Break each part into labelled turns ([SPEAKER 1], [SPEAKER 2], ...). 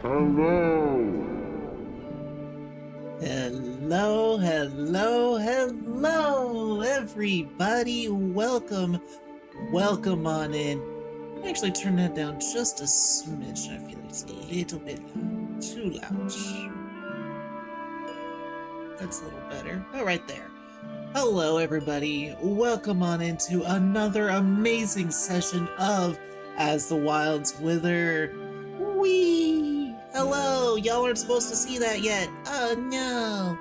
[SPEAKER 1] Hello, hello, hello, everybody. Welcome on in. Actually, turn that down just a smidge. I feel like it's a little bit loud. Too loud. That's a little better. Oh, right there. Hello, everybody. Welcome on into another amazing session of As the Wilds Wither. Whee! Hello! Y'all aren't supposed to see that yet. Oh, no.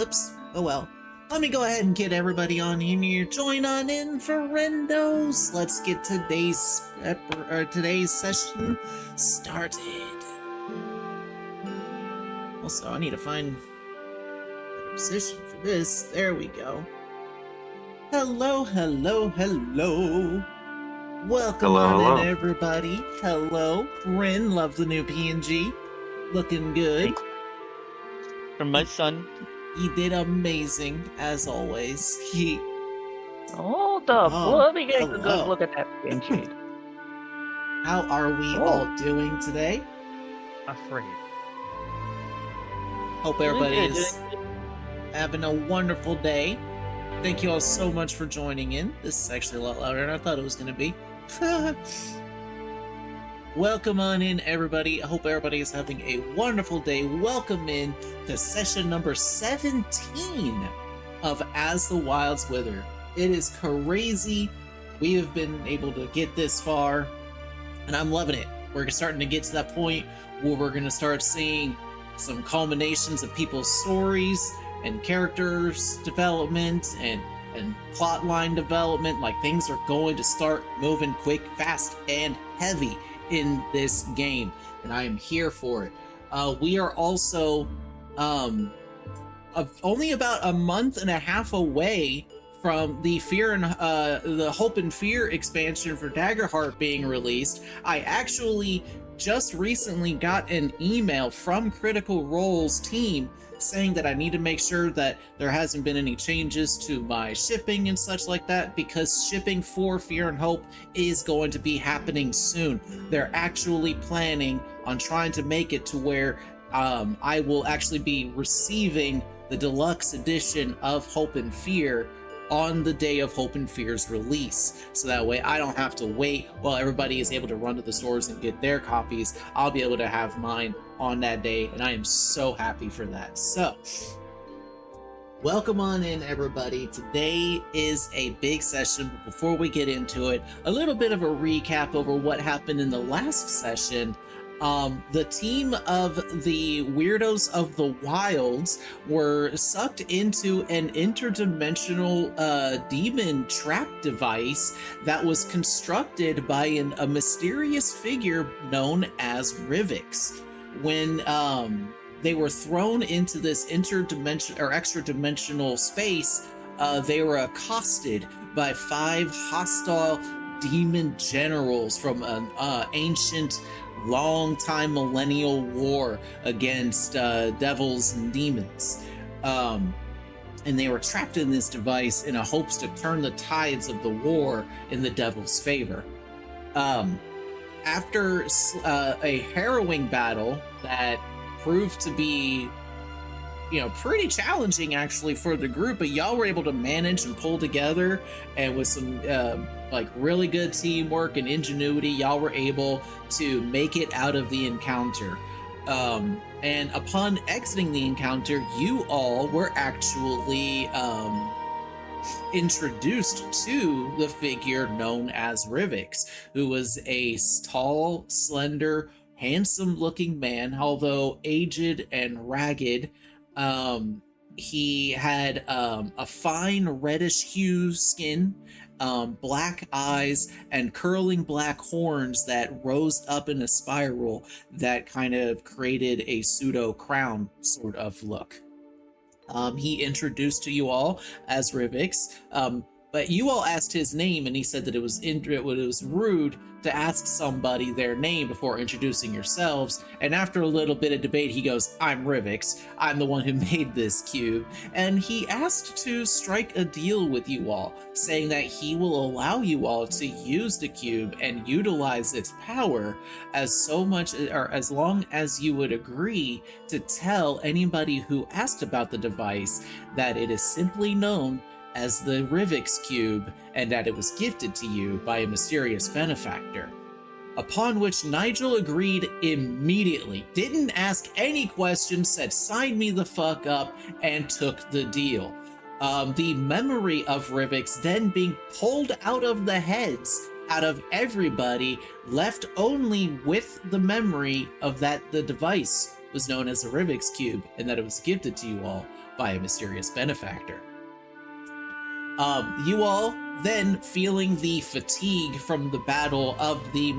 [SPEAKER 1] Oops. Oh, well. Let me go ahead and get everybody on in here. Join on in, friendos. Let's get today's session started. Also, I need to find a position for this. There we go. Hello, hello, hello. Welcome
[SPEAKER 2] hello.
[SPEAKER 1] in, everybody. Hello. Bryn, love the new PNG. Looking good.
[SPEAKER 3] From my son.
[SPEAKER 1] He did amazing, as always.
[SPEAKER 3] Hold up. Let me get a good look at that PNG.
[SPEAKER 1] How are we all doing today?
[SPEAKER 3] Afraid.
[SPEAKER 1] Hope everybody is having a wonderful day. Thank you all so much for joining in. This is actually a lot louder than I thought it was going to be. Welcome on in, everybody. I hope everybody is having a wonderful day. Welcome in to session number 17 of As the Wilds Wither. It is crazy. We have been able to get this far, and I'm loving it. We're starting to get to that point where we're going to start seeing some culminations of people's stories and characters development and plot line development. Like, things are going to start moving quick, fast, and heavy in this game, and I am here for it. We are also only about a month and a half away from the the Hope and Fear expansion for Daggerheart being released. I actually just recently got an email from Critical Role's team saying that I need to make sure that there hasn't been any changes to my shipping and such like that, because shipping for Fear and Hope is going to be happening soon. They're actually planning on trying to make it to where I will actually be receiving the deluxe edition of Hope and Fear on the day of Hope and Fear's release. So that way I don't have to wait while everybody is able to run to the stores and get their copies. I'll be able to have mine on that day, and I am so happy for that. So, welcome on in, everybody. Today is a big session, but before we get into it, a little bit of a recap over what happened in the last session. The team of the Weirdos of the Wilds were sucked into an interdimensional demon trap device that was constructed by a mysterious figure known as Rivix. When they were thrown into this interdimensional or extra-dimensional space, they were accosted by 5 hostile demon generals from an ancient, long-time millennial war against devils and demons. And they were trapped in this device in a hopes to turn the tides of the war in the devil's favor. After a harrowing battle that proved to be, pretty challenging actually for the group, but y'all were able to manage and pull together, and with some really good teamwork and ingenuity, y'all were able to make it out of the encounter. And upon exiting the encounter, you all were actually introduced to the figure known as Rivix, who was a tall, slender, handsome-looking man, although aged and ragged. He had a fine reddish hue skin, black eyes, and curling black horns that rose up in a spiral that kind of created a pseudo crown sort of look. He introduced to you all as Rivix. But you all asked his name, and he said that it was rude to ask somebody their name before introducing yourselves. And after a little bit of debate, he goes, "I'm Rivix. I'm the one who made this cube." And he asked to strike a deal with you all, saying that he will allow you all to use the cube and utilize its power as long as you would agree to tell anybody who asked about the device that it is simply known as the Rivix Cube, and that it was gifted to you by a mysterious benefactor. Upon which Nigel agreed immediately, didn't ask any questions, said, "Sign me the fuck up," and took the deal. The memory of Rivix then being pulled out of the heads out of everybody, left only with the memory of that the device was known as the Rivix Cube, and that it was gifted to you all by a mysterious benefactor. You all then, feeling the fatigue from the battle of the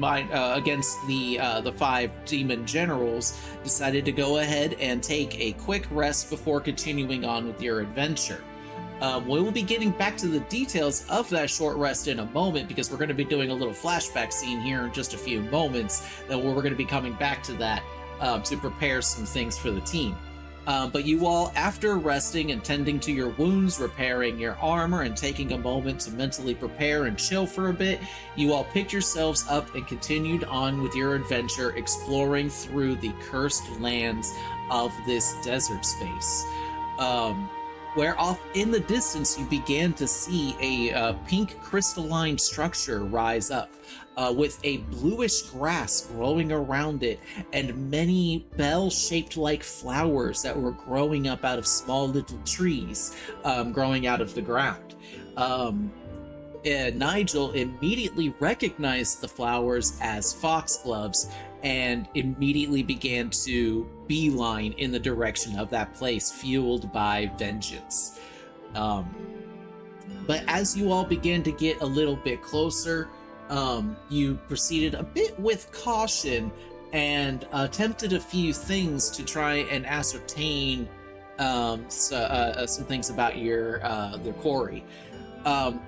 [SPEAKER 1] against the 5 demon generals, decided to go ahead and take a quick rest before continuing on with your adventure. We will be getting back to the details of that short rest in a moment, because we're going to be doing a little flashback scene here in just a few moments, where we're going to be coming back to that to prepare some things for the team. But you all, after resting and tending to your wounds, repairing your armor, and taking a moment to mentally prepare and chill for a bit, you all picked yourselves up and continued on with your adventure, exploring through the cursed lands of this desert space. Where off in the distance you began to see a pink crystalline structure rise up, with a bluish grass growing around it, and many bell-shaped like flowers that were growing up out of small little trees growing out of the ground. Nigel immediately recognized the flowers as foxgloves and immediately began to beeline in the direction of that place, fueled by vengeance. But as you all began to get a little bit closer, you proceeded a bit with caution and attempted a few things to try and ascertain some things about your quarry.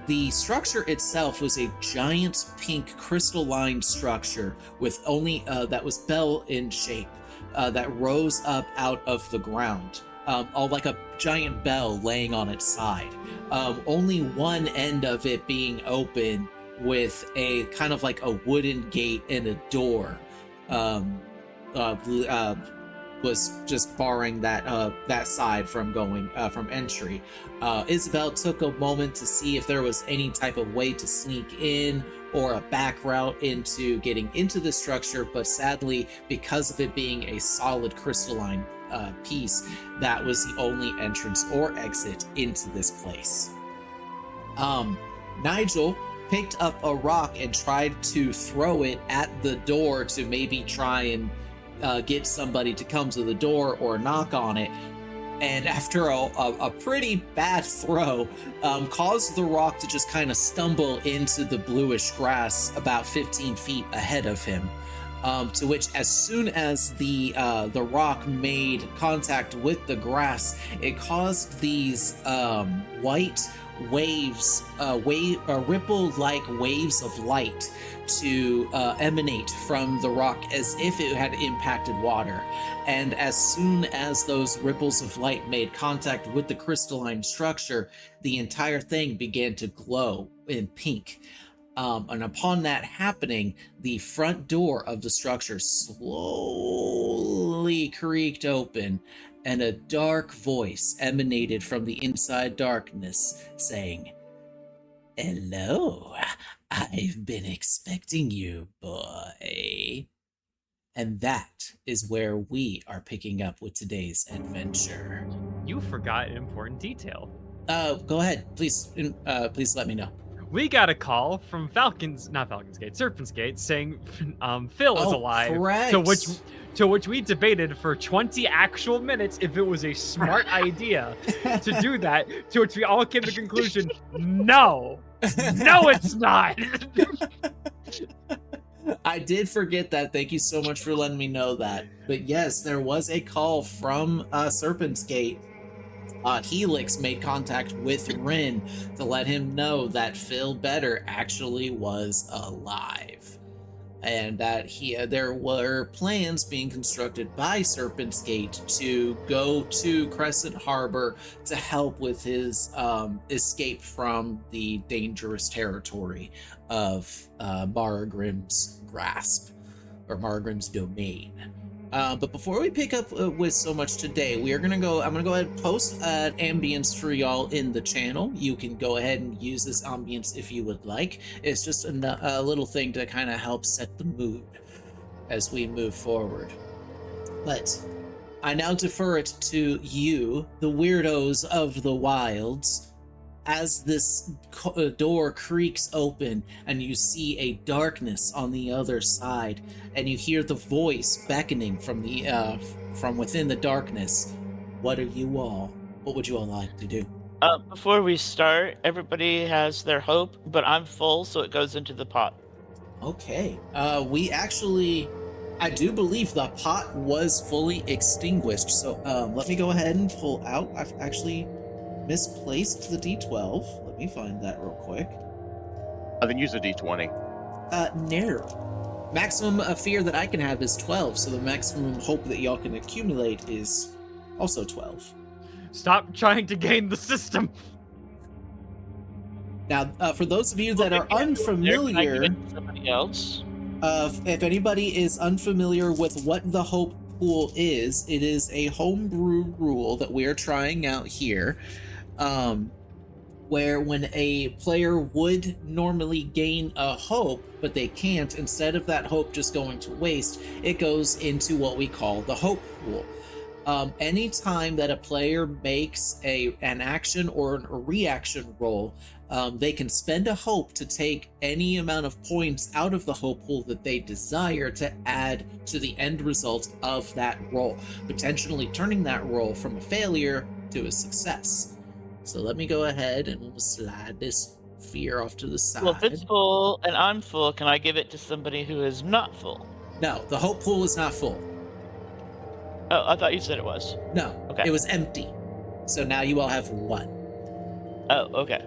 [SPEAKER 1] The structure itself was a giant pink crystalline structure with only that was bell in shape, that rose up out of the ground, all like a giant bell laying on its side. Only one end of it being open, with a kind of like a wooden gate and a door was just barring that side from going from entry. Isabel took a moment to see if there was any type of way to sneak in or a back route into getting into the structure, but sadly, because of it being a solid crystalline piece, that was the only entrance or exit into this place. Nigel picked up a rock and tried to throw it at the door to maybe try and get somebody to come to the door or knock on it, and after a pretty bad throw, caused the rock to just kind of stumble into the bluish grass about 15 feet ahead of him. To which, as soon as the rock made contact with the grass, it caused these white waves, ripple-like waves of light to emanate from the rock as if it had impacted water. And as soon as those ripples of light made contact with the crystalline structure, the entire thing began to glow in pink. And upon that happening, the front door of the structure slowly creaked open, and a dark voice emanated from the inside darkness, saying, "Hello, I've been expecting you, boy." And that is where we are picking up with today's adventure.
[SPEAKER 2] You forgot an important detail.
[SPEAKER 1] Go ahead, please. Please let me know.
[SPEAKER 2] We got a call from Serpent's Gate, saying Phil is alive.
[SPEAKER 1] Correct.
[SPEAKER 2] To which we debated for 20 actual minutes if it was a smart idea to do that. To which we all came to the conclusion, no, it's not.
[SPEAKER 1] I did forget that. Thank you so much for letting me know that. But yes, there was a call from Serpent's Gate Helix made contact with Rin to let him know that Phil Better actually was alive, and that there were plans being constructed by Serpent's Gate to go to Crescent Harbor to help with his escape from the dangerous territory of Maragrim's grasp, or Maragrim's domain. But before we pick up with so much today, I'm gonna go ahead and post an ambience for y'all in the channel. You can go ahead and use this ambience if you would like. It's just a little thing to kind of help set the mood as we move forward. But I now defer it to you, the weirdos of the wilds, as this door creaks open and you see a darkness on the other side, and you hear the voice beckoning from within the darkness. What would you all like to do?
[SPEAKER 3] Before we start, everybody has their hope, but I'm full, so it goes into the pot.
[SPEAKER 1] Okay. I do believe the pot was fully extinguished, so let me go ahead and pull out. I've actually misplaced the D12. Let me find that real quick.
[SPEAKER 4] Then use a D20.
[SPEAKER 1] No. Maximum fear that I can have is 12, so the maximum hope that y'all can accumulate is also 12.
[SPEAKER 2] Stop trying to game the system.
[SPEAKER 1] Now, for those of you that are unfamiliar,
[SPEAKER 3] Somebody else.
[SPEAKER 1] If anybody is unfamiliar with what the hope pool is, it is a homebrew rule that we are trying out here. Where when a player would normally gain a hope, but they can't, instead of that hope just going to waste, it goes into what we call the hope pool. Anytime that a player makes an action or a reaction roll, they can spend a hope to take any amount of points out of the hope pool that they desire to add to the end result of that roll, potentially turning that roll from a failure to a success. So let me go ahead and we'll slide this fear off to the side.
[SPEAKER 3] Well, if it's full and I'm full, can I give it to somebody who is not full?
[SPEAKER 1] No, the hope pool is not full.
[SPEAKER 3] Oh, I thought you said it was.
[SPEAKER 1] No,
[SPEAKER 3] Okay.
[SPEAKER 1] It was empty. So now you all have one.
[SPEAKER 3] Oh, okay.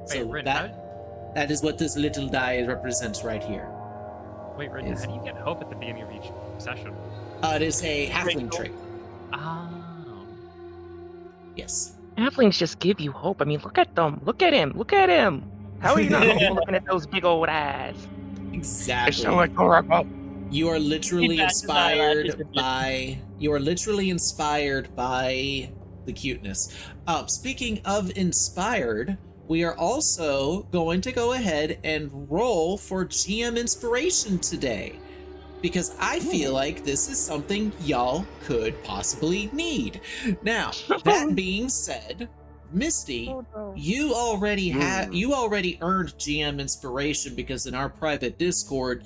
[SPEAKER 1] So
[SPEAKER 2] Wait, Rin,
[SPEAKER 1] that is what this little die represents right here.
[SPEAKER 2] Wait, Rin, how do you get hope at the beginning of each session?
[SPEAKER 1] It is a halfling
[SPEAKER 3] Rachel?
[SPEAKER 1] trait.
[SPEAKER 2] Oh.
[SPEAKER 1] Yes.
[SPEAKER 5] Halflings just give you hope. I mean, look at them. Look at him. Look at him. How are you not hopeful looking at those big old eyes?
[SPEAKER 1] Exactly.
[SPEAKER 5] They're so adorable.
[SPEAKER 1] You are literally
[SPEAKER 3] Feedback is not allowed,
[SPEAKER 1] inspired by the cuteness. Speaking of inspired, we are also going to go ahead and roll for GM inspiration today, because I feel like this is something y'all could possibly need. Now, that being said, Misty, you already earned GM inspiration, because in our private Discord,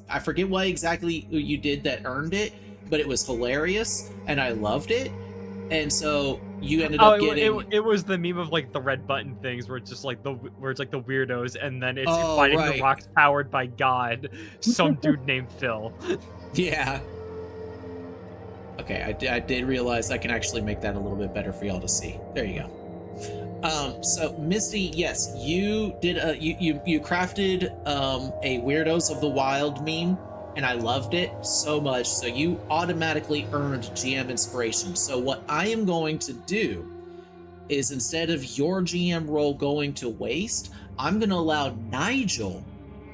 [SPEAKER 1] I forget what exactly you did that earned it, but it was hilarious and I loved it. And so you ended up getting.
[SPEAKER 2] It was the meme of like the red button things where it's just like the weirdos, and then it's
[SPEAKER 1] Oh,
[SPEAKER 2] fighting
[SPEAKER 1] right.
[SPEAKER 2] the rocks powered by God, some dude named Phil.
[SPEAKER 1] Yeah. Okay, I did realize I can actually make that a little bit better for y'all to see. There you go. So Misty, yes, you did you crafted a Weirdos of the Wild meme, and I loved it so much, so you automatically earned GM inspiration. So what I am going to do is, instead of your GM roll going to waste, I'm going to allow Nigel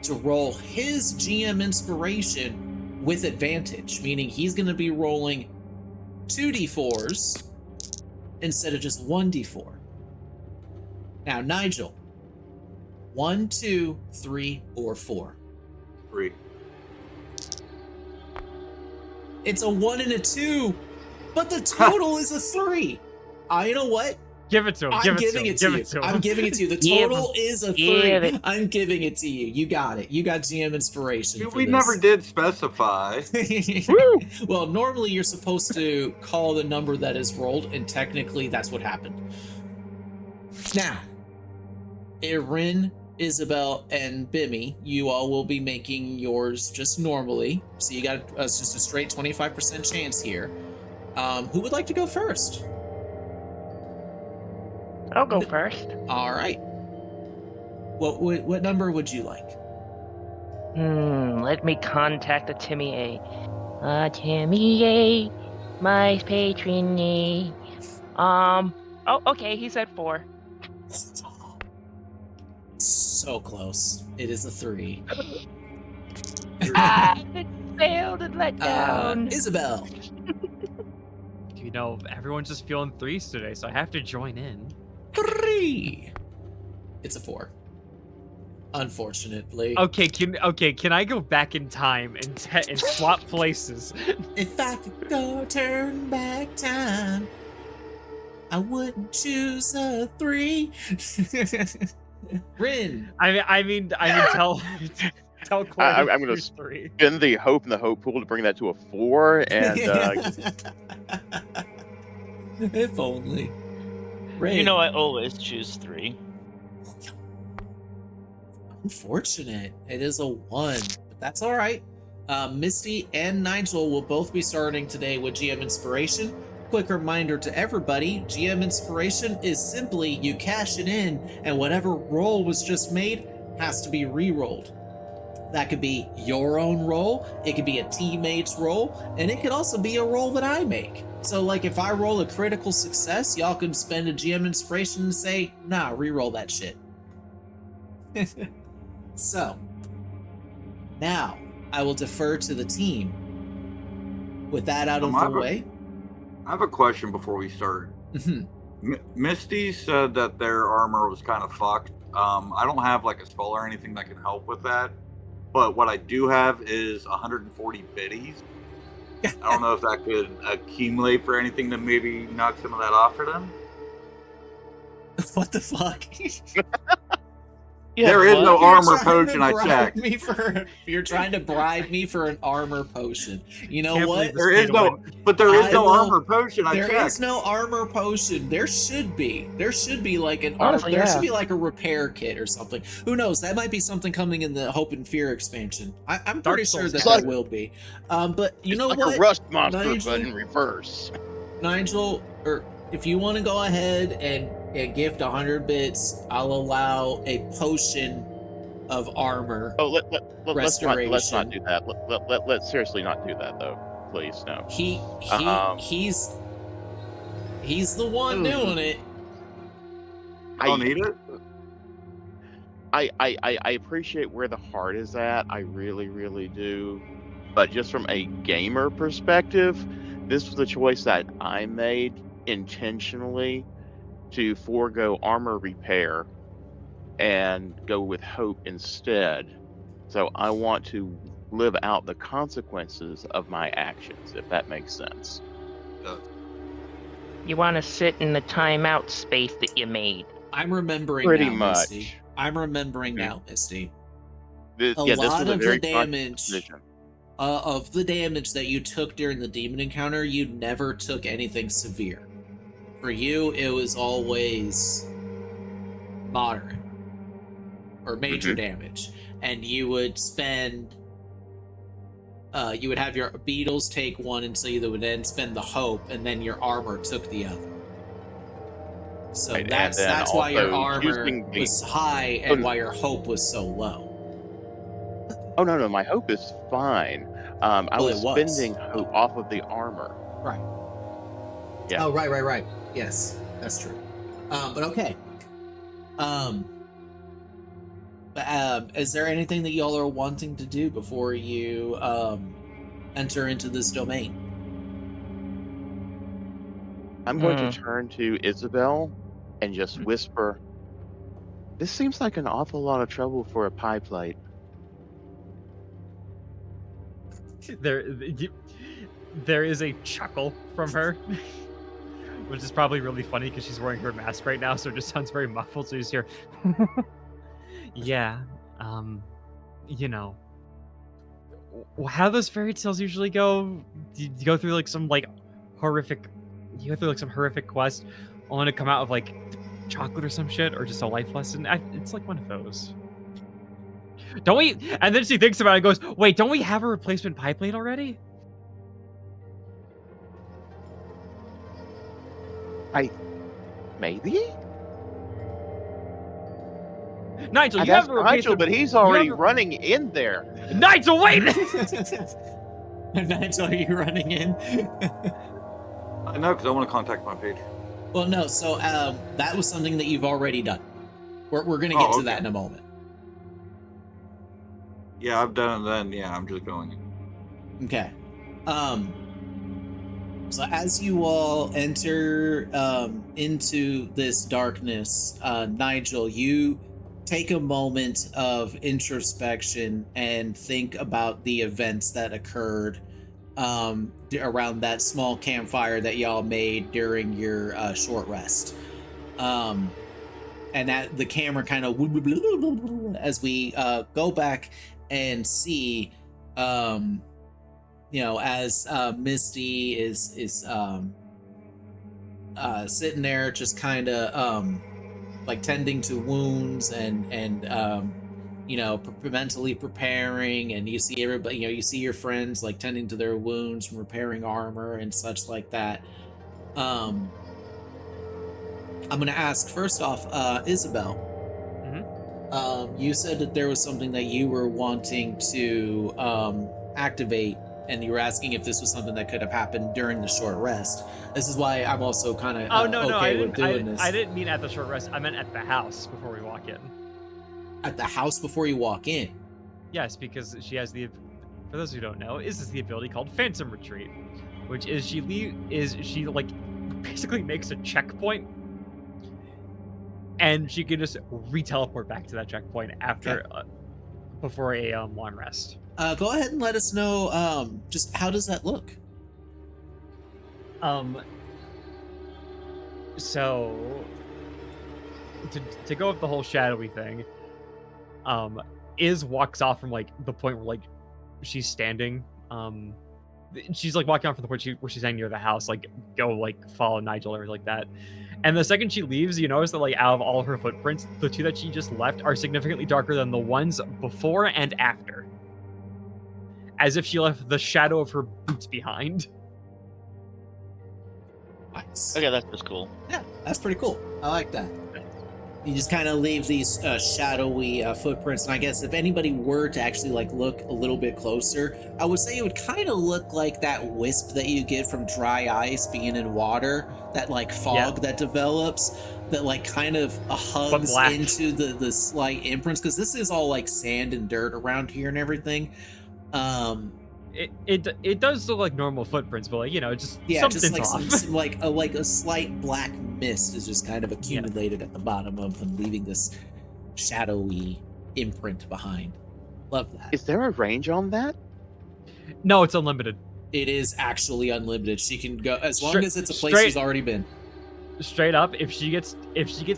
[SPEAKER 1] to roll his GM inspiration with advantage, meaning he's going to be rolling 2d4s instead of just 1d4. Now, Nigel, 1, 2, 3, or 4.
[SPEAKER 6] 3.
[SPEAKER 1] It's a 1 and a 2, but the total is a 3. You know what?
[SPEAKER 2] Give it to him.
[SPEAKER 1] I'm giving it to you. I'm giving it to you. The total is a 3. I'm giving it to you. You got it. You got GM inspiration.
[SPEAKER 6] Dude,
[SPEAKER 1] for
[SPEAKER 6] we
[SPEAKER 1] this.
[SPEAKER 6] never did specify.
[SPEAKER 1] Well, normally you're supposed to call the number that is rolled, and technically that's what happened. Now, Erin, Isabel, and Bimmy, you all will be making yours just normally. So you got just a straight 25% chance here. Who would like to go first?
[SPEAKER 5] I'll go first.
[SPEAKER 1] All right. What number would you like?
[SPEAKER 5] Let me contact the Timmy A. Timmy A, my patron A. Oh, okay, he said 4.
[SPEAKER 1] So close. It is a 3.
[SPEAKER 5] It failed and let down.
[SPEAKER 1] Isabel.
[SPEAKER 2] You know, everyone's just feeling 3s today, so I have to join in.
[SPEAKER 1] 3. It's a 4. Unfortunately.
[SPEAKER 2] Okay, can I go back in time and swap places?
[SPEAKER 1] If I could go turn back time, I wouldn't choose a 3. Rin.
[SPEAKER 2] I mean, tell Claire
[SPEAKER 4] I'm
[SPEAKER 2] to
[SPEAKER 4] gonna
[SPEAKER 2] choose 3.
[SPEAKER 4] Spend the hope in the hope pool to bring that to a 4, and
[SPEAKER 1] if only. Rin.
[SPEAKER 3] You know, I always choose 3.
[SPEAKER 1] Unfortunate. It is a 1, but that's all right. Misty and Nigel will both be starting today with GM Inspiration. Quick reminder to everybody, GM Inspiration is simply you cash it in, and whatever roll was just made has to be re-rolled. That could be your own roll, it could be a teammate's roll, and it could also be a roll that I make. So like if I roll a critical success, y'all can spend a GM Inspiration and say, nah, re-roll that shit. So, now I will defer to the team. With that out of the way.
[SPEAKER 6] I have a question before we start. Misty said that their armor was kind of fucked. I don't have like a spell or anything that can help with that. But what I do have is 140 biddies. I don't know if that could accumulate for anything to maybe knock some of that off for them.
[SPEAKER 1] What the fuck?
[SPEAKER 3] Yeah,
[SPEAKER 6] there is no
[SPEAKER 3] what?
[SPEAKER 6] armor potion. I checked.
[SPEAKER 1] You're trying to bribe me for an armor potion. You know
[SPEAKER 2] Can't
[SPEAKER 1] what?
[SPEAKER 2] believe
[SPEAKER 6] There is no, but there is no armor potion. I
[SPEAKER 1] There
[SPEAKER 6] checked.
[SPEAKER 1] is no armor potion. There should be. There should be like an
[SPEAKER 5] Honestly,
[SPEAKER 1] there
[SPEAKER 5] yeah.
[SPEAKER 1] should be like a repair kit or something. Who knows? That might be something coming in the Hope and Fear expansion. I'm
[SPEAKER 2] Dark
[SPEAKER 1] pretty sure
[SPEAKER 2] Souls.
[SPEAKER 1] that
[SPEAKER 4] It's like-
[SPEAKER 1] there will be. But you know
[SPEAKER 4] like
[SPEAKER 1] what?
[SPEAKER 4] a rust monster,
[SPEAKER 1] Nigel?
[SPEAKER 4] but in reverse.
[SPEAKER 1] Nigel, or if you want to go ahead and gift 100 bits, I'll allow a potion of armor.
[SPEAKER 4] Oh, let's not
[SPEAKER 1] Restoration.
[SPEAKER 4] do that. Let's seriously not do that, though. Please, no.
[SPEAKER 1] He's the one doing it.
[SPEAKER 6] I don't need it.
[SPEAKER 4] I appreciate where the heart is at. I really, really do. But just from a gamer perspective, this was a choice that I made intentionally to forego armor repair and go with hope instead. So I want to live out the consequences of my actions, if that makes sense.
[SPEAKER 5] You want to sit in the timeout space that you made.
[SPEAKER 1] I'm remembering
[SPEAKER 4] Pretty
[SPEAKER 1] now,
[SPEAKER 4] much.
[SPEAKER 1] Misty. I'm remembering now, Misty.
[SPEAKER 4] This
[SPEAKER 1] A
[SPEAKER 4] was
[SPEAKER 1] lot
[SPEAKER 4] a
[SPEAKER 1] of
[SPEAKER 4] very
[SPEAKER 1] the
[SPEAKER 4] conscious
[SPEAKER 1] damage
[SPEAKER 4] decision.
[SPEAKER 1] of the damage that you took during the demon encounter, you never took anything severe. For you, it was always moderate or major damage, and you would spend. You would have your beetles take one, and so you would then spend the hope, and then your armor took the other. So
[SPEAKER 4] Right, and
[SPEAKER 1] that's
[SPEAKER 4] then
[SPEAKER 1] why your
[SPEAKER 4] also
[SPEAKER 1] armor
[SPEAKER 4] using the-
[SPEAKER 1] was high and why your hope was so low.
[SPEAKER 4] Oh no, my hope is fine. I
[SPEAKER 1] Well,
[SPEAKER 4] was
[SPEAKER 1] it was.
[SPEAKER 4] spending hope off of the armor.
[SPEAKER 1] Right.
[SPEAKER 4] Yeah.
[SPEAKER 1] Oh, right. Yes, that's true. But okay. Is there anything that y'all are wanting to do before you enter into this domain?
[SPEAKER 4] I'm going to turn to Isabel and just whisper, "This seems like an awful lot of trouble for a pie plate."
[SPEAKER 2] There is a chuckle from her, which is probably really funny because she's wearing her mask right now, so it just sounds very muffled. So you just hear, yeah, you know, how those fairy tales usually go. You go through like some horrific quest, only to come out of like chocolate or some shit, or just a life lesson. It's like one of those. Don't we? And then she thinks about it and goes, "Wait, don't we have a replacement pie plate already?"
[SPEAKER 4] Maybe?
[SPEAKER 2] Nigel, you
[SPEAKER 4] That's
[SPEAKER 2] have to replace
[SPEAKER 4] Nigel,
[SPEAKER 2] the...
[SPEAKER 4] but he's
[SPEAKER 2] you have
[SPEAKER 4] already
[SPEAKER 2] to-
[SPEAKER 4] running in there.
[SPEAKER 2] Nigel, wait!
[SPEAKER 1] Nigel, are you running in?
[SPEAKER 6] I know, because I want to contact my page.
[SPEAKER 1] Well, no. So that was something that you've already done. We're going to
[SPEAKER 6] Oh,
[SPEAKER 1] get to
[SPEAKER 6] okay.
[SPEAKER 1] that in a moment.
[SPEAKER 6] Yeah, I've done it then. Yeah, I'm just going.
[SPEAKER 1] Okay. So as you all enter into this darkness, Nigel, you take a moment of introspection and think about the events that occurred around that small campfire that y'all made during your short rest. And that the camera kind of as we go back and see as Misty is sitting there just kind of like tending to wounds and mentally preparing, and you see everybody, you see your friends like tending to their wounds and repairing armor and such like that. I'm gonna ask first off, Isabel. You said that there was something that you were wanting to activate, and you were asking if this was something that could have happened during the short rest. This is why I'm also kind of okay with doing this.
[SPEAKER 2] I didn't mean at the short rest. I meant at the house before we walk in.
[SPEAKER 1] At the house before you walk in?
[SPEAKER 2] Yes, because she has the... For those who don't know, is the ability called Phantom Retreat, which is she like basically makes a checkpoint, and she can just re-teleport back to that checkpoint after before a long rest.
[SPEAKER 1] Go ahead and let us know just how does that look?
[SPEAKER 2] So to go with the whole shadowy thing, Iz walks off from like the point where like she's standing. She's like walking off from the point where she's standing near the house, like go like follow Nigel or everything like that. And the second she leaves, you notice that like out of all of her footprints, the two that she just left are significantly darker than the ones before and after. As if she left the shadow of her boots behind.
[SPEAKER 1] Nice.
[SPEAKER 3] Okay, that's just cool.
[SPEAKER 1] Yeah, that's pretty cool. I like that. You just kind of leave these shadowy footprints, and I guess if anybody were to actually like look a little bit closer, I would say it would kind of look like that wisp that you get from dry ice being in water, that like fog that develops, that like kind of hugs into the slight imprints, because this is all like sand and dirt around here and everything.
[SPEAKER 2] It does look like normal footprints, but like just something's
[SPEAKER 1] just like
[SPEAKER 2] off.
[SPEAKER 1] like a slight black mist is just kind of accumulated at the bottom of them, leaving this shadowy imprint behind. Love that.
[SPEAKER 4] Is there a range on that?
[SPEAKER 2] No, it's unlimited.
[SPEAKER 1] It is actually unlimited. She can go as long as it's a place she's already been.
[SPEAKER 2] Straight up, if she gets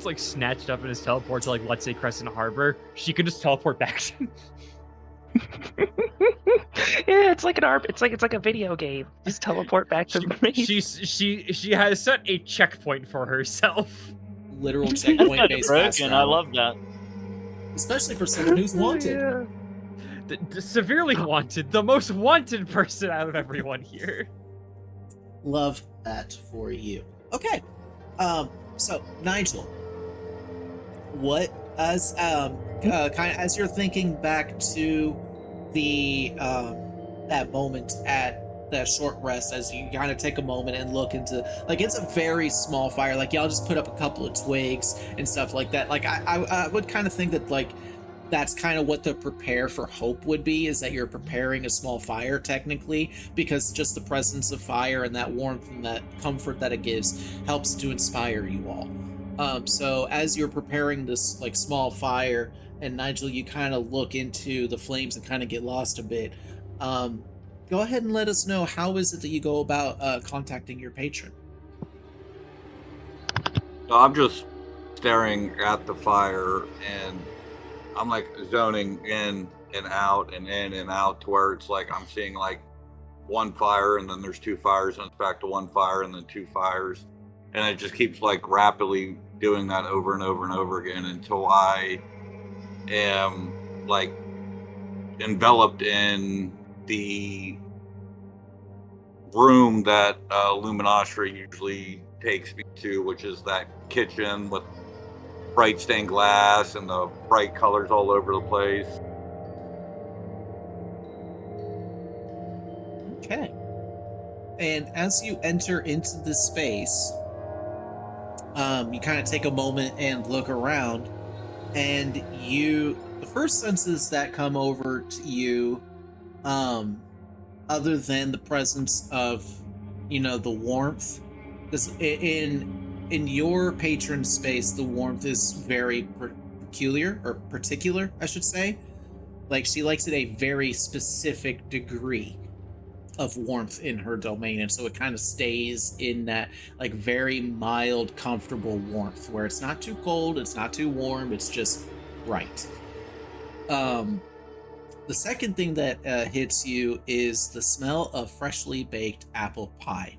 [SPEAKER 2] like snatched up and is teleported to like let's say Crescent Harbor, she could just teleport back.
[SPEAKER 5] Yeah, it's like it's like a video game. Just teleport back to me.
[SPEAKER 2] She has set a checkpoint for herself.
[SPEAKER 1] Literal checkpoint based fast
[SPEAKER 3] I
[SPEAKER 1] travel.
[SPEAKER 3] love that.
[SPEAKER 1] Especially for someone who's wanted.
[SPEAKER 5] Yeah.
[SPEAKER 2] Severely wanted, the most wanted person out of everyone here.
[SPEAKER 1] Love that for you. Okay, so Nigel, what as kind of as you're thinking back to the that moment at that short rest, as you kind of take a moment and look into, like, it's a very small fire, like y'all just put up a couple of twigs and stuff like that. Like I would kind of think that like that's kind of what the prepare for hope would be, is that you're preparing a small fire technically, because just the presence of fire and that warmth and that comfort that it gives helps to inspire you all. So as you're preparing this like small fire, and Nigel, you kind of look into the flames and kind of get lost a bit. Go ahead and let us know, how is it that you go about contacting your patron?
[SPEAKER 6] So I'm just staring at the fire, and I'm like zoning in and out and in and out to where it's like I'm seeing like one fire, and then there's two fires, and it's back to one fire, and then two fires. And it just keeps like rapidly doing that over and over and over again until I am like enveloped in the room that Luminastra usually takes me to, which is that kitchen with bright stained glass and the bright colors all over the place.
[SPEAKER 1] Okay. And as you enter into this space, you kind of take a moment and look around, and the first senses that come over to you, other than the presence of, the warmth, because in your patron space, the warmth is very peculiar, or particular, I should say. Like, she likes it a very specific degree of warmth in her domain, and so it kind of stays in that like very mild, comfortable warmth where it's not too cold, it's not too warm, it's just right. The second thing that hits you is the smell of freshly baked apple pie,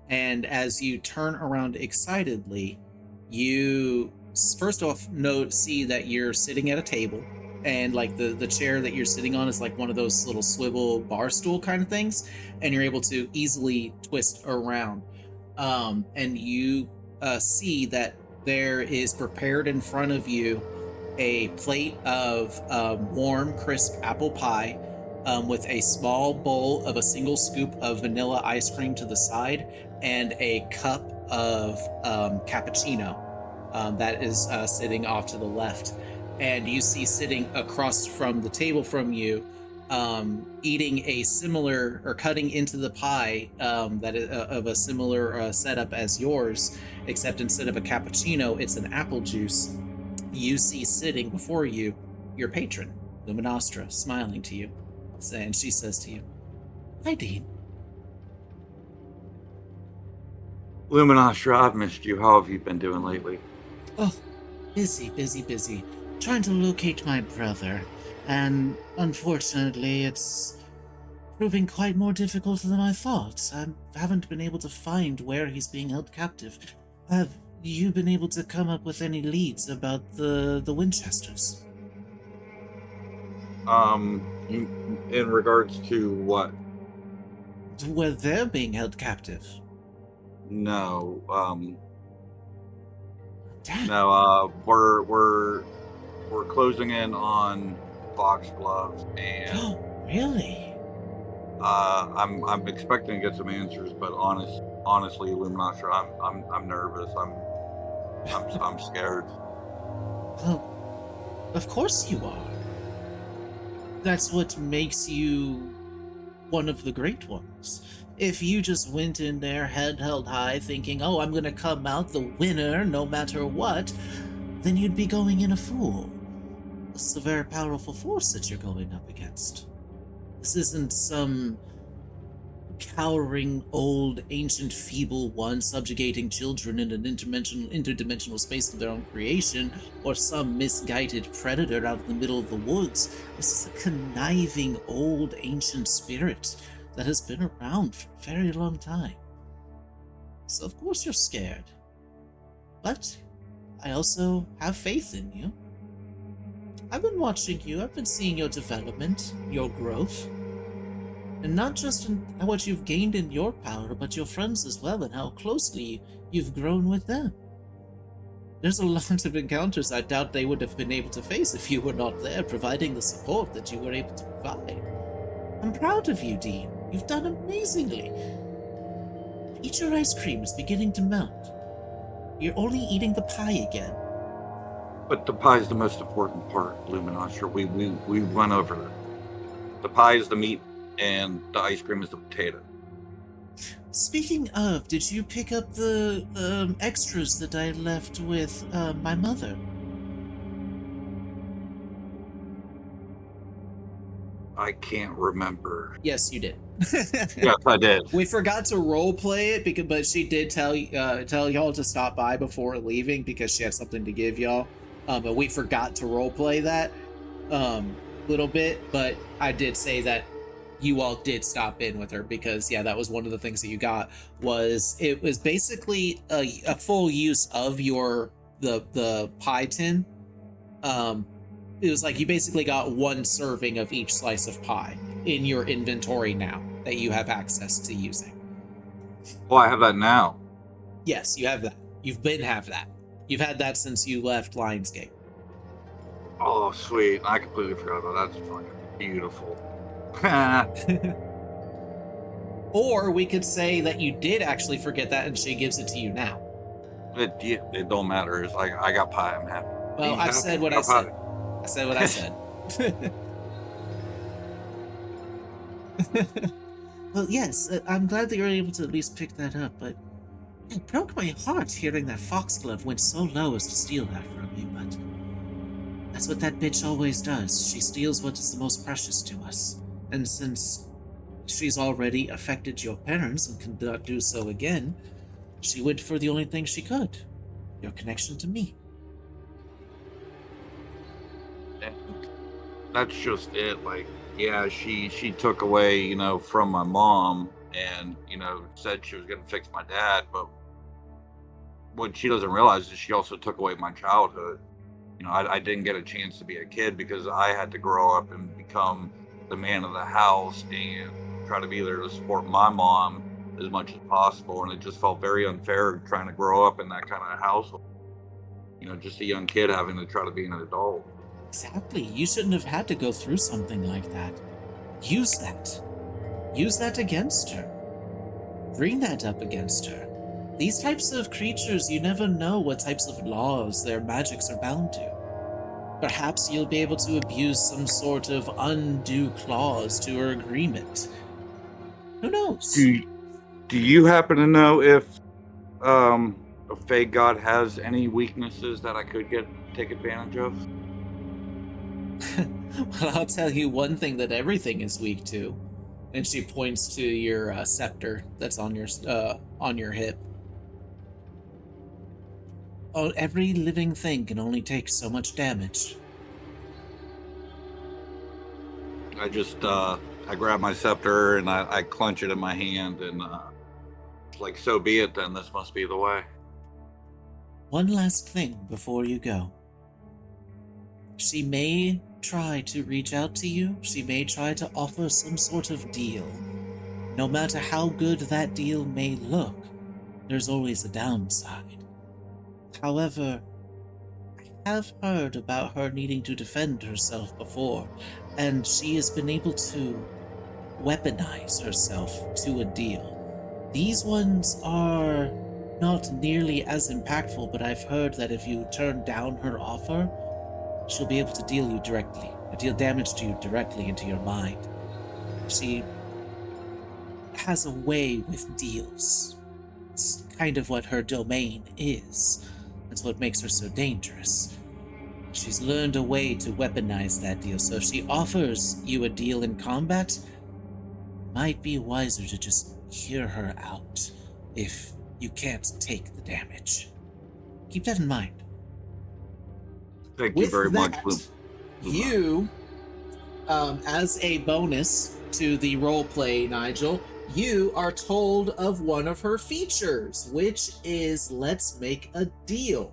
[SPEAKER 1] and as you turn around excitedly, you first off see that you're sitting at a table, and like the chair that you're sitting on is like one of those little swivel bar stool kind of things, and you're able to easily twist around, and you see that there is prepared in front of you a plate of warm, crisp apple pie, with a small bowl of a single scoop of vanilla ice cream to the side, and a cup of cappuccino that is sitting off to the left. And you see sitting across from the table from you, eating a similar, or cutting into the pie that is of a similar setup as yours, except instead of a cappuccino, it's an apple juice. You see sitting before you your patron, Luminostra, smiling to you, and she says to you, "Hi, Dean."
[SPEAKER 6] Luminostra, I've missed you. How have you been doing lately?
[SPEAKER 1] Oh, busy, busy, busy. Trying to locate my brother, and unfortunately, it's proving quite more difficult than I thought. I haven't been able to find where he's being held captive. Have you been able to come up with any leads about the Winchesters?
[SPEAKER 6] In regards to what?
[SPEAKER 1] Where they're being held captive?
[SPEAKER 6] No,
[SPEAKER 1] Damn.
[SPEAKER 6] no, we're closing in on Foxglove, and
[SPEAKER 1] Oh, really?
[SPEAKER 6] I'm expecting to get some answers, but honestly, Luminostra, I'm nervous. I'm scared.
[SPEAKER 1] Well, of course you are. That's what makes you one of the great ones. If you just went in there head held high thinking, oh, I'm gonna come out the winner no matter what, then you'd be going in a fool. This is a very powerful force that you're going up against. This isn't some cowering, old, ancient, feeble one subjugating children in an interdimensional space of their own creation, or some misguided predator out in the middle of the woods. This is a conniving, old, ancient spirit that has been around for a very long time. So of course you're scared. But I also have faith in you. I've been watching you, I've been seeing your development, your growth. And not just in what you've gained in your power, but your friends as well, and how closely you've grown with them. There's a lot of encounters I doubt they would have been able to face if you were not there, providing the support that you were able to provide. I'm proud of you, Dean. You've done amazingly. Eat your ice cream, it's beginning to melt. You're only eating the pie again.
[SPEAKER 6] But the pie is the most important part, Luminostra. We went over that. The pie is the meat, and the ice cream is the potato.
[SPEAKER 1] Speaking of, did you pick up the extras that I left with my mother?
[SPEAKER 6] I can't remember.
[SPEAKER 1] Yes, you did.
[SPEAKER 6] Yes, I did.
[SPEAKER 1] We forgot to role play it, but she did tell y'all to stop by before leaving because she had something to give y'all. But we forgot to role play that little bit. But I did say that you all did stop in with her because that was one of the things that you got. It was basically a full use of the pie tin. It was like you basically got one serving of each slice of pie in your inventory now that you have access to using.
[SPEAKER 6] Well, I have that now.
[SPEAKER 1] Yes, you have that. You've been have that. You've had that since you left Lionsgate.
[SPEAKER 6] Oh, sweet. I completely forgot about that. That's fucking beautiful.
[SPEAKER 1] Or we could say that you did actually forget that and she gives it to you now.
[SPEAKER 6] It don't matter. It's like, I got pie. I'm happy.
[SPEAKER 1] Well,
[SPEAKER 6] Be
[SPEAKER 1] I've
[SPEAKER 6] happy,
[SPEAKER 1] said what I
[SPEAKER 6] got
[SPEAKER 1] said.
[SPEAKER 6] pie.
[SPEAKER 1] I said what I said. Well, yes, I'm glad that you were able to at least pick that up, but it broke my heart hearing that Foxglove went so low as to steal that from you, but that's what that bitch always does. She steals what is the most precious to us. And since she's already affected your parents and cannot do so again, she went for the only thing she could. Your connection to me.
[SPEAKER 6] And that's just it. Like, yeah, she took away, you know, from my mom and, you know, said she was going to fix my dad. But what she doesn't realize is she also took away my childhood. You know, I didn't get a chance to be a kid because I had to grow up and become the man of the house and try to be there to support my mom as much as possible. And it just felt very unfair trying to grow up in that kind of household. You know, just a young kid having to try to be an adult.
[SPEAKER 1] Exactly. You shouldn't have had to go through something like that. Use that. Use that against her. Bring that up against her. These types of creatures, you never know what types of laws their magics are bound to. Perhaps you'll be able to abuse some sort of undue clause to her agreement. Who knows?
[SPEAKER 6] Do you happen to know if a Fey God has any weaknesses that I could take advantage of?
[SPEAKER 1] Well, I'll tell you one thing that everything is weak to. And she points to your scepter that's on your hip. Oh, every living thing can only take so much damage.
[SPEAKER 6] I just I grab my scepter and I clench it in my hand and like, so be it then. This must be the way.
[SPEAKER 1] One last thing before you go. She may try to reach out to you. She may try to offer some sort of deal. No matter how good that deal may look, there's always a downside. However, I have heard about her needing to defend herself before, and she has been able to weaponize herself to a deal. These ones are not nearly as impactful, but I've heard that if you turn down her offer, she'll be able to deal damage to you directly into your mind. She has a way with deals. It's kind of what her domain is. That's what makes her so dangerous. She's learned a way to weaponize that deal, so if she offers you a deal in combat, it might be wiser to just hear her out if you can't take the damage. Keep that in mind.
[SPEAKER 6] Thank you very much, Luma.
[SPEAKER 1] You, as a bonus to the roleplay, Nigel, you are told of one of her features, which is let's make a deal.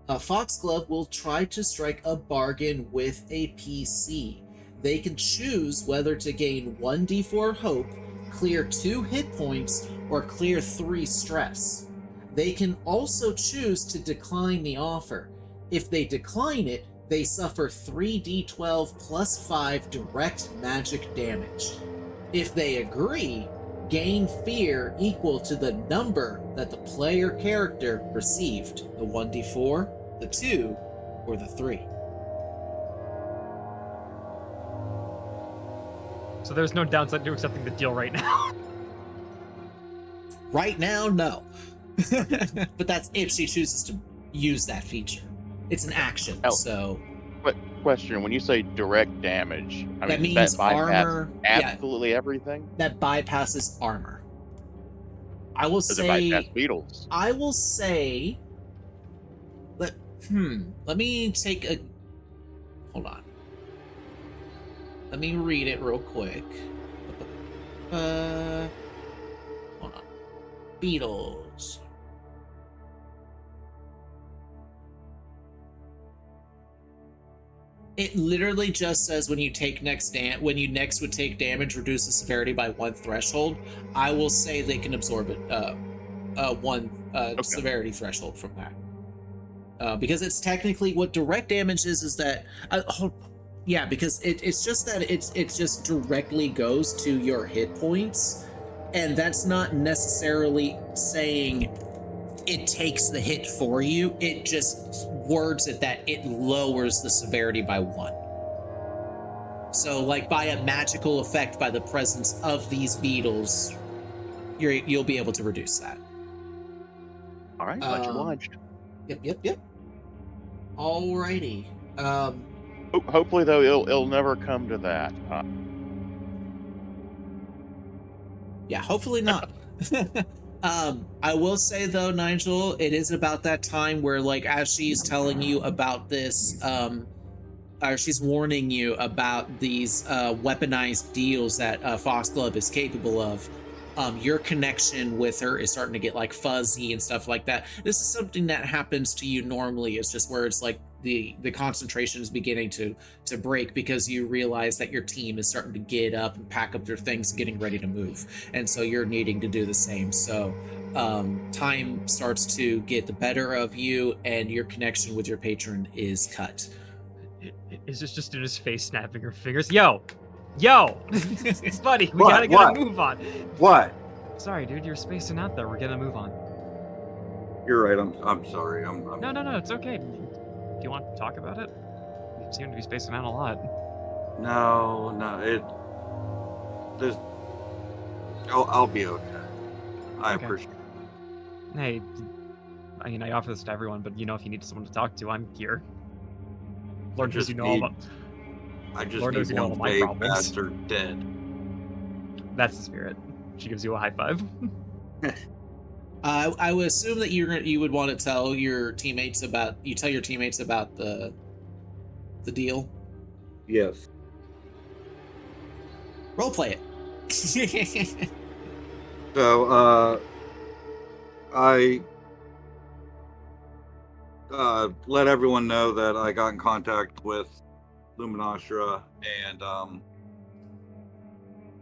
[SPEAKER 1] Foxglove will try to strike a bargain with a PC. They can choose whether to gain 1d4 hope, clear 2 hit points, or clear 3 stress. They can also choose to decline the offer. If they decline it, they suffer 3d12 plus 5 direct magic damage. If they agree, gain fear equal to the number that the player character received, the 1d4, the 2, or the 3.
[SPEAKER 2] So there's no downside to accepting the deal right now.
[SPEAKER 1] Right now, no. But that's if she chooses to use that feature. It's an action, so...
[SPEAKER 4] But question, when you say direct damage,
[SPEAKER 1] that means
[SPEAKER 4] that bypass
[SPEAKER 1] armor...
[SPEAKER 4] absolutely everything?
[SPEAKER 1] That bypasses armor. I will
[SPEAKER 4] Does it
[SPEAKER 1] say...
[SPEAKER 4] bypass beetles?
[SPEAKER 1] I will say... Let me take a... Hold on. Let me read it real quick. Hold on. Beetles. It literally just says when you take when you next would take damage, reduce the severity by 1 threshold. I will say they can absorb it. 1
[SPEAKER 4] Okay.
[SPEAKER 1] severity threshold from that. because it's technically what direct damage is that yeah, because it's just that it just directly goes to your hit points, and that's not necessarily saying it takes the hit for you. It just words it that it lowers the severity by 1. So, like, by a magical effect, by the presence of these beetles, you'll be able to reduce that.
[SPEAKER 4] All right, much obliged.
[SPEAKER 1] Yep. Alrighty.
[SPEAKER 4] Hopefully, though, it'll never come to that.
[SPEAKER 1] Yeah, hopefully not. I will say though, Nigel, it is about that time where, like, as she's telling you about this, or she's warning you about these weaponized deals that Foxglove is capable of. Your connection with her is starting to get like fuzzy and stuff like that. This is something that happens to you normally. It's just where it's like the concentration is beginning to break because you realize that your team is starting to get up and pack up their things and getting ready to move, and so you're needing to do the same. So time starts to get the better of you, and your connection with your patron is cut.
[SPEAKER 2] Is this just in his face, snapping her fingers? Yo, buddy, we
[SPEAKER 6] What?
[SPEAKER 2] gotta move on.
[SPEAKER 6] What?
[SPEAKER 2] Sorry, dude, you're spacing out there. We're gonna move on.
[SPEAKER 6] You're right. I'm sorry.
[SPEAKER 2] No, it's okay. Do you want to talk about it? You seem to be spacing out a lot.
[SPEAKER 6] No. I'll be okay. I
[SPEAKER 2] Okay.
[SPEAKER 6] appreciate it.
[SPEAKER 2] Hey, I mean, I offer this to everyone, but if you need someone to talk to, I'm here. Lord knows you know all about.
[SPEAKER 6] I just
[SPEAKER 2] Lord knows
[SPEAKER 6] need
[SPEAKER 2] you know all
[SPEAKER 6] one
[SPEAKER 2] my
[SPEAKER 6] fake
[SPEAKER 2] problems.
[SPEAKER 6] bastard dead.
[SPEAKER 2] That's the spirit. She gives you a high five.
[SPEAKER 1] I would assume that you would want to tell your teammates about the deal.
[SPEAKER 6] Yes.
[SPEAKER 1] Roleplay it.
[SPEAKER 6] So, I let everyone know that I got in contact with Luminostra, and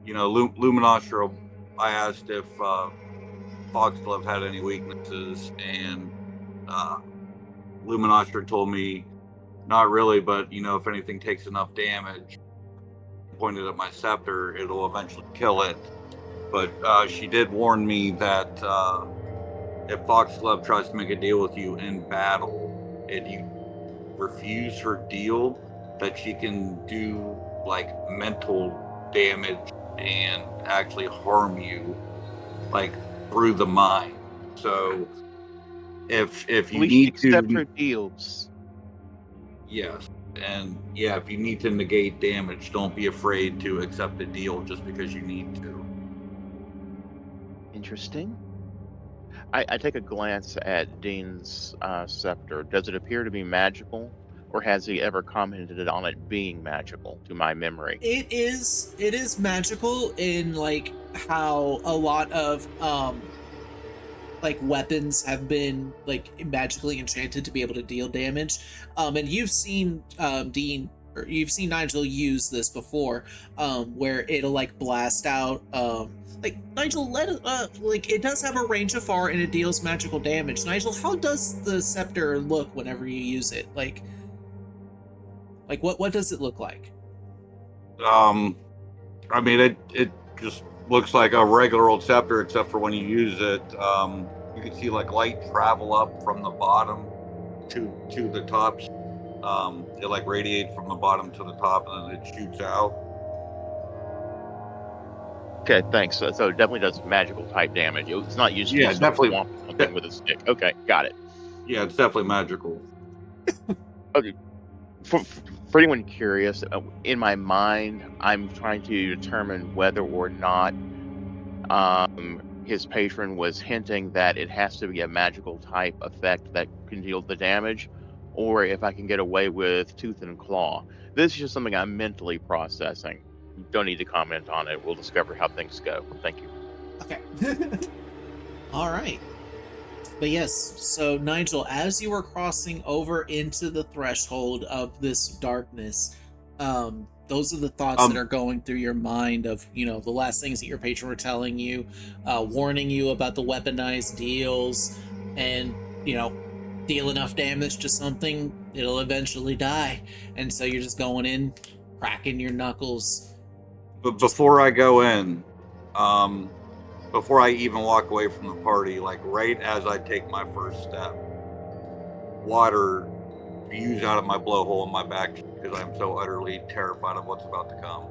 [SPEAKER 6] Luminostra, I asked if Foxglove had any weaknesses, and Luminostra told me not really, but if anything takes enough damage, pointed at my scepter, it'll eventually kill it. But she did warn me that if Foxglove tries to make a deal with you in battle, and you refuse her deal, that she can do like mental damage and actually harm you, like through the mind. So if you need
[SPEAKER 4] accept
[SPEAKER 6] to
[SPEAKER 4] her deals.
[SPEAKER 6] Yes. And yeah, if you need to negate damage, don't be afraid to accept a deal just because you need to.
[SPEAKER 4] Interesting. I take a glance at Dean's scepter. Does it appear to be magical, or has he ever commented on it being magical to my memory?
[SPEAKER 1] It is magical in like how a lot of like weapons have been like magically enchanted to be able to deal damage. And you've seen Dean, or you've seen Nigel use this before, where it'll like blast out like Nigel, like it does have a range of far and it deals magical damage. Nigel, how does the scepter look whenever you use it? Like what does it look like?
[SPEAKER 6] I mean, it just looks like a regular old scepter, except for when you use it, you can see like light travel up from the bottom to the tops. It like radiates from the bottom to the top, and then it shoots out.
[SPEAKER 4] Okay, thanks. So it definitely does magical type damage. It's not used to
[SPEAKER 6] definitely
[SPEAKER 4] swamp something with a stick. Okay, got it.
[SPEAKER 6] Yeah, it's definitely magical.
[SPEAKER 4] Okay. For anyone curious, in my mind, I'm trying to determine whether or not his patron was hinting that it has to be a magical type effect that can deal the damage, or if I can get away with tooth and claw. This is just something I'm mentally processing. You don't need to comment on it. We'll discover how things go. Thank you.
[SPEAKER 1] Okay. All right. But yes, so Nigel, as you were crossing over into the threshold of this darkness, those are the thoughts that are going through your mind of, the last things that your patron were telling you, warning you about the weaponized deals, and, deal enough damage to something, it'll eventually die. And so you're just going in, cracking your knuckles.
[SPEAKER 6] But before I go in, before I even walk away from the party, like right as I take my first step, water spews out of my blowhole in my back because I'm so utterly terrified of what's about to come.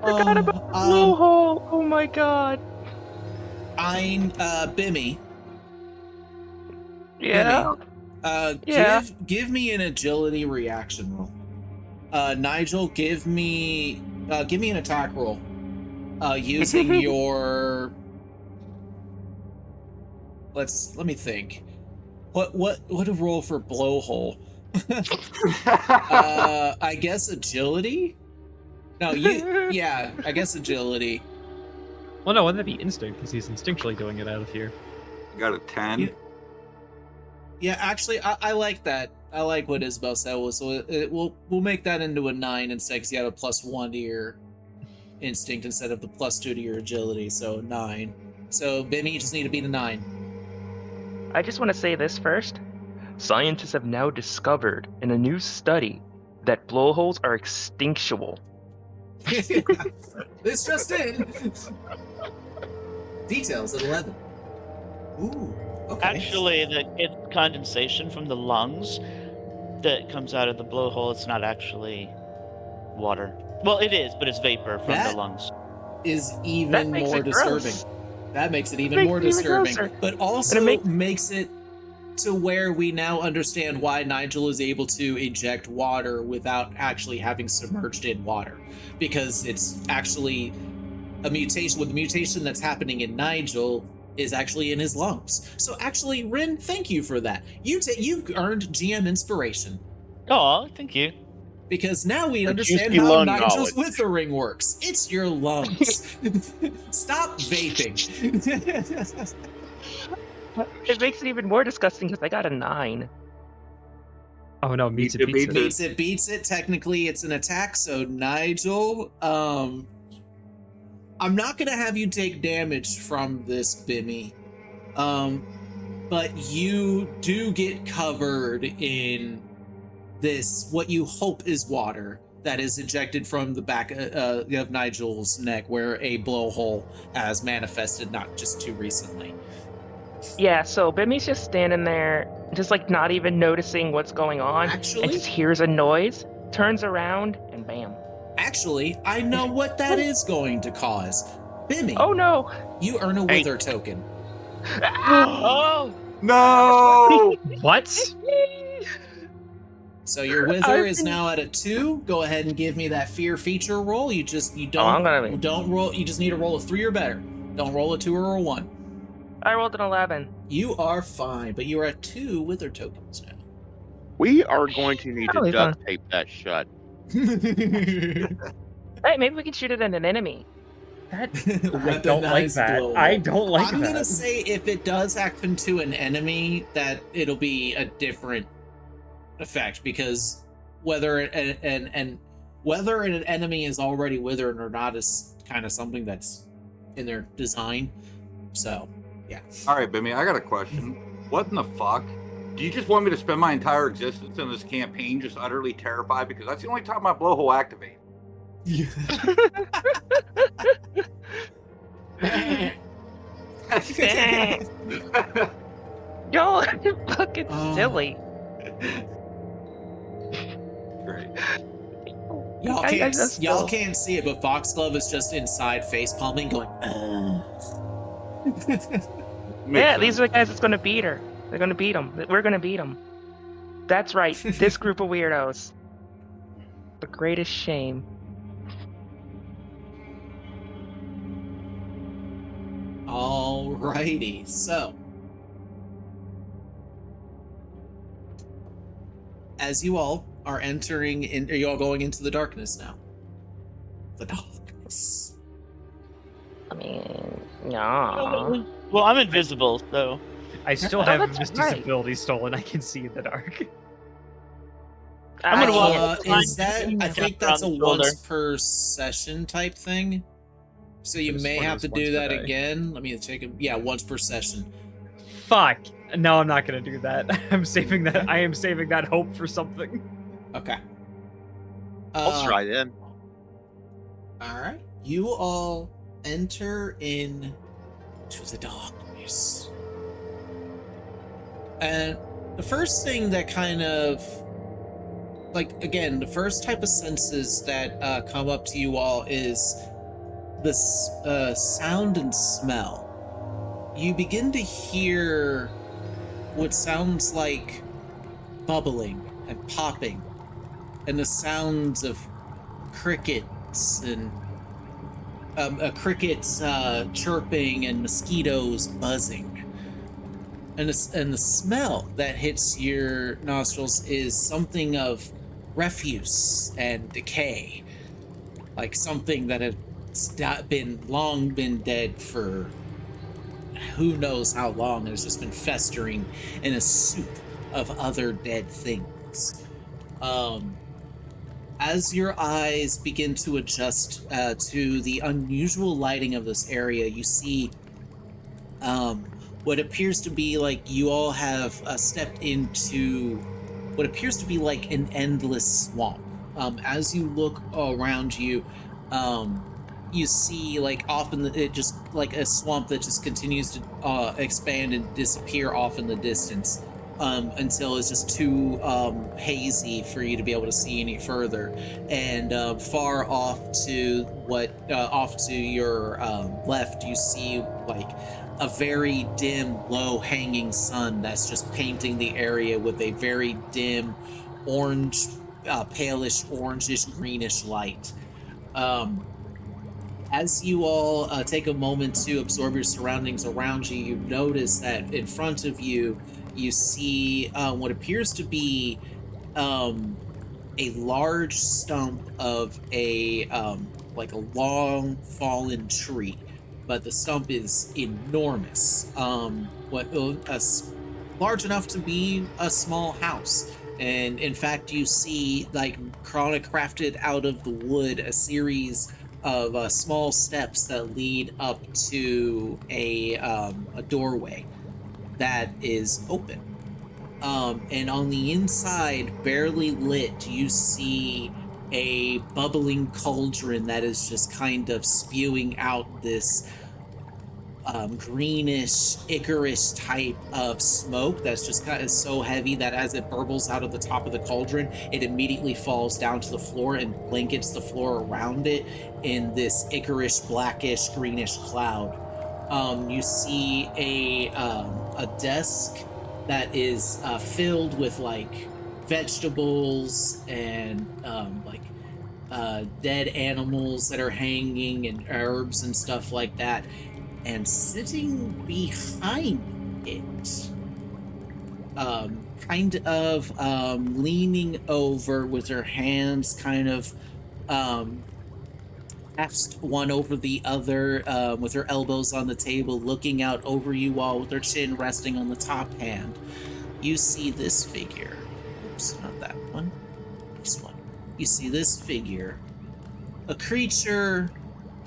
[SPEAKER 5] Forgot about the blowhole. Oh my god.
[SPEAKER 1] Bimmy.
[SPEAKER 5] Yeah.
[SPEAKER 1] Bimmy,
[SPEAKER 5] Yeah.
[SPEAKER 1] give me an agility reaction roll. Nigel, give me an attack roll. Using your let me think. What a roll for blowhole? I guess agility? No, I guess agility.
[SPEAKER 2] Well, no, wouldn't that be instinct? Because he's instinctually doing it out of here.
[SPEAKER 6] Got a 10.
[SPEAKER 1] Yeah, actually, I like that. I like what Isabel said. So we'll make that into a 9 instead, because you had a +1 to your instinct instead of the +2 to your agility. So 9. So Bimmy, you just need to beat a 9.
[SPEAKER 5] I just want to say this first. Scientists have now discovered in a new study that blowholes are extinctual.
[SPEAKER 1] This just in. Details at 11. Ooh, okay.
[SPEAKER 3] Actually, it's condensation from the lungs that comes out of the blowhole. It's not actually water. Well, it is, but it's vapor from the lungs.
[SPEAKER 1] Is
[SPEAKER 5] That
[SPEAKER 1] even
[SPEAKER 5] makes
[SPEAKER 1] more
[SPEAKER 5] it gross.
[SPEAKER 1] disturbing. That makes it even
[SPEAKER 5] Makes
[SPEAKER 1] more
[SPEAKER 5] it even
[SPEAKER 1] disturbing.
[SPEAKER 5] grosser.
[SPEAKER 1] But also
[SPEAKER 5] And it
[SPEAKER 1] makes it to where we now understand why Nigel is able to eject water without actually having submerged in water. Because it's actually a mutation. With the mutation that's happening in Nigel is actually in his lungs. So actually, Rin, thank you for that. You've earned GM inspiration.
[SPEAKER 3] Oh, thank you.
[SPEAKER 1] Because now we
[SPEAKER 4] A
[SPEAKER 1] understand
[SPEAKER 4] juicy
[SPEAKER 1] how
[SPEAKER 4] lung
[SPEAKER 1] Nigel's
[SPEAKER 4] knowledge.
[SPEAKER 1] withering works. It's your lungs. Stop vaping.
[SPEAKER 5] It makes it even more disgusting because I got a 9.
[SPEAKER 2] Oh no, meets it, beats it.
[SPEAKER 1] Beats it. Technically, it's an attack. So Nigel, I'm not gonna have you take damage from this, Bimmy. But you do get covered in this, what you hope is water that is ejected from the back of Nigel's neck, where a blowhole has manifested not just too recently.
[SPEAKER 5] Yeah, so Bimmy's just standing there, just like not even noticing what's going on,
[SPEAKER 1] Actually?
[SPEAKER 5] and just hears a noise, turns around, and bam.
[SPEAKER 1] Actually, I know what that is going to cause. Bimmy,
[SPEAKER 5] Oh no!
[SPEAKER 1] you earn a wither token.
[SPEAKER 3] Oh!
[SPEAKER 6] No!
[SPEAKER 2] What?
[SPEAKER 1] So your wither is now at a 2. Go ahead and give me that fear feature roll. You don't roll. You just need to roll a 3 or better. Don't roll a 2 or a 1.
[SPEAKER 5] I rolled an 11.
[SPEAKER 1] You are fine, but you are at 2 wither tokens now.
[SPEAKER 4] We are going to need to
[SPEAKER 5] Probably
[SPEAKER 4] duct tape that shut.
[SPEAKER 5] Hey, maybe we can shoot it at an enemy.
[SPEAKER 2] I don't like
[SPEAKER 1] Weaponized
[SPEAKER 2] that.
[SPEAKER 1] blowhole.
[SPEAKER 2] I don't like that.
[SPEAKER 1] I'm gonna say if it does happen to an enemy, that it'll be a different effect, because whether an enemy is already withered or not is kind of something that's in their design. So, yeah.
[SPEAKER 6] All right, Bimmy, I got a question. What in the fuck? Do you just want me to spend my entire existence in this campaign just utterly terrified? Because that's the only time my blowhole activates.
[SPEAKER 5] Yo, you're fucking silly.
[SPEAKER 6] Great.
[SPEAKER 1] Y'all can't see it, but Foxglove is just inside face palming, going.
[SPEAKER 5] Yeah, these are the guys that's gonna beat her. They're gonna beat him. We're gonna beat him. That's right. This group of weirdos. The greatest shame.
[SPEAKER 1] Alrighty, so as you all are entering in, are you all going into the darkness now? The darkness.
[SPEAKER 5] I mean, yeah.
[SPEAKER 3] Well, I'm invisible, so.
[SPEAKER 2] I still
[SPEAKER 5] Oh,
[SPEAKER 2] have
[SPEAKER 5] that's
[SPEAKER 2] Misty's
[SPEAKER 5] right.
[SPEAKER 2] ability stolen. I can see in the dark.
[SPEAKER 3] I'm gonna walk
[SPEAKER 1] Is that? I think that's a
[SPEAKER 3] around the shoulder.
[SPEAKER 1] once per session type thing. So you
[SPEAKER 2] Could've
[SPEAKER 1] may
[SPEAKER 2] sworn it
[SPEAKER 1] have
[SPEAKER 2] was
[SPEAKER 1] to
[SPEAKER 2] once
[SPEAKER 1] do
[SPEAKER 2] per
[SPEAKER 1] that
[SPEAKER 2] day.
[SPEAKER 1] again. Let me check it. Yeah, once per session.
[SPEAKER 2] Fuck. No, I'm not gonna do that. I'm saving that. I am saving that hope for something.
[SPEAKER 1] Okay.
[SPEAKER 4] I'll try then.
[SPEAKER 1] All right. You all enter in to the darkness. And the first thing that kind of, like, again, the first type of senses that come up to you all is this sound and smell. You begin to hear what sounds like bubbling and popping, and the sounds of crickets and crickets chirping and mosquitoes buzzing. And the smell that hits your nostrils is something of refuse and decay, like something that had long been dead for who knows how long. It's just been festering in a soup of other dead things. As your eyes begin to adjust to the unusual lighting of this area, you see what appears to be like you all have stepped into what appears to be like an endless swamp. As you look around you, you see like often it just like a swamp that just continues to expand and disappear off in the distance until it's just too hazy for you to be able to see any further. And far off to your left, you see like a very dim, low-hanging sun that's just painting the area with a very dim orange, palish orangish greenish light. As you all take a moment to absorb your surroundings around you, you notice that in front of you, you see what appears to be a large stump of a long fallen tree, but the stump is enormous. Large enough to be a small house. And in fact, you see like crafted out of the wood a series of small steps that lead up to a doorway that is open. And on the inside, barely lit, you see a bubbling cauldron that is just kind of spewing out this greenish, ichorish type of smoke that's just kind of so heavy that as it burbles out of the top of the cauldron, it immediately falls down to the floor and blankets the floor around it in this ichorish, blackish, greenish cloud. You see a desk that is filled with like vegetables and dead animals that are hanging and herbs and stuff like that. And sitting behind it, leaning over with her hands kind of passed one over the other, with her elbows on the table, looking out over you all with her chin resting on the top hand. You see this figure. Oops, not that one. This one. You see this figure. A creature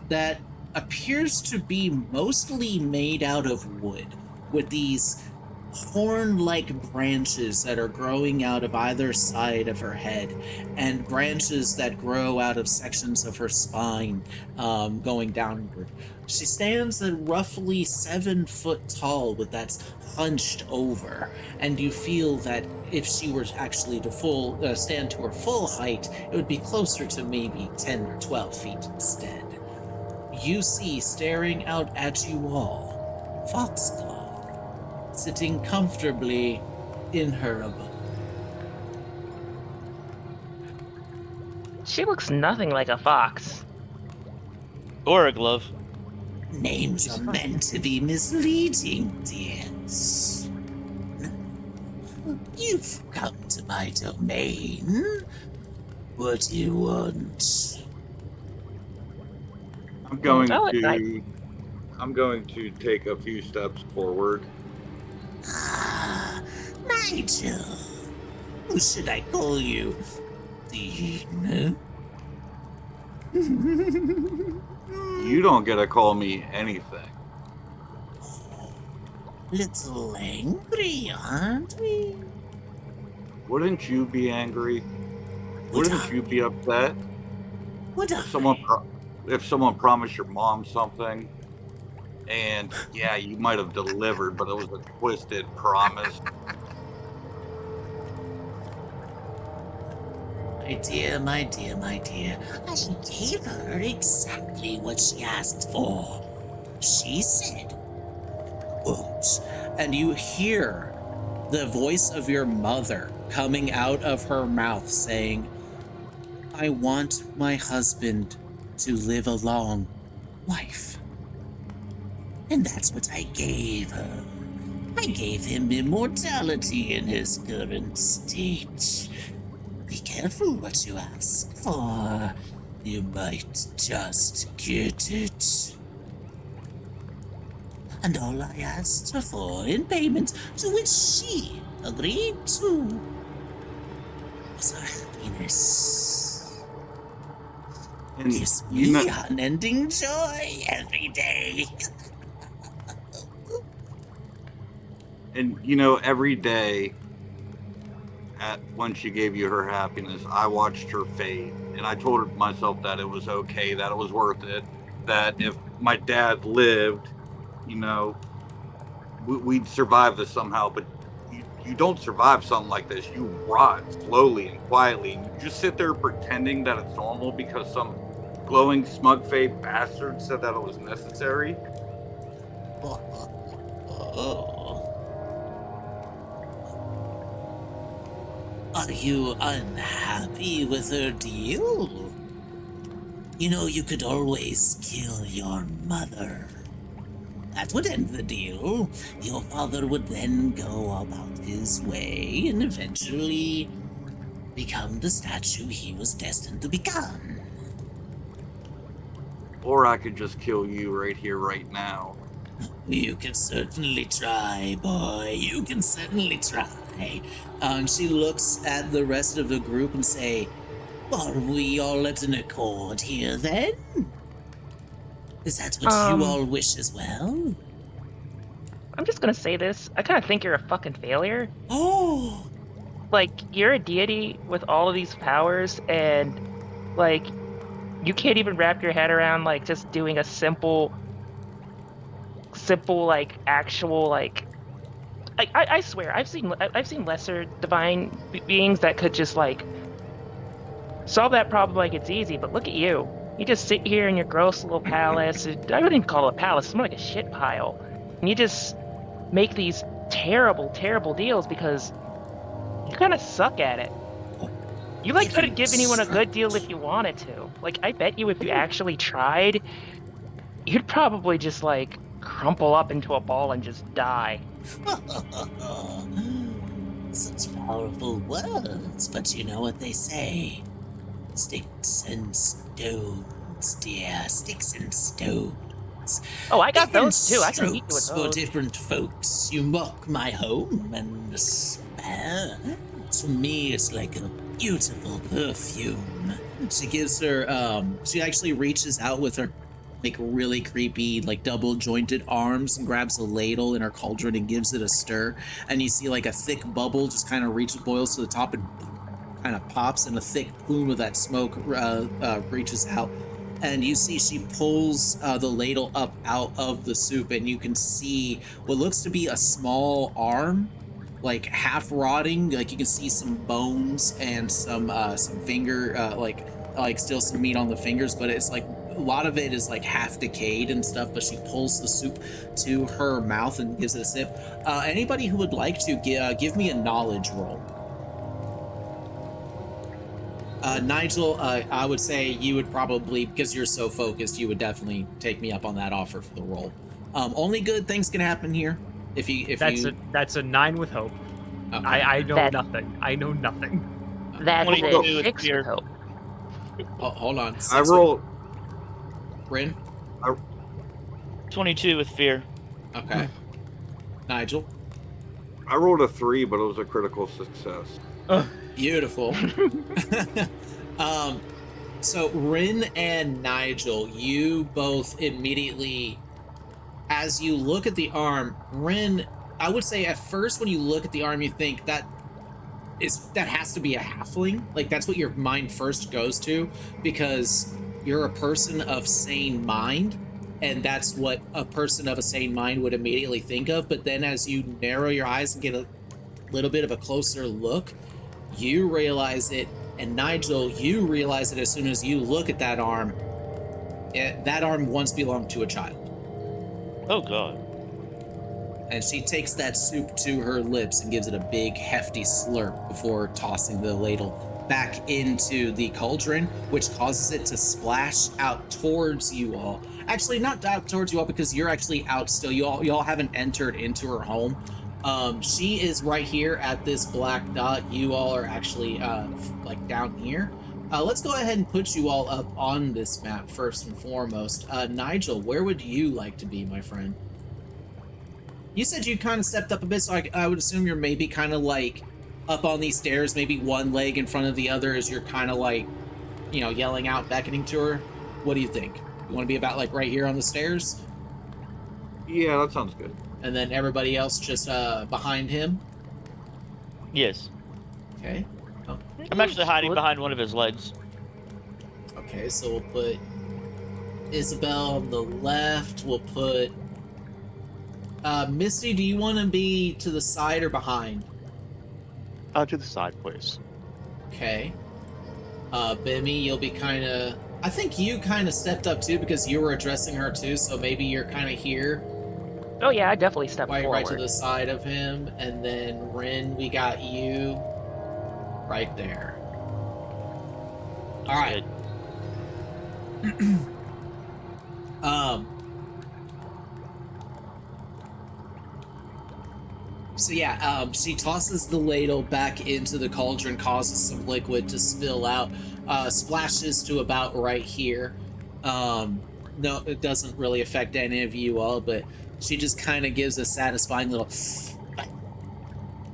[SPEAKER 1] that appears to be mostly made out of wood, with these horn-like branches that are growing out of either side of her head, and branches that grow out of sections of her spine, going downward. She stands at roughly 7 foot tall, with that's hunched over, and you feel that if she were actually to stand to her full height, it would be closer to maybe 10 or 12 feet instead. You see, staring out at you all, Foxglove, sitting comfortably in her abode.
[SPEAKER 5] She looks nothing like a fox.
[SPEAKER 3] Or a glove.
[SPEAKER 1] Names are meant to be misleading, dears. You've come to my domain. What do you want?
[SPEAKER 6] I'm going to take a few steps forward.
[SPEAKER 1] Ah, Nigel. Who should I call you? Dean?
[SPEAKER 6] You don't get to call me anything.
[SPEAKER 1] little angry, aren't we?
[SPEAKER 6] Wouldn't you be angry? Wouldn't you be upset
[SPEAKER 1] Would
[SPEAKER 6] if someone promised your mom something, and yeah, you might have delivered, but it was a twisted promise?
[SPEAKER 1] My dear, my dear, my dear, I gave her exactly what she asked for. She said, "Oops," and you hear the voice of your mother coming out of her mouth saying, "I want my husband to live a long life." And that's what I gave her. I gave him immortality in his current state. Be careful what you ask for. You might just get it. And all I asked her for in payment, to which she agreed to, was her happiness.
[SPEAKER 6] And
[SPEAKER 1] Gives
[SPEAKER 6] you
[SPEAKER 1] me
[SPEAKER 6] know,
[SPEAKER 1] unending joy every day.
[SPEAKER 6] every day when she gave you her happiness, I watched her fade, and I told myself that it was okay, that it was worth it, that if my dad lived, we'd survive this somehow. But you don't survive something like this. You rot slowly and quietly, and you just sit there pretending that it's normal because some glowing, smug-faced bastard said that it was necessary.
[SPEAKER 1] Are you unhappy with her deal? You know, you could always kill your mother. That would end the deal. Your father would then go about his way and eventually become the statue he was destined to become.
[SPEAKER 6] Or I could just kill you right here, right now.
[SPEAKER 1] You can certainly try, boy. You can certainly try. And she looks at the rest of the group and say, "Are we all at an accord here then? Is that what you all wish as well?"
[SPEAKER 5] I'm just gonna say this. I kind of think you're a fucking failure.
[SPEAKER 1] Oh!
[SPEAKER 5] Like, you're a deity with all of these powers, and, like, you can't even wrap your head around, like, just doing a simple, like, actual, like... I swear, I've seen lesser divine beings that could just, like, solve that problem like it's easy, but look at you. You just sit here in your gross little palace. I wouldn't even call it a palace. It's more like a shit pile. And you just make these terrible, terrible deals because you kind of suck at it. You, like, could have given anyone a good deal if you wanted to. Like, I bet you if you actually tried, you'd probably just, like, crumple up into a ball and just die.
[SPEAKER 1] Such powerful words, but you know what they say. Sticks and stones, dear, sticks and stones.
[SPEAKER 5] Oh, I got
[SPEAKER 1] Different
[SPEAKER 5] those too. I can beat you with
[SPEAKER 1] strokes for
[SPEAKER 5] those.
[SPEAKER 1] different folks. You mock my home and despair. To me, it's like a beautiful perfume. She gives her, she actually reaches out with her, like, really creepy, like, double jointed arms and grabs a ladle in her cauldron and gives it a stir. And you see, like, a thick bubble just kind of boils to the top and kind of pops, and a thick plume of that smoke reaches out. And you see she pulls the ladle up out of the soup, and you can see what looks to be a small arm, like half rotting. Like, you can see some bones and some finger, like still some meat on the fingers, but it's like a lot of it is like half decayed and stuff. But she pulls the soup to her mouth and gives it a sip. Anybody who would like to give me a knowledge roll. Nigel, I would say you would probably, because you're so focused, you would definitely take me up on that offer for the roll. Only good things can happen here.
[SPEAKER 2] That's a 9 with hope. Okay. I know nothing. I know nothing.
[SPEAKER 5] That's
[SPEAKER 3] a
[SPEAKER 5] 6 with hope.
[SPEAKER 1] Oh, hold on.
[SPEAKER 6] I roll.
[SPEAKER 1] Bryn?
[SPEAKER 3] 22 with fear.
[SPEAKER 1] Okay. Nigel?
[SPEAKER 6] I rolled a 3, but it was a critical success.
[SPEAKER 1] Beautiful. So Rin and Nigel, you both immediately, as you look at the arm, Rin, I would say at first when you look at the arm, you think that has to be a halfling. Like that's what your mind first goes to, because you're a person of sane mind, and that's what a person of a sane mind would immediately think of. But then as you narrow your eyes and get a little bit of a closer look, you realize it. And Nigel, you realize it as soon as you look at that arm. That arm once belonged to a child.
[SPEAKER 3] Oh god.
[SPEAKER 1] And she takes that soup to her lips and gives it a big, hefty slurp before tossing the ladle back into the cauldron, which causes it to splash out towards you all. Actually, not out towards you all, because you're actually out still. You all haven't entered into her home. She is right here at this black dot. You all are actually like down here. Let's go ahead and put you all up on this map first and foremost. Nigel, where would you like to be, my friend? You said you kind of stepped up a bit, so I would assume you're maybe kind of like up on these stairs, maybe one leg in front of the other as you're kind of like, you know, yelling out, beckoning to her. What do you think? You want to be about like right here on the stairs?
[SPEAKER 6] Yeah, that sounds good.
[SPEAKER 1] And then everybody else just behind him?
[SPEAKER 3] Yes.
[SPEAKER 1] Okay. Oh.
[SPEAKER 3] I'm actually hiding behind one of his legs.
[SPEAKER 1] Okay, so we'll put Isabel on the left. We'll put... Misty, do you want to be to the side or behind?
[SPEAKER 4] To the side, please.
[SPEAKER 1] Okay. Bimmy, you'll be kind of... I think you kind of stepped up too because you were addressing her too, so maybe you're kind of here.
[SPEAKER 5] Oh yeah, I definitely stepped forward.
[SPEAKER 1] Right to the side of him. And then Rin, we got you right there. All right. So yeah, she tosses the ladle back into the cauldron, causes some liquid to spill out, splashes to about right here. No, it doesn't really affect any of you all, but she just kind of gives a satisfying little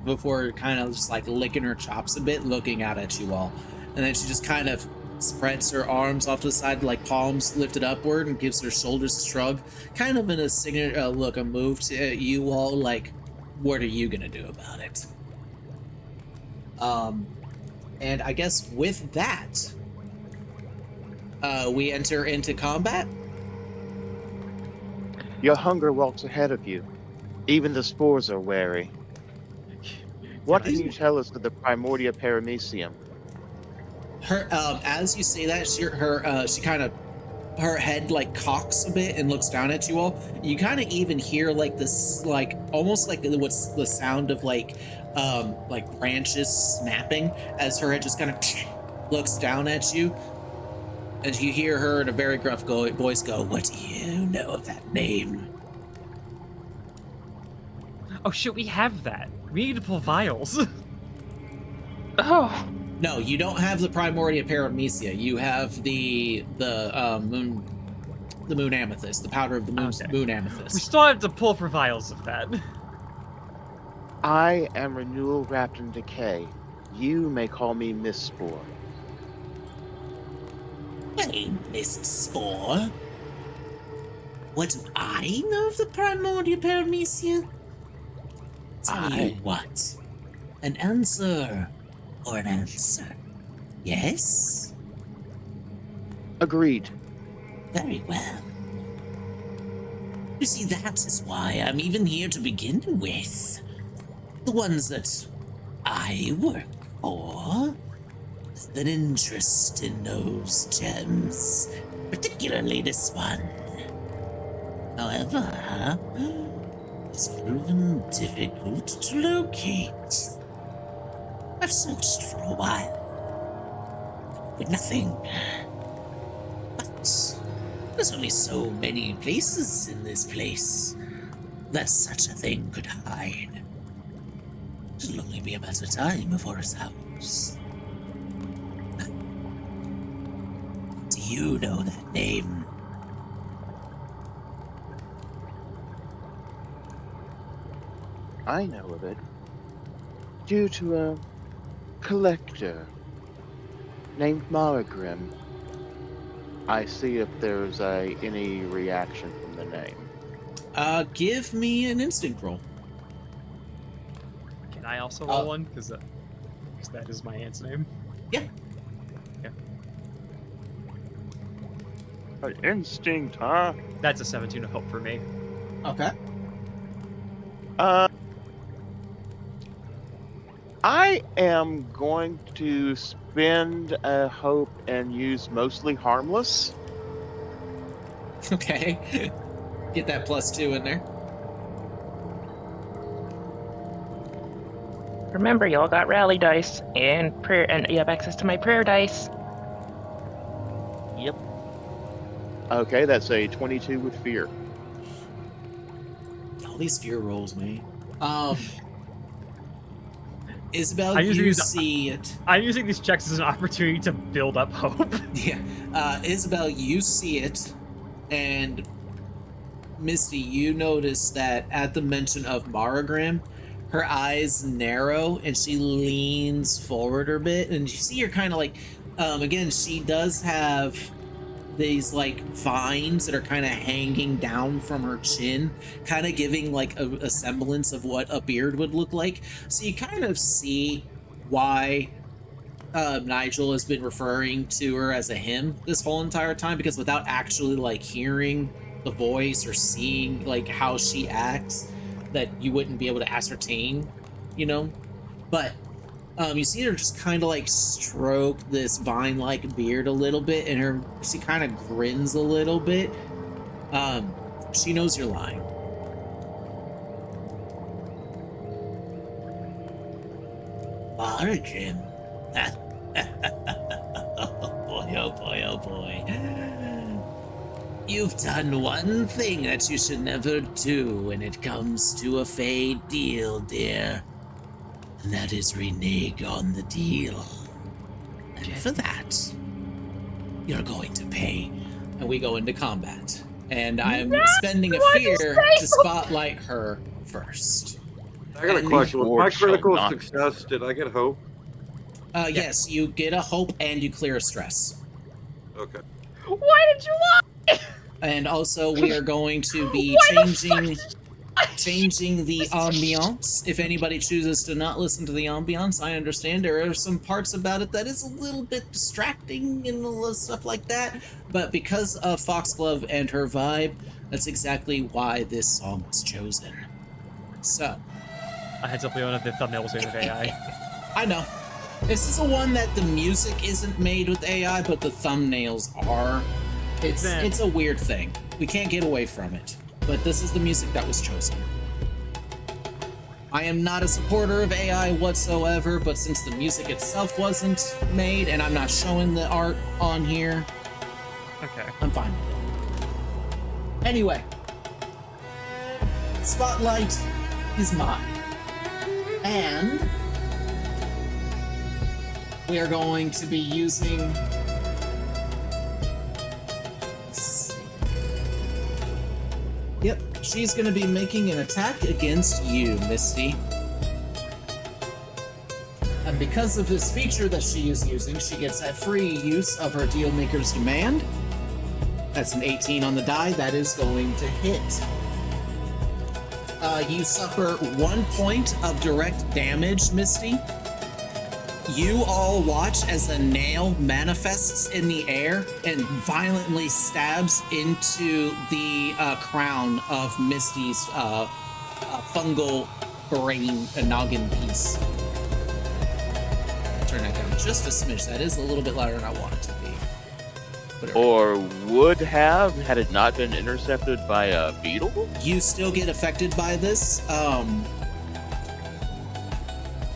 [SPEAKER 1] before kind of just like licking her chops a bit, looking out at you all. And then she just kind of spreads her arms off to the side, like palms lifted upward, and gives her shoulders a shrug, kind of in a signature look, a move to you all, like, what are you gonna do about it? And I guess with that, we enter into combat.
[SPEAKER 4] Your hunger walks ahead of you. Even the spores are wary. What can you tell us of the Primordia Paramecium?
[SPEAKER 1] Her, as you say that, she kind of, her head like cocks a bit and looks down at you all. You kind of even hear like this, like almost like what's the sound of like branches snapping as her head just kind of looks down at you. And you hear her in a very gruff voice go, "What do you know of that name?"
[SPEAKER 2] Oh shit, we have that. We need to pull vials.
[SPEAKER 5] Oh.
[SPEAKER 1] No, you don't have the Primordia Paramecia. You have the moon amethyst, the powder of the moon amethyst.
[SPEAKER 2] We still have to pull for vials of that.
[SPEAKER 4] I am renewal wrapped in decay. You may call me Miss Spore.
[SPEAKER 1] Hey, Miss Spore. What do I know of the Primordia Paramecia? Tell you what. An answer or an answer. Yes?
[SPEAKER 4] Agreed.
[SPEAKER 1] Very well. You see, that is why I'm even here to begin with. The ones that I work for have an interest in those gems, particularly this one. However, it's proven difficult to locate. I've searched for a while, with nothing. But there's only so many places in this place that such a thing could hide. It'll only be a matter of time before it's ours. Do you know that name?
[SPEAKER 4] I know of it. Due to a collector named Maragrim. I see if there's any reaction from the name.
[SPEAKER 1] Give me an instinct roll.
[SPEAKER 2] I also roll one? Because that is my aunt's name.
[SPEAKER 1] Yeah.
[SPEAKER 4] Instinct, huh?
[SPEAKER 2] That's a 17 of hope for me.
[SPEAKER 1] Okay.
[SPEAKER 4] I am going to spend a hope and use mostly harmless.
[SPEAKER 1] Okay. Get that +2 in there.
[SPEAKER 5] Remember, y'all got rally dice and prayer, and you have access to my prayer dice.
[SPEAKER 3] Yep.
[SPEAKER 4] Okay, that's a 22 with fear.
[SPEAKER 1] All these fear rolls, man. Isabel,
[SPEAKER 2] I'm using
[SPEAKER 1] you
[SPEAKER 2] these-
[SPEAKER 1] see it.
[SPEAKER 2] I'm using these checks as an opportunity to build up hope.
[SPEAKER 1] Yeah. Isabel, you see it, and Misty, you notice that at the mention of Maragram, her eyes narrow and she leans forward a bit, and you see her kind of like, again, she does have these like vines that are kind of hanging down from her chin, kind of giving like a semblance of what a beard would look like. So you kind of see why Nigel has been referring to her as a him this whole entire time, because without actually like hearing the voice or seeing like how she acts, that you wouldn't be able to ascertain, you know. But you see her just kind of like stroke this vine-like beard a little bit, and she kind of grins a little bit. She knows you're lying. Margin. Oh boy, oh boy, oh boy. You've done one thing that you should never do when it comes to a Fade deal, dear. And that is renege on the deal. And for that, you're going to pay. And we go into combat. And I'm spending a fear to spotlight her first.
[SPEAKER 6] I got a
[SPEAKER 1] And
[SPEAKER 6] question. With my
[SPEAKER 4] Lord shall
[SPEAKER 6] critical
[SPEAKER 4] not-
[SPEAKER 6] success, did I get hope?
[SPEAKER 1] Yes, you get a hope and you clear a stress.
[SPEAKER 6] Okay.
[SPEAKER 5] Why did you lie?
[SPEAKER 1] And also, we are going to be changing the ambiance. If anybody chooses to not listen to the ambiance, I understand there are some parts about it that is a little bit distracting and a little stuff like that. But because of Foxglove and her vibe, that's exactly why this song was chosen. So,
[SPEAKER 2] A heads up, Leona, the thumbnail was made with AI.
[SPEAKER 1] I know. This is a one that the music isn't made with AI, but the thumbnails are. It's a weird thing. We can't get away from it. But this is the music that was chosen. I am not a supporter of AI whatsoever, but since the music itself wasn't made and I'm not showing the art on here,
[SPEAKER 2] Okay.
[SPEAKER 1] I'm fine with it. Anyway, Spotlight is mine. And we are going to be using... Yep, she's going to be making an attack against you, Misty. And because of this feature that she is using, she gets a free use of her Dealmaker's Demand. That's an 18 on the die. That is going to hit. You suffer 1 point of direct damage, Misty. You all watch as a nail manifests in the air and violently stabs into the crown of Misty's fungal brain noggin piece. Turn that down just a smidge. That is a little bit louder than I want it to be. Whatever.
[SPEAKER 4] Or would have, had it not been intercepted by a beetle?
[SPEAKER 1] You still get affected by this.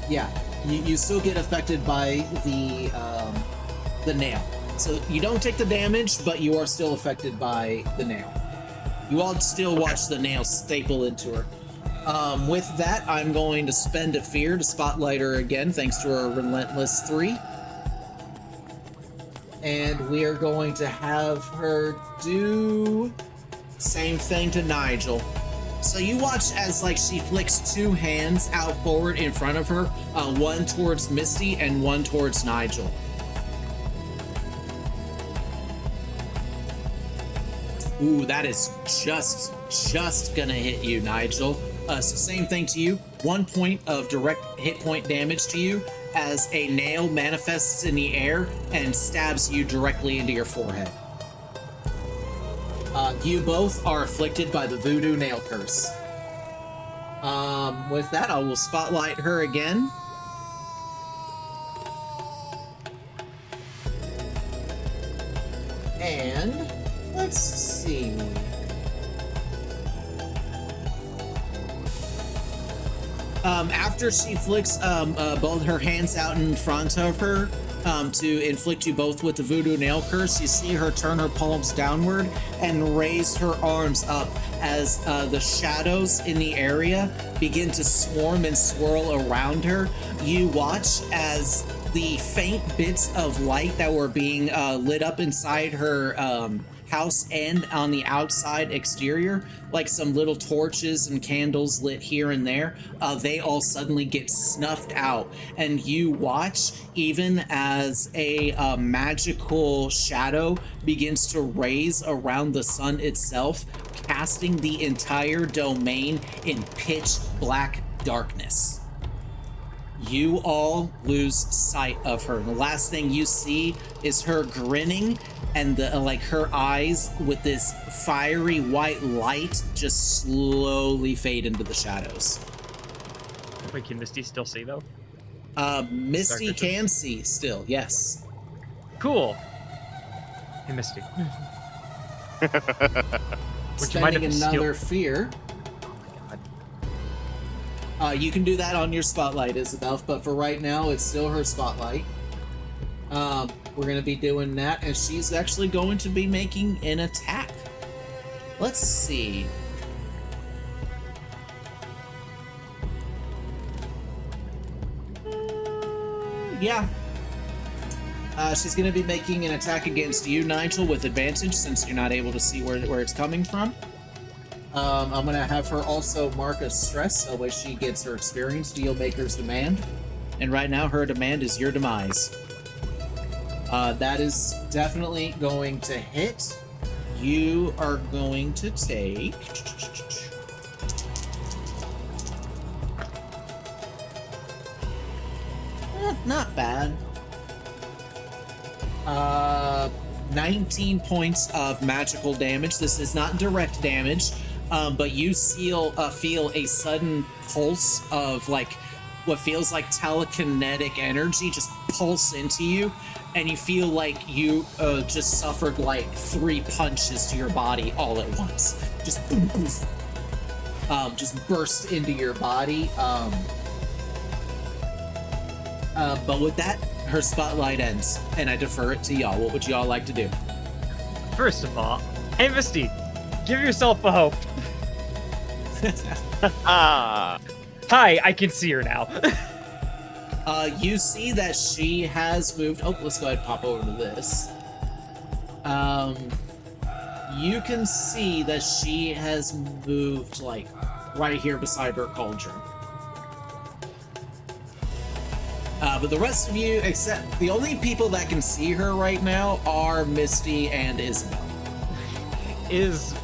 [SPEAKER 1] Yeah. You still get affected by the nail. So you don't take the damage, but you are still affected by the nail. You all still watch the nail staple into her. With that, I'm going to spend a fear to spotlight her again, thanks to her Relentless 3. And we are going to have her do same thing to Nigel. So you watch as like she flicks 2 hands out forward in front of her, one towards Misty and one towards Nigel. Ooh, that is just gonna hit you, Nigel. So same thing to you. 1 point of direct hit point damage to you as a nail manifests in the air and stabs you directly into your forehead. You both are afflicted by the Voodoo nail curse. With that, I will spotlight her again. And let's see. After she flicks both her hands out in front of her to inflict you both with the Voodoo nail curse, you see her turn her palms downward and raise her arms up as the shadows in the area begin to swarm and swirl around her. You watch as the faint bits of light that were being lit up inside her house and on the outside exterior, like some little torches and candles lit here and there, they all suddenly get snuffed out, and you watch even as a magical shadow begins to raise around the sun itself, casting the entire domain in pitch black darkness. You all lose sight of her. The last thing you see is her grinning, and her eyes with this fiery white light just slowly fade into the shadows.
[SPEAKER 2] Wait, can Misty still see though?
[SPEAKER 1] Misty can see still, yes.
[SPEAKER 2] Cool. Hey, Misty.
[SPEAKER 1] Spending another fear. You can do that on your spotlight, Isabel, but for right now, it's still her spotlight. We're going to be doing that, and she's actually going to be making an attack. Let's see. Yeah. She's going to be making an attack against you, Nigel, with advantage, since you're not able to see where it's coming from. I'm going to have her also mark a stress, that way she gets her experience, deal Maker's Demand. And right now, her demand is your demise. That is definitely going to hit. You are going to take... not bad. 19 points of magical damage. This is not direct damage, but you feel a sudden pulse of what feels like telekinetic energy just pulse into you, and you feel like you just suffered 3 punches to your body all at once. Just boom, boom. Just burst into your body. But with that, her spotlight ends, and I defer it to y'all. What would y'all like to do?
[SPEAKER 2] First of all, hey Misty, give yourself a hope. Hi, I can see her now.
[SPEAKER 1] You see that she has moved. Oh, let's go ahead and pop over to this. You can see that she has moved right here beside her cauldron. But the rest of you, except the only people that can see her right now, are Misty and Isabel.
[SPEAKER 2] Is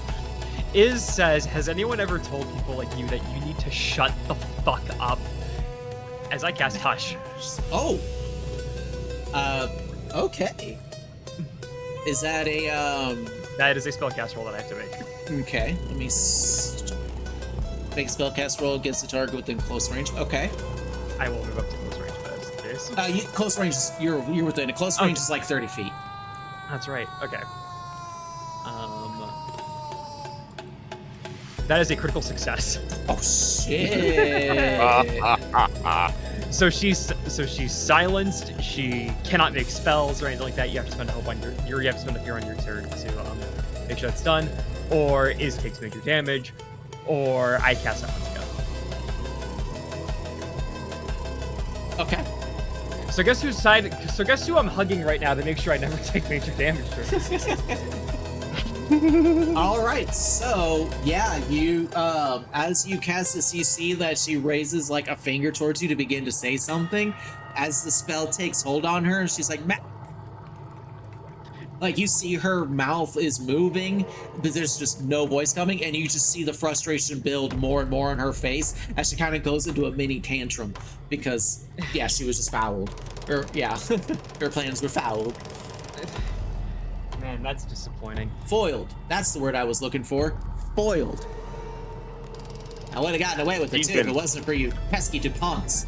[SPEAKER 2] says, has anyone ever told people like you that you need to shut the fuck up? As I cast Hush.
[SPEAKER 1] Oh. Okay. Is that a
[SPEAKER 2] That is a spellcast roll that I have to make.
[SPEAKER 1] Okay, let me make a spellcast roll against the target within close range. Okay.
[SPEAKER 2] I will move up to close range, but that's the case.
[SPEAKER 1] Close range is you're within it. Close range is 30 feet.
[SPEAKER 2] That's right. Okay. That is a critical success.
[SPEAKER 1] Oh shit!
[SPEAKER 2] So she's silenced. She cannot make spells or anything like that. You have to spend a hope on you have to spend a fear on your turn to make sure that's done, or Iz takes major damage, or I cast that one together.
[SPEAKER 1] Okay.
[SPEAKER 2] So guess who I'm hugging right now to make sure I never take major damage.
[SPEAKER 1] All right, so yeah, you as you cast this, you see that she raises a finger towards you to begin to say something. As the spell takes hold on her, she's like, Like, you see her mouth is moving, but there's just no voice coming, and you just see the frustration build more and more on her face as she kind of goes into a mini tantrum because, yeah, she was just fouled. Or, yeah, her plans were fouled.
[SPEAKER 2] Man, that's disappointing.
[SPEAKER 1] Foiled. That's the word I was looking for. Foiled. I would have gotten away with it too if it wasn't for you pesky DuPonts.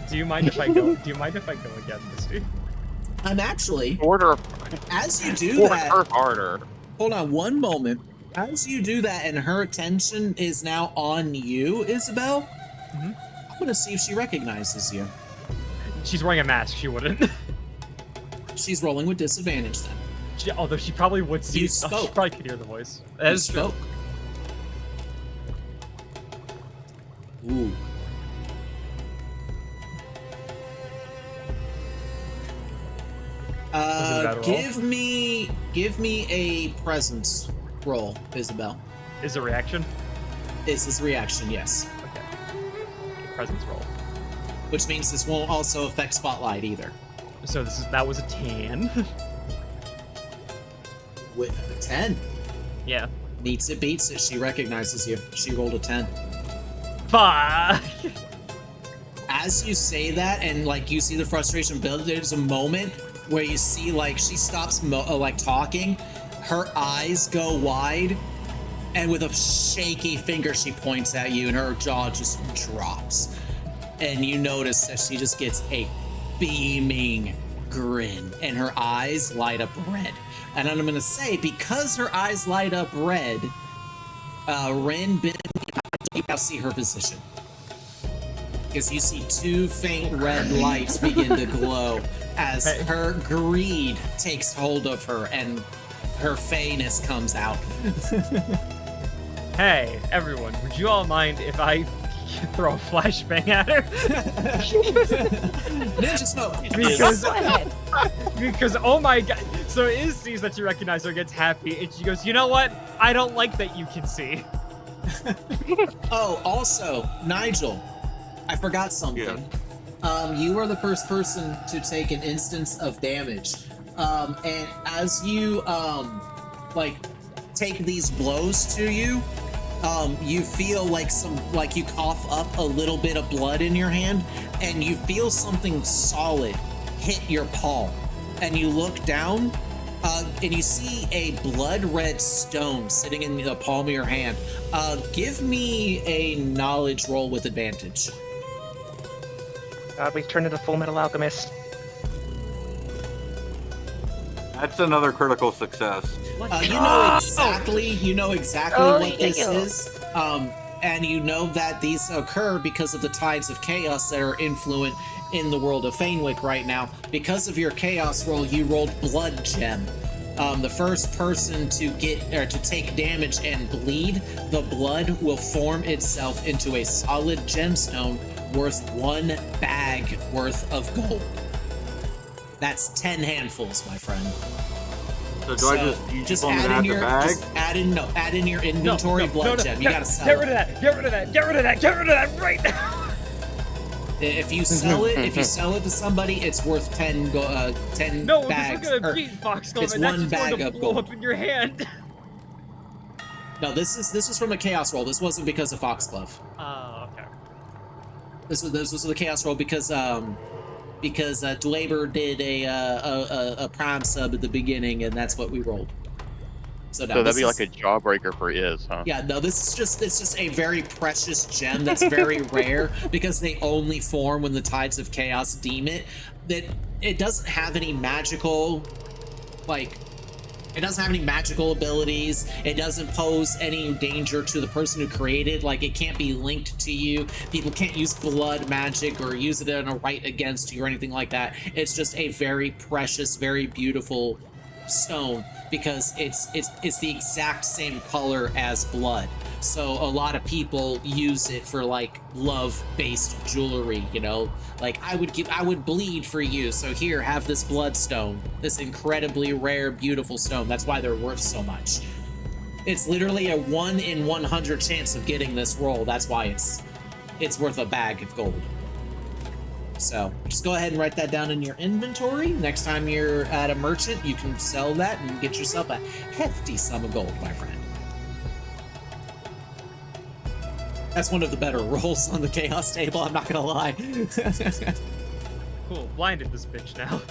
[SPEAKER 2] Do you mind if I go? Do you mind if I go again, Misty?
[SPEAKER 1] I'm actually,
[SPEAKER 4] Order.
[SPEAKER 1] as you do that,
[SPEAKER 4] Work harder.
[SPEAKER 1] hold on one moment. As you do that and her attention is now on you, Isabel, I'm gonna see if she recognizes you.
[SPEAKER 2] She's wearing a mask. She wouldn't.
[SPEAKER 1] She's rolling with disadvantage then.
[SPEAKER 2] Although she probably would see.
[SPEAKER 1] You
[SPEAKER 2] She
[SPEAKER 1] spoke.
[SPEAKER 2] probably could hear the voice.
[SPEAKER 1] You
[SPEAKER 2] That's true.
[SPEAKER 1] spoke. Ooh.
[SPEAKER 2] it a bad roll?
[SPEAKER 1] Give me a presence roll, Isabel.
[SPEAKER 2] Is a reaction?
[SPEAKER 1] Is his reaction, yes.
[SPEAKER 2] Okay. Presence roll.
[SPEAKER 1] Which means this won't also affect Spotlight either.
[SPEAKER 2] So that was a 10.
[SPEAKER 1] With a 10.
[SPEAKER 2] Yeah.
[SPEAKER 1] Meets it, beats it. She recognizes you. She rolled a 10.
[SPEAKER 2] Fuck.
[SPEAKER 1] As you say that and like you see the frustration build, there's a moment where you see like she stops like talking, her eyes go wide, and with a shaky finger she points at you and her jaw just drops. And you notice that she just gets a beaming grin and her eyes light up red. And I'm gonna say, because her eyes light up red, Ren, Ben, you now see her position. Because you see two faint red lights begin to glow as her greed takes hold of her and her fayness comes out.
[SPEAKER 2] Hey, everyone, would you all mind if I throw a flashbang at her?
[SPEAKER 1] Ninja smoke!
[SPEAKER 2] Because oh my god. So Iz sees that you recognize her, gets happy, and she goes, you know what? I don't like that you can see.
[SPEAKER 1] Oh, also, Nigel, I forgot something. You are the first person to take an instance of damage. And as you, like, take these blows to you, you feel like you cough up a little bit of blood in your hand, and you feel something solid hit your palm. And you look down, and you see a blood red stone sitting in the palm of your hand. Give me a knowledge roll with advantage.
[SPEAKER 5] God, we've turned into Full Metal Alchemist.
[SPEAKER 6] That's another critical success.
[SPEAKER 1] You know exactly
[SPEAKER 5] Oh,
[SPEAKER 1] what this
[SPEAKER 5] yeah.
[SPEAKER 1] is. And you know that these occur because of the tides of chaos that are influent in the world of Fainwick right now. Because of your chaos roll, you rolled Blood Gem. The first person to take damage and bleed, the blood will form itself into a solid gemstone worth 1 bag worth of gold. That's 10 handfuls, my friend.
[SPEAKER 6] So do I just
[SPEAKER 1] add in your
[SPEAKER 6] bag?
[SPEAKER 1] just add in your inventory blood gem. You gotta sell
[SPEAKER 2] Get
[SPEAKER 1] it.
[SPEAKER 2] rid of that. Get rid of that. Get rid of that. Get rid of that right now.
[SPEAKER 1] If you sell it, to somebody, it's worth 10
[SPEAKER 2] No,
[SPEAKER 1] bags.
[SPEAKER 2] because we're gonna beat Foxglove,
[SPEAKER 1] it's
[SPEAKER 2] and that's
[SPEAKER 1] one
[SPEAKER 2] just going
[SPEAKER 1] bag
[SPEAKER 2] to
[SPEAKER 1] of
[SPEAKER 2] blow
[SPEAKER 1] gold.
[SPEAKER 2] up in your hand.
[SPEAKER 1] No, this is from a chaos roll. This wasn't because of Foxglove.
[SPEAKER 2] Oh, okay.
[SPEAKER 1] This was the chaos roll because Dweber did a prime sub at the beginning, and that's what we rolled. So
[SPEAKER 4] that'd be like a jawbreaker for Iz, huh?
[SPEAKER 1] Yeah, no, it's just a very precious gem that's very rare because they only form when the tides of chaos deem it. That it doesn't have any magical, it doesn't have any magical abilities. It doesn't pose any danger to the person who created. Like, it can't be linked to you. People can't use blood magic or use it in a right against you or anything like that. It's just a very precious, very beautiful stone because it's the exact same color as blood. So a lot of people use it for like love-based jewelry, you know? Like, I would bleed for you, so here, have this bloodstone, this incredibly rare, beautiful stone. That's why they're worth so much. It's literally a 1 in 100 chance of getting this roll. That's why it's worth a bag of gold. So just go ahead and write that down in your inventory. Next time you're at a merchant, you can sell that and get yourself a hefty sum of gold, my friend. That's one of the better rolls on the chaos table, I'm not gonna lie.
[SPEAKER 2] Cool, blinded this bitch now.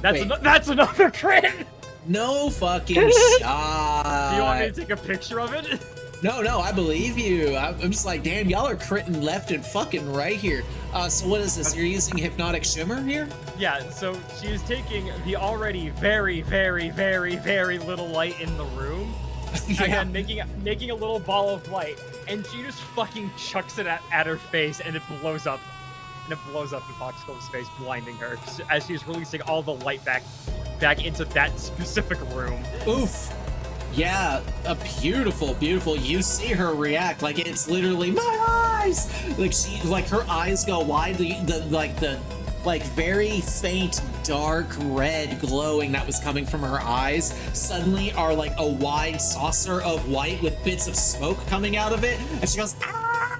[SPEAKER 1] Wait.
[SPEAKER 2] That's another crit!
[SPEAKER 1] No fucking shot.
[SPEAKER 2] Do you want me to take a picture of it?
[SPEAKER 1] No, I believe you. I'm just like, damn, y'all are critting left and fucking right here. So what is this? You're using Hypnotic Shimmer here?
[SPEAKER 2] Yeah, so she's taking the already very, very, very, very little light in the room, and then making a little ball of light, and she just fucking chucks it at her face, and it blows up. And it blows up in Foxglove's face, blinding her, as she's releasing all the light back into that specific room.
[SPEAKER 1] Oof. Yeah, a beautiful, beautiful. You see her react like it's literally my eyes. Like her eyes go wide. The very faint dark red glowing that was coming from her eyes suddenly are like a wide saucer of white with bits of smoke coming out of it, and she goes ah!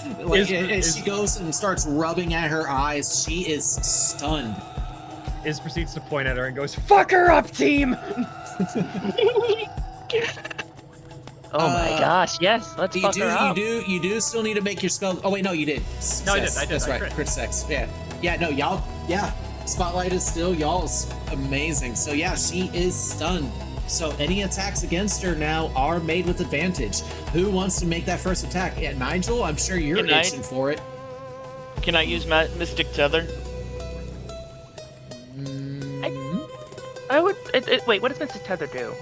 [SPEAKER 1] She goes and starts rubbing at her eyes. She is stunned.
[SPEAKER 2] Iz proceeds to point at her and goes, "Fuck her up, team!"
[SPEAKER 5] Oh my gosh, yes, let's fuck her up.
[SPEAKER 1] You do still need to make your spell. Oh wait, no, you did.
[SPEAKER 2] No, I did.
[SPEAKER 1] That's right. Crit sex. Yeah, no, y'all. Yeah, Spotlight is still y'all's amazing. So yeah, she is stunned. So any attacks against her now are made with advantage. Who wants to make that first attack? Yeah, Nigel, I'm sure you're itching for it.
[SPEAKER 3] Can I use Mystic Tether?
[SPEAKER 5] I would. Wait, what does Mystic Tether do?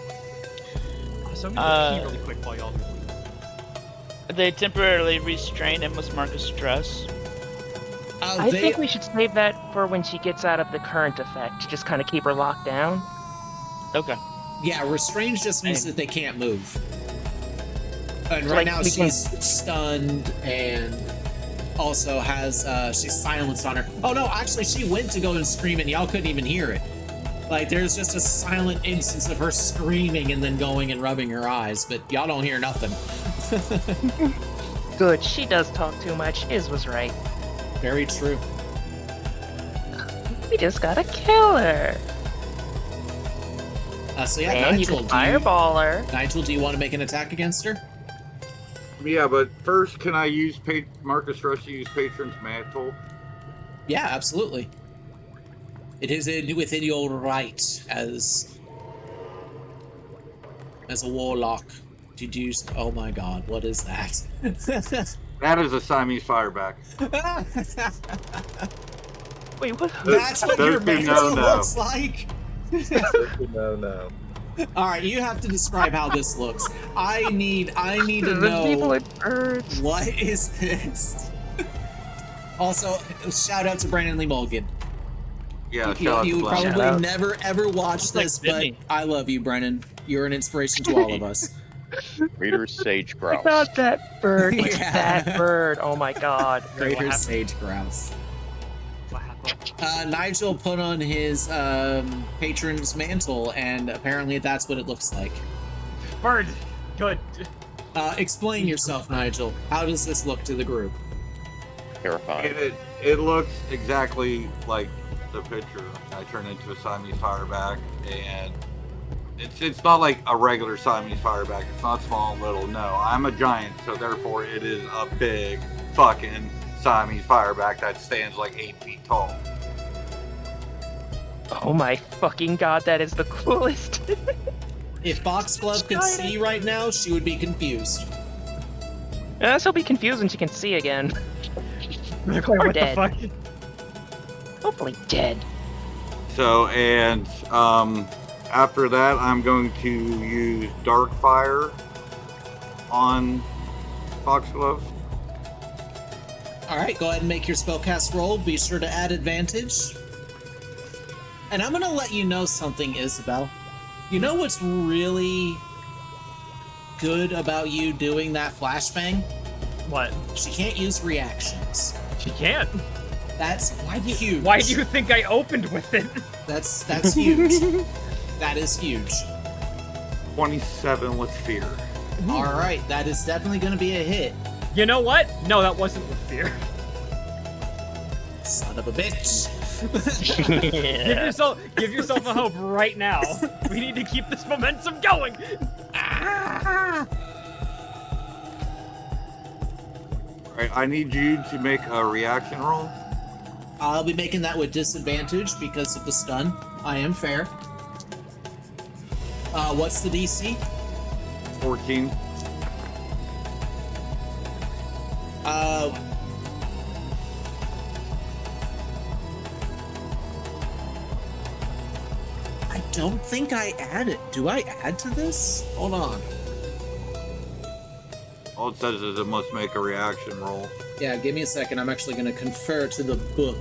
[SPEAKER 2] So I'm gonna pee really quick while y'all.
[SPEAKER 3] They temporarily restrain and must mark a stress.
[SPEAKER 5] I think we should save that for when she gets out of the current effect, to just kind of keep her locked down.
[SPEAKER 3] Okay.
[SPEAKER 1] Yeah, restrained just means that they can't move. And
[SPEAKER 5] So,
[SPEAKER 1] right
[SPEAKER 5] like,
[SPEAKER 1] now she's stunned and also has she's silenced on her. Oh no, actually she went to go and scream and y'all couldn't even hear it. Like there's just a silent instance of her screaming and then going and rubbing her eyes, but y'all don't hear nothing.
[SPEAKER 5] Good, she does talk too much. Iz was right.
[SPEAKER 1] Very true.
[SPEAKER 5] We just gotta kill her.
[SPEAKER 1] So yeah,
[SPEAKER 5] And you
[SPEAKER 1] Nigel,
[SPEAKER 5] can fireball her.
[SPEAKER 1] Nigel, do you want to make an attack against her?
[SPEAKER 6] Yeah, but first, can I use Marcus Rush to use Patron's Mantle?
[SPEAKER 1] Yeah, absolutely. It is within your right as a warlock to use. Oh my God, what is that?
[SPEAKER 6] That is a Siamese Fireback.
[SPEAKER 5] Wait, what?
[SPEAKER 1] That's what your mantle looks like.
[SPEAKER 7] No.
[SPEAKER 1] All right, you have to describe how this looks. I need to
[SPEAKER 5] People
[SPEAKER 1] know
[SPEAKER 5] at birds.
[SPEAKER 1] what is this. Also, shout out to Brandon Lee Mulligan.
[SPEAKER 6] Yeah,
[SPEAKER 1] You would
[SPEAKER 5] Shout
[SPEAKER 1] probably
[SPEAKER 5] out.
[SPEAKER 1] never ever watch this, but
[SPEAKER 3] Sydney.
[SPEAKER 1] I love you, Brennan. You're an inspiration to all of us.
[SPEAKER 4] Reader Sage Grouse.
[SPEAKER 5] Not that bird. It's
[SPEAKER 1] Yeah.
[SPEAKER 5] that bird. Oh my God.
[SPEAKER 1] Greater
[SPEAKER 2] happened?
[SPEAKER 1] sage grouse.
[SPEAKER 2] What happened?
[SPEAKER 1] Nigel put on his patron's mantle, and apparently that's what it looks like.
[SPEAKER 2] Bird! Good.
[SPEAKER 1] Explain yourself, Nigel. How does this look to the group?
[SPEAKER 4] Terrifying.
[SPEAKER 6] It looks exactly like the picture. I turned into a Siamese Fireback, and it's not like a regular Siamese Fireback. It's not small and little. No, I'm a giant, so therefore it is a big fucking Siamese Fireback that stands like 8 feet tall.
[SPEAKER 5] Oh my fucking God, that is the coolest.
[SPEAKER 1] If Foxglove could see right now, she would be confused.
[SPEAKER 5] She'll be confused when she can see again.
[SPEAKER 2] What
[SPEAKER 5] Or
[SPEAKER 2] the
[SPEAKER 5] dead.
[SPEAKER 2] fuck?
[SPEAKER 5] Hopefully dead.
[SPEAKER 6] So, and after that, I'm going to use Dark Fire on Foxglove.
[SPEAKER 1] All right, go ahead and make your spellcast roll. Be sure to add advantage. And I'm gonna let you know something, Isabel. You know what's really good about you doing that flashbang?
[SPEAKER 2] What?
[SPEAKER 1] She can't use reactions.
[SPEAKER 2] She can't.
[SPEAKER 1] That's huge.
[SPEAKER 2] Why do you think I opened with it?
[SPEAKER 1] That's huge. That is huge.
[SPEAKER 6] 27 with Fear.
[SPEAKER 1] All right, that is definitely going to be a hit.
[SPEAKER 2] You know what? No, that wasn't with fear.
[SPEAKER 1] Son of a bitch.
[SPEAKER 2] Give yourself a hope right now. We need to keep this momentum going.
[SPEAKER 6] Alright, I need you to make a reaction roll.
[SPEAKER 1] I'll be making that with disadvantage because of the stun. I am fair. What's the DC?
[SPEAKER 6] 14.
[SPEAKER 1] I don't think I added. Do I add to this? Hold on.
[SPEAKER 6] All it says is it must make a reaction roll.
[SPEAKER 1] Yeah, give me a second. I'm actually going to confer to the book.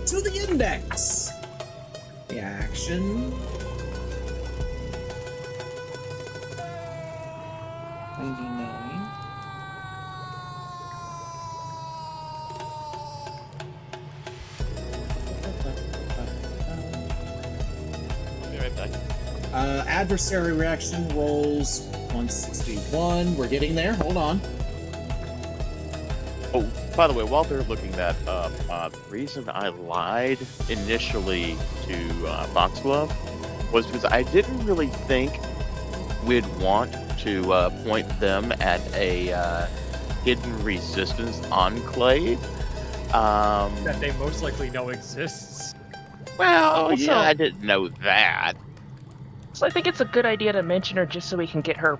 [SPEAKER 1] To the index. Reaction. 99.
[SPEAKER 3] I'll be right back.
[SPEAKER 1] Adversary reaction rolls 161. We're getting there. Hold on.
[SPEAKER 4] Oh, by the way, while they're looking that up, the reason I lied initially to Foxglove was because I didn't really think we'd want to point them at a hidden resistance enclave.
[SPEAKER 2] That they most likely know exists.
[SPEAKER 4] Well,
[SPEAKER 5] Also-
[SPEAKER 4] yeah, I didn't know that.
[SPEAKER 5] So I think it's a good idea to mention her just so we can get her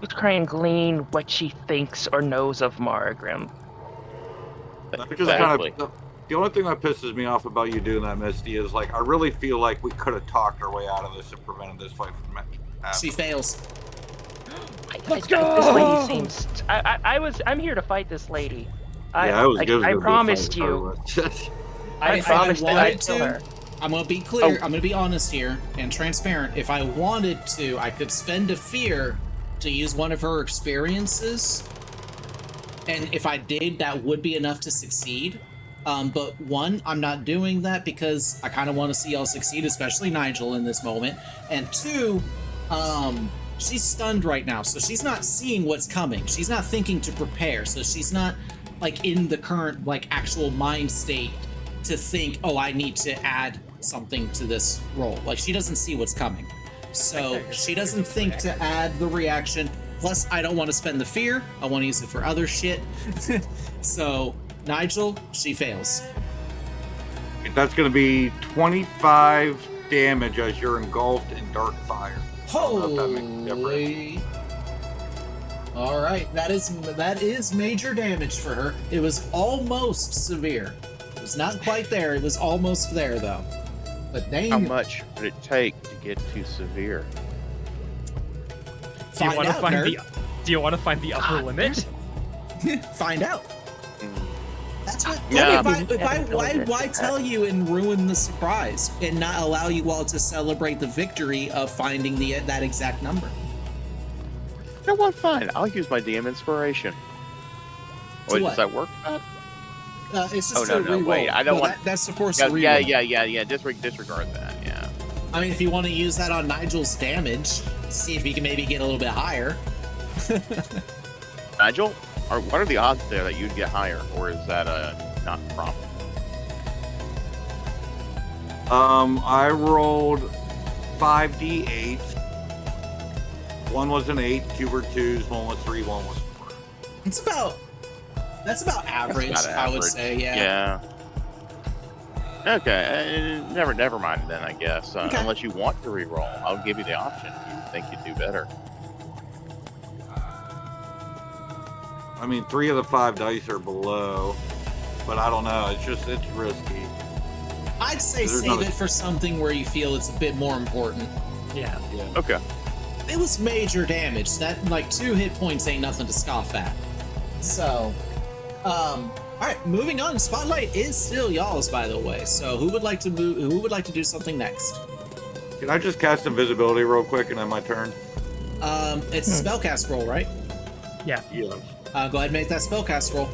[SPEAKER 5] to try and glean what she thinks or knows of Margrim.
[SPEAKER 6] Because the only thing that pisses me off about you doing that, Misty, is like I really feel like we could have talked our way out of this and prevented this fight from happening.
[SPEAKER 1] She fails.
[SPEAKER 2] Let's go!
[SPEAKER 5] This lady seems. I'm here to fight this lady. I promised you. I
[SPEAKER 1] If
[SPEAKER 5] promised that
[SPEAKER 1] wanted
[SPEAKER 5] I'd kill her.
[SPEAKER 1] I'm gonna be clear. I'm gonna be honest here and transparent. If I wanted to, I could spend a fear to use one of her experiences, and if I did, that would be enough to succeed. But one, I'm not doing that because I kind of want to see y'all succeed, especially Nigel in this moment. And two, she's stunned right now, so she's not seeing what's coming. She's not thinking to prepare, so she's not like in the current like actual mind state to think, oh, I need to add something to this roll. Like she doesn't see what's coming, so she doesn't think to add the reaction. Plus, I don't want to spend the fear. I want to use it for other shit. So Nigel, she fails.
[SPEAKER 6] That's going to be 25 damage as you're engulfed in dark fire. I don't know if that makes a difference.
[SPEAKER 1] Holy! All right, that is major damage for her. It was almost severe. It was not quite there. It was almost there though. But dang,
[SPEAKER 4] How much would it take to get to severe?
[SPEAKER 2] Do you
[SPEAKER 1] Find
[SPEAKER 2] want to
[SPEAKER 1] out,
[SPEAKER 2] find
[SPEAKER 1] nerd.
[SPEAKER 2] Do you want to find the upper limit?
[SPEAKER 1] Find out. That's what.
[SPEAKER 4] Yeah.
[SPEAKER 1] Why tell you and ruin the surprise and not allow you all to celebrate the victory of finding that exact number?
[SPEAKER 4] You know what? Fine. I'll use my DM inspiration.
[SPEAKER 1] To
[SPEAKER 4] Wait,
[SPEAKER 1] what?
[SPEAKER 4] does that work?
[SPEAKER 1] It's just
[SPEAKER 4] Oh,
[SPEAKER 1] a
[SPEAKER 4] no,
[SPEAKER 1] reroll.
[SPEAKER 4] wait, I don't
[SPEAKER 1] No,
[SPEAKER 4] want-
[SPEAKER 1] That's of course
[SPEAKER 4] Yeah,
[SPEAKER 1] a reroll.
[SPEAKER 4] yeah. Disregard that. Yeah.
[SPEAKER 1] I mean, if you want to use that on Nigel's damage, see if you can maybe get a little bit higher.
[SPEAKER 4] Nigel, what are the odds there that you'd get higher, or is that not a problem?
[SPEAKER 6] I rolled 5d8. One was an 8, 2 were 2s, one was 3, one was 4.
[SPEAKER 1] That's about average,
[SPEAKER 4] That's about
[SPEAKER 1] I would
[SPEAKER 4] average.
[SPEAKER 1] say, yeah.
[SPEAKER 4] Okay, never mind then, I guess.
[SPEAKER 1] Okay.
[SPEAKER 4] Unless you want to re-roll, I'll give you the option if you think you'd do better.
[SPEAKER 6] I mean, 3 of the 5 dice are below, but I don't know. It's risky.
[SPEAKER 1] I'd say
[SPEAKER 6] There's
[SPEAKER 1] save
[SPEAKER 6] another-
[SPEAKER 1] it for something where you feel it's a bit more important.
[SPEAKER 2] Yeah.
[SPEAKER 4] Okay.
[SPEAKER 1] It was major damage. That, like, 2 hit points ain't nothing to scoff at. So, alright, moving on. Spotlight is still y'all's, by the way. So who would like to move? Who would like to do something next?
[SPEAKER 6] Can I just cast invisibility real quick and then my turn?
[SPEAKER 1] It's a spellcast roll, right?
[SPEAKER 6] Yes.
[SPEAKER 1] Go ahead and make that spellcast roll.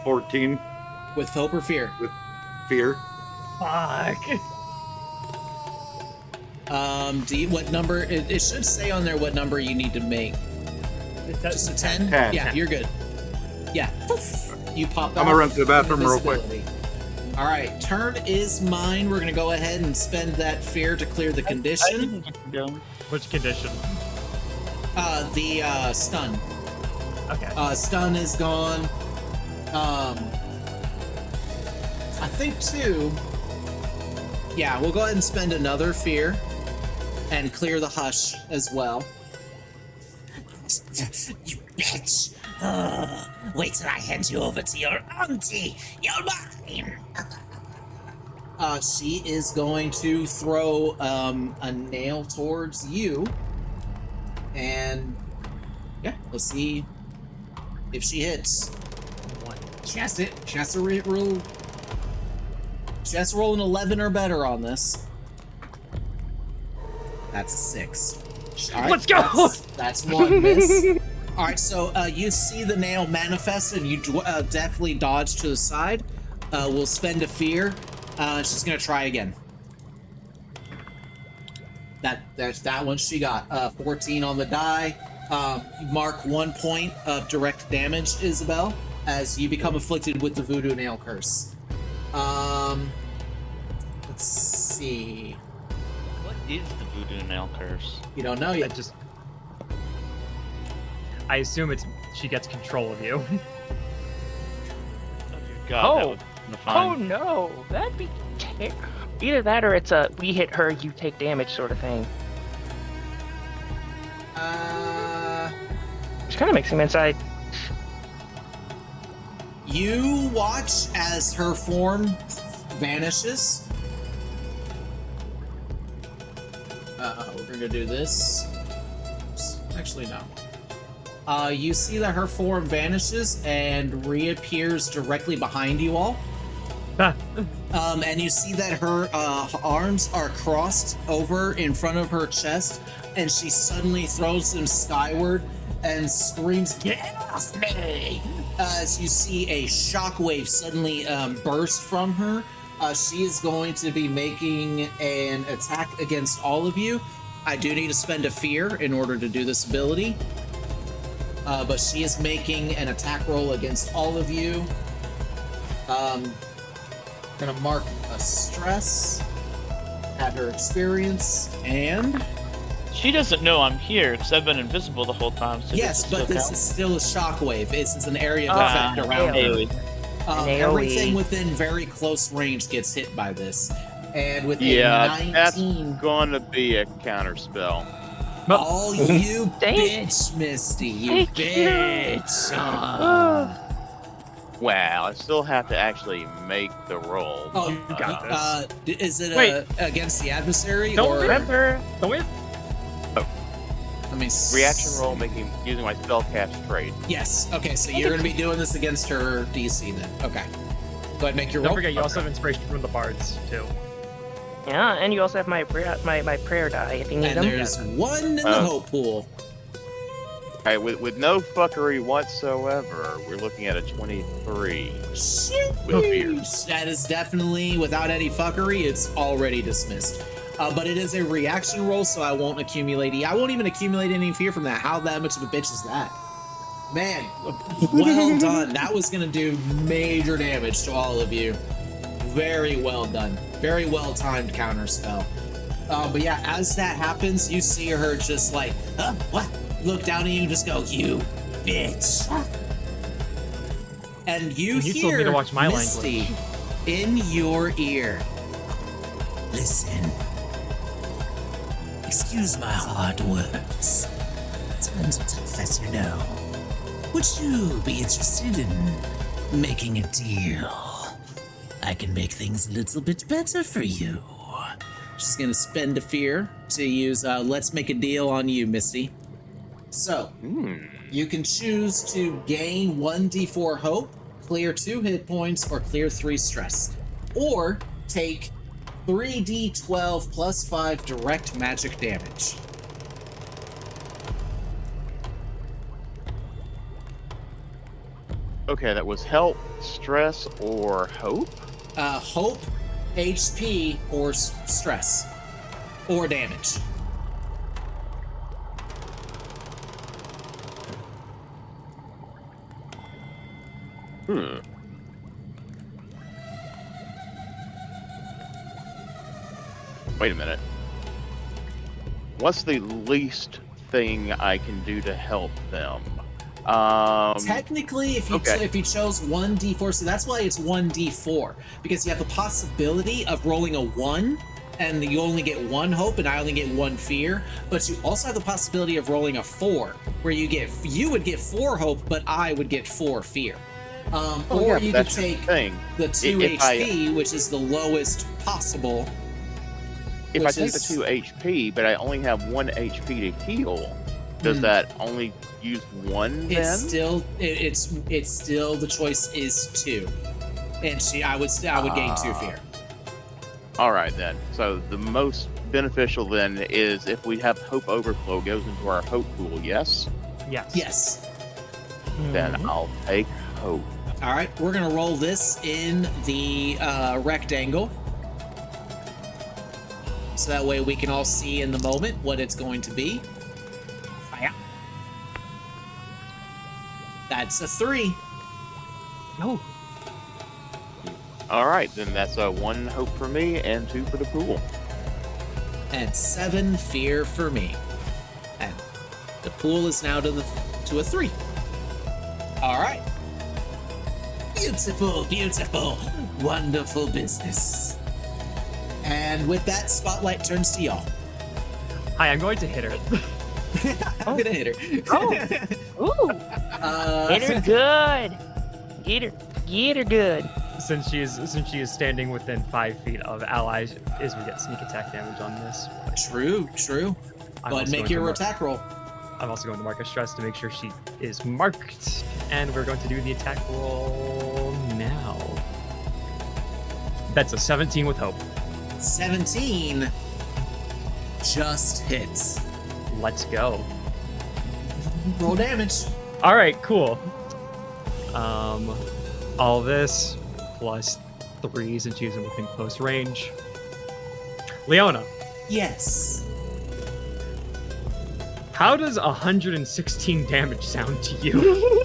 [SPEAKER 6] 14
[SPEAKER 1] With hope or fear?
[SPEAKER 6] fear.
[SPEAKER 2] Fuck.
[SPEAKER 1] What number? It should say on there what number you need to make. Just a 10?
[SPEAKER 6] 10.
[SPEAKER 1] Yeah, you're good. Yeah. Poof. You pop out.
[SPEAKER 7] I'm gonna run to the bathroom real quick.
[SPEAKER 1] invisibility. All right, turn is mine. We're gonna go ahead and spend that fear to clear the
[SPEAKER 3] I
[SPEAKER 1] condition.
[SPEAKER 3] didn't get to go.
[SPEAKER 2] Which condition?
[SPEAKER 1] The stun.
[SPEAKER 2] Okay.
[SPEAKER 1] Stun is gone. I think too. Yeah, we'll go ahead and spend another fear and clear the hush as well.
[SPEAKER 8] You bitch! Wait till I hand you over to your auntie! You're mine!
[SPEAKER 1] She is going to throw a nail towards you. And yeah, let's see if she hits. She has to roll. She has to roll an 11 or better on this. That's a 6. All right,
[SPEAKER 2] Let's go!
[SPEAKER 1] That's one miss. All right, so you see the nail manifest, and you definitely dodge to the side. We'll spend a fear. She's gonna try again. There's that one she got. 14 on the die. Mark 1 point of direct damage, Isabel, as you become afflicted with the voodoo nail curse. Let's see.
[SPEAKER 3] What is the voodoo nail curse?
[SPEAKER 1] You don't know yet.
[SPEAKER 2] I assume she gets control of you.
[SPEAKER 3] Oh, dear God, that would be
[SPEAKER 5] Oh
[SPEAKER 3] fun.
[SPEAKER 5] no, that'd be either that or it's a we hit her, you take damage sort of thing. Which kind of makes sense.
[SPEAKER 1] You watch as her form vanishes. We're gonna do this. Oops. Actually, no. You see that her form vanishes and reappears directly behind you all. And you see that her arms are crossed over in front of her chest, and she suddenly throws them skyward and screams, "Get off me!" As you see a shockwave suddenly burst from her. She is going to be making an attack against all of you. I do need to spend a fear in order to do this ability. But she is making an attack roll against all of you. Gonna mark a stress at her experience, and
[SPEAKER 3] She doesn't know I'm here because I've been invisible the whole time. So
[SPEAKER 1] yes, but this is still a shockwave. It's an area of
[SPEAKER 5] Oh,
[SPEAKER 1] effect around her.
[SPEAKER 3] AoE.
[SPEAKER 5] AoE.
[SPEAKER 1] Everything within very close range gets hit by this, and with
[SPEAKER 4] Yeah,
[SPEAKER 1] a
[SPEAKER 4] that's
[SPEAKER 1] 19,
[SPEAKER 4] going to be a counter spell.
[SPEAKER 1] all you
[SPEAKER 5] Dang.
[SPEAKER 1] bitch, Misty, you
[SPEAKER 5] Thank you.
[SPEAKER 1] bitch.
[SPEAKER 4] Wow, I still have to actually make the roll.
[SPEAKER 1] Oh,
[SPEAKER 2] You got this.
[SPEAKER 1] Is it
[SPEAKER 2] Wait.
[SPEAKER 1] against the adversary
[SPEAKER 2] Don't
[SPEAKER 1] or?
[SPEAKER 5] Remember,
[SPEAKER 2] Don't we?
[SPEAKER 1] Let me
[SPEAKER 4] Reaction roll using my spell cast trait.
[SPEAKER 1] Yes. Okay, so you're gonna be doing this against her DC then. Okay. Go ahead and make your
[SPEAKER 2] Don't
[SPEAKER 1] roll.
[SPEAKER 2] forget, you also have inspiration from the bards too.
[SPEAKER 5] yeah, and you also have my prayer die if you need
[SPEAKER 1] And
[SPEAKER 5] them.
[SPEAKER 1] there's one in the
[SPEAKER 4] Oh.
[SPEAKER 1] hope pool.
[SPEAKER 4] Okay, with no fuckery whatsoever, we're looking at a 23 with fear.
[SPEAKER 1] That is definitely, without any fuckery, it's already dismissed. But it is a reaction roll, so I won't even accumulate any fear from that. How that much of a bitch is that? Man, well done. That was gonna do major damage to all of you. Very well done. Very well timed counter spell. But yeah, as that happens, you see her just like, what? Look down at you and just go, "You bitch." And you
[SPEAKER 2] You
[SPEAKER 1] hear
[SPEAKER 2] told me to watch my
[SPEAKER 1] Misty
[SPEAKER 2] language.
[SPEAKER 1] in your ear.
[SPEAKER 8] Listen. Excuse my hard words. Times are tough, as you know. Would you be interested in making a deal? I can make things a little bit better for you.
[SPEAKER 1] She's gonna spend a fear to use let's make a deal on you, Misty. So, you can choose to gain 1d4 hope, clear 2 hit points, or clear 3 stress. Or take 3d12 plus 5 direct magic damage.
[SPEAKER 4] Okay, that was help, stress, or hope?
[SPEAKER 1] Hope, HP, or stress. Or damage.
[SPEAKER 4] Wait a minute. What's the least thing I can do to help them?
[SPEAKER 1] Technically, if you
[SPEAKER 4] okay.
[SPEAKER 1] if you chose 1d4, so that's why it's 1d4, because you have the possibility of rolling a 1 and you only get 1 hope and I only get 1 fear, but you also have the possibility of rolling a 4 where you would get 4 hope but I would get 4 fear. Or you could take the 2 HP, which is the lowest possible.
[SPEAKER 4] If I take the 2 HP, but I only have 1 HP to heal, does that only use 1 then?
[SPEAKER 1] It's still the choice is 2, and I would gain 2 fear.
[SPEAKER 4] All right then. So the most beneficial then is if we have hope overflow goes into our hope pool. Yes.
[SPEAKER 2] Yes.
[SPEAKER 1] Yes.
[SPEAKER 4] Then I'll take hope.
[SPEAKER 1] All right, we're gonna roll this in the rectangle, so that way we can all see in the moment what it's going to be. That's a 3.
[SPEAKER 2] No.
[SPEAKER 4] All right, then that's 1 hope for me and 2 for the pool.
[SPEAKER 1] And 7 fear for me. And the pool is now to a 3. All right. Beautiful, beautiful, wonderful business. And with that, spotlight turns to y'all.
[SPEAKER 2] Hi, I'm going to hit her.
[SPEAKER 1] I'm gonna hit her.
[SPEAKER 5] Ooh. Hit her good. Get her good.
[SPEAKER 2] Since she is standing within 5 feet of allies, is we get sneak attack damage on this.
[SPEAKER 1] True.
[SPEAKER 2] I'm
[SPEAKER 1] But
[SPEAKER 2] also
[SPEAKER 1] make
[SPEAKER 2] going
[SPEAKER 1] your
[SPEAKER 2] to
[SPEAKER 1] attack roll.
[SPEAKER 2] I'm also going to mark a stress to make sure she is marked, and we're going to do the attack roll now. That's a 17 with hope.
[SPEAKER 1] 17 just hits.
[SPEAKER 2] Let's go.
[SPEAKER 1] Roll damage.
[SPEAKER 2] All right, cool. All this plus 3 since she's within close range. Leona,
[SPEAKER 1] Yes.
[SPEAKER 2] how does 116 damage sound to you?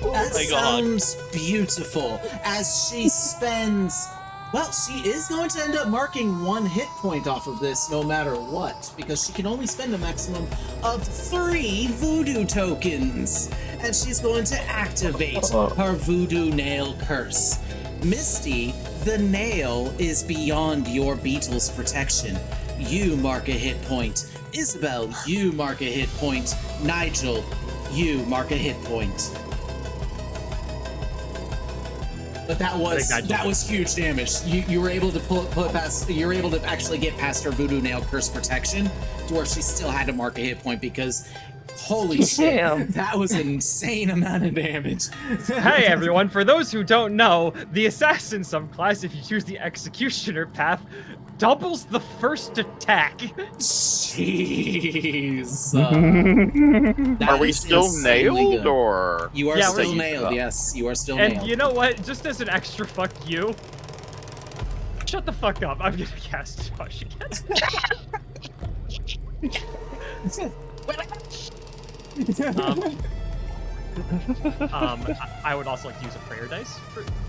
[SPEAKER 1] That
[SPEAKER 3] my God.
[SPEAKER 1] sounds beautiful. As she spends... Well, she is going to end up marking 1 hit point off of this no matter what, because she can only spend a maximum of 3 voodoo tokens. And she's going to activate her voodoo nail curse. Misty, the nail is beyond your beetle's protection. You mark a hit point. Isabel, you mark a hit point. Nigel, you mark a hit point. But that was huge damage. You were able to put past. You were able to actually get past her voodoo nail curse protection, to where she still had to mark a hit point because, holy shit, that was an insane amount of damage.
[SPEAKER 2] Hey everyone, for those who don't know, the assassin subclass, if you choose the executioner path, doubles the first attack.
[SPEAKER 1] Jeez.
[SPEAKER 4] Are we still nailed, or?
[SPEAKER 1] You are still nailed, yes. You are still nailed.
[SPEAKER 2] And you know what? Just as an extra fuck you, shut the fuck up. I'm gonna cast Hush I would also like to use a prayer dice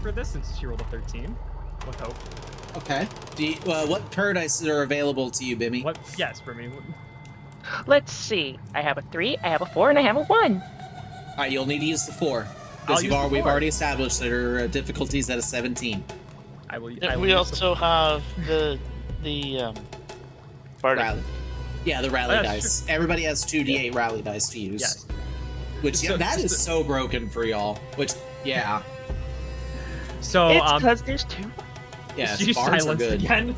[SPEAKER 2] for this, since she rolled a 13 with hope.
[SPEAKER 1] Okay. What paradise are available to you, Bimmy?
[SPEAKER 2] What? Yes, for me.
[SPEAKER 5] Let's see. I have a 3, I have a 4, and I have a 1.
[SPEAKER 1] All right, you'll need to use the 4.
[SPEAKER 2] I'll
[SPEAKER 1] Because
[SPEAKER 2] use the
[SPEAKER 1] we've
[SPEAKER 2] 4.
[SPEAKER 1] already established that her difficulties at a 17.
[SPEAKER 2] I will
[SPEAKER 3] We also have the Bardic.
[SPEAKER 1] Rally. Yeah, the rally
[SPEAKER 2] that's
[SPEAKER 1] dice. Everybody has 2d8 rally dice to use.
[SPEAKER 2] Yes.
[SPEAKER 1] Which,
[SPEAKER 2] So-
[SPEAKER 1] that is so broken for y'all. Which, yeah.
[SPEAKER 2] So,
[SPEAKER 5] It's because there's 2.
[SPEAKER 1] Yeah,
[SPEAKER 2] she's
[SPEAKER 1] bards are
[SPEAKER 2] silenced
[SPEAKER 1] good.
[SPEAKER 2] again,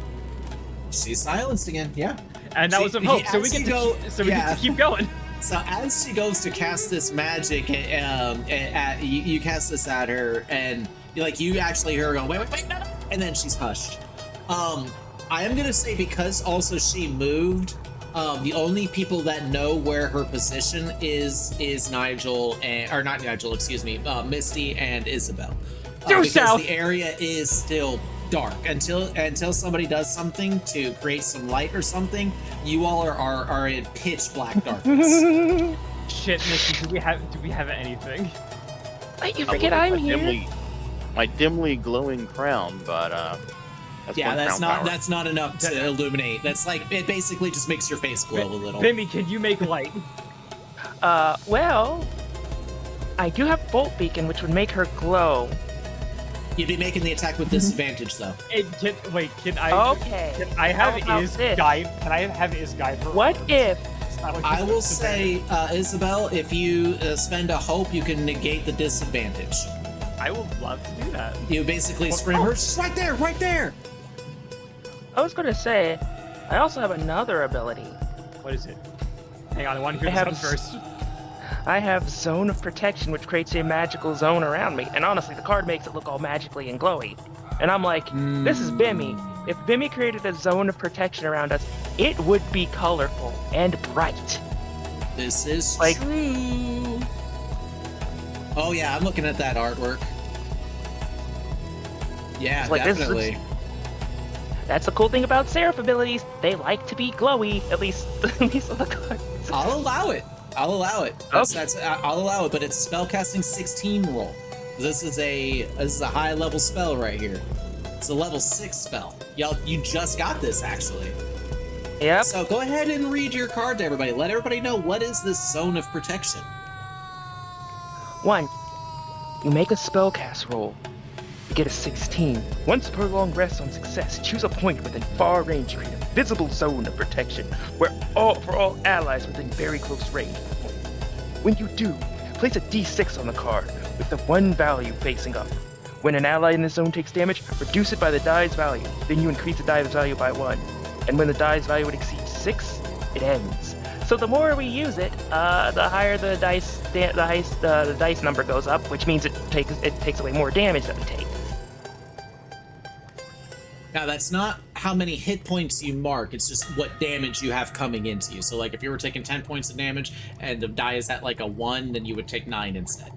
[SPEAKER 1] She's silenced again, yeah.
[SPEAKER 2] and that was some hope. So we get to keep going.
[SPEAKER 1] So as she goes to cast this magic, you cast this at her, and you actually hear her go, wait, no, and then she's hushed. I am gonna say, because also she moved, the only people that know where her position is Nigel, or not Nigel, excuse me, Misty and Isabel. Because
[SPEAKER 2] south.
[SPEAKER 1] the area is still dark until somebody does something to create some light or something. You all are in pitch black darkness.
[SPEAKER 2] Shit, Misty, do we have anything?
[SPEAKER 5] Wait, you forget I'm here.
[SPEAKER 4] my dimly glowing crown, but that's
[SPEAKER 1] Yeah,
[SPEAKER 4] one
[SPEAKER 1] that's
[SPEAKER 4] crown
[SPEAKER 1] not
[SPEAKER 4] power.
[SPEAKER 1] that's not enough to illuminate. That's like it basically just makes your face glow a little.
[SPEAKER 2] Bimmy, can you make light?
[SPEAKER 5] Well, I do have Bolt Beacon, which would make her glow.
[SPEAKER 1] You'd be making the attack with disadvantage though.
[SPEAKER 2] Can I?
[SPEAKER 5] Okay.
[SPEAKER 2] Can I
[SPEAKER 5] How
[SPEAKER 2] have
[SPEAKER 5] about
[SPEAKER 2] Is
[SPEAKER 5] this?
[SPEAKER 2] Guy? Can I have Is Guy for?
[SPEAKER 5] What
[SPEAKER 2] arms?
[SPEAKER 5] if
[SPEAKER 2] It's not like
[SPEAKER 1] I
[SPEAKER 2] this
[SPEAKER 1] will
[SPEAKER 2] is
[SPEAKER 1] say, Isabel, if you spend a hope, you can negate the disadvantage.
[SPEAKER 2] I would love to do that.
[SPEAKER 1] You basically scream, her, she's right there, right there!
[SPEAKER 5] I was gonna say, I also have another ability.
[SPEAKER 2] What is it? Hang on, I want to hear
[SPEAKER 5] I
[SPEAKER 2] this
[SPEAKER 5] have
[SPEAKER 2] one first.
[SPEAKER 5] I have Zone of Protection, which creates a magical zone around me. And honestly, the card makes it look all magically and glowy. And I'm like, this is Bimmy. If Bimmy created a zone of protection around us, it would be colorful and bright.
[SPEAKER 1] This is
[SPEAKER 5] Like-
[SPEAKER 1] true. Oh yeah, I'm looking at that artwork. Yeah,
[SPEAKER 5] Like, this is-
[SPEAKER 1] definitely.
[SPEAKER 5] That's the cool thing about Seraph abilities. They like to be glowy, at least on the cards.
[SPEAKER 1] I'll allow it. I'll allow it. I'll allow it, but it's a spellcasting 16 roll. This is a high level spell right here. It's a level 6 spell. You just got this actually.
[SPEAKER 5] Yep.
[SPEAKER 1] So go ahead and read your card to everybody. Let everybody know what is this zone of protection.
[SPEAKER 5] 1. You make a spellcast roll. You get a 16. Once per long rest on success, choose a point within far range to create a visible zone of protection for all allies within very close range. When you do, place a d6 on the card with the 1 value facing up. When an ally in this zone takes damage, reduce it by the die's value. Then you increase the die's value by 1. And when the die's value would exceed 6, it ends. So the more we use it, the higher the dice number goes up, which means it takes away more damage that we take.
[SPEAKER 1] Now that's not how many hit points you mark, it's just what damage you have coming into you. So like if you were taking 10 points of damage and the die is at like a 1, then you would take 9 instead.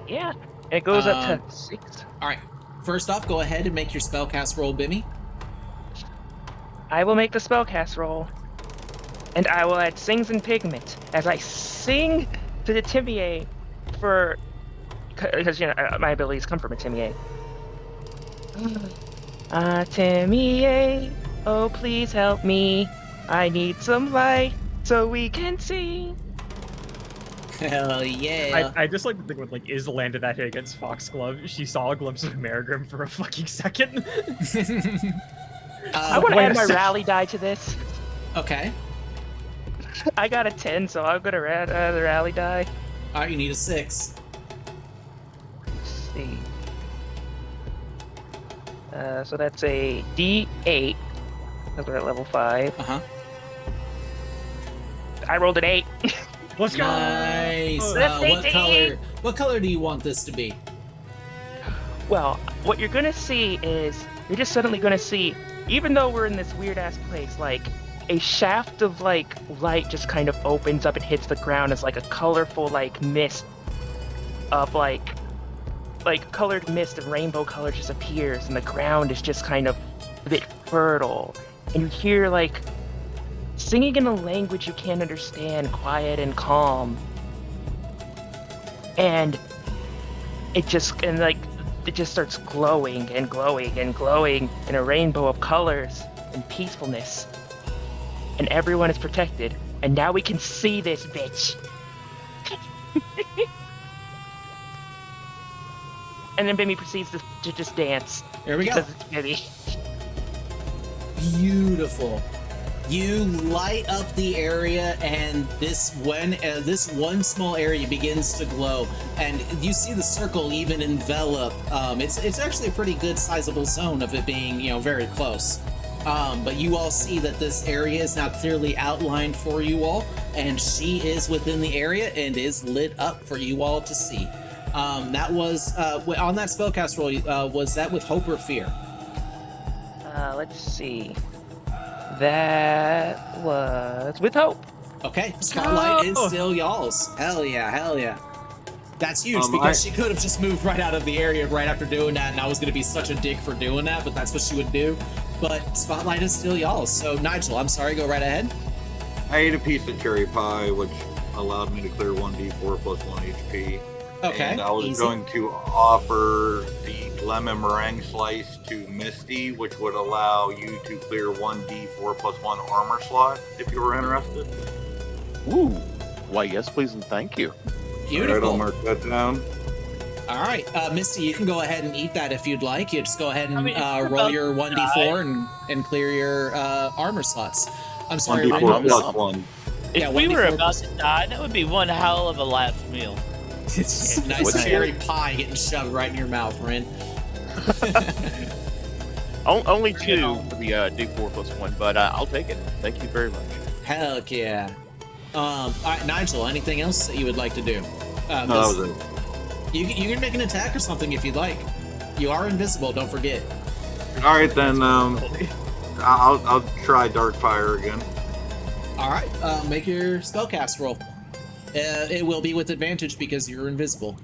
[SPEAKER 5] Yeah, it goes up to 6.
[SPEAKER 1] Alright, first off, go ahead and make your spellcast roll, Bimmy.
[SPEAKER 5] I will make the spellcast roll, and I will add Sings and Pigment as I sing to the Timier because my abilities come from a Timier. Timier, oh please help me. I need some light so we can see.
[SPEAKER 1] Hell yeah.
[SPEAKER 2] I just like the thing with like Is landed that hit against Foxglove. She saw a glimpse of Marigrim for a fucking second.
[SPEAKER 5] I want to
[SPEAKER 2] wait
[SPEAKER 5] add
[SPEAKER 2] a
[SPEAKER 5] my
[SPEAKER 2] sec-
[SPEAKER 5] rally die to this.
[SPEAKER 1] Okay.
[SPEAKER 5] I got a 10, so I'm gonna add the rally die.
[SPEAKER 1] Alright, you need a 6.
[SPEAKER 5] Let's see. So that's a D8. Because we're at level 5.
[SPEAKER 1] Uh-huh.
[SPEAKER 5] I rolled an 8.
[SPEAKER 2] Let's go.
[SPEAKER 1] Nice.
[SPEAKER 2] Oh,
[SPEAKER 5] that's
[SPEAKER 1] What color do you want this to be?
[SPEAKER 5] Well, what you're gonna see is you're just suddenly gonna see, even though we're in this weird ass place, like a shaft of like light just kind of opens up and hits the ground as like a colorful like mist of like colored mist of rainbow color just appears, and the ground is just kind of a bit fertile, and you hear like singing in a language you can't understand, quiet and calm, and it just starts glowing and glowing and glowing in a rainbow of colors and peacefulness, and everyone is protected, and now we can see this bitch. And then Bimmy proceeds to just dance.
[SPEAKER 1] There we go.
[SPEAKER 5] Because it's Bimmy.
[SPEAKER 1] Beautiful. You light up the area, and this one small area begins to glow, and you see the circle even envelop. It's actually a pretty good sizable zone of it being very close. But you all see that this area is now clearly outlined for you all, and she is within the area and is lit up for you all to see. That was on that spellcast roll. Was that with hope or fear?
[SPEAKER 5] Let's see. That was with hope.
[SPEAKER 1] Okay, spotlight is
[SPEAKER 5] Oh!
[SPEAKER 1] still y'all's. Hell yeah. That's huge because she could have just moved right out of the area right after doing that, and I was going to be such a dick for doing that, but that's what she would do. But spotlight is still y'all's. So Nigel, I'm sorry, go right ahead.
[SPEAKER 6] I ate a piece of cherry pie, which allowed me to clear 1d4 plus 1 HP.
[SPEAKER 1] Okay,
[SPEAKER 6] And I was
[SPEAKER 1] easy.
[SPEAKER 6] going to offer the lemon meringue slice to Misty, which would allow you to clear 1d4 plus 1 armor slot if you were interested.
[SPEAKER 4] Ooh. Why, yes, please, and thank you.
[SPEAKER 1] Beautiful.
[SPEAKER 6] Alright, I'll mark that down.
[SPEAKER 1] All right, Misty, you can go ahead and eat that if you'd like. You just go ahead and
[SPEAKER 3] I mean, if we're
[SPEAKER 1] roll
[SPEAKER 3] about
[SPEAKER 1] your
[SPEAKER 3] to
[SPEAKER 1] 1d4 and clear your armor slots. I'm sorry,
[SPEAKER 6] 1d4
[SPEAKER 1] Ren,
[SPEAKER 6] plus 1.
[SPEAKER 3] If
[SPEAKER 1] Yeah,
[SPEAKER 3] we were
[SPEAKER 1] 1d4
[SPEAKER 3] about
[SPEAKER 1] plus-
[SPEAKER 3] to die, that would be one hell of a last meal.
[SPEAKER 1] It's nice
[SPEAKER 4] What's
[SPEAKER 1] cherry pie getting shoved right in your mouth, Ren.
[SPEAKER 4] Only 2 for the D4 plus 1, but I'll take it. Thank you very much.
[SPEAKER 1] Heck yeah. All right, Nigel, anything else that you would like to do?
[SPEAKER 6] No, that was it.
[SPEAKER 1] You can make an attack or something if you'd like. You are invisible, don't forget.
[SPEAKER 6] Alright, then, I'll try Darkfire again.
[SPEAKER 1] All right, make your spellcast roll. It will be with advantage because you're invisible.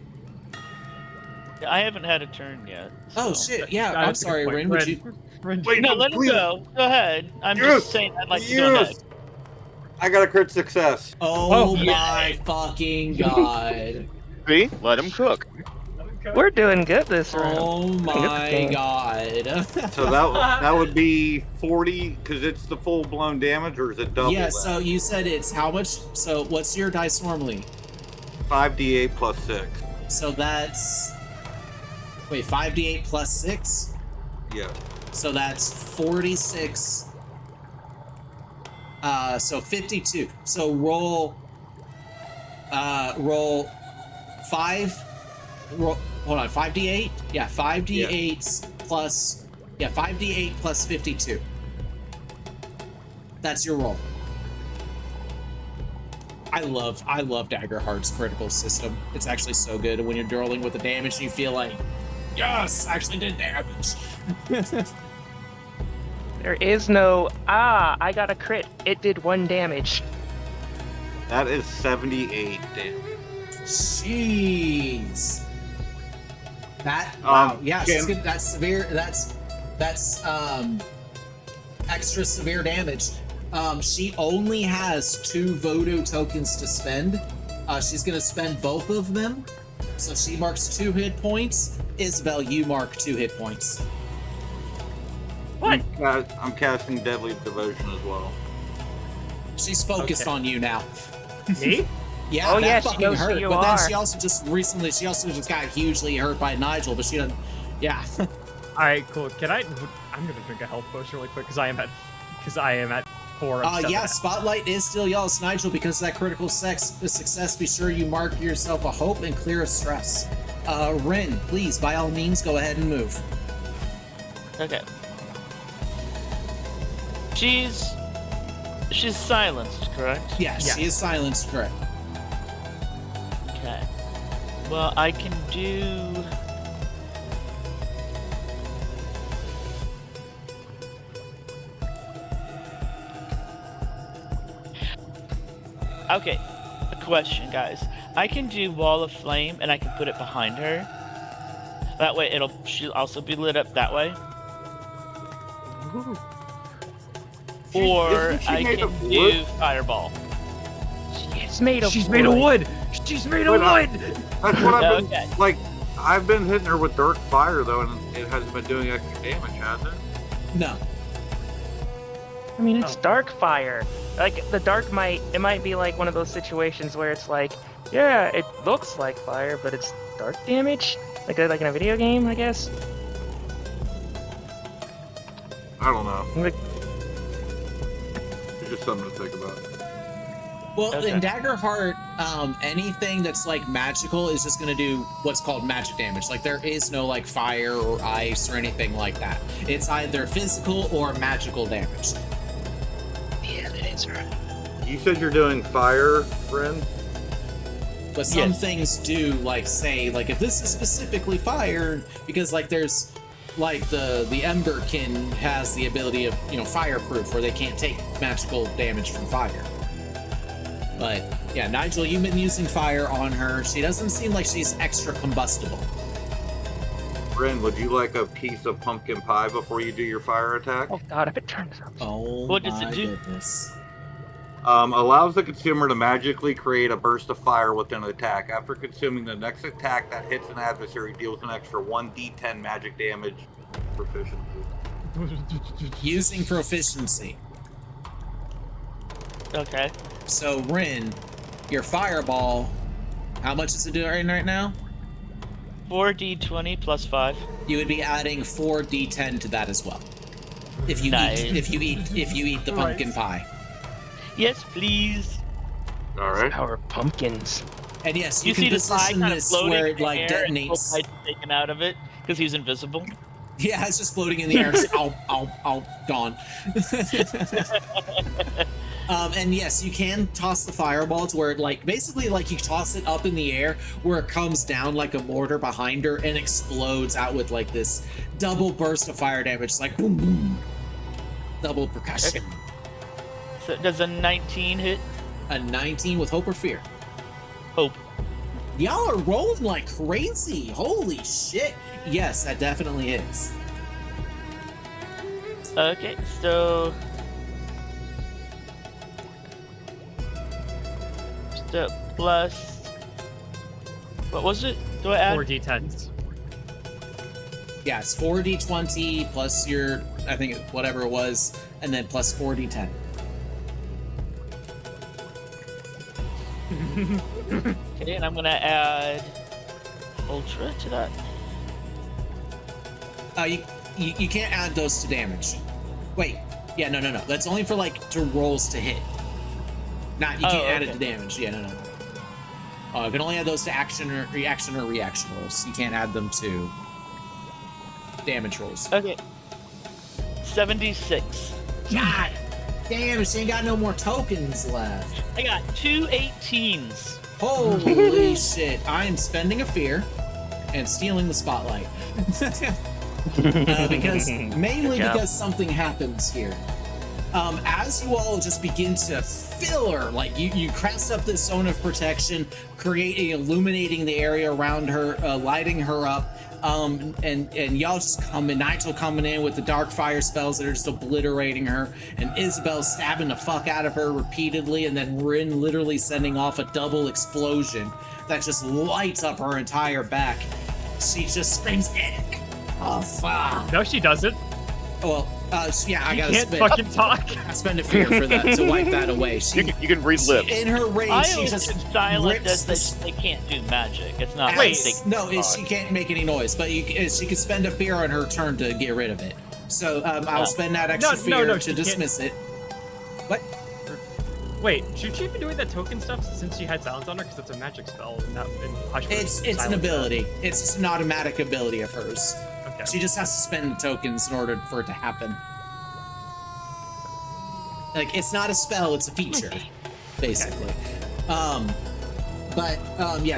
[SPEAKER 3] I haven't had a turn yet.
[SPEAKER 1] Oh
[SPEAKER 3] so-
[SPEAKER 1] shit! Yeah,
[SPEAKER 2] That's
[SPEAKER 1] I'm
[SPEAKER 2] a
[SPEAKER 1] sorry,
[SPEAKER 2] good
[SPEAKER 1] Ren.
[SPEAKER 2] point.
[SPEAKER 1] Would you?
[SPEAKER 6] Wait,
[SPEAKER 3] No, let him
[SPEAKER 6] please.
[SPEAKER 3] go. Go ahead. I'm
[SPEAKER 6] Yes!
[SPEAKER 3] just saying I'd like to go
[SPEAKER 6] Yes!
[SPEAKER 3] next.
[SPEAKER 6] I got a crit success.
[SPEAKER 1] Oh
[SPEAKER 3] Oh,
[SPEAKER 1] my fucking god!
[SPEAKER 4] See? Let him cook.
[SPEAKER 5] We're doing good this round.
[SPEAKER 1] Oh my god!
[SPEAKER 6] So that would be 40, because it's the full-blown damage, or is it double
[SPEAKER 1] Yeah.
[SPEAKER 6] that?
[SPEAKER 1] So you said it's how much? So what's your dice normally?
[SPEAKER 6] 5d8 plus 6.
[SPEAKER 1] So that's wait, 5d8 plus 6.
[SPEAKER 6] Yeah.
[SPEAKER 1] So that's 46. So 52. So roll 5. Hold on, 5d8. Yeah, 5d8 plus. Yeah, 5d8 plus 52. That's your roll. I love Daggerheart's critical system. It's actually so good. And when you're dealing with the damage, you feel like, yes, I actually did damage.
[SPEAKER 5] There is no, I got a crit. It did 1 damage.
[SPEAKER 6] That is 78 damage.
[SPEAKER 1] Jeez. That wow, yeah, she's
[SPEAKER 6] Jim.
[SPEAKER 1] good. That's severe. That's extra severe damage. She only has 2 voodoo tokens to spend. She's gonna spend both of them. So she marks 2 hit points. Isabel, you mark 2 hit points.
[SPEAKER 5] What?
[SPEAKER 6] I'm casting Deadly Devotion as well.
[SPEAKER 1] She's focused
[SPEAKER 2] Okay.
[SPEAKER 1] on you now.
[SPEAKER 2] Me?
[SPEAKER 1] Yeah,
[SPEAKER 5] Oh,
[SPEAKER 1] that
[SPEAKER 5] yeah, she
[SPEAKER 1] fucking
[SPEAKER 5] knows who
[SPEAKER 1] hurt.
[SPEAKER 5] you
[SPEAKER 1] But then
[SPEAKER 5] are.
[SPEAKER 1] she also just got hugely hurt by Nigel, but she doesn't. Yeah.
[SPEAKER 2] All right, cool. Can I? I'm gonna drink a health potion really quick because I am at 4 of 7.
[SPEAKER 1] Yeah, Spotlight is still y'all's, Nigel, because of that critical success. Be sure you mark yourself a hope and clear a stress. Rin, please, by all means, go ahead and move.
[SPEAKER 3] Okay. She's silenced, correct?
[SPEAKER 1] Yes,
[SPEAKER 2] Yes.
[SPEAKER 1] she is silenced, correct.
[SPEAKER 3] Okay. Well, I can do. Okay, a question, guys. I can do Wall of Flame, and I can put it behind her. That way, she'll also be lit up that way. Or
[SPEAKER 6] Isn't she
[SPEAKER 3] I
[SPEAKER 6] made
[SPEAKER 3] can
[SPEAKER 6] of
[SPEAKER 3] do
[SPEAKER 6] wood?
[SPEAKER 3] Fireball.
[SPEAKER 5] It's made of
[SPEAKER 2] She's made of wood. She's made of
[SPEAKER 6] But,
[SPEAKER 2] wood.
[SPEAKER 6] That's what I've been,
[SPEAKER 3] Okay.
[SPEAKER 6] like, I've been hitting her with Dark Fire, though, and it hasn't been doing extra damage, has it?
[SPEAKER 1] No.
[SPEAKER 5] I mean, it's
[SPEAKER 2] Oh.
[SPEAKER 5] dark fire. Like, the dark it might be like one of those situations where it's like, yeah, it looks like fire, but it's dark damage? Like in a video game, I guess?
[SPEAKER 6] I don't know.
[SPEAKER 5] Like,
[SPEAKER 6] It's just something to think about.
[SPEAKER 1] Well,
[SPEAKER 3] Okay.
[SPEAKER 1] in Daggerheart, anything that's like magical is just gonna do what's called magic damage. Like there is no like fire or ice or anything like that. It's either physical or magical damage.
[SPEAKER 5] yeah, that is right.
[SPEAKER 6] You said you're doing fire, Ren?
[SPEAKER 1] But some
[SPEAKER 3] Yes.
[SPEAKER 1] things do like say like if this is specifically fire, because like there's like the Emberkin has the ability of fireproof where they can't take magical damage from fire. But yeah, Nigel, you've been using fire on her. She doesn't seem like she's extra combustible.
[SPEAKER 6] Ren, would you like a piece of pumpkin pie before you do your fire attack?
[SPEAKER 5] Oh god, if it turns out.
[SPEAKER 1] Oh
[SPEAKER 3] What does it
[SPEAKER 1] my
[SPEAKER 3] do?
[SPEAKER 1] goodness.
[SPEAKER 6] Allows the consumer to magically create a burst of fire within an attack. After consuming, the next attack that hits an adversary deals an extra 1d10 magic damage. Proficiency.
[SPEAKER 1] Using proficiency.
[SPEAKER 3] Okay.
[SPEAKER 1] So, Rin, your fireball, how much is it doing right now?
[SPEAKER 3] 4d20 plus 5.
[SPEAKER 1] You would be adding 4d10 to that as well. If you
[SPEAKER 3] Nice.
[SPEAKER 1] if you eat the pumpkin pie.
[SPEAKER 3] Yes, please.
[SPEAKER 6] All right.
[SPEAKER 5] Power of pumpkins.
[SPEAKER 1] And yes,
[SPEAKER 3] You
[SPEAKER 1] you
[SPEAKER 3] see
[SPEAKER 1] can
[SPEAKER 3] the pie
[SPEAKER 1] position
[SPEAKER 3] kind of
[SPEAKER 1] this
[SPEAKER 3] floating
[SPEAKER 1] where
[SPEAKER 3] in
[SPEAKER 1] it
[SPEAKER 3] the
[SPEAKER 1] like
[SPEAKER 3] air and
[SPEAKER 1] detonates.
[SPEAKER 3] the pie taken out of it because he's invisible.
[SPEAKER 1] Yeah, it's just floating in the air. Just, gone. And yes, you can toss the fireball to where it like basically like you toss it up in the air where it comes down like a mortar behind her and explodes out with like this double burst of fire damage. It's like boom boom. Double percussion.
[SPEAKER 3] So does a 19 hit?
[SPEAKER 1] A 19 with hope or fear.
[SPEAKER 3] Hope.
[SPEAKER 1] Y'all are rolling like crazy. Holy shit. Yes, that definitely hits.
[SPEAKER 3] Okay, so plus what was it? Do I add?
[SPEAKER 2] 4d10s.
[SPEAKER 1] Yes, 4d20 plus your, I think whatever it was, and then plus 4d10.
[SPEAKER 3] Okay, and I'm gonna add Ultra to that.
[SPEAKER 1] You can't add those to damage. Wait, yeah, no. That's only for like to rolls to hit. Not you can't add it to damage. Yeah, no. You can only add those to action or reaction rolls. You can't add them to damage rolls.
[SPEAKER 3] Okay. 76.
[SPEAKER 1] God damn, she ain't got no more tokens left.
[SPEAKER 3] I got 2 18s.
[SPEAKER 1] Holy shit! I am spending a fear and stealing the spotlight. Mainly because something happens here. As you all just begin to fill her, like you crest up this zone of protection, illuminating the area around her, lighting her up, and y'all just come in, Nigel coming in with the dark fire spells that are just obliterating her, and Isabel stabbing the fuck out of her repeatedly, and then Rin literally sending off a double explosion that just lights up her entire back. She just screams, "Oh fuck!"
[SPEAKER 2] No, she doesn't.
[SPEAKER 1] Well, yeah, I gotta
[SPEAKER 2] Can't
[SPEAKER 1] spend.
[SPEAKER 2] fucking talk.
[SPEAKER 1] I spend a fear for that to wipe that away.
[SPEAKER 4] You can read lips.
[SPEAKER 1] In her rage,
[SPEAKER 3] I
[SPEAKER 1] she
[SPEAKER 3] always
[SPEAKER 1] just
[SPEAKER 3] silent
[SPEAKER 1] rips
[SPEAKER 3] that they can't do magic. It's not
[SPEAKER 2] Wait,
[SPEAKER 3] like
[SPEAKER 1] she can't make any noise, but she can spend a fear on her turn to get rid of it. So I'll spend that extra fear
[SPEAKER 2] no,
[SPEAKER 1] to
[SPEAKER 2] she
[SPEAKER 1] dismiss it. What?
[SPEAKER 2] Wait, should she be doing that token stuff since she had silence on her? Because it's a magic spell. And Hush would
[SPEAKER 1] It's an
[SPEAKER 2] silence
[SPEAKER 1] ability. It's just an automatic ability of hers.
[SPEAKER 2] that. Okay.
[SPEAKER 1] She just has to spend tokens in order for it to happen. Like, it's not a spell, it's a feature, basically. Yeah,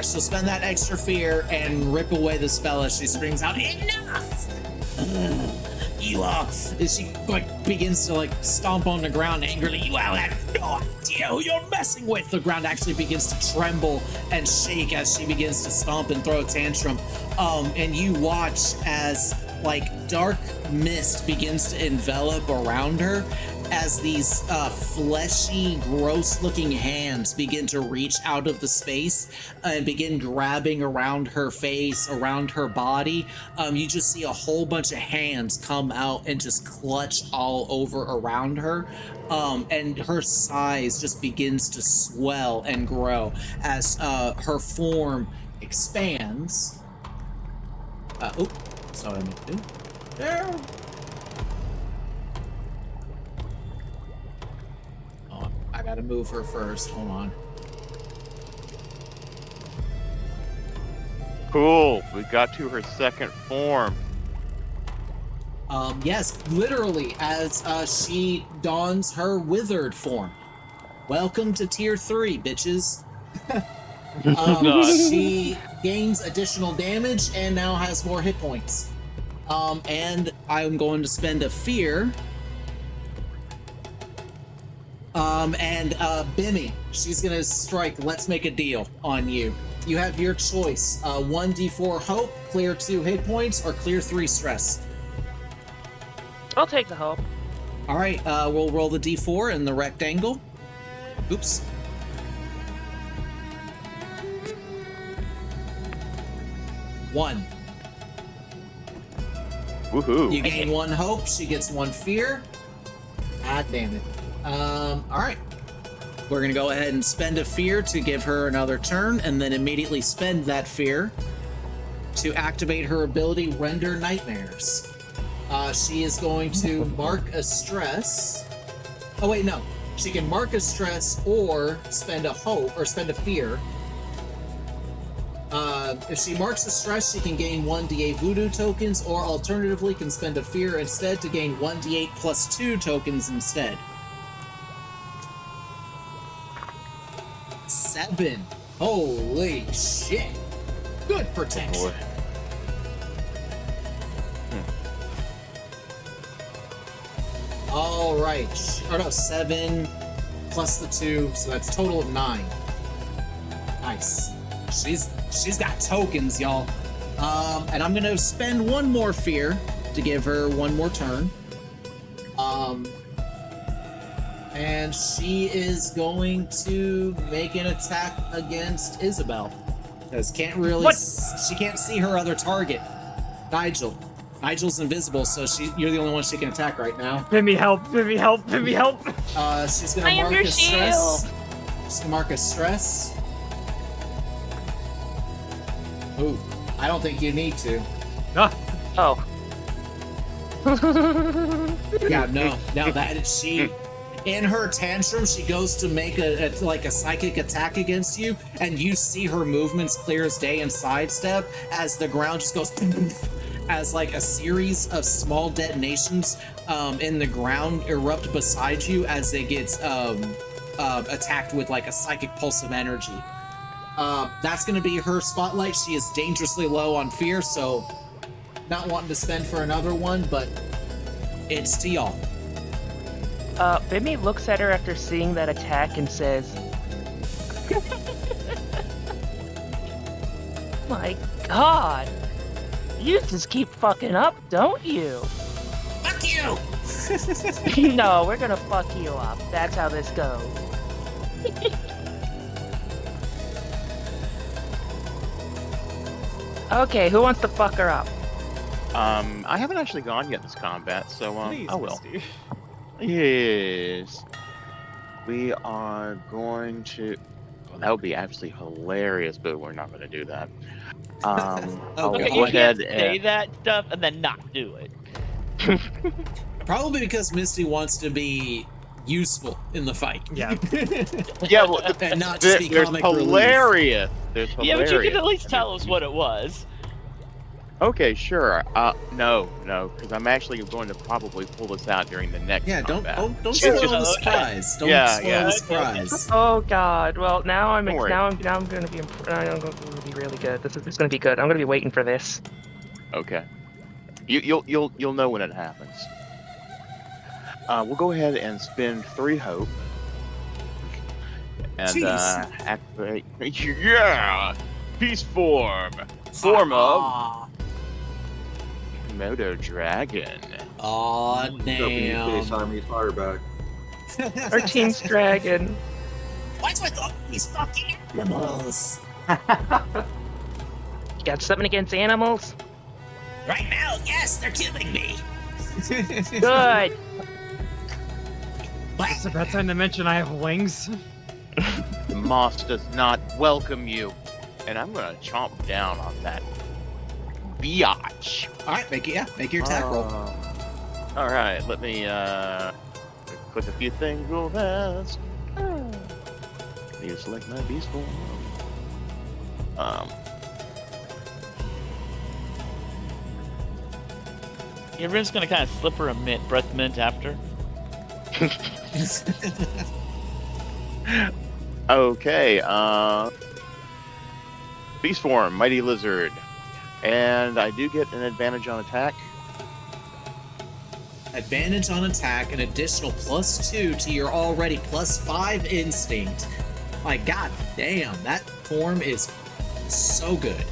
[SPEAKER 1] she'll spend that extra fear and rip away the spell as she screams out, "Enough! You are," as she begins to stomp on the ground angrily. "You all have no idea who you're messing with." The ground actually begins to tremble and shake as she begins to stomp and throw a tantrum. And you watch as dark mist begins to envelop around her as these fleshy, gross-looking hands begin to reach out of the space and begin grabbing around her face, around her body. You just see a whole bunch of hands come out and just clutch all over around her. And her size just begins to swell and grow as her form expands. That's not what I meant to do. There. I gotta move her first. Hold on.
[SPEAKER 4] Cool. We got to her second form.
[SPEAKER 1] Yes, literally, as she dons her withered form. Welcome to tier 3, bitches. She gains additional damage and now has more hit points. And I'm going to spend a fear. Bimmy, she's gonna strike Let's Make a Deal on you. You have your choice. 1d4 hope, clear 2 hit points, or clear 3 stress.
[SPEAKER 5] I'll take the hope.
[SPEAKER 1] All right, we'll roll the d4 in the rectangle. Oops. One.
[SPEAKER 4] Woohoo!
[SPEAKER 1] You gain 1 hope. She gets 1 fear. God damn it. All right. We're gonna go ahead and spend a fear to give her another turn, and then immediately spend that fear to activate her ability, Render Nightmares. She is going to mark a stress. Oh wait, no. She can mark a stress or spend a hope or spend a fear. If she marks a stress, she can gain 1d8 Voodoo tokens, or alternatively can spend a fear instead to gain 1d8 plus 2 tokens instead. 7. Holy shit. Good protection. All right. Or no, 7 plus the 2, so that's a total of 9. Nice. She's got tokens, y'all. And I'm gonna spend 1 more fear to give her 1 more turn. And she is going to make an attack against Isabel. Because she can't see her other target, Nigel. Nigel's invisible, so you're the only one she can attack right now.
[SPEAKER 2] Pimmy, help! Pimmy, help! Pimmy, help!
[SPEAKER 1] She's gonna mark a stress. She's gonna mark a stress. Ooh, I don't think you need to.
[SPEAKER 5] Oh.
[SPEAKER 1] Yeah, no, that is she. In her tantrum, she goes to make a psychic attack against you, and you see her movements clear as day and sidestep as the ground just goes as like a series of small detonations in the ground erupt beside you as it gets attacked with like a psychic pulse of energy. That's going to be her spotlight. She is dangerously low on fear, so not wanting to spend for another one, but it's to y'all.
[SPEAKER 5] Bimmy looks at her after seeing that attack and says, "My God, you just keep fucking up, don't you?"
[SPEAKER 1] Fuck you!
[SPEAKER 5] No, we're gonna fuck you up. That's how this goes. Okay, who wants to fuck her up?
[SPEAKER 4] I haven't actually gone yet this combat, so
[SPEAKER 2] Please,
[SPEAKER 4] I will.
[SPEAKER 2] Misty.
[SPEAKER 4] Yes. We are going to. Well, that would be absolutely hilarious, but we're not going to do that. I'll
[SPEAKER 1] Okay,
[SPEAKER 3] Okay,
[SPEAKER 4] go
[SPEAKER 3] you can't
[SPEAKER 4] ahead
[SPEAKER 3] say
[SPEAKER 4] and.
[SPEAKER 3] that stuff and then not do it.
[SPEAKER 1] Probably because Misty wants to be useful in the fight.
[SPEAKER 2] Yeah.
[SPEAKER 4] Yeah, well,
[SPEAKER 1] And not just be
[SPEAKER 4] there's
[SPEAKER 1] comic relief.
[SPEAKER 4] hilarious. There's
[SPEAKER 3] Yeah,
[SPEAKER 4] hilarious.
[SPEAKER 3] but you can at least tell us what it was.
[SPEAKER 4] Okay, sure. No, because I'm actually going to probably pull this out during the next
[SPEAKER 1] Yeah,
[SPEAKER 4] combat.
[SPEAKER 1] don't
[SPEAKER 4] It's
[SPEAKER 1] spoil
[SPEAKER 4] just-
[SPEAKER 1] the surprise. Don't
[SPEAKER 4] Yeah,
[SPEAKER 1] spoil
[SPEAKER 4] yeah.
[SPEAKER 1] the surprise.
[SPEAKER 5] Oh God! Well, now I'm
[SPEAKER 4] Don't worry.
[SPEAKER 5] now I'm gonna be I'm going to be really good. This is gonna be good. I'm gonna be waiting for this.
[SPEAKER 4] Okay. You'll know when it happens. We'll go ahead and spend 3 hope. And
[SPEAKER 1] Jeez.
[SPEAKER 4] activate. Yeah! Peace form! Form of
[SPEAKER 1] Aw.
[SPEAKER 4] Moto Dragon.
[SPEAKER 1] Aw, damn.
[SPEAKER 6] Siamese fireback.
[SPEAKER 5] Our team's dragon.
[SPEAKER 8] What's with all these fucking animals?
[SPEAKER 5] You got something against animals?
[SPEAKER 8] Right now, yes, they're killing me.
[SPEAKER 5] Good.
[SPEAKER 8] What?
[SPEAKER 2] It's about time to mention I have wings.
[SPEAKER 4] The moss does not welcome you. And I'm gonna chomp down on that biatch.
[SPEAKER 1] All right, make your attack roll.
[SPEAKER 4] All right, let me click a few things real fast. Need to select my beast form.
[SPEAKER 3] You're just gonna kind of slip her a breath mint after.
[SPEAKER 4] Okay, beast form, mighty lizard, and I do get an advantage on attack.
[SPEAKER 1] Advantage on attack, an additional +2 to your already +5 instinct. My god damn, that form is so good.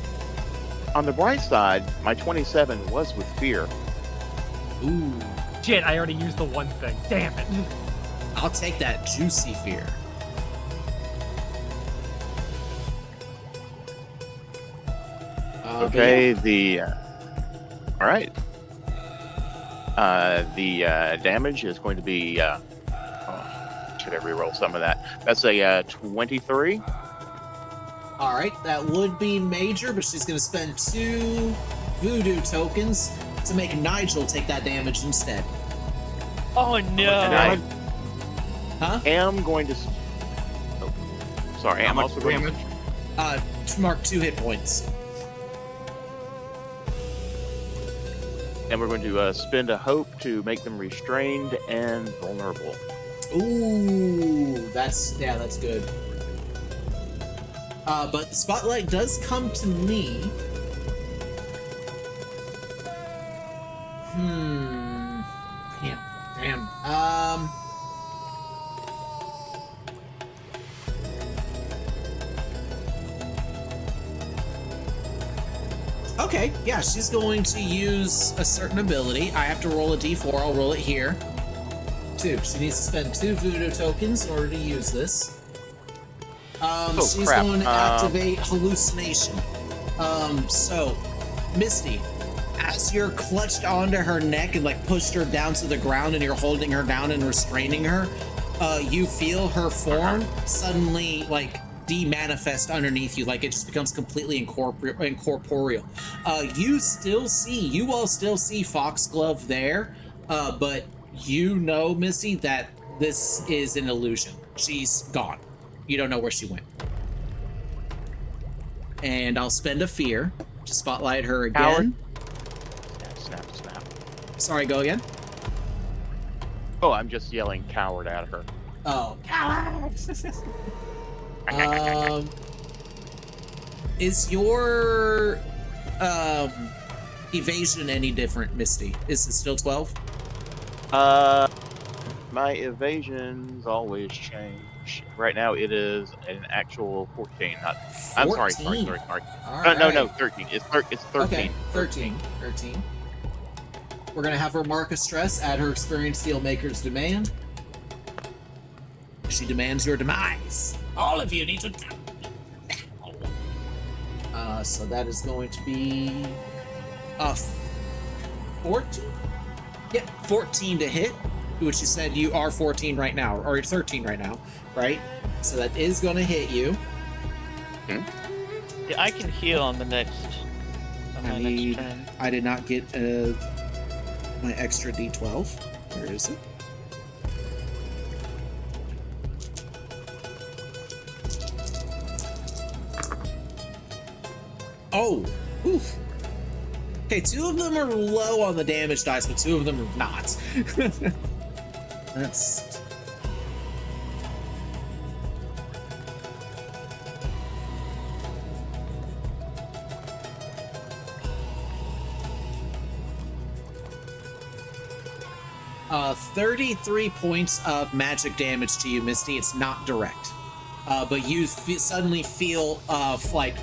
[SPEAKER 4] On the bright side, my 27 was with fear.
[SPEAKER 1] Ooh,
[SPEAKER 2] Shit, I already used the one thing. Damn it.
[SPEAKER 1] I'll take that juicy fear.
[SPEAKER 4] Okay, all right. The damage is going to be. Should I reroll some of that? That's a 23.
[SPEAKER 1] All right, that would be major, but she's going to spend 2 voodoo tokens to make Nigel take that damage instead.
[SPEAKER 3] Oh
[SPEAKER 4] And
[SPEAKER 3] no!
[SPEAKER 4] I
[SPEAKER 1] Huh?
[SPEAKER 4] am going to. Oh, sorry, I'm also going to.
[SPEAKER 1] To mark 2 hit points.
[SPEAKER 4] And we're going to spend a hope to make them restrained and vulnerable.
[SPEAKER 1] Ooh, that's good. But the spotlight does come to me. Damn. Okay, yeah, she's going to use a certain ability. I have to roll a d4. I'll roll it here. 2. She needs to spend 2 voodoo tokens in order to use this. She's
[SPEAKER 4] crap.
[SPEAKER 1] going to activate hallucination. So, Misty, as you're clutched onto her neck and like pushed her down to the ground and you're holding her down and restraining her, you feel her form suddenly like de-manifest underneath you, like it just becomes completely incorporeal. You all still see Foxglove there, but you know, Misty, that this is an illusion. She's gone. You don't know where she went. And I'll spend a fear to spotlight her again.
[SPEAKER 4] Howard? Snap.
[SPEAKER 1] Sorry, go again?
[SPEAKER 4] Oh, I'm just yelling coward at her.
[SPEAKER 1] Oh. Is your evasion any different, Misty? Is it still 12?
[SPEAKER 4] My evasions always change. Right now it is an actual 14. I'm sorry.
[SPEAKER 1] 14?
[SPEAKER 4] No, 13. It's 13.
[SPEAKER 1] Okay, 13. We're gonna have her mark a stress at her experience Steelmaker's demand. She demands your demise. All of you need to die now. So that is going to be 14? Yep, 14 to hit, which you said you are 14 right now, or you're 13 right now, right? So that is going to hit you.
[SPEAKER 3] Yeah, I can heal on the next. Next turn.
[SPEAKER 1] I did not get my extra D12. Where is it? Oh, oof. Okay, 2 of them are low on the damage dice, but 2 of them are not. That's... Uh, 33 points of magic damage to you, Misty. It's not direct. But you suddenly feel, like,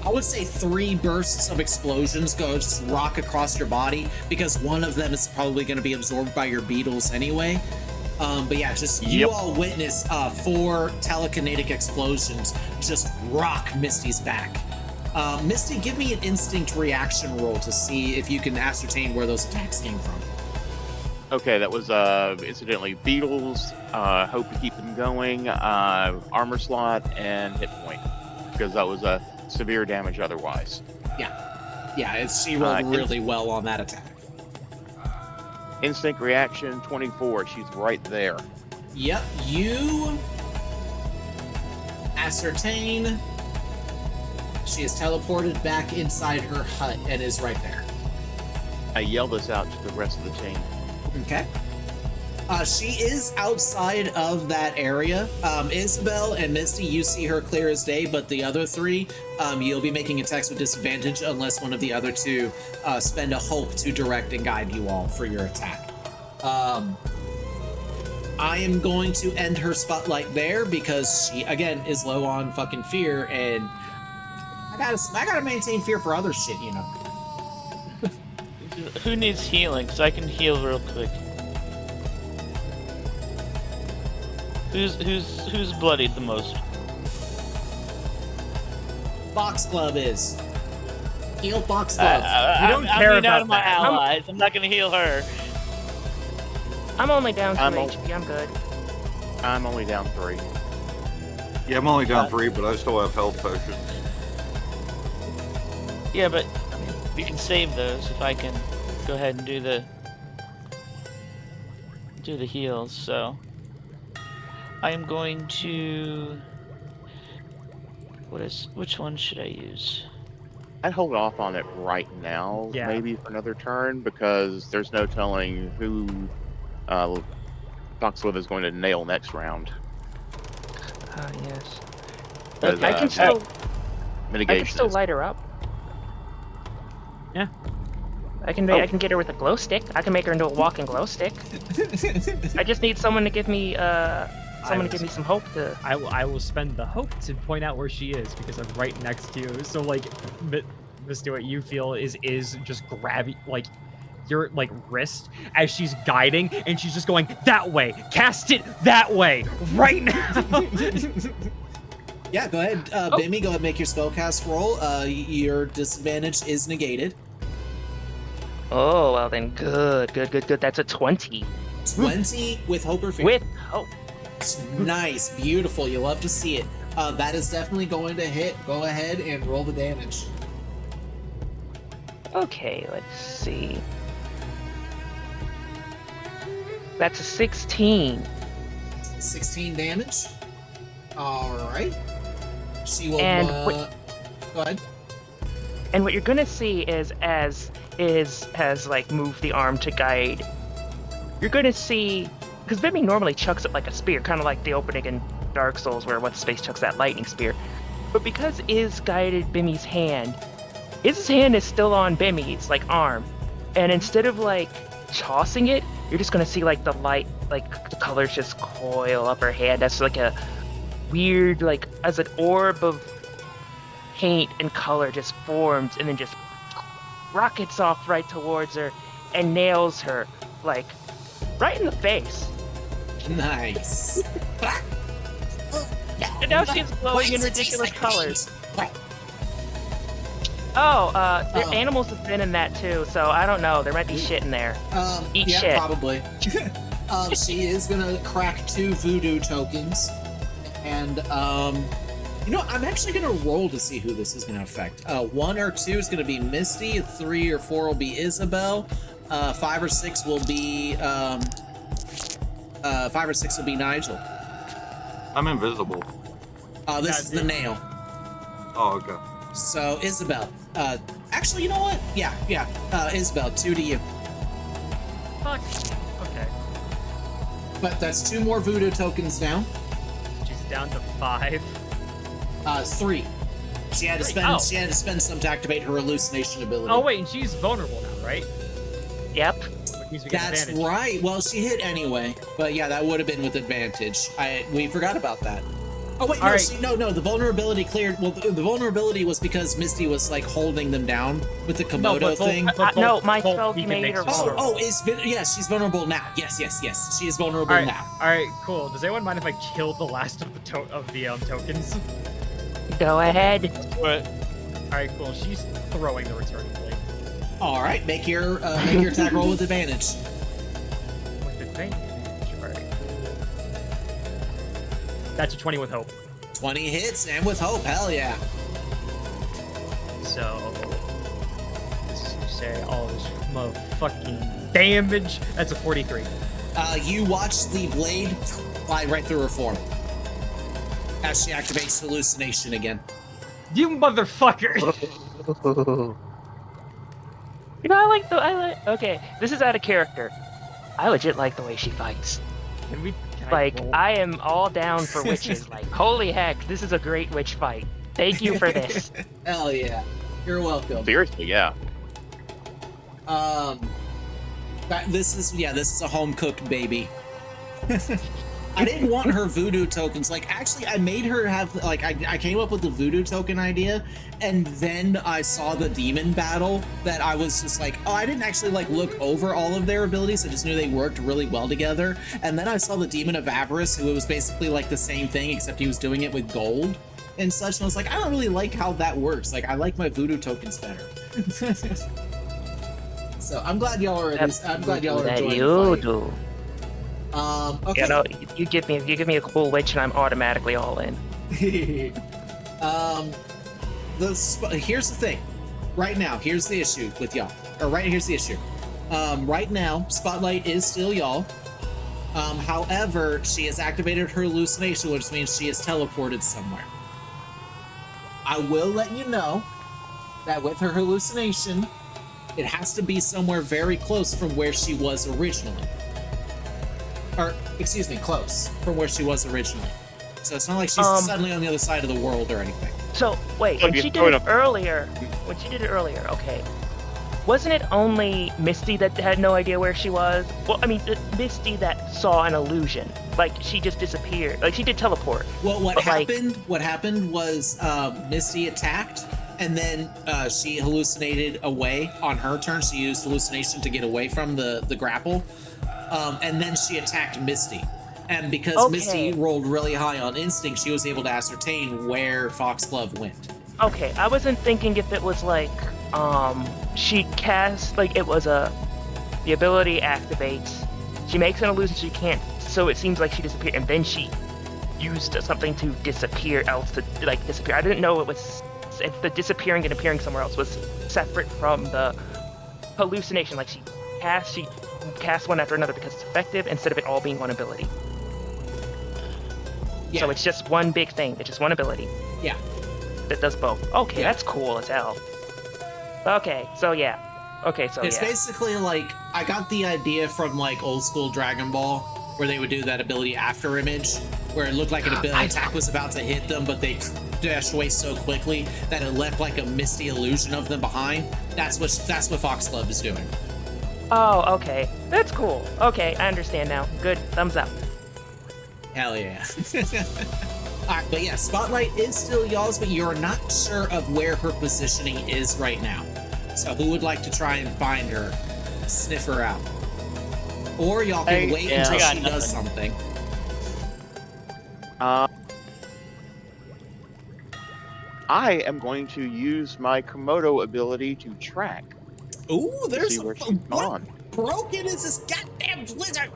[SPEAKER 1] I would say 3 bursts of explosions just rock across your body, because one of them is probably going to be absorbed by your beetles anyway. But yeah, you all witness 4 telekinetic explosions just rock Misty's back. Misty, give me an instinct reaction roll to see if you can ascertain where those attacks came from.
[SPEAKER 4] Okay, that was incidentally beetles. Hope to keep them going. Armor slot and hit point, because that was a severe damage otherwise.
[SPEAKER 1] Yeah, she rolled really well on that attack.
[SPEAKER 4] Instinct reaction 24. She's right there.
[SPEAKER 1] Yep, you ascertain she is teleported back inside her hut and is right there.
[SPEAKER 4] I yell this out to the rest of the team.
[SPEAKER 1] Okay. She is outside of that area. Isabel and Misty, you see her clear as day, but the other 3, you'll be making attacks with disadvantage unless one of the other 2 spend a hope to direct and guide you all for your attack. I am going to end her spotlight there because she, again, is low on fucking fear, and I gotta maintain fear for other shit, you know.
[SPEAKER 3] Who needs healing? Because I can heal real quick. Who's bloodied the most?
[SPEAKER 1] Foxglove is. Heal Foxglove.
[SPEAKER 2] You don't
[SPEAKER 3] I'm
[SPEAKER 2] care
[SPEAKER 3] being out
[SPEAKER 2] about
[SPEAKER 3] of my
[SPEAKER 2] that.
[SPEAKER 3] allies. I'm not gonna heal her.
[SPEAKER 5] I'm only down 2
[SPEAKER 4] I'm
[SPEAKER 5] HP. I'm good.
[SPEAKER 4] I'm only down 3.
[SPEAKER 6] Yeah, I'm only down 3, but I still have health potions.
[SPEAKER 3] Yeah, but I mean, we can save those if I can go ahead and do the heals. So I am going to. Which one should I use?
[SPEAKER 4] I'd hold off on it right now,
[SPEAKER 2] Yeah.
[SPEAKER 4] maybe for another turn, because there's no telling who Foxglove is going to nail next round.
[SPEAKER 5] Ah, yes.
[SPEAKER 4] 'Cause,
[SPEAKER 5] I can still
[SPEAKER 4] mitigation.
[SPEAKER 5] light her up.
[SPEAKER 2] Yeah.
[SPEAKER 5] I can get her with a glow stick. I can make her into a walking glow stick. I just need someone to give me some hope to.
[SPEAKER 2] I will spend the hope to point out where she is because I'm right next to you. So like, Misty, what you feel is just grabbing like your like wrist as she's guiding, and she's just going that way. Cast it that way right now.
[SPEAKER 1] Yeah, go ahead, Bimmy. Go ahead and make your spellcast roll. Your disadvantage is negated.
[SPEAKER 5] Oh well, then good. That's a 20
[SPEAKER 1] 20 with hope or fear.
[SPEAKER 5] with hope.
[SPEAKER 1] Nice, beautiful. You love to see it. That is definitely going to hit. Go ahead and roll the damage.
[SPEAKER 5] Okay, let's see. That's a 16.
[SPEAKER 1] 16 damage. All right. She will.
[SPEAKER 5] And
[SPEAKER 1] go ahead.
[SPEAKER 5] And what you're gonna see is as like move the arm to guide, you're gonna see, because Bimmy normally chucks it like a spear, kind of like the opening in Dark Souls where What's Space chucks that lightning spear. But because Iz guided Bimmy's hand, Iz's hand is still on Bimmy's like arm, and instead of like tossing it, you're just gonna see like the light, like the colors just coil up her hand. That's like a weird, like as an orb of paint and color just forms and then just rockets off right towards her and nails her like right in the face.
[SPEAKER 1] Nice.
[SPEAKER 5] And now she's glowing in ridiculous colors. Oh, the animals have been in that too, so I don't know. There might be shit in there. Eat
[SPEAKER 1] yeah,
[SPEAKER 5] shit.
[SPEAKER 1] probably. She is gonna crack 2 voodoo tokens, and you know, I'm actually gonna roll to see who this is gonna affect. 1 or 2 is gonna be Misty. 3 or 4 will be Isabel. 5 or 6 will be 5 or 6 will be Nigel.
[SPEAKER 6] I'm invisible.
[SPEAKER 1] This is the nail.
[SPEAKER 6] Oh, okay.
[SPEAKER 1] So Isabel. Actually, you know what? Yeah. Isabel, 2 to you.
[SPEAKER 2] Fuck. Okay.
[SPEAKER 1] But that's 2 more voodoo tokens down.
[SPEAKER 2] She's down to 5.
[SPEAKER 1] 3. She had to spend.
[SPEAKER 2] Oh.
[SPEAKER 1] She had to spend some to activate her hallucination ability.
[SPEAKER 2] Oh wait, and she's vulnerable now, right?
[SPEAKER 5] Yep.
[SPEAKER 2] Which means we get
[SPEAKER 1] That's
[SPEAKER 2] advantage.
[SPEAKER 1] right. Well, she hit anyway, but yeah, that would have been with advantage. We forgot about that. Oh wait,
[SPEAKER 2] All
[SPEAKER 1] no,
[SPEAKER 2] right.
[SPEAKER 1] no. The vulnerability cleared. Well, the vulnerability was because Misty was like holding them down with the Komodo thing.
[SPEAKER 5] No, my spell made her
[SPEAKER 1] Oh, yes, she's vulnerable now. Yes, she is vulnerable
[SPEAKER 2] All right,
[SPEAKER 1] now.
[SPEAKER 2] all right, cool. Does anyone mind if I kill the last of the tokens?
[SPEAKER 5] Go ahead.
[SPEAKER 2] All right, cool. She's throwing the returning blade.
[SPEAKER 1] All right, make your attack roll with advantage.
[SPEAKER 2] With advantage. All right. That's a 20 with hope.
[SPEAKER 1] 20 hits and with hope. Hell yeah.
[SPEAKER 2] So this is to say all this motherfucking damage. That's a 43.
[SPEAKER 1] You watch the blade fly right through her form as she activates hallucination again.
[SPEAKER 2] You motherfucker!
[SPEAKER 5] You know, okay, this is out of character. I legit like the way she fights.
[SPEAKER 2] Can
[SPEAKER 5] Like,
[SPEAKER 2] roll?
[SPEAKER 5] I am all down for witches. Like, holy heck, this is a great witch fight. Thank you for this.
[SPEAKER 1] Hell yeah. You're welcome.
[SPEAKER 4] Seriously, yeah.
[SPEAKER 1] This is a home cooked baby. I didn't want her voodoo tokens. Like, actually, I made her have, like, I came up with the voodoo token idea, and then I saw the demon battle that I was just like, oh, I didn't actually, like, look over all of their abilities. I just knew they worked really well together. And then I saw the Demon of Avarice, who was basically, like, the same thing, except he was doing it with gold and such. And I was like, I don't really like how that works. Like, I like my voodoo tokens better. So I'm glad y'all are. I'm glad y'all are
[SPEAKER 5] that
[SPEAKER 1] enjoying
[SPEAKER 5] you
[SPEAKER 1] the
[SPEAKER 5] do.
[SPEAKER 1] fight. Okay.
[SPEAKER 5] You know, you give me a cool witch, and I'm automatically all in.
[SPEAKER 1] Here's the thing. Right now, here's the issue with y'all. Here's the issue. Right now, Spotlight is still y'all. However, she has activated her hallucination, which means she is teleported somewhere. I will let you know that with her hallucination, it has to be somewhere very close from where she was originally. Or, excuse me, close from where she was originally. So it's not like she's suddenly on the other side of the world or anything.
[SPEAKER 5] So wait, when she did it earlier, okay, wasn't it only Misty that had no idea where she was? Well, I mean, Misty that saw an illusion, like she just disappeared, like she did teleport.
[SPEAKER 1] Well, what happened was Misty attacked, and then she hallucinated away on her turn. She used hallucination to get away from the grapple, and then she attacked Misty. And because Misty rolled really high on instinct, she was able to ascertain where Foxglove went.
[SPEAKER 5] Okay, I wasn't thinking if it was like, she cast, like it was the ability activates, she makes an illusion she can't, so it seems like she disappeared, and then she used something to disappear else to, like, disappear. I didn't know if the disappearing and appearing somewhere else was separate from the hallucination, like she cast one after another because it's effective instead of it all being one ability. Yeah. So it's just one big thing. It's just one ability.
[SPEAKER 1] Yeah.
[SPEAKER 5] That does both. Okay, that's cool as hell. Okay, so yeah.
[SPEAKER 1] It's basically like, I got the idea from like old school Dragon Ball, where they would do that ability after image, where it looked like an ability attack was about to hit them, but they dashed away so quickly that it left like a misty illusion of them behind. That's what Foxglove is doing.
[SPEAKER 5] Oh, okay. That's cool. Okay, I understand now. Good. Thumbs up.
[SPEAKER 1] Hell yeah. Alright, but yeah, Spotlight is still y'all's, but you're not sure of where her positioning is right now. So who would like to try and find her, sniff her out? Or y'all can wait until she does something.
[SPEAKER 4] I am going to use my Komodo ability to track.
[SPEAKER 1] Ooh, there's
[SPEAKER 4] where she's gone.
[SPEAKER 1] Broken is this goddamn lizard?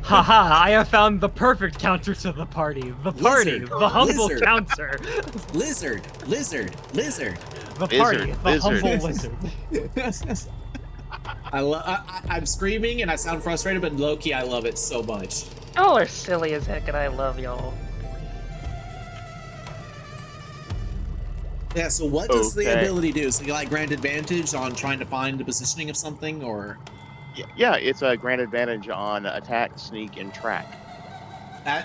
[SPEAKER 2] Haha, I have found the perfect counter to the party. The party, the humble counter.
[SPEAKER 1] Lizard.
[SPEAKER 2] The party, the humble lizard.
[SPEAKER 1] I'm screaming and I sound frustrated, but low-key, I love it so much.
[SPEAKER 5] Y'all are silly as heck, and I love y'all.
[SPEAKER 1] Yeah, so what does the ability do? So you like grant advantage on trying to find the positioning of something, or?
[SPEAKER 4] Yeah, it's a grant advantage on attack, sneak, and track.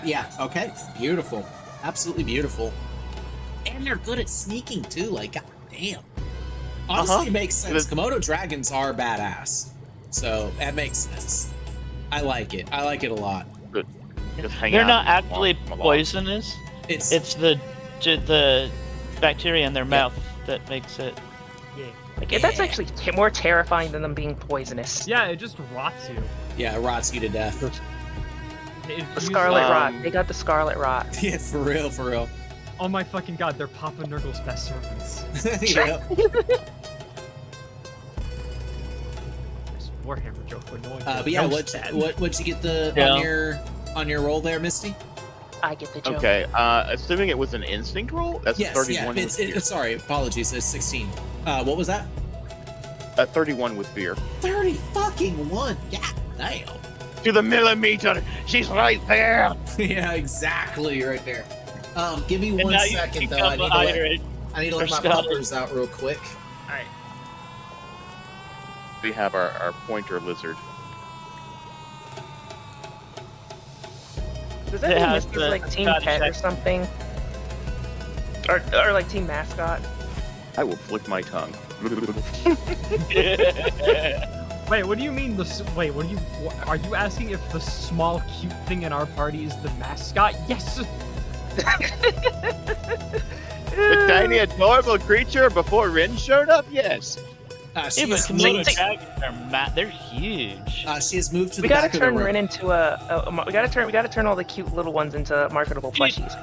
[SPEAKER 1] Yeah, okay. Beautiful. Absolutely beautiful. And they're good at sneaking too, like, god damn. Honestly, it makes sense. Komodo dragons are badass. So that makes sense. I like it. I like it a lot.
[SPEAKER 4] Good.
[SPEAKER 3] They're not actually poisonous. It's the bacteria in their mouth that makes it.
[SPEAKER 5] Yeah. Like, that's actually more terrifying than them being poisonous.
[SPEAKER 2] Yeah, it just rots you.
[SPEAKER 1] Yeah, it rots you to death.
[SPEAKER 5] The scarlet rot. They got the scarlet rot.
[SPEAKER 1] Yeah, for real.
[SPEAKER 2] Oh my fucking god, they're Papa Nurgle's best servants.
[SPEAKER 1] Yeah.
[SPEAKER 2] Warhammer joke for no one.
[SPEAKER 1] But yeah, what'd you get on your roll there, Misty?
[SPEAKER 5] I get the joke.
[SPEAKER 4] Okay, assuming it was an instinct roll, that's 31 with fear.
[SPEAKER 1] Sorry, apologies, it's 16. What was that?
[SPEAKER 4] 31 with fear.
[SPEAKER 1] 30 fucking 1, god damn.
[SPEAKER 4] To the millimeter, she's right there.
[SPEAKER 1] Yeah, exactly, right there. Give me 1 second though. I need to let my poppers out real quick.
[SPEAKER 2] Alright.
[SPEAKER 4] We have our pointer lizard.
[SPEAKER 5] Does that mean Misty's like team pet or something? Or like team mascot?
[SPEAKER 4] I will flick my tongue.
[SPEAKER 2] Wait, what do you mean are you asking if the small cute thing in our party is the mascot? Yes!
[SPEAKER 4] The tiny adorable creature before Rin showed up? Yes.
[SPEAKER 3] Yeah, but Komodo dragons they're huge.
[SPEAKER 1] She has moved to the back of the room.
[SPEAKER 5] We gotta turn Rin into we gotta turn all the cute little ones into marketable plushies.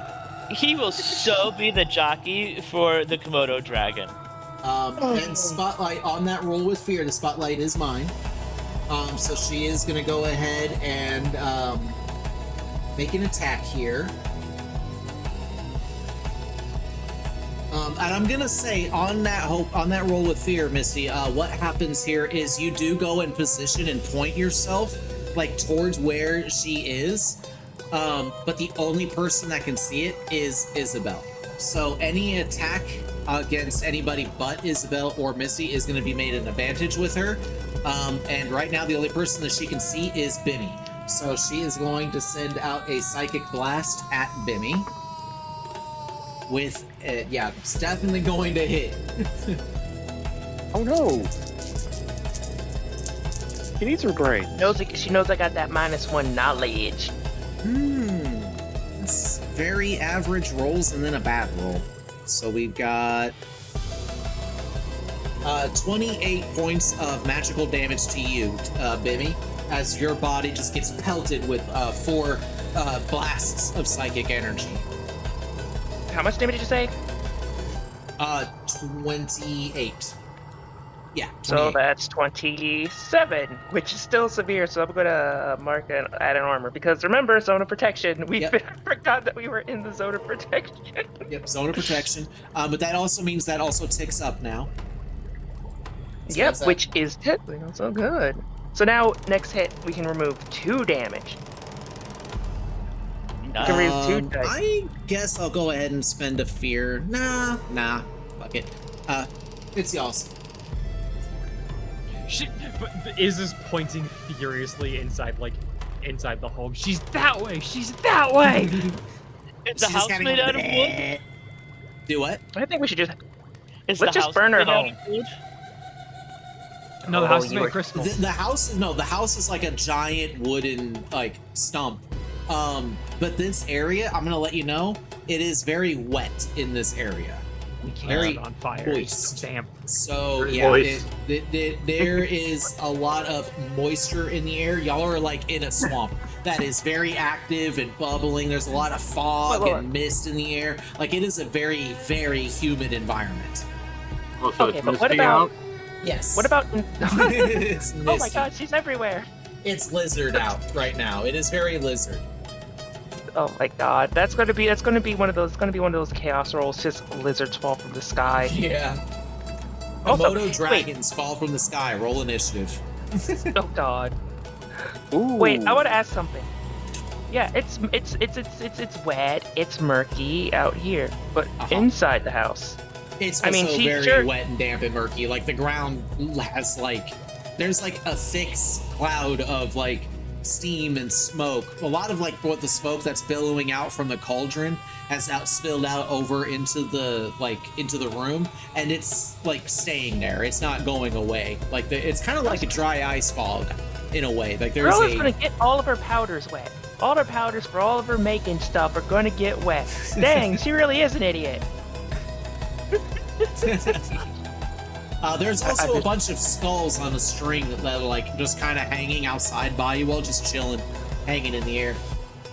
[SPEAKER 3] He will so be the jockey for the Komodo dragon.
[SPEAKER 1] And Spotlight on that roll with fear. The Spotlight is mine. So she is going to go ahead and make an attack here. And I'm gonna say on that roll with fear, Misty, what happens here is you do go in position and point yourself like towards where she is, but the only person that can see it is Isabel. So any attack against anybody but Isabel or Misty is going to be made an advantage with her. And right now the only person that she can see is Bimmy. So she is going to send out a psychic blast at Bimmy. With yeah, it's definitely going to hit.
[SPEAKER 4] Oh no! She needs her brain.
[SPEAKER 5] She knows I got that -1 knowledge.
[SPEAKER 1] That's very average rolls and then a bad roll. So we've got 28 points of magical damage to you, Bimmy, as your body just gets pelted with 4 blasts of psychic energy.
[SPEAKER 5] How much damage did you say?
[SPEAKER 1] 28. Yeah, 28.
[SPEAKER 5] So that's 27, which is still severe. So I'm gonna mark and add an armor because remember, zone of protection. We forgot that we were in the zone of protection.
[SPEAKER 1] Yep, zone of protection. But that also means that also ticks up now. So
[SPEAKER 5] yep, which is technically also good. So now next hit we can remove 2 damage. Can remove 2 dice.
[SPEAKER 1] I guess I'll go ahead and spend a fear. Nah, fuck it. It's y'all's.
[SPEAKER 2] Is pointing furiously inside the home. She's that way. She's that way.
[SPEAKER 3] Is the house made out of wood?
[SPEAKER 1] Do what?
[SPEAKER 5] I think we should just
[SPEAKER 3] Let's
[SPEAKER 5] just burn her home.
[SPEAKER 2] No, the house is made of crystal.
[SPEAKER 1] The house is like a giant wooden stump. But this area, I'm gonna let you know, it is very wet in this area.
[SPEAKER 2] We can't
[SPEAKER 1] Very
[SPEAKER 2] on fire.
[SPEAKER 1] moist.
[SPEAKER 2] It's damp.
[SPEAKER 1] So
[SPEAKER 6] Very
[SPEAKER 1] yeah,
[SPEAKER 6] moist.
[SPEAKER 1] there is a lot of moisture in the air. Y'all are like in a swamp that is very active and bubbling. There's a lot of fog and mist in the air. Like it is a very, very humid environment.
[SPEAKER 6] Oh, so
[SPEAKER 5] Okay,
[SPEAKER 6] it's
[SPEAKER 5] but what
[SPEAKER 6] misty
[SPEAKER 5] about-
[SPEAKER 6] out?
[SPEAKER 1] Yes.
[SPEAKER 5] What about?
[SPEAKER 1] It's
[SPEAKER 5] Oh my
[SPEAKER 1] misty.
[SPEAKER 5] God, she's everywhere.
[SPEAKER 1] It's lizard out right now. It is very lizard.
[SPEAKER 5] Oh my God, that's gonna be one of those. It's gonna be one of those chaos rolls. Just lizards fall from the sky.
[SPEAKER 1] Yeah.
[SPEAKER 5] Also,
[SPEAKER 1] Komodo dragons fall from the sky. Roll initiative.
[SPEAKER 5] Oh God.
[SPEAKER 4] Ooh.
[SPEAKER 5] Wait, I want to ask something. Yeah, it's wet. It's murky out here, but inside the house.
[SPEAKER 1] It's
[SPEAKER 5] I
[SPEAKER 1] also
[SPEAKER 5] mean,
[SPEAKER 1] very wet and damp and murky. Like the ground has there's like a thick cloud of like steam and smoke. A lot of like what the smoke that's billowing out from the cauldron has spilled out over into the room, and it's like staying there. It's not going away. Like it's kind of like a dry ice fog in a way. Like there's
[SPEAKER 5] Girl is gonna get all of her powders wet. All her powders for all of her making stuff are gonna get wet. Dang, she really is an idiot.
[SPEAKER 1] There's also a bunch of skulls on a string that are like just kind of hanging outside by you while just chilling, hanging in the air.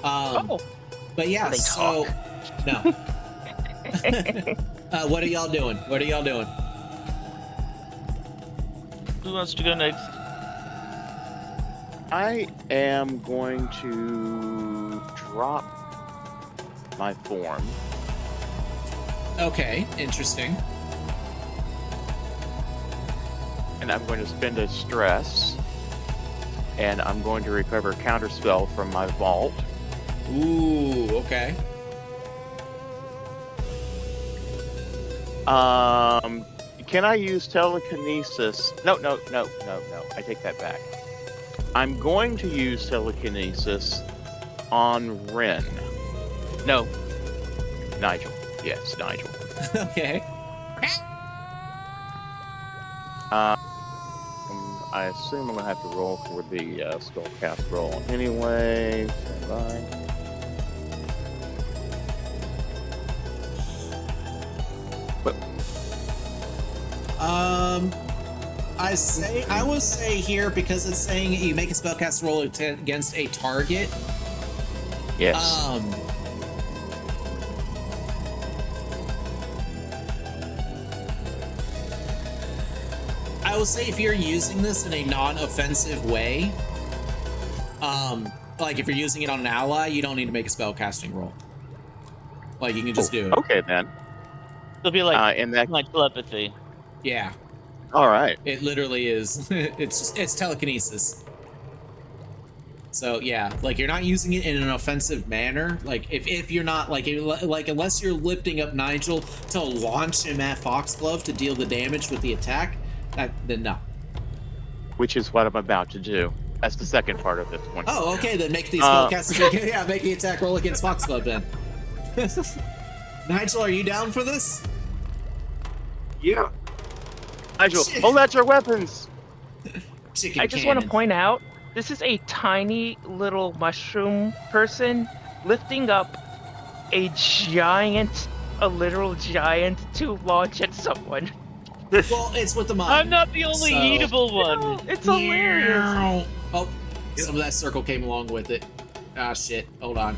[SPEAKER 1] But yeah,
[SPEAKER 5] They
[SPEAKER 1] so no. What are y'all doing?
[SPEAKER 3] Who wants to go next?
[SPEAKER 4] I am going to drop my form.
[SPEAKER 1] Okay, interesting.
[SPEAKER 4] And I'm going to spend a stress. And I'm going to recover counterspell from my vault.
[SPEAKER 1] Ooh, okay.
[SPEAKER 4] Can I use telekinesis? No. I take that back. I'm going to use telekinesis on Ren. No. Nigel. Yes, Nigel.
[SPEAKER 1] Okay.
[SPEAKER 4] I assume I'm going to have to roll for the spellcast roll anyway. Stand by.
[SPEAKER 1] I will say here, because it's saying you make a spellcast roll against a target.
[SPEAKER 4] Yes.
[SPEAKER 1] will say if you're using this in a non-offensive way, like if you're using it on an ally, you don't need to make a spell casting roll. Like you can just do it.
[SPEAKER 4] Okay then.
[SPEAKER 3] It'll be like
[SPEAKER 4] In that,
[SPEAKER 3] like telepathy.
[SPEAKER 1] Yeah,
[SPEAKER 4] all right.
[SPEAKER 1] it literally is. It's telekinesis. So yeah, like you're not using it in an offensive manner. Like if you're not like unless you're lifting up Nigel to launch him at Foxglove to deal the damage with the attack, then no.
[SPEAKER 4] Which is what I'm about to do. That's the second part of this one.
[SPEAKER 1] Oh, okay, then make the spellcaster. Yeah, make the attack roll against Foxglove then. Nigel, are you down for this?
[SPEAKER 6] Yeah.
[SPEAKER 4] Nigel, hold out your weapons.
[SPEAKER 1] Chicken
[SPEAKER 5] I just
[SPEAKER 1] cannon.
[SPEAKER 5] want to point out, this is a tiny little mushroom person lifting up a literal giant to launch at someone.
[SPEAKER 1] Well, it's with the mind.
[SPEAKER 3] I'm not the only
[SPEAKER 1] So-
[SPEAKER 3] eatable one.
[SPEAKER 5] No, it's hilarious.
[SPEAKER 1] Oh, some of that circle came along with it. Ah, shit. Hold on.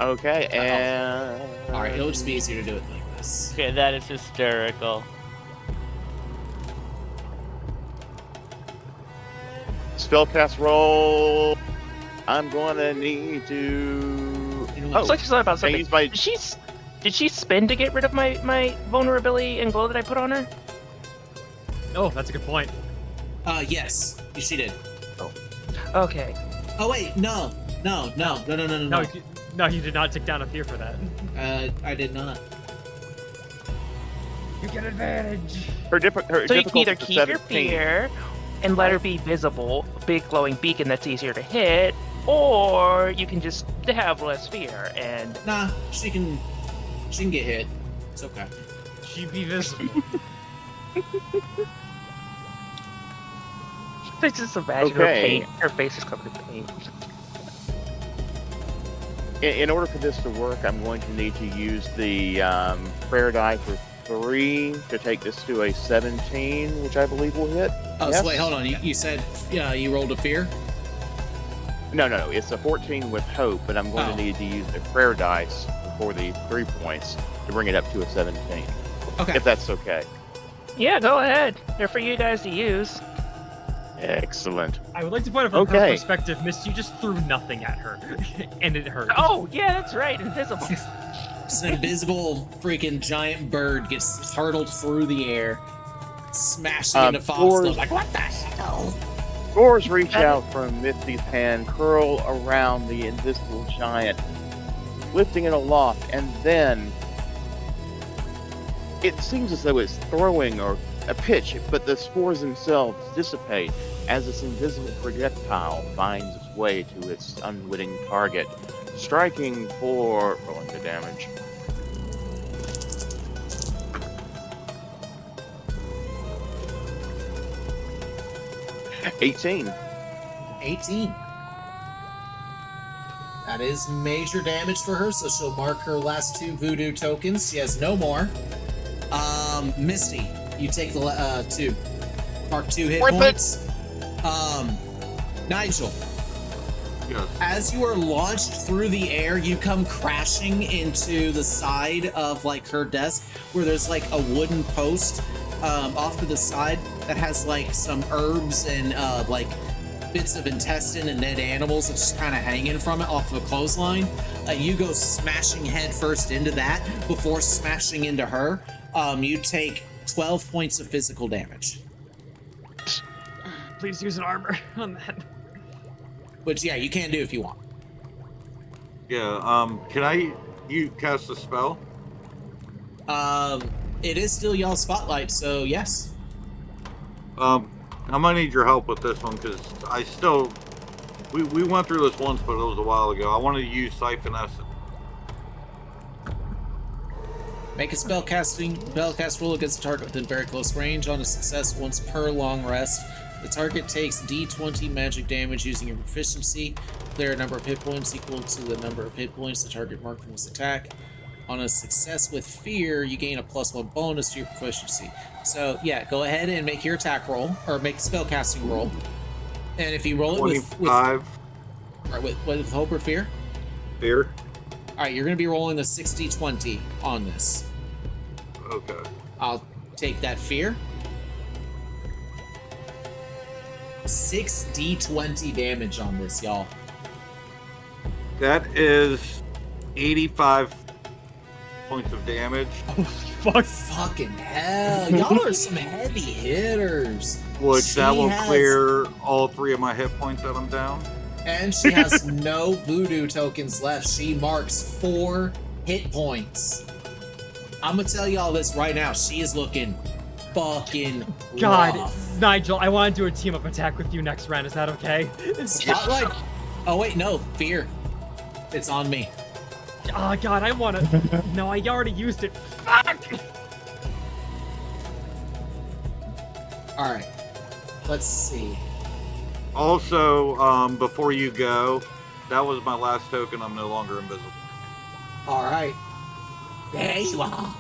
[SPEAKER 4] Okay, and
[SPEAKER 1] All right, it'll just be easier to do it like this.
[SPEAKER 3] Okay, that is hysterical.
[SPEAKER 4] spellcast roll. I'm gonna need to.
[SPEAKER 1] You know
[SPEAKER 4] Oh,
[SPEAKER 1] what?
[SPEAKER 5] So I just thought about
[SPEAKER 4] can I
[SPEAKER 5] something.
[SPEAKER 4] use my
[SPEAKER 5] Did she spin to get rid of my vulnerability and glow that I put on her?
[SPEAKER 2] Oh, that's a good point.
[SPEAKER 1] Yes, she did.
[SPEAKER 5] Okay.
[SPEAKER 1] Oh wait, no.
[SPEAKER 2] No, you did not take down a fear for that.
[SPEAKER 1] I did not.
[SPEAKER 2] You get advantage.
[SPEAKER 4] her
[SPEAKER 5] So you can
[SPEAKER 4] difficulty
[SPEAKER 5] either
[SPEAKER 4] is
[SPEAKER 5] keep your
[SPEAKER 4] 17.
[SPEAKER 5] fear and let her be visible, big glowing beacon that's easier to hit, or you can just have less fear and
[SPEAKER 1] Nah, she can get hit. It's okay.
[SPEAKER 2] She'd be visible.
[SPEAKER 5] I just imagine her
[SPEAKER 4] Okay.
[SPEAKER 5] paint. Her face is covered in paint.
[SPEAKER 4] In order for this to work, I'm going to need to use the prayer die for 3 to take this to a 17, which I believe will hit.
[SPEAKER 1] Oh,
[SPEAKER 4] Yes?
[SPEAKER 1] so wait, hold on. You said you rolled a fear?
[SPEAKER 4] No, it's a 14 with hope, but I'm going
[SPEAKER 1] Oh.
[SPEAKER 4] to need to use the prayer dice for the 3 points to bring it up to a 17.
[SPEAKER 1] Okay.
[SPEAKER 4] If that's okay.
[SPEAKER 5] Yeah, go ahead. They're for you guys to use.
[SPEAKER 4] Excellent.
[SPEAKER 2] I would like to point out from her
[SPEAKER 4] Okay.
[SPEAKER 2] perspective, Miss, you just threw nothing at her, and it hurt.
[SPEAKER 5] Oh, yeah, that's right. Invisible.
[SPEAKER 1] Just an invisible freaking giant bird gets hurtled through the air, smashing into Foxglove. Like, what the hell?
[SPEAKER 4] Spores reach out from Misty's hand, curl around the invisible giant, lifting it aloft, and then it seems as though it's throwing or a pitch, but the spores themselves dissipate as this invisible projectile finds its way to its unwitting target, striking for rolling the damage. $18.
[SPEAKER 1] 18. That is major damage for her, so she'll mark her last 2 voodoo tokens. She has no more. Misty, you take the 2. Mark 2 hit
[SPEAKER 4] Worth it.
[SPEAKER 1] points. Nigel,
[SPEAKER 6] Yes.
[SPEAKER 1] as you are launched through the air, you come crashing into the side of like her desk, where there's like a wooden post off to the side that has like some herbs and like bits of intestine and dead animals that's just kind of hanging from it off of a clothesline. You go smashing head first into that before smashing into her. You take 12 points of physical damage.
[SPEAKER 2] Please use an armor on that.
[SPEAKER 1] Which, yeah, you can do if you want.
[SPEAKER 6] Yeah. Can you cast a spell?
[SPEAKER 1] It is still y'all's spotlight, so yes.
[SPEAKER 6] I might need your help with this one because I still. We went through this once, but it was a while ago. I wanted to use Siphon Essence.
[SPEAKER 1] Make a spellcast roll against a target within very close range. On a success once per long rest, the target takes d20 magic damage using your proficiency. Clear a number of hit points equal to the number of hit points the target marked from this attack. On a success with fear, you gain a +1 bonus to your proficiency. So yeah, go ahead and make your attack roll, or make a spellcasting roll. And if you roll it with
[SPEAKER 6] 25
[SPEAKER 1] with hope or fear,
[SPEAKER 6] fear.
[SPEAKER 1] all right, you're going to be rolling the 60-20 on this.
[SPEAKER 6] Okay.
[SPEAKER 1] I'll take that fear. 6d20 damage on this, y'all.
[SPEAKER 6] That is 85 points of damage.
[SPEAKER 2] Oh, fuck.
[SPEAKER 1] Fucking hell. Y'all are some heavy hitters.
[SPEAKER 6] Which that will
[SPEAKER 1] has-
[SPEAKER 6] clear all 3 of my hit points that I'm down.
[SPEAKER 1] And she has no voodoo tokens left. She marks 4 hit points. I'm gonna tell y'all this right now. She is looking fucking
[SPEAKER 2] God,
[SPEAKER 1] rough.
[SPEAKER 2] Nigel, I want to do a team-up attack with you next round. Is that okay?
[SPEAKER 1] Spotlight. Oh wait, no, fear. It's on me.
[SPEAKER 2] Oh, God, I want to... No, I already used it. Fuck!
[SPEAKER 1] All right. Let's see.
[SPEAKER 6] Also, before you go, that was my last token. I'm no longer invisible.
[SPEAKER 1] All right. There you are.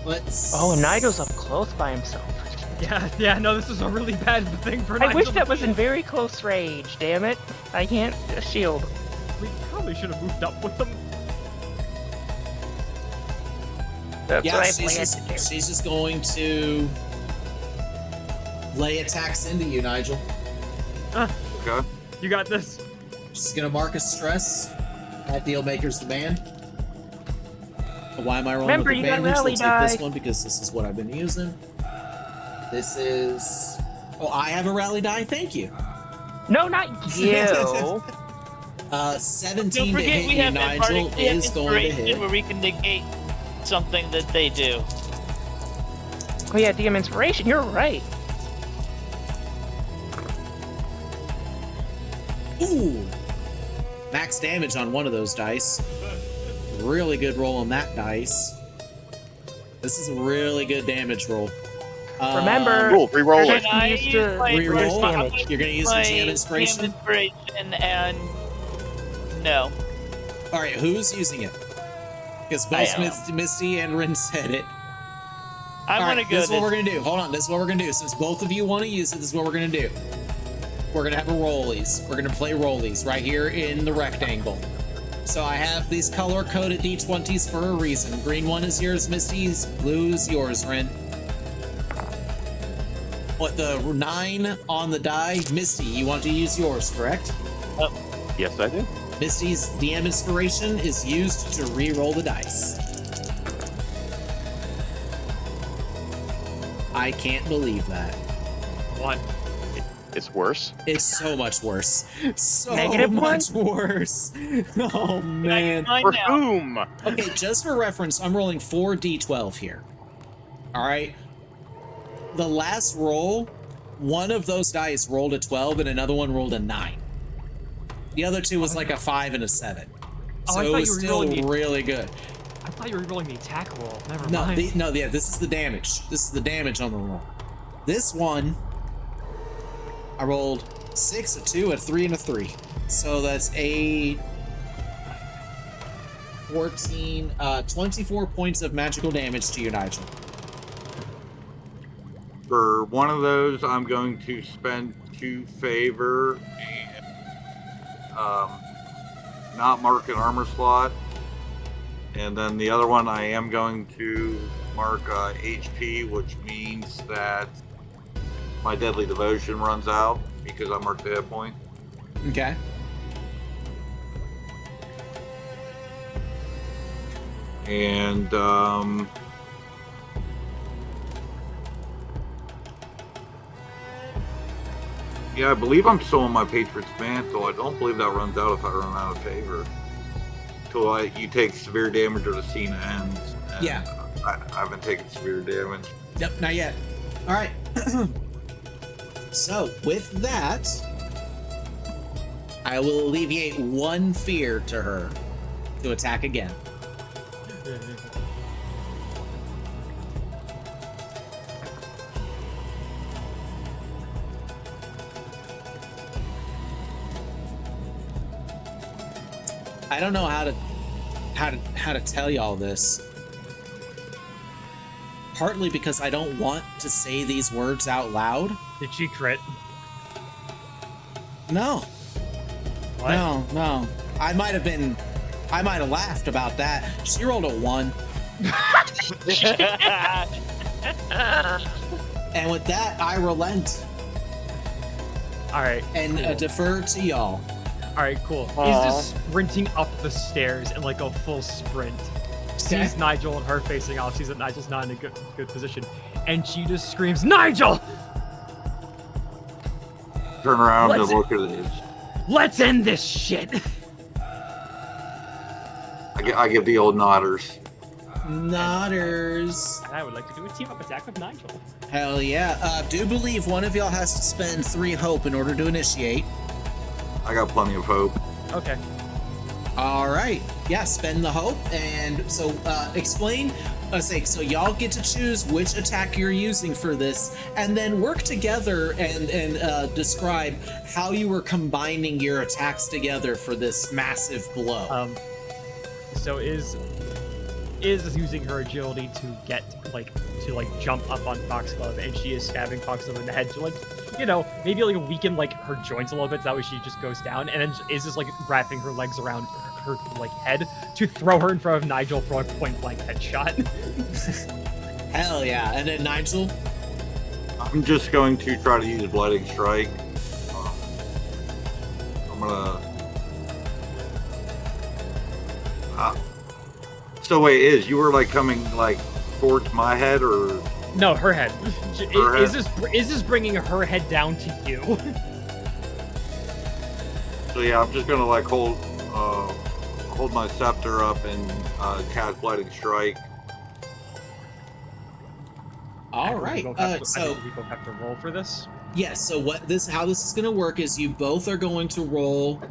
[SPEAKER 1] Let's.
[SPEAKER 5] Oh, and Nigel's up close by himself.
[SPEAKER 2] Yeah, no, this is a really bad thing for Nigel.
[SPEAKER 5] I wish that was in very close range, damn it. I can't shield.
[SPEAKER 2] We probably should have moved up with them.
[SPEAKER 5] That's
[SPEAKER 1] Yeah,
[SPEAKER 5] what I
[SPEAKER 1] she's
[SPEAKER 5] planned
[SPEAKER 1] just,
[SPEAKER 5] to do.
[SPEAKER 1] she's just going to lay attacks into you, Nigel.
[SPEAKER 6] Okay.
[SPEAKER 2] You got this.
[SPEAKER 1] She's gonna mark a stress at Dealmaker's demand. Why am I rolling
[SPEAKER 5] Remember,
[SPEAKER 1] with
[SPEAKER 5] you got
[SPEAKER 1] advantage?
[SPEAKER 5] rally
[SPEAKER 1] We'll take this
[SPEAKER 5] die.
[SPEAKER 1] one because this is what I've been using. This is. Oh, I have a rally die. Thank you.
[SPEAKER 5] No, not you.
[SPEAKER 1] 17
[SPEAKER 3] Don't
[SPEAKER 1] to
[SPEAKER 3] forget
[SPEAKER 1] hit
[SPEAKER 3] we
[SPEAKER 1] you,
[SPEAKER 3] have
[SPEAKER 1] Nigel,
[SPEAKER 3] we have
[SPEAKER 1] is going to
[SPEAKER 3] inspiration
[SPEAKER 1] hit.
[SPEAKER 3] where we can negate something that they do.
[SPEAKER 5] Oh yeah, DM inspiration. You're right.
[SPEAKER 1] Ooh! Max damage on one of those dice. Really good roll on that dice. This is a really good damage roll.
[SPEAKER 5] Remember,
[SPEAKER 4] Cool, re-roll
[SPEAKER 5] you're
[SPEAKER 4] it.
[SPEAKER 5] gonna use the
[SPEAKER 1] Reroll?
[SPEAKER 5] reverse damage.
[SPEAKER 1] You're gonna use the
[SPEAKER 3] My
[SPEAKER 1] GM inspiration?
[SPEAKER 3] inspiration and no.
[SPEAKER 1] Alright, who's using it? Because
[SPEAKER 3] I
[SPEAKER 1] both
[SPEAKER 3] am.
[SPEAKER 1] Misty and Rin said it.
[SPEAKER 3] I
[SPEAKER 1] All
[SPEAKER 3] want
[SPEAKER 1] right,
[SPEAKER 3] to go.
[SPEAKER 1] this is what we're gonna do. Hold on, this is what we're gonna do. Since both of you want to use it, this is what we're gonna do. We're gonna have a rollies. We're gonna play rollies right here in the rectangle. So I have these color-coded D20s for a reason. Green one is yours, Misty's. Blue's yours, Rin. What, the 9 on the die? Misty, you want to use yours, correct?
[SPEAKER 4] Yes, I do.
[SPEAKER 1] Misty's DM inspiration is used to re-roll the dice. I can't believe that.
[SPEAKER 2] One.
[SPEAKER 4] It's worse.
[SPEAKER 1] It's so much worse. So
[SPEAKER 5] Negative
[SPEAKER 1] much worse. Oh man.
[SPEAKER 3] Mine
[SPEAKER 4] For
[SPEAKER 3] now.
[SPEAKER 4] whom?
[SPEAKER 1] Okay, just for reference, I'm rolling 4d12 here. All right. The last roll, one of those dice rolled a 12 and another one rolled a 9. The other two was like a 5 and a 7.
[SPEAKER 2] Oh,
[SPEAKER 1] So
[SPEAKER 2] I
[SPEAKER 1] it
[SPEAKER 2] thought
[SPEAKER 1] was
[SPEAKER 2] you were
[SPEAKER 1] still
[SPEAKER 2] rolling the-
[SPEAKER 1] really good.
[SPEAKER 2] I thought you were rolling the attack roll. Never
[SPEAKER 1] No,
[SPEAKER 2] mind.
[SPEAKER 1] yeah, this is the damage. This is the damage on the roll. This one, I rolled 6, a 2, a 3, and a 3. So that's 8, 14, 24 points of magical damage to you, Nigel.
[SPEAKER 6] For one of those, I'm going to spend 2 favor and not mark an armor slot. And then the other one, I am going to mark HP, which means that my deadly devotion runs out because I marked the hit point.
[SPEAKER 1] Okay.
[SPEAKER 6] And yeah, I believe I'm still on my Patriot's Mantle. I don't believe that runs out if I run out of favor. Till you take severe damage or the scene ends. And
[SPEAKER 1] Yeah.
[SPEAKER 6] I haven't taken severe damage.
[SPEAKER 1] Yep, not yet. All right. So, with that, I will alleviate 1 fear to her to attack again. I don't know how to tell y'all this. Partly because I don't want to say these words out loud.
[SPEAKER 2] Did she crit?
[SPEAKER 1] No.
[SPEAKER 2] What?
[SPEAKER 1] No. I might have laughed about that. She rolled a 1. And with that, I relent
[SPEAKER 2] All right.
[SPEAKER 1] and
[SPEAKER 2] cool.
[SPEAKER 1] defer to y'all.
[SPEAKER 2] All right, cool.
[SPEAKER 3] Aw.
[SPEAKER 2] Is just sprinting up the stairs in like a full sprint.
[SPEAKER 1] Okay.
[SPEAKER 2] Sees Nigel and her facing off. Sees that Nigel's not in a good position, and she just screams, "Nigel!
[SPEAKER 6] Turn around
[SPEAKER 2] Let's-
[SPEAKER 6] and look at it.
[SPEAKER 2] Let's end this shit!"
[SPEAKER 6] I give the old nodders.
[SPEAKER 1] Nodders.
[SPEAKER 2] I would like to do a team-up attack with Nigel.
[SPEAKER 1] Hell yeah. Do believe one of y'all has to spend 3 hope in order to initiate.
[SPEAKER 6] I got plenty of hope.
[SPEAKER 2] Okay.
[SPEAKER 1] All right. Yeah, spend the hope. And so explain. So y'all get to choose which attack you're using for this, and then work together and describe how you were combining your attacks together for this massive blow.
[SPEAKER 2] So is using her agility to get to jump up on Foxglove, and she is stabbing Foxglove in the head to maybe weaken her joints a little bit, so that way she just goes down, and then is just wrapping her legs around her head to throw her in front of Nigel for a point blank headshot.
[SPEAKER 1] Hell yeah. And then Nigel?
[SPEAKER 6] I'm just going to try to use Blighting Strike. I'm gonna. So wait, you were coming towards my head, or
[SPEAKER 2] No, her head.
[SPEAKER 6] Her
[SPEAKER 2] Is
[SPEAKER 6] head.
[SPEAKER 2] this bringing her head down to you?
[SPEAKER 6] so yeah, I'm just gonna hold my scepter up and cast Blighting Strike.
[SPEAKER 1] All right.
[SPEAKER 2] We both have to roll for this.
[SPEAKER 1] Yes. So how this is going to work is you both are going to roll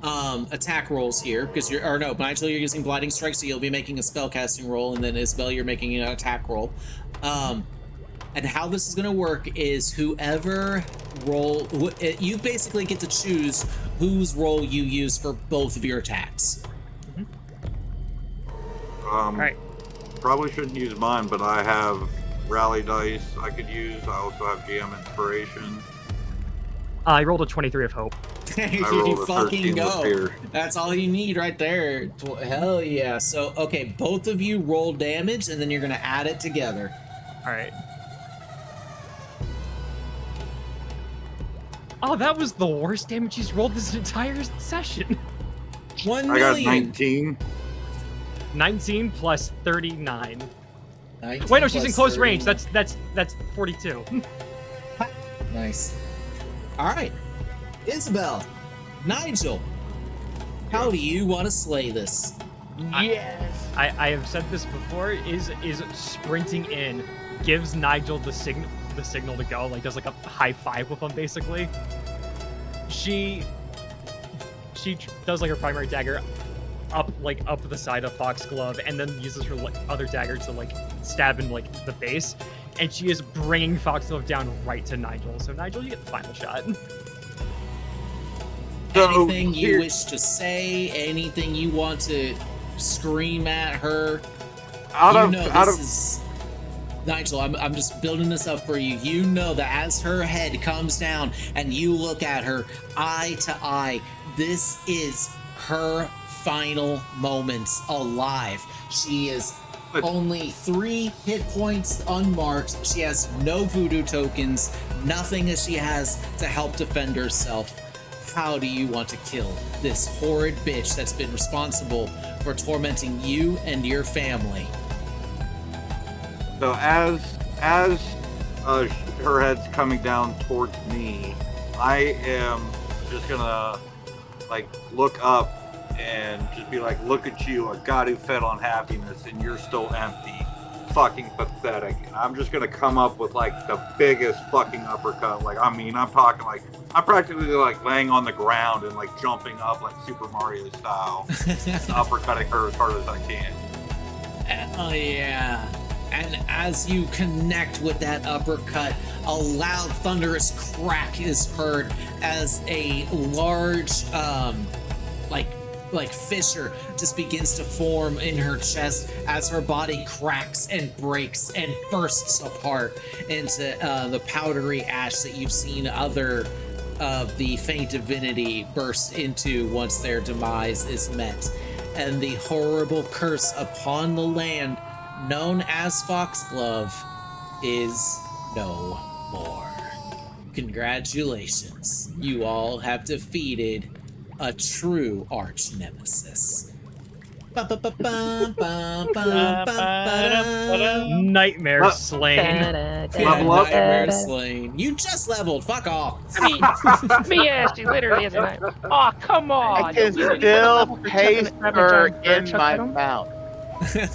[SPEAKER 1] attack rolls here because Nigel, you're using Blighting Strike, so you'll be making a spellcasting roll, and then Isabel, you're making an attack roll. And how this is going to work is whoever you basically get to choose whose roll you use for both of your attacks.
[SPEAKER 2] Right.
[SPEAKER 6] Probably shouldn't use mine, but I have Rally Dice I could use. I also have GM Inspiration.
[SPEAKER 2] I rolled a 23 of hope.
[SPEAKER 1] You
[SPEAKER 6] rolled a
[SPEAKER 1] fucking
[SPEAKER 6] 13 with
[SPEAKER 1] go.
[SPEAKER 6] fear.
[SPEAKER 1] That's all you need right there. Hell yeah. So, okay, both of you roll damage, and then you're going to add it together.
[SPEAKER 2] All right. Oh, that was the worst damage he's rolled this entire session.
[SPEAKER 1] 1
[SPEAKER 6] I got
[SPEAKER 1] million.
[SPEAKER 6] 19.
[SPEAKER 2] 19 plus 39.
[SPEAKER 1] 19
[SPEAKER 2] Wait, no, she's in
[SPEAKER 1] plus
[SPEAKER 2] close
[SPEAKER 1] 30.
[SPEAKER 2] range. That's 42.
[SPEAKER 1] Nice. All right. Isabel, Nigel, how do you want to slay this?
[SPEAKER 3] Yes.
[SPEAKER 2] I have said this before. Is sprinting in, gives Nigel the signal to go. Does a high five with him basically. She does her primary dagger up the side of Foxglove, and then uses her other dagger to stab in the base, and she is bringing Foxglove down right to Nigel. So Nigel, you get the final shot.
[SPEAKER 6] So,
[SPEAKER 1] Anything you
[SPEAKER 6] here-
[SPEAKER 1] wish to say? Anything you want to scream at her? Nigel, I'm just building this up for you. You know that as her head comes down and you look at her eye to eye, this is her final moments alive. She is only 3 hit points unmarked. She has no voodoo tokens, nothing that she has to help defend herself. How do you want to kill this horrid bitch that's been responsible for tormenting you and your family?
[SPEAKER 6] So as her head's coming down towards me, I am just gonna look up and just be look at you, a god who fed on happiness, and you're still empty. Fucking pathetic. And I'm just gonna come up with the biggest fucking uppercut. I'm talking I'm practically laying on the ground and jumping up Super Mario style, uppercutting her as hard as I can.
[SPEAKER 1] Oh yeah. And as you connect with that uppercut, a loud thunderous crack is heard as a large fissure just begins to form in her chest as her body cracks and breaks and bursts apart into the powdery ash that you've seen other of the faint divinity burst into once their demise is met. And the horrible curse upon the land known as Foxglove is no more. Congratulations. You all have defeated a true arch nemesis.
[SPEAKER 2] Nightmare
[SPEAKER 6] Uh,
[SPEAKER 2] slain.
[SPEAKER 6] Level up.
[SPEAKER 1] Nightmare slain. You just leveled. Fuck off.
[SPEAKER 5] I mean, me ass, she literally is a nightmare. Oh, come on.
[SPEAKER 4] I can
[SPEAKER 5] You put a
[SPEAKER 4] still
[SPEAKER 5] level for chucking
[SPEAKER 4] taste
[SPEAKER 5] a scrap
[SPEAKER 4] her
[SPEAKER 5] and trying
[SPEAKER 4] in
[SPEAKER 5] to chuck
[SPEAKER 4] my
[SPEAKER 5] at 'em?
[SPEAKER 4] mouth.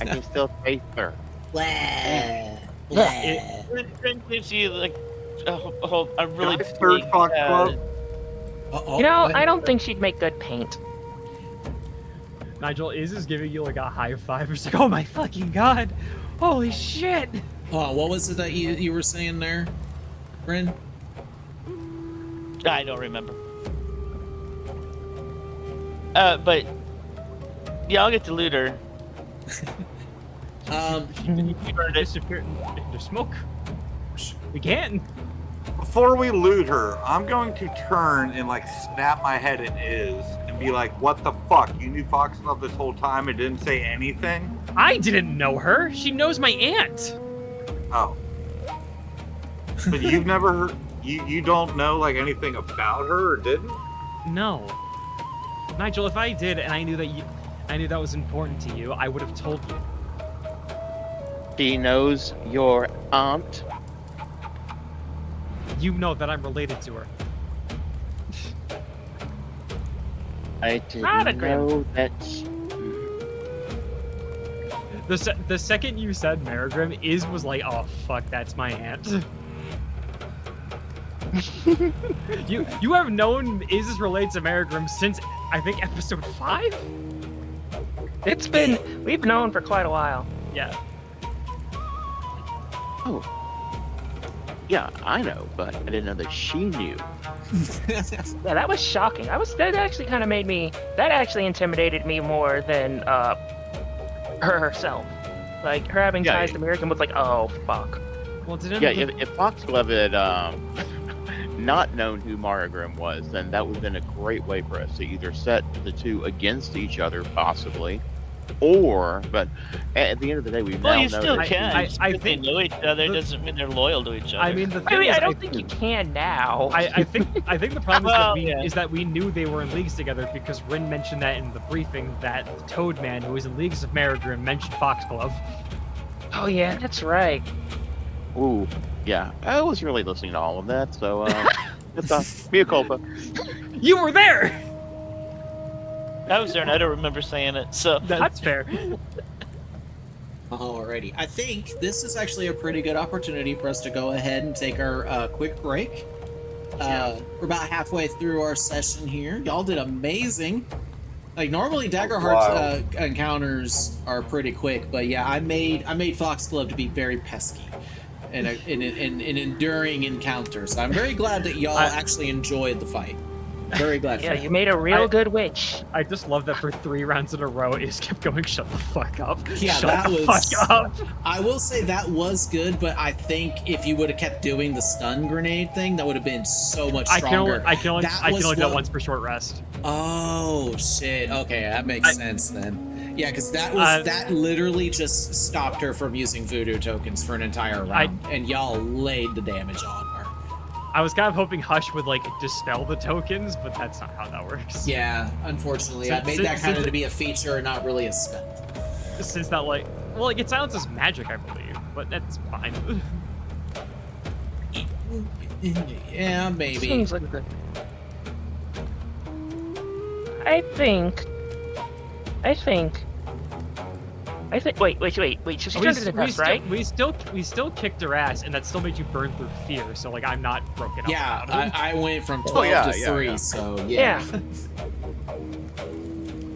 [SPEAKER 4] I can still taste her.
[SPEAKER 1] Blah, blah.
[SPEAKER 3] It gives you like a really
[SPEAKER 6] Can I search
[SPEAKER 3] big,
[SPEAKER 6] Foxglove?
[SPEAKER 1] Uh-oh,
[SPEAKER 5] You know,
[SPEAKER 1] what?
[SPEAKER 5] I don't think she'd make good paint.
[SPEAKER 2] Nigel is giving you like a high five. It's like, oh my fucking god. Holy shit.
[SPEAKER 1] Oh, what was it that you were saying there, Bryn?
[SPEAKER 3] I don't remember. But yeah, I'll get to loot her.
[SPEAKER 2] You disappear into smoke. We can.
[SPEAKER 6] Before we loot her, I'm going to turn and like snap my head at Iz and be like, "What the fuck? You knew Foxglove this whole time and didn't say anything?"
[SPEAKER 2] I didn't know her. She knows my aunt.
[SPEAKER 6] Oh, but you've never you don't know like anything about her or didn't?
[SPEAKER 2] No. Nigel, if I did and I knew that was important to you, I would have told you.
[SPEAKER 4] She knows your aunt.
[SPEAKER 2] You know that I'm related to her.
[SPEAKER 4] I
[SPEAKER 5] Not a
[SPEAKER 4] didn't
[SPEAKER 5] grim.
[SPEAKER 4] know that.
[SPEAKER 2] The second you said Marigrim, Iz was like, oh fuck, that's my aunt. you have known Iz is related to Marigrim since I think episode 5?
[SPEAKER 5] It's been, we've known for quite a while.
[SPEAKER 2] Yeah.
[SPEAKER 4] Oh, yeah, I know, but I didn't know that she knew.
[SPEAKER 5] Yeah, that was shocking. That actually kind of made me, that actually intimidated me more than her herself. Like, her having
[SPEAKER 4] Yeah,
[SPEAKER 5] ties to American was like, oh, fuck.
[SPEAKER 2] Well, didn't
[SPEAKER 4] Yeah, if Foxglove had not known who Maragrim was, then that would have been a great way for us to either set the two against each other, possibly, or, but at the end of the day, we
[SPEAKER 3] Well,
[SPEAKER 4] now
[SPEAKER 3] you
[SPEAKER 4] know
[SPEAKER 3] still
[SPEAKER 4] that
[SPEAKER 3] can.
[SPEAKER 2] I
[SPEAKER 3] Just because they
[SPEAKER 2] think
[SPEAKER 3] know each other doesn't mean they're loyal to each other.
[SPEAKER 2] I mean, the thing
[SPEAKER 5] I mean,
[SPEAKER 2] is,
[SPEAKER 5] I don't think you can now.
[SPEAKER 2] I think the problem
[SPEAKER 3] Well,
[SPEAKER 2] is that we knew they were in leagues together because Rin mentioned that in the briefing that the Toad Man, who was in leagues of Marigrim, mentioned Foxglove.
[SPEAKER 5] Oh, yeah, that's right.
[SPEAKER 4] Ooh, yeah, I wasn't really listening to all of that, so that's mea culpa.
[SPEAKER 2] You were there.
[SPEAKER 3] I was there and I don't remember saying it. So
[SPEAKER 2] That's fair.
[SPEAKER 1] Alrighty, I think this is actually a pretty good opportunity for us to go ahead and take our quick break. We're about halfway through our session here. Y'all did amazing. Like normally Daggerheart encounters are pretty quick, but yeah, I made Foxglove to be very pesky and an enduring encounter. So I'm very glad that y'all actually enjoyed the fight. Very glad.
[SPEAKER 5] Yeah,
[SPEAKER 1] for
[SPEAKER 5] you
[SPEAKER 1] that.
[SPEAKER 5] made a real good witch.
[SPEAKER 2] I just love that for 3 rounds in a row, Iz kept going, shut the fuck up.
[SPEAKER 1] Yeah,
[SPEAKER 2] shut
[SPEAKER 1] that
[SPEAKER 2] the
[SPEAKER 1] was-
[SPEAKER 2] fuck up.
[SPEAKER 1] I will say that was good, but I think if you would have kept doing the stun grenade thing, that would have been so much stronger.
[SPEAKER 2] I can only do that
[SPEAKER 1] what-
[SPEAKER 2] once per short rest.
[SPEAKER 1] Oh shit! Okay, that makes sense then. Yeah, because that literally just stopped her from using voodoo tokens for an entire round, and y'all laid the damage on her.
[SPEAKER 2] I was kind of hoping Hush would like dispel the tokens, but that's not how that works.
[SPEAKER 1] Yeah, unfortunately, I made that kind of to be a feature and not really a spell.
[SPEAKER 2] Since that it silences magic, I believe, but that's fine.
[SPEAKER 1] Yeah, maybe.
[SPEAKER 5] Seems like a good. I think. Wait. So she turned into dust, right?
[SPEAKER 2] We still kicked her ass, and that still made you burn through fear. So like, I'm not broken up.
[SPEAKER 1] Yeah,
[SPEAKER 2] about it.
[SPEAKER 1] I went from 12
[SPEAKER 4] yeah,
[SPEAKER 1] to
[SPEAKER 4] yeah,
[SPEAKER 1] 3,
[SPEAKER 4] yeah.
[SPEAKER 1] so yeah.
[SPEAKER 5] Yeah.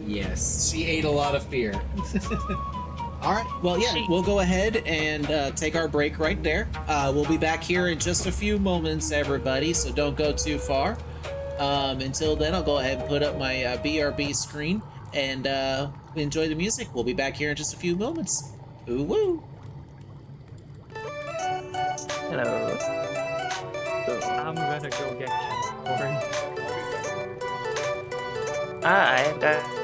[SPEAKER 1] Yes, she ate a lot of fear. All right, well, yeah, we'll go ahead and take our break right there. We'll be back here in just a few moments, everybody, so don't go too far. Until then, I'll go ahead and put up my BRB screen and enjoy the music. We'll be back here in just a few moments. Ooh woo!
[SPEAKER 5] Hello.
[SPEAKER 2] I'm gonna go get popcorn.
[SPEAKER 5] I've got.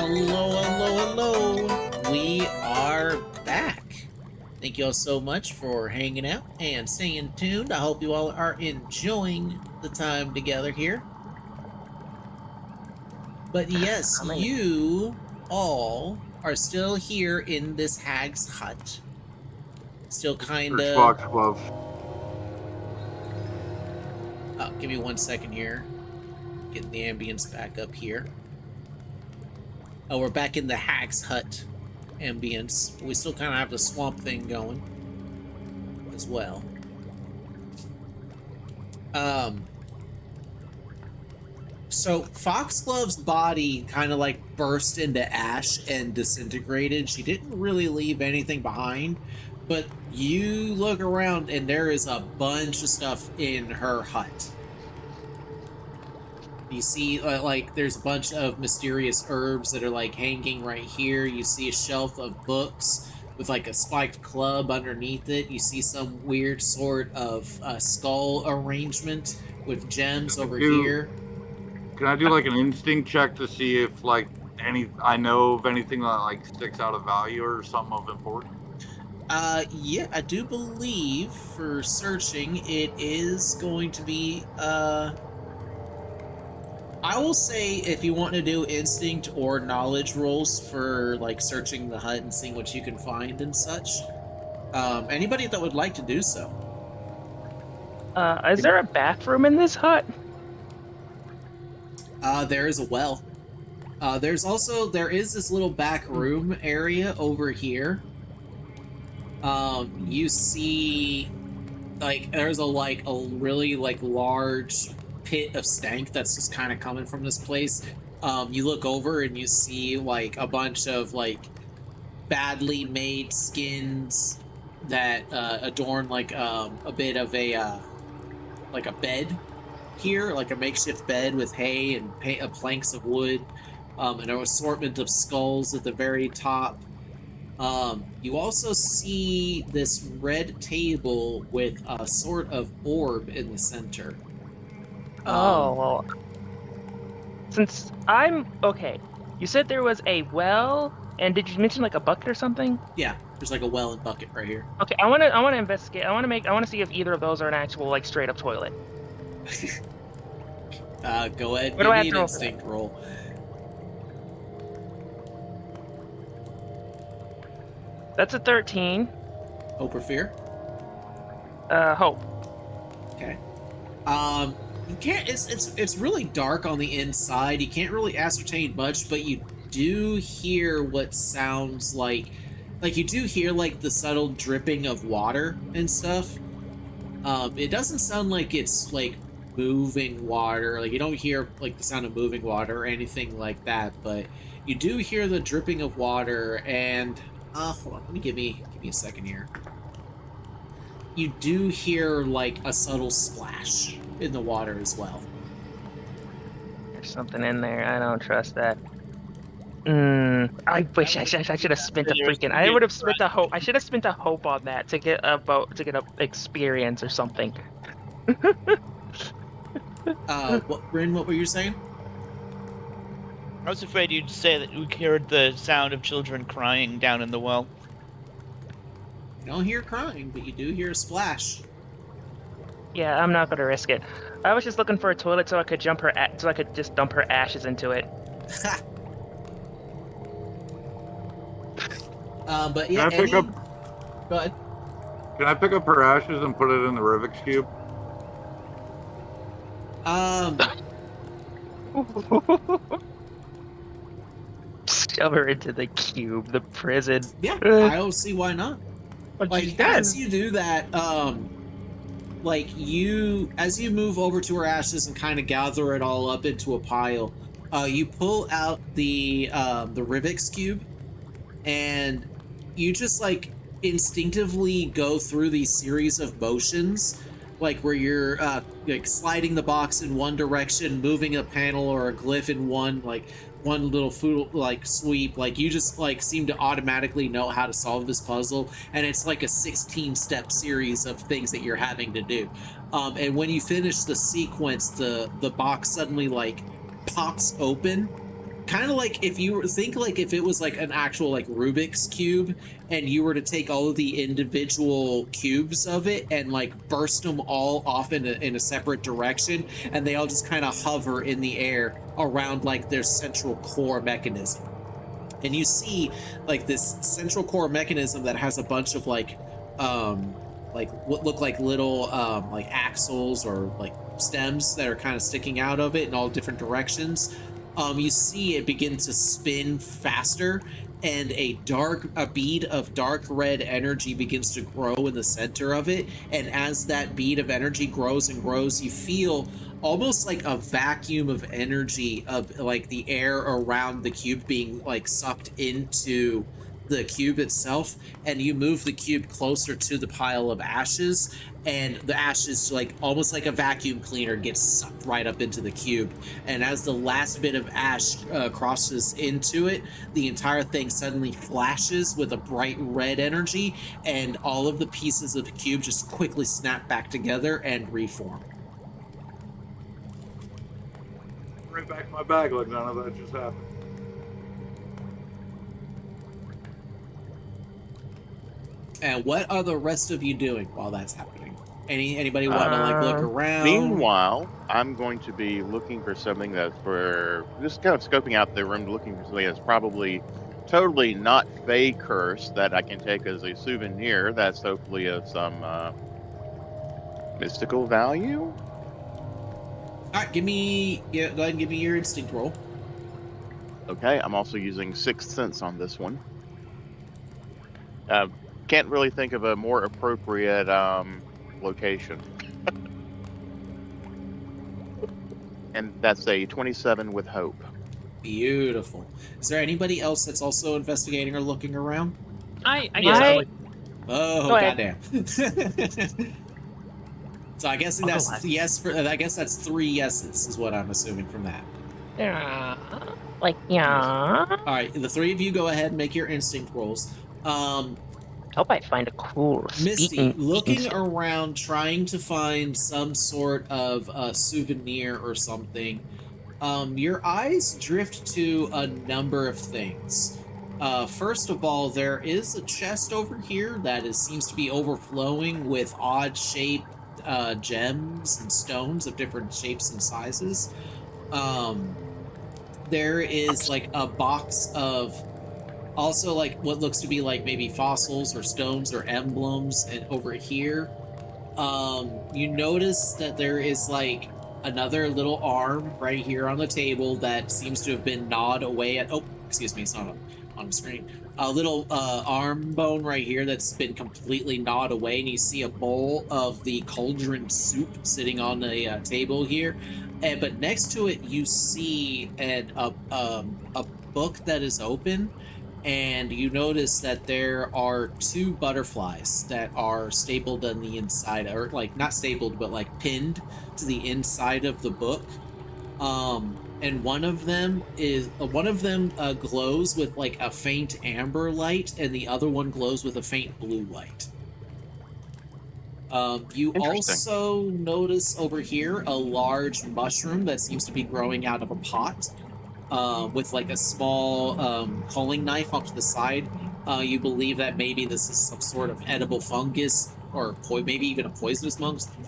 [SPEAKER 1] Hello, hello, hello. We are back. Thank you all so much for hanging out and staying tuned. I hope you all are enjoying the time together here. But yes, you all are still here in this hag's hut. Still kind
[SPEAKER 6] Search
[SPEAKER 1] of...
[SPEAKER 6] Foxglove.
[SPEAKER 1] Oh, give me 1 second here. Getting the ambience back up here. Oh, we're back in the hag's hut ambience. We still kind of have the swamp thing going as well. So Foxglove's body kind of like burst into ash and disintegrated. She didn't really leave anything behind, but you look around and there is a bunch of stuff in her hut. You see, like, there's a bunch of mysterious herbs that are, like, hanging right here. You see a shelf of books with, like, a spiked club underneath it. You see some weird sort of skull arrangement with gems over here.
[SPEAKER 6] Can I do, like, an instinct check to see if, like, I know of anything that, like, sticks out of value or something of importance?
[SPEAKER 1] Yeah, I do believe for searching it is going to be, I will say if you want to do instinct or knowledge rolls for like searching the hut and seeing what you can find and such, anybody that would like to do so.
[SPEAKER 5] Is there a bathroom in this hut?
[SPEAKER 1] There is a well. There is this little back room area over here. You see, like, there's a really like large pit of stank that's just kind of coming from this place. You look over and you see like a bunch of like badly made skins that adorn like a bit of a like a bed here, like a makeshift bed with hay and planks of wood, and an assortment of skulls at the very top. You also see this red table with a sort of orb in the center.
[SPEAKER 5] Well, since I'm okay, you said there was a well, and did you mention like a bucket or something?
[SPEAKER 1] Yeah, there's like a well and bucket right here.
[SPEAKER 5] Okay, I want to investigate. I want to see if either of those are an actual like straight up toilet.
[SPEAKER 1] Go ahead.
[SPEAKER 5] What do I have
[SPEAKER 1] Give
[SPEAKER 5] to
[SPEAKER 1] me an
[SPEAKER 5] roll for
[SPEAKER 1] instinct roll.
[SPEAKER 5] That's a 13.
[SPEAKER 1] Hope or fear?
[SPEAKER 5] Hope.
[SPEAKER 1] Okay. You can't. It's really dark on the inside. You can't really ascertain much, but you do hear what sounds like you do hear like the subtle dripping of water and stuff. It doesn't sound like it's like moving water. Like you don't hear like the sound of moving water or anything like that, but you do hear the dripping of water. And hold on, give me a second here. You do hear like a subtle splash in the water as well.
[SPEAKER 5] There's something in there. I don't trust that. I wish I should have spent a freaking. I would have spent a hope. I should have spent a hope on that to get a experience or something.
[SPEAKER 1] Rin, what were you saying?
[SPEAKER 3] I was afraid you'd say that we heard the sound of children crying down in the well.
[SPEAKER 1] You don't hear crying, but you do hear a splash.
[SPEAKER 5] Yeah, I'm not gonna risk it. I was just looking for a toilet so I could so I could just dump her ashes into it.
[SPEAKER 1] But yeah,
[SPEAKER 6] Can I pick up?
[SPEAKER 1] Go ahead.
[SPEAKER 6] Can I pick up her ashes and put it in the Rivix cube?
[SPEAKER 5] Shove her into the cube, the prison.
[SPEAKER 1] Yeah, I don't see why not.
[SPEAKER 5] But she's
[SPEAKER 1] Like
[SPEAKER 5] dead.
[SPEAKER 1] as you do that, as you move over to her ashes and kind of gather it all up into a pile, you pull out the Rivix cube, and you just like instinctively go through these series of motions, like where you're like sliding the box in one direction, moving a panel or a glyph in one little sweep. Like you just like seem to automatically know how to solve this puzzle, and it's like a 16-step series of things that you're having to do. And when you finish the sequence, the box suddenly like pops open, kind of like if you think like if it was like an actual like Rubik's cube and you were to take all of the individual cubes of it and like burst them all off in a separate direction, and they all just kind of hover in the air around like their central core mechanism. And you see like this central core mechanism that has a bunch of like what look like little like axles or like stems that are kind of sticking out of it in all different directions. You see it begin to spin faster, and a bead of dark red energy begins to grow in the center of it. And as that bead of energy grows and grows, you feel almost like a vacuum of energy of like the air around the cube being like sucked into the cube itself, and you move the cube closer to the pile of ashes, and the ashes, like almost like a vacuum cleaner, gets sucked right up into the cube. And as the last bit of ash crosses into it, the entire thing suddenly flashes with a bright red energy, and all of the pieces of the cube just quickly snap back together and reform.
[SPEAKER 6] Bring back my bag like none of that just happened.
[SPEAKER 1] And what are the rest of you doing while that's happening? Anybody want to like look around?
[SPEAKER 4] Meanwhile, I'm going to be looking for something that's for just kind of scoping out the room, looking for something that's probably totally not Fey curse that I can take as a souvenir. That's hopefully of some mystical value.
[SPEAKER 1] All right, go ahead and give me your instinct roll.
[SPEAKER 4] Okay, I'm also using Sixth Sense on this one. Can't really think of a more appropriate location. And that's a 27 with hope.
[SPEAKER 1] Beautiful. Is there anybody else that's also investigating or looking around?
[SPEAKER 2] I
[SPEAKER 5] I-
[SPEAKER 2] guess I like,
[SPEAKER 1] Oh,
[SPEAKER 5] Go ahead.
[SPEAKER 1] goddamn. So I guess
[SPEAKER 2] I'll go
[SPEAKER 1] that's
[SPEAKER 2] last.
[SPEAKER 1] yes for. I guess that's 3 yeses, is what I'm assuming from that.
[SPEAKER 5] Yeah. Yeah.
[SPEAKER 1] All right, the 3 of you go ahead and make your instinct rolls.
[SPEAKER 5] Hope I find a cool
[SPEAKER 1] Misty, looking around, trying to find some sort of souvenir or something. Your eyes drift to a number of things. First of all, there is a chest over here that seems to be overflowing with odd-shaped gems and stones of different shapes and sizes. There is like a box of also like what looks to be like maybe fossils or stones or emblems, and over here you notice that there is like another little arm right here on the table that seems to have been gnawed away at. Oh, excuse me, it's not on the screen. A little arm bone right here that's been completely gnawed away, and you see a bowl of the cauldron soup sitting on a table here. But next to it, you see a book that is open, and you notice that there are 2 butterflies that are stapled on the inside, or like not stapled, but like pinned to the inside of the book. And one of them glows with like a faint amber light, and the other one glows with a faint blue light. You also notice over here a large mushroom that seems to be growing out of a pot, with like a small culling knife off to the side. You believe that maybe this is some sort of edible fungus, or maybe even a poisonous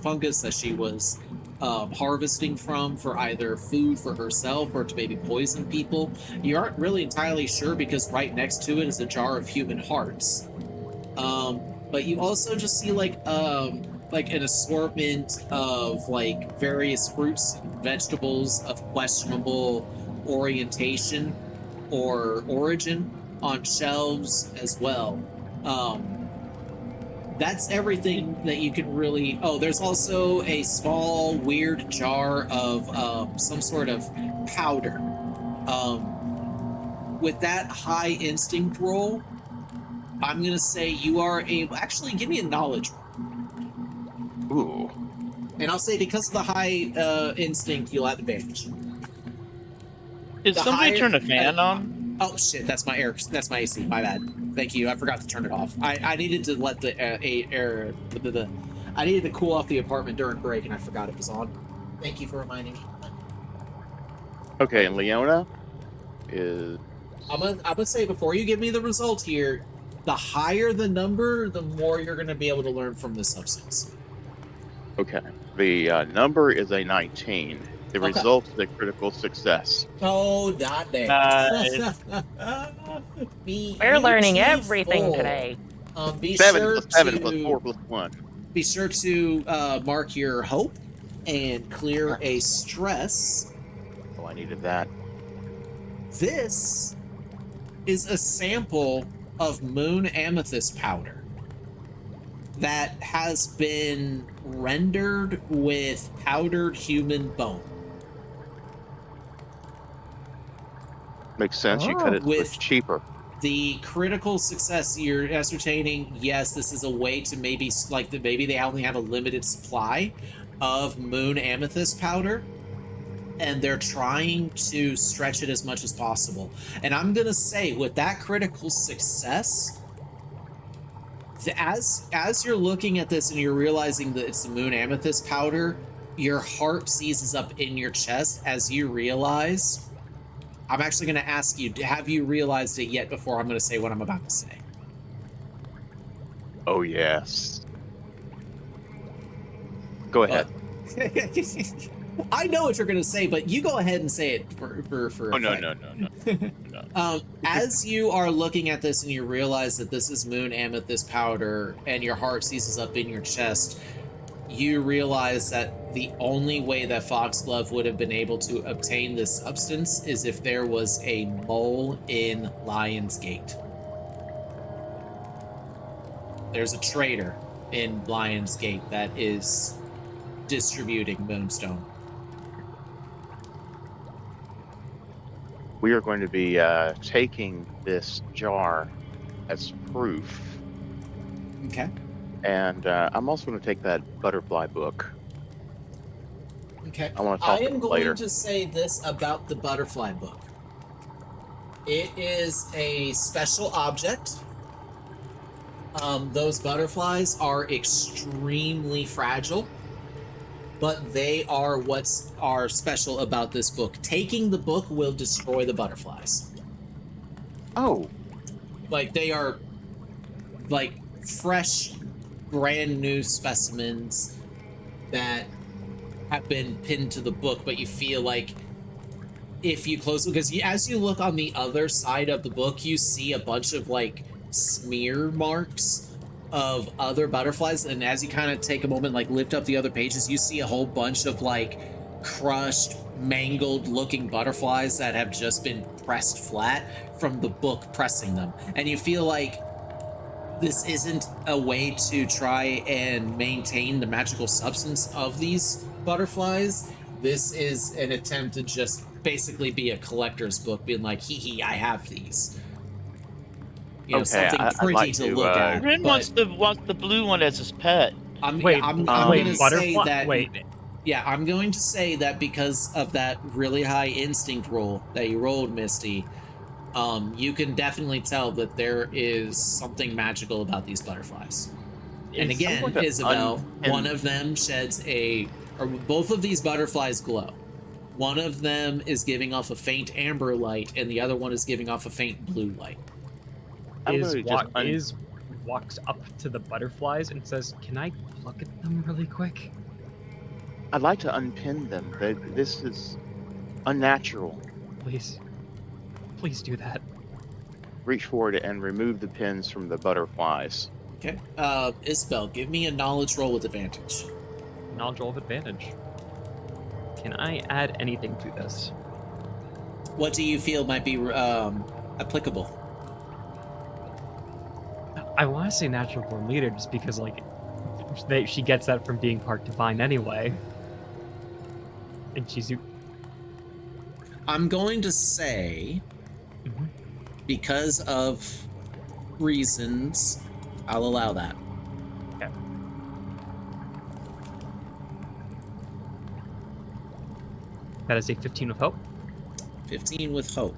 [SPEAKER 1] fungus that she was harvesting from for either food for herself or to maybe poison people. You aren't really entirely sure, because right next to it is a jar of human hearts. But you also just see like an assortment of like various fruits and vegetables of questionable orientation or origin on shelves as well. That's everything that you can really. Oh, there's also a small weird jar of some sort of powder. With that high instinct roll, I'm gonna say you are able. Actually, give me a knowledge roll.
[SPEAKER 4] Ooh.
[SPEAKER 1] And I'll say because of the high instinct, you'll have advantage.
[SPEAKER 3] Did somebody turn a fan on?
[SPEAKER 1] Oh shit, that's my air. That's my AC. My bad. Thank you. I forgot to turn it off. I needed to let the air. I needed to cool off the apartment during break, and I forgot it was on. Thank you for reminding me.
[SPEAKER 4] Okay, and Leona? is.
[SPEAKER 1] I'm gonna say before you give me the result here, the higher the number, the more you're gonna be able to learn from the substance.
[SPEAKER 4] Okay. The number is a 19. The
[SPEAKER 1] Okay.
[SPEAKER 4] result is a critical success.
[SPEAKER 1] Oh, not there.
[SPEAKER 3] Nice.
[SPEAKER 5] We're learning everything
[SPEAKER 1] Beautiful.
[SPEAKER 5] today.
[SPEAKER 1] Be
[SPEAKER 4] 7
[SPEAKER 1] sure
[SPEAKER 4] plus 7 plus
[SPEAKER 1] to
[SPEAKER 4] 4 plus 1.
[SPEAKER 1] be sure to mark your hope and clear a stress.
[SPEAKER 4] Oh, I needed that.
[SPEAKER 1] This is a sample of moon amethyst powder that has been rendered with powdered human bone.
[SPEAKER 4] Makes sense. You cut it so
[SPEAKER 1] With-
[SPEAKER 4] it's cheaper.
[SPEAKER 1] The critical success you're ascertaining, yes, this is a way to maybe maybe they only have a limited supply of moon amethyst powder, and they're trying to stretch it as much as possible. And I'm gonna say, with that critical success, as you're looking at this and you're realizing that it's the moon amethyst powder, your heart seizes up in your chest as you realize. I'm actually going to ask you, have you realized it yet before I'm going to say what I'm about to say?
[SPEAKER 4] Oh, yes. Go ahead.
[SPEAKER 1] I know what you're going to say, but you go ahead and say it for
[SPEAKER 4] Oh, no.
[SPEAKER 1] As you are looking at this and you realize that this is moon amethyst powder and your heart seizes up in your chest, you realize that the only way that Foxglove would have been able to obtain this substance is if there was a mole in Lion's Gate. There's a trader in Lion's Gate that is distributing moonstone.
[SPEAKER 4] We are going to be taking this jar as proof.
[SPEAKER 1] Okay.
[SPEAKER 4] And I'm also going to take that butterfly book.
[SPEAKER 1] Okay.
[SPEAKER 4] I want to
[SPEAKER 1] I
[SPEAKER 4] talk
[SPEAKER 1] am going
[SPEAKER 4] later.
[SPEAKER 1] to say this about the butterfly book. It is a special object. Those butterflies are extremely fragile, but they are what's are special about this book. Taking the book will destroy the butterflies.
[SPEAKER 4] Oh.
[SPEAKER 1] Like, they are like fresh, brand new specimens that have been pinned to the book, but you feel like if you close, because as you look on the other side of the book, you see a bunch of like smear marks of other butterflies, and as you kind of take a moment, like lift up the other pages, you see a whole bunch of like crushed, mangled looking butterflies that have just been pressed flat from the book pressing them, and you feel like this isn't a way to try and maintain the magical substance of these butterflies. This is an attempt to just basically be a collector's book, being like, hee, I have these. You know,
[SPEAKER 4] Okay,
[SPEAKER 1] something
[SPEAKER 4] I'd
[SPEAKER 1] pretty
[SPEAKER 4] like
[SPEAKER 1] to
[SPEAKER 4] to,
[SPEAKER 1] look at.
[SPEAKER 3] Ren
[SPEAKER 1] but
[SPEAKER 3] wants the blue one as his pet.
[SPEAKER 1] I'm
[SPEAKER 2] Wait,
[SPEAKER 1] going to
[SPEAKER 2] butterfly.
[SPEAKER 1] say that.
[SPEAKER 2] Wait,
[SPEAKER 1] Yeah, I'm going to say that because of that really high instinct roll that you rolled, Misty, you can definitely tell that there is something magical about these butterflies. And
[SPEAKER 2] Is
[SPEAKER 1] again,
[SPEAKER 4] someone to
[SPEAKER 1] Isabel,
[SPEAKER 4] unpin-
[SPEAKER 1] one of them sheds or both of these butterflies glow. One of them is giving off a faint amber light, and the other one is giving off a faint blue light.
[SPEAKER 4] I'm
[SPEAKER 2] is
[SPEAKER 4] gonna just
[SPEAKER 2] walks up to the butterflies and says, "Can I look at them really quick?"
[SPEAKER 4] I'd like to unpin them. This is unnatural.
[SPEAKER 2] Please do that.
[SPEAKER 4] Reach forward and remove the pins from the butterflies.
[SPEAKER 1] Okay. Isabel, give me a knowledge roll with advantage.
[SPEAKER 2] Knowledge roll of advantage. Can I add anything to this?
[SPEAKER 1] What do you feel might be applicable?
[SPEAKER 2] I want to say natural born leader just because, like, she gets that from being part divine anyway. And she's...
[SPEAKER 1] I'm going to say, because of reasons, I'll allow that.
[SPEAKER 2] Okay. That is a 15 with hope.
[SPEAKER 1] 15 with hope.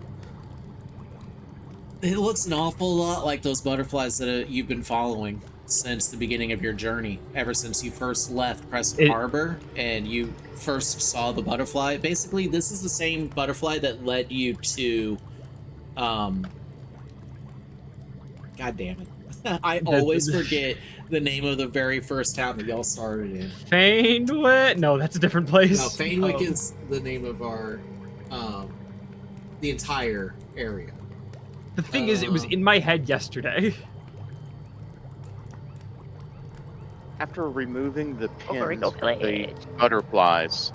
[SPEAKER 1] It looks an awful lot like those butterflies that you've been following since the beginning of your journey, ever since you first left Crescent Harbor and you first saw the butterfly. Basically, this is the same butterfly that led you to God damn it. I always forget the name of the very first town that y'all started in.
[SPEAKER 2] Fainwick? No, that's a different place.
[SPEAKER 1] No, Fainwick
[SPEAKER 2] Oh.
[SPEAKER 1] is the name of our, the entire area.
[SPEAKER 2] The thing is, it was in my head yesterday.
[SPEAKER 4] After removing the pins
[SPEAKER 5] Rico
[SPEAKER 4] from the
[SPEAKER 5] Village.
[SPEAKER 4] butterflies,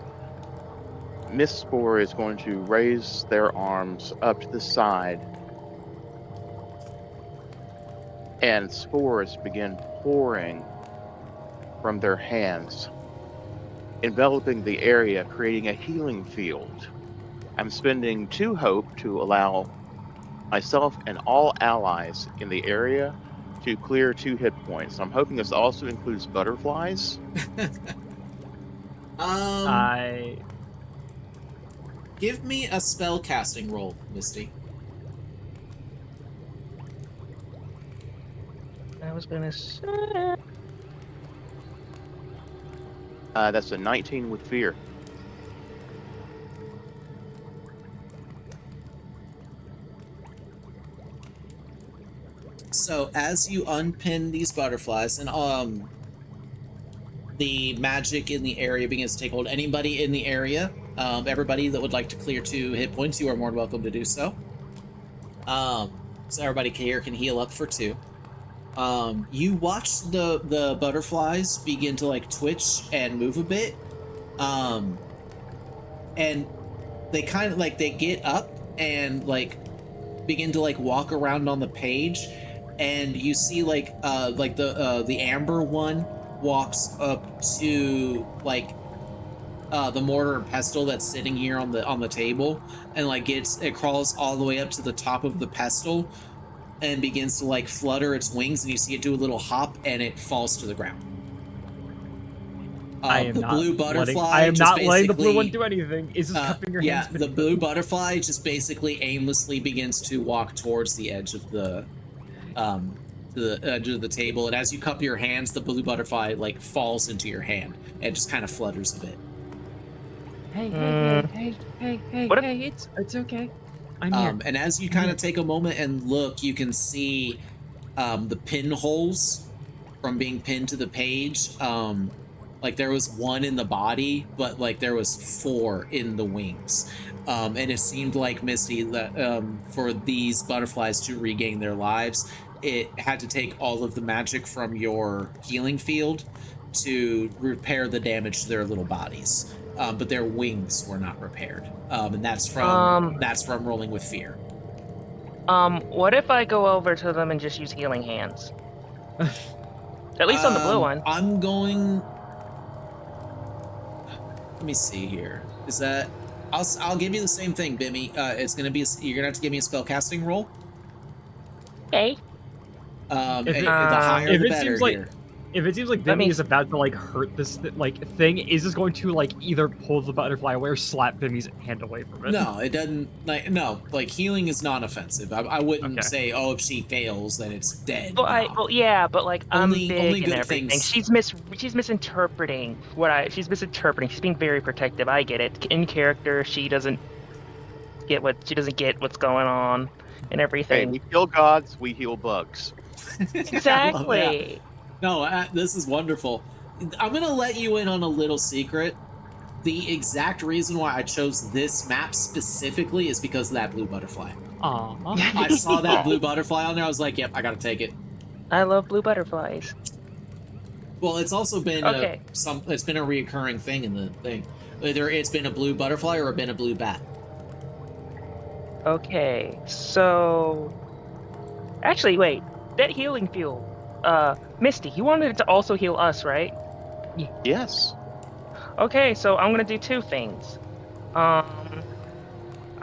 [SPEAKER 4] Miss Spore is going to raise their arms up to the side, and spores begin pouring from their hands, enveloping the area, creating a healing field. I'm spending 2 hope to allow myself and all allies in the area to clear 2 hit points. I'm hoping this also includes butterflies.
[SPEAKER 1] Give me a spell casting roll, Misty.
[SPEAKER 5] I was gonna say.
[SPEAKER 4] That's a 19 with fear.
[SPEAKER 1] So as you unpin these butterflies, and the magic in the area begins to take hold. Anybody in the area, everybody that would like to clear 2 hit points, you are more than welcome to do so. So everybody here can heal up for 2. You watch the butterflies begin to like twitch and move a bit, and they kind of like they get up and like begin to like walk around on the page, and you see like the amber one walks up to like the mortar and pestle that's sitting here on the table, and like it crawls all the way up to the top of the pestle and begins to like flutter its wings, and you see it do a little hop and it falls to the ground. The blue butterfly.
[SPEAKER 2] I am not letting the blue one do anything. Is just cupping your hands.
[SPEAKER 1] Yeah, the blue butterfly just basically aimlessly begins to walk towards the edge of the edge of the table, and as you cup your hands, the blue butterfly like falls into your hand and just kind of flutters a bit.
[SPEAKER 2] Hey, it's okay. I'm here.
[SPEAKER 1] And as you kind of take a moment and look, you can see the pinholes from being pinned to the page. Like there was 1 in the body, but like there was 4 in the wings. And it seemed like, Misty, that for these butterflies to regain their lives, it had to take all of the magic from your healing field to repair the damage to their little bodies. But their wings were not repaired. And that's from rolling with fear.
[SPEAKER 5] What if I go over to them and just use healing hands? At least on the blue one.
[SPEAKER 1] I'm going. Let me see here. Is that? I'll give you the same thing, Bimmy. It's gonna be you're gonna have to give me a spellcasting roll.
[SPEAKER 5] Okay.
[SPEAKER 1] The higher the better here.
[SPEAKER 2] If it seems like Bimmy is about to like hurt this thing, is this going to like either pull the butterfly away or slap Bimmy's hand away from it?
[SPEAKER 1] No, it doesn't. Like healing is non-offensive. I wouldn't say, oh, if she fails, then it's dead.
[SPEAKER 5] Well, yeah, but like
[SPEAKER 1] only
[SPEAKER 5] I'm big
[SPEAKER 1] good
[SPEAKER 5] and everything.
[SPEAKER 1] things.
[SPEAKER 5] She's misinterpreting She's misinterpreting. She's being very protective. I get it. In character, she doesn't get what's going on and everything.
[SPEAKER 4] Hey, we kill gods, we heal bugs.
[SPEAKER 5] Exactly.
[SPEAKER 1] No, this is wonderful. I'm going to let you in on a little secret. The exact reason why I chose this map specifically is because of that blue butterfly.
[SPEAKER 2] Aww.
[SPEAKER 1] I saw that blue butterfly on there. I was like, yep, I got to take it.
[SPEAKER 5] I love blue butterflies.
[SPEAKER 1] Well, it's also been it's been a reoccurring thing in the thing. Either it's been a blue butterfly or been a blue bat.
[SPEAKER 5] Okay, so actually, wait. That healing fuel. Misty, you wanted it to also heal us, right?
[SPEAKER 4] Yes.
[SPEAKER 5] Okay, so I'm gonna do 2 things. I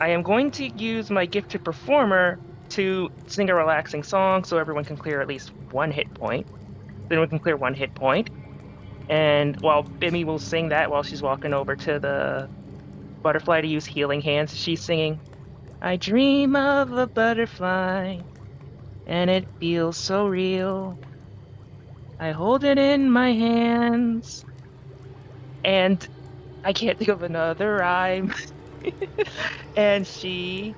[SPEAKER 5] am going to use my gifted performer to sing a relaxing song so everyone can clear at least 1 hit point. Then we can clear 1 hit point. And while Bimmy will sing that while she's walking over to the butterfly to use healing hands, she's singing, I dream of a butterfly, and it feels so real. I hold it in my hands, and I can't think of another rhyme. And she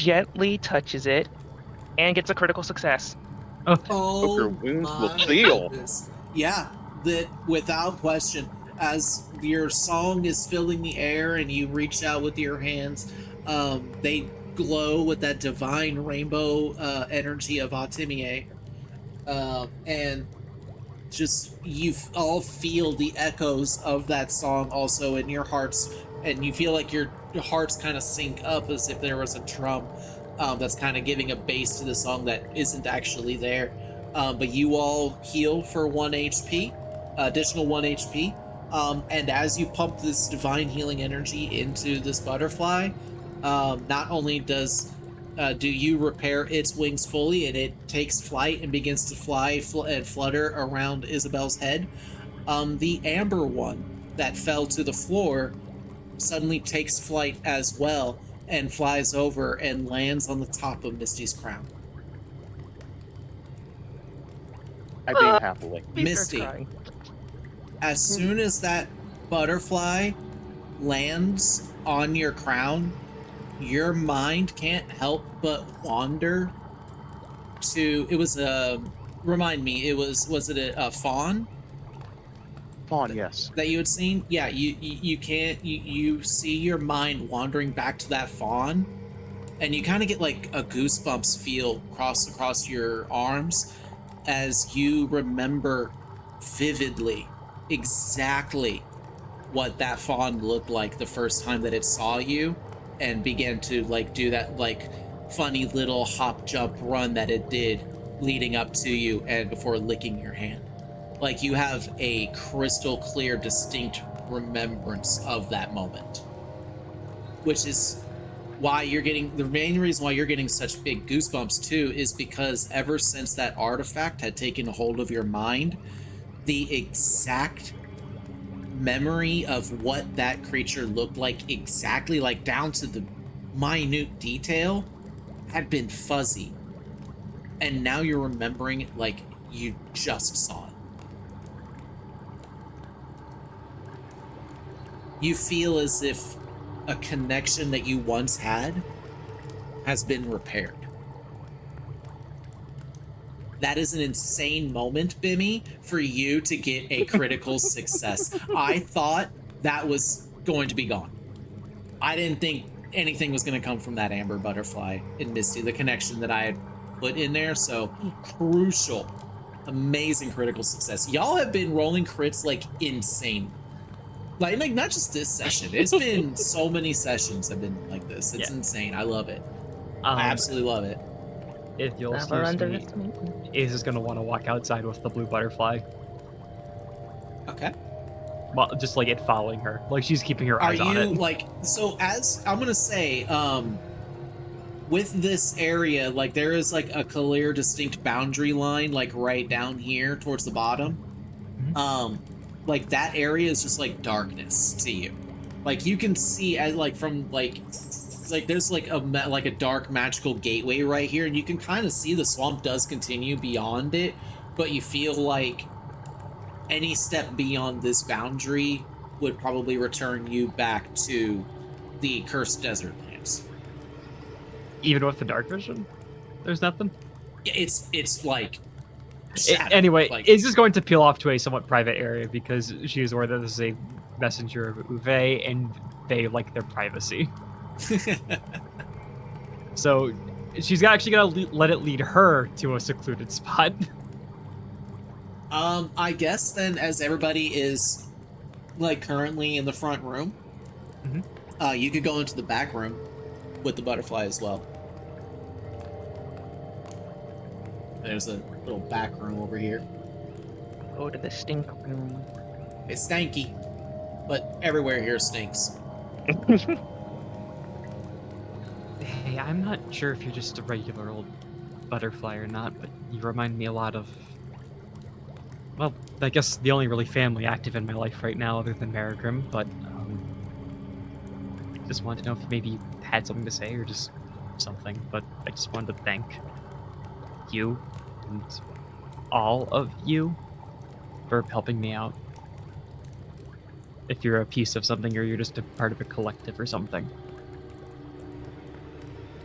[SPEAKER 5] gently touches it and gets a critical success.
[SPEAKER 1] Oh
[SPEAKER 4] Your wounds will
[SPEAKER 1] my
[SPEAKER 4] heal.
[SPEAKER 1] goodness. Yeah, that without question. As your song is filling the air and you reach out with your hands, they glow with that divine rainbow energy of Atimie. And just all feel the echoes of that song also in your hearts, and you feel like your hearts kind of sync up as if there was a drum that's kind of giving a bass to the song that isn't actually there. But you all heal for 1 HP, additional 1 HP. And as you pump this divine healing energy into this butterfly, not only do you repair its wings fully and it takes flight and begins to fly and flutter around Isabel's head. The amber one that fell to the floor suddenly takes flight as well and flies over and lands on the top of Misty's crown.
[SPEAKER 4] I beam happily.
[SPEAKER 5] He starts
[SPEAKER 1] Misty,
[SPEAKER 5] crying.
[SPEAKER 1] as soon as that butterfly lands on your crown, your mind can't help but wander to it was a remind me it was it a fawn
[SPEAKER 4] Fawn, yes.
[SPEAKER 1] that you had seen? Yeah, you can't you see your mind wandering back to that fawn, and you kind of get like a goosebumps feel across your arms as you remember vividly exactly what that fawn looked like the first time that it saw you and began to like do that like funny little hop jump run that it did leading up to you and before licking your hand. Like you have a crystal clear distinct remembrance of that moment, which is why you're getting the main reason why you're getting such big goosebumps too is because ever since that artifact had taken a hold of your mind, the exact memory of what that creature looked like exactly, like down to the minute detail, had been fuzzy, and now you're remembering it like you just saw it. You feel as if a connection that you once had has been repaired. That is an insane moment, Bimmy, for you to get a critical success. I thought that was going to be gone. I didn't think anything was going to come from that amber butterfly in Misty, the connection that I had put in there. So crucial, amazing critical success. Y'all have been rolling crits like insane. Like not just this session. It's been so many sessions have been like this. It's insane. I love it. I absolutely love it.
[SPEAKER 2] If you'll
[SPEAKER 5] Never
[SPEAKER 2] excuse me,
[SPEAKER 5] underestimate me.
[SPEAKER 2] Ace is gonna want to walk outside with the blue butterfly.
[SPEAKER 1] Okay.
[SPEAKER 2] Well, just like it following her, like she's keeping her
[SPEAKER 1] Are
[SPEAKER 2] eyes on
[SPEAKER 1] you
[SPEAKER 2] it.
[SPEAKER 1] like so? As I'm gonna say, with this area, like there is like a clear, distinct boundary line, like right down here towards the bottom. Like that area is just like darkness to you. Like you can see as like from like there's like a dark magical gateway right here, and you can kind of see the swamp does continue beyond it, but you feel like any step beyond this boundary would probably return you back to the cursed desert lands.
[SPEAKER 2] Even with the dark vision, there's nothing.
[SPEAKER 1] It's like
[SPEAKER 2] anyway,
[SPEAKER 1] like,
[SPEAKER 2] Ace is going to peel off to a somewhat private area because she is aware that this is a messenger of Uwe, and they like their privacy. So she's actually gonna let it lead her to a secluded spot.
[SPEAKER 1] I guess then, as everybody is like currently in the front room, you could go into the back room with the butterfly as well. There's a little back room over here.
[SPEAKER 5] Go to the stink room.
[SPEAKER 1] It's stanky, but everywhere here stinks.
[SPEAKER 2] Hey, I'm not sure if you're just a regular old butterfly or not, but you remind me a lot of... Well, I guess the only really family active in my life right now other than Marigrim, but just wanted to know if maybe you had something to say or just something, but I just wanted to thank you and all of you for helping me out. If you're a piece of something or you're just a part of a collective or something.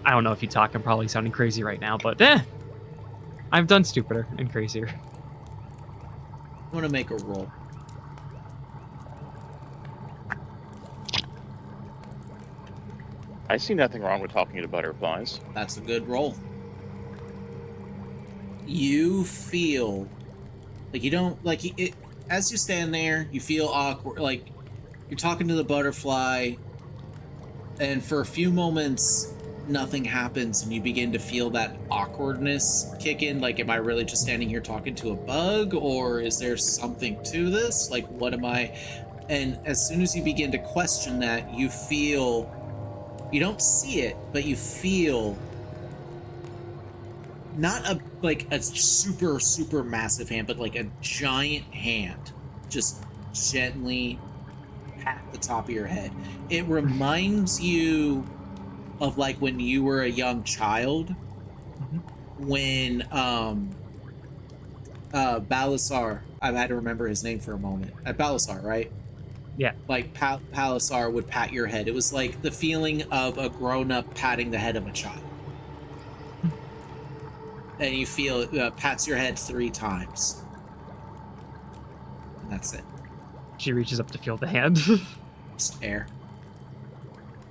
[SPEAKER 2] I don't know if you talk, I'm probably sounding crazy right now, but I've done stupider and crazier.
[SPEAKER 1] I want to make a roll.
[SPEAKER 4] I see nothing wrong with talking to butterflies.
[SPEAKER 1] That's a good roll. You feel like you don't like it as you stand there. You feel awkward, like you're talking to the butterfly, and for a few moments, nothing happens, and you begin to feel that awkwardness kick in. Like, am I really just standing here talking to a bug, or is there something to this? Like, what am I? And as soon as you begin to question that, you feel. You don't see it, but you feel not a super massive hand, but like a giant hand just gently pat the top of your head. It reminds you of like when you were a young child, when Balasar, I've had to remember his name for a moment. Balasar, right?
[SPEAKER 2] Yeah.
[SPEAKER 1] Like Palisar would pat your head. It was like the feeling of a grown-up patting the head of a child. And you feel it pats your head 3 times. And that's it.
[SPEAKER 2] She reaches up to feel the hand.
[SPEAKER 1] Just air.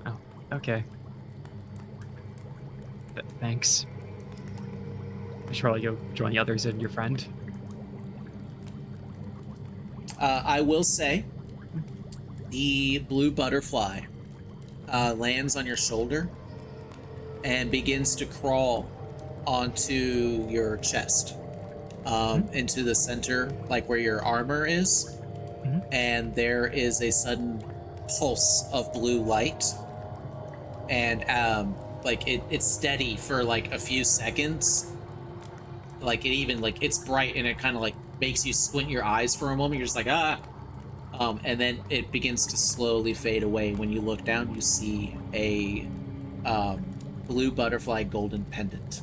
[SPEAKER 2] Oh, okay. Thanks. I should probably go join the others and your friend.
[SPEAKER 1] I will say, the blue butterfly lands on your shoulder and begins to crawl onto your chest, into the center, like where your armor is. And there is a sudden pulse of blue light, and like it's steady for like a few seconds. Like it even like it's bright, and it kind of like makes you squint your eyes for a moment. You're just like, ah. And then it begins to slowly fade away. When you look down, you see a blue butterfly golden pendant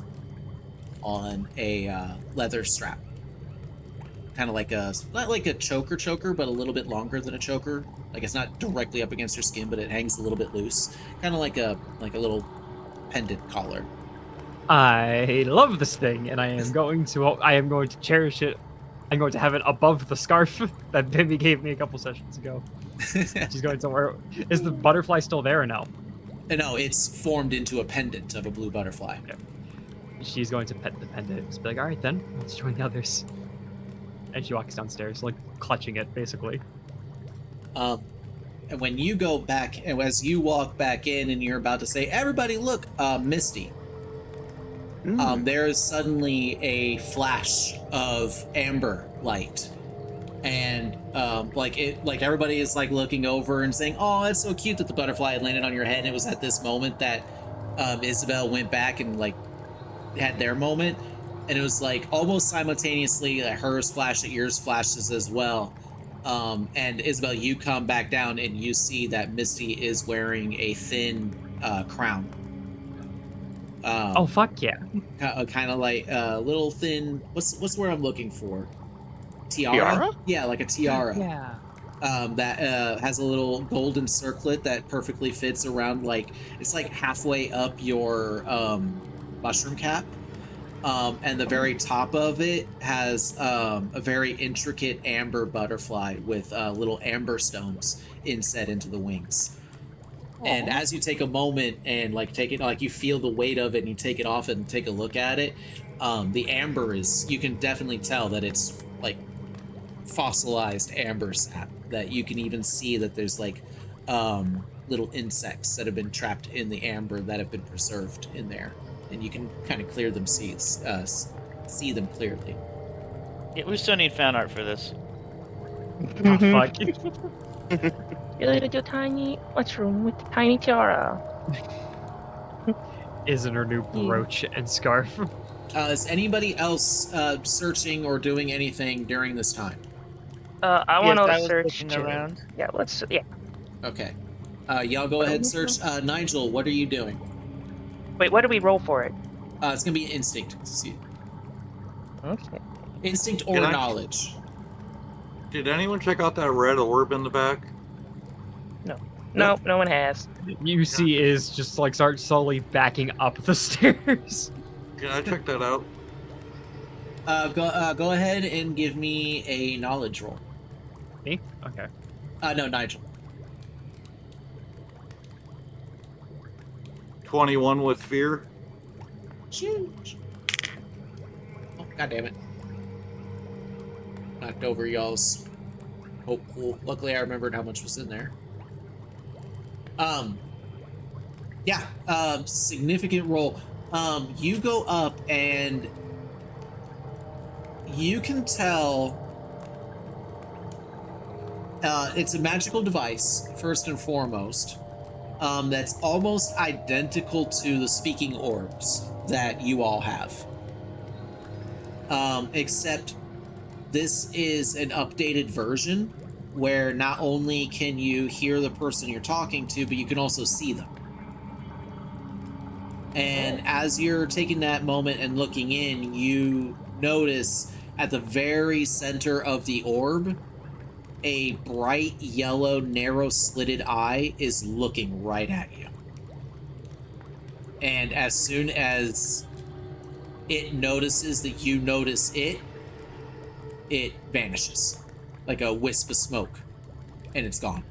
[SPEAKER 1] on a leather strap. Kind of like not like a choker, but a little bit longer than a choker. Like it's not directly up against your skin, but it hangs a little bit loose. Kind of like a little pendant collar.
[SPEAKER 2] I love this thing, and I am going to cherish it. I'm going to have it above the scarf that Bimmy gave me a couple sessions ago. She's going somewhere. Is the butterfly still there or no?
[SPEAKER 1] No, it's formed into a pendant of a blue butterfly.
[SPEAKER 2] Okay. She's going to pet the pendant. Just be like, all right then, let's join the others. And she walks downstairs, like clutching it, basically.
[SPEAKER 1] And when you go back, and as you walk back in, and you're about to say, "Everybody, look, Misty." There is suddenly a flash of amber light, and like everybody is like looking over and saying, "Oh, it's so cute that the butterfly had landed on your head." And it was at this moment that Isabel went back and like had their moment, and it was like almost simultaneously that hers flashed, that yours flashes as well. And Isabel, you come back down and you see that Misty is wearing a thin crown.
[SPEAKER 2] Oh fuck yeah!
[SPEAKER 1] Kind of like a little thin. What's the word I'm looking for?
[SPEAKER 4] Tiara?
[SPEAKER 1] Yeah, like a tiara.
[SPEAKER 2] Yeah.
[SPEAKER 1] That has a little golden circlet that perfectly fits around, like it's like halfway up your mushroom cap. And the very top of it has a very intricate amber butterfly with little amber stones inset into the wings. And as you take a moment and like take it, like you feel the weight of it, and you take it off and take a look at it, the amber is, you can definitely tell that it's like fossilized amber sap. That you can even see that there's like little insects that have been trapped in the amber that have been preserved in there, and you can kind of see them clearly.
[SPEAKER 3] Yeah, we still need fan art for this.
[SPEAKER 2] Oh fuck!
[SPEAKER 5] Your little tiny mushroom with tiny tiara.
[SPEAKER 2] Isn't her new brooch and scarf?
[SPEAKER 1] Is anybody else searching or doing anything during this time?
[SPEAKER 5] I want
[SPEAKER 3] I
[SPEAKER 5] to
[SPEAKER 3] was
[SPEAKER 5] search
[SPEAKER 3] looking
[SPEAKER 5] too.
[SPEAKER 3] around.
[SPEAKER 5] Yeah, let's. Yeah.
[SPEAKER 1] Okay. Y'all go ahead and search. Nigel, what are you doing?
[SPEAKER 5] Wait, what do we roll for it?
[SPEAKER 1] It's gonna be instinct. See,
[SPEAKER 5] Okay.
[SPEAKER 1] instinct or
[SPEAKER 6] Can I-
[SPEAKER 1] knowledge.
[SPEAKER 6] Did anyone check out that red orb in the back?
[SPEAKER 5] No. Nope, no one has.
[SPEAKER 2] You see is just like start slowly backing up the stairs.
[SPEAKER 6] Can I check that out?
[SPEAKER 1] Go ahead and give me a knowledge roll.
[SPEAKER 2] Me? Okay.
[SPEAKER 1] No, Nigel.
[SPEAKER 6] 21 with fear.
[SPEAKER 1] Huge. Oh, God damn it. Knocked over y'all's hope pool. Luckily, I remembered how much was in there. Yeah, significant roll. You go up and you can tell it's a magical device, first and foremost, that's almost identical to the speaking orbs that you all have. Except this is an updated version where not only can you hear the person you're talking to, but you can also see them. And as you're taking that moment and looking in, you notice at the very center of the orb, a bright yellow, narrow slitted eye is looking right at you. And as soon as it notices that you notice it, it vanishes like a wisp of smoke, and it's gone.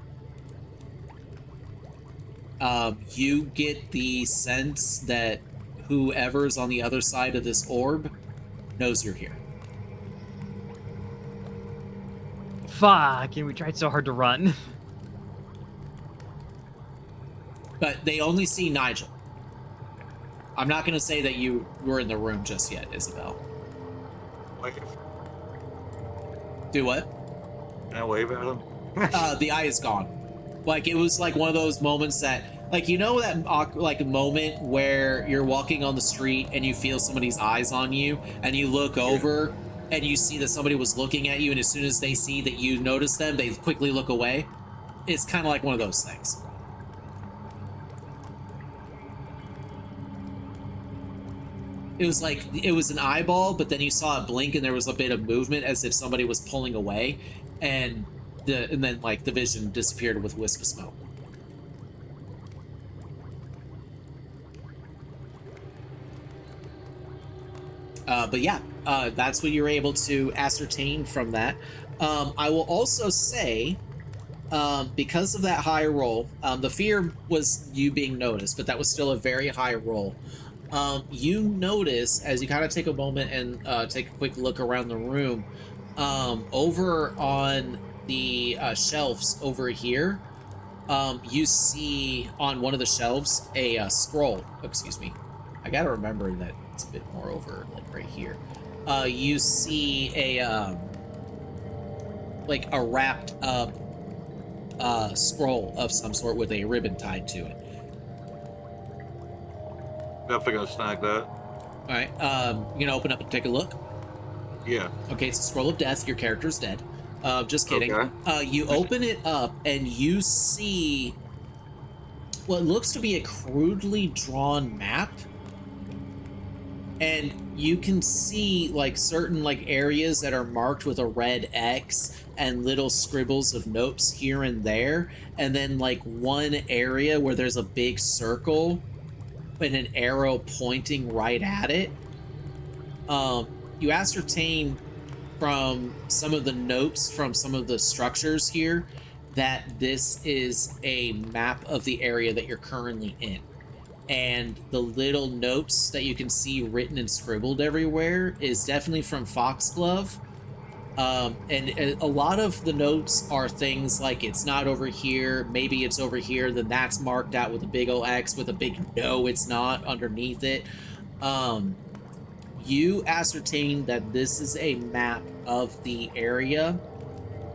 [SPEAKER 1] You get the sense that whoever's on the other side of this orb knows you're here.
[SPEAKER 2] Fuck, and we tried so hard to run.
[SPEAKER 1] But they only see Nigel. I'm not going to say that you were in the room just yet, Isabel.
[SPEAKER 6] Like,
[SPEAKER 1] Do what?
[SPEAKER 6] can I wave at him?
[SPEAKER 1] The eye is gone. Like, it was like one of those moments that, like, you know that like moment where you're walking on the street and you feel somebody's eyes on you and you look over and you see that somebody was looking at you, and as soon as they see that you notice them, they quickly look away? It's kind of like one of those things. It was like, it was an eyeball, but then you saw it blink and there was a bit of movement as if somebody was pulling away, and then like the vision disappeared with a wisp of smoke. But yeah, that's what you're able to ascertain from that. I will also say, because of that high roll, the fear was you being noticed, but that was still a very high roll. You notice, as you kind of take a moment and take a quick look around the room, over on the shelves over here, you see on one of the shelves a scroll. Excuse me. I gotta remember that it's a bit more over, like right here. You see a like a wrapped up scroll of some sort with a ribbon tied to it.
[SPEAKER 6] Definitely gonna snag that.
[SPEAKER 1] All right, you gonna open up and take a look?
[SPEAKER 6] Yeah.
[SPEAKER 1] Okay, it's a scroll of death. Your character's dead. Just kidding.
[SPEAKER 6] Okay.
[SPEAKER 1] You open it up and you see what looks to be a crudely drawn map. And you can see like certain like areas that are marked with a red X and little scribbles of notes here and there. And then like one area where there's a big circle and an arrow pointing right at it. You ascertain from some of the notes from some of the structures here that this is a map of the area that you're currently in. And the little notes that you can see written and scribbled everywhere is definitely from Foxglove. And a lot of the notes are things like, it's not over here, maybe it's over here, then that's marked out with a big ol' X with a big no, it's not underneath it. You ascertain that this is a map of the area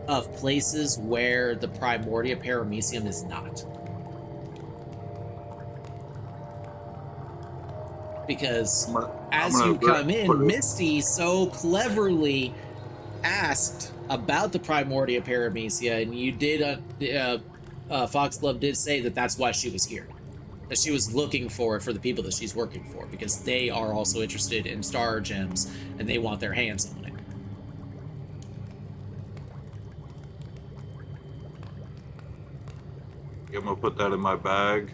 [SPEAKER 1] of places where the Primordia Paramecium is not. Because as you come in, Misty so cleverly asked about the Primordia Paramecia, and you did, Foxglove did say that that's why she was here. That she was looking for it for the people that she's working for, because they are also interested in star gems, and they want their hands on it.
[SPEAKER 6] I'm gonna put that in my bag.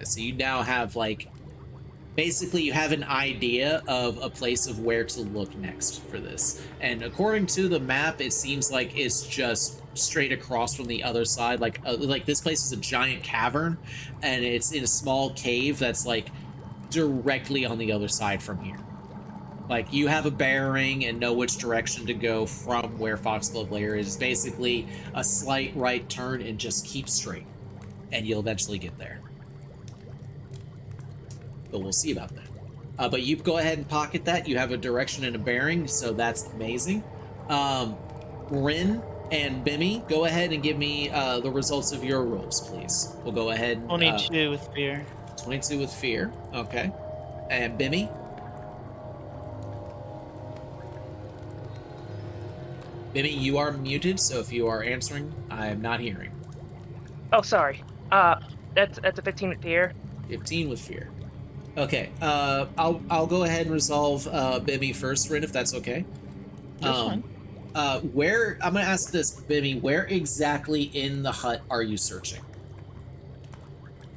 [SPEAKER 1] So you now have like, basically you have an idea of a place of where to look next for this. And according to the map, it seems like it's just straight across from the other side. Like this place is a giant cavern, and it's in a small cave that's like directly on the other side from here. Like you have a bearing and know which direction to go from where Foxglove Lair is. Basically a slight right turn and just keep straight, and you'll eventually get there. But we'll see about that. But you go ahead and pocket that. You have a direction and a bearing, so that's amazing. Rin and Bimmy, go ahead and give me the results of your rolls, please. We'll go ahead and
[SPEAKER 3] 22 with fear.
[SPEAKER 1] 22 with fear. Okay. And Bimmy? Bimmy, you are muted, so if you are answering, I am not hearing.
[SPEAKER 5] Oh, sorry. That's a 15 with fear.
[SPEAKER 1] 15 with fear. Okay. I'll go ahead and resolve Bimmy first, Rin, if that's okay.
[SPEAKER 3] That's fine.
[SPEAKER 1] Where I'm gonna ask this, Bimmy, where exactly in the hut are you searching?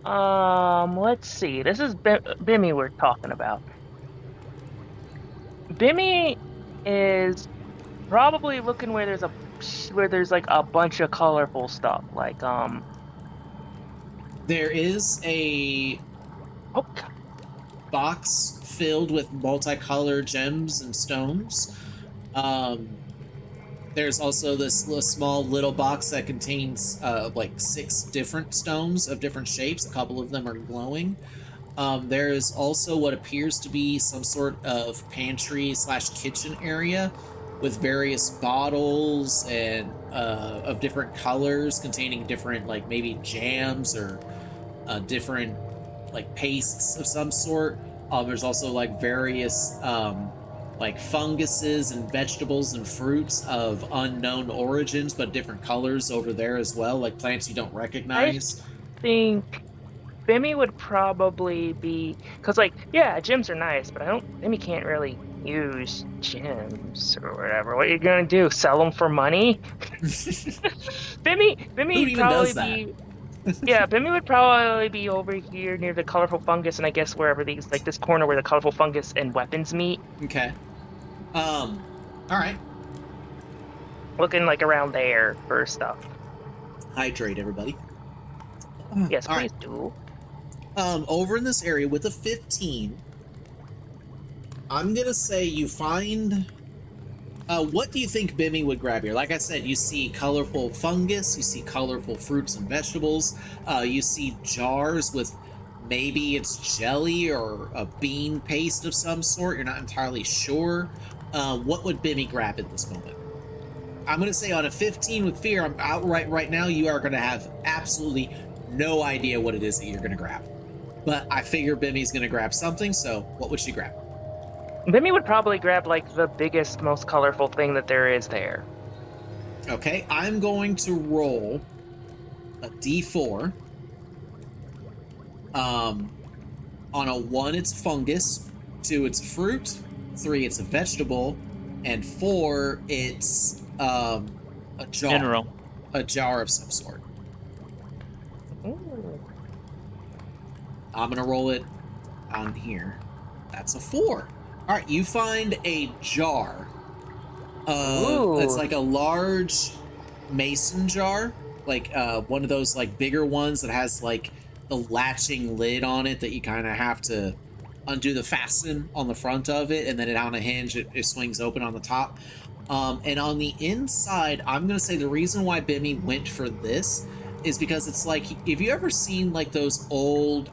[SPEAKER 5] Let's see. This is Bimmy we're talking about. Bimmy is probably looking where there's like a bunch of colorful stuff. Like
[SPEAKER 1] There is a box filled with multicolored gems and stones. There's also this small little box that contains like 6 different stones of different shapes. A couple of them are glowing. There is also what appears to be some sort of pantry / kitchen area with various bottles and of different colors containing different, like maybe jams or different like pastes of some sort. There's also like various like funguses and vegetables and fruits of unknown origins but different colors over there as well, like plants you don't recognize.
[SPEAKER 5] I think Bimmy would probably be, because like, yeah, gems are nice, but Bimmy can't really use gems or whatever. What are you gonna do? Sell them for money? Bimmy
[SPEAKER 1] Who even
[SPEAKER 5] probably
[SPEAKER 1] does that?
[SPEAKER 5] be. Yeah, Bimmy would probably be over here near the colorful fungus, and I guess wherever these, like this corner where the colorful fungus and weapons meet.
[SPEAKER 1] Okay. All right.
[SPEAKER 5] Looking like around there for stuff.
[SPEAKER 1] Hydrate, everybody.
[SPEAKER 5] Yes,
[SPEAKER 1] All
[SPEAKER 5] please
[SPEAKER 1] right.
[SPEAKER 5] do.
[SPEAKER 1] Over in this area with a 15, I'm gonna say you find. What do you think Bimmy would grab here? Like I said, you see colorful fungus, you see colorful fruits and vegetables, you see jars with maybe it's jelly or a bean paste of some sort. You're not entirely sure. What would Bimmy grab at this moment? I'm going to say on a 15 with fear, I'm outright right now, you are going to have absolutely no idea what it is that you're going to grab. But I figure Bimmy's going to grab something, so what would she grab?
[SPEAKER 5] Bimmy would probably grab like the biggest, most colorful thing that there is there.
[SPEAKER 1] Okay, I'm going to roll a d4. On a 1, it's fungus. 2, it's fruit. 3, it's a vegetable. And 4, it's a jar.
[SPEAKER 3] Mineral.
[SPEAKER 1] A jar of some sort.
[SPEAKER 5] Ooh.
[SPEAKER 1] I'm gonna roll it on here. That's a 4. All right, you find a jar. It's like a large mason jar, like one of those like bigger ones that has like the latching lid on it that you kind of have to undo the fasten on the front of it, and then on a hinge it swings open on the top. And on the inside, I'm gonna say the reason why Bimmy went for this is because it's like, have you ever seen like those old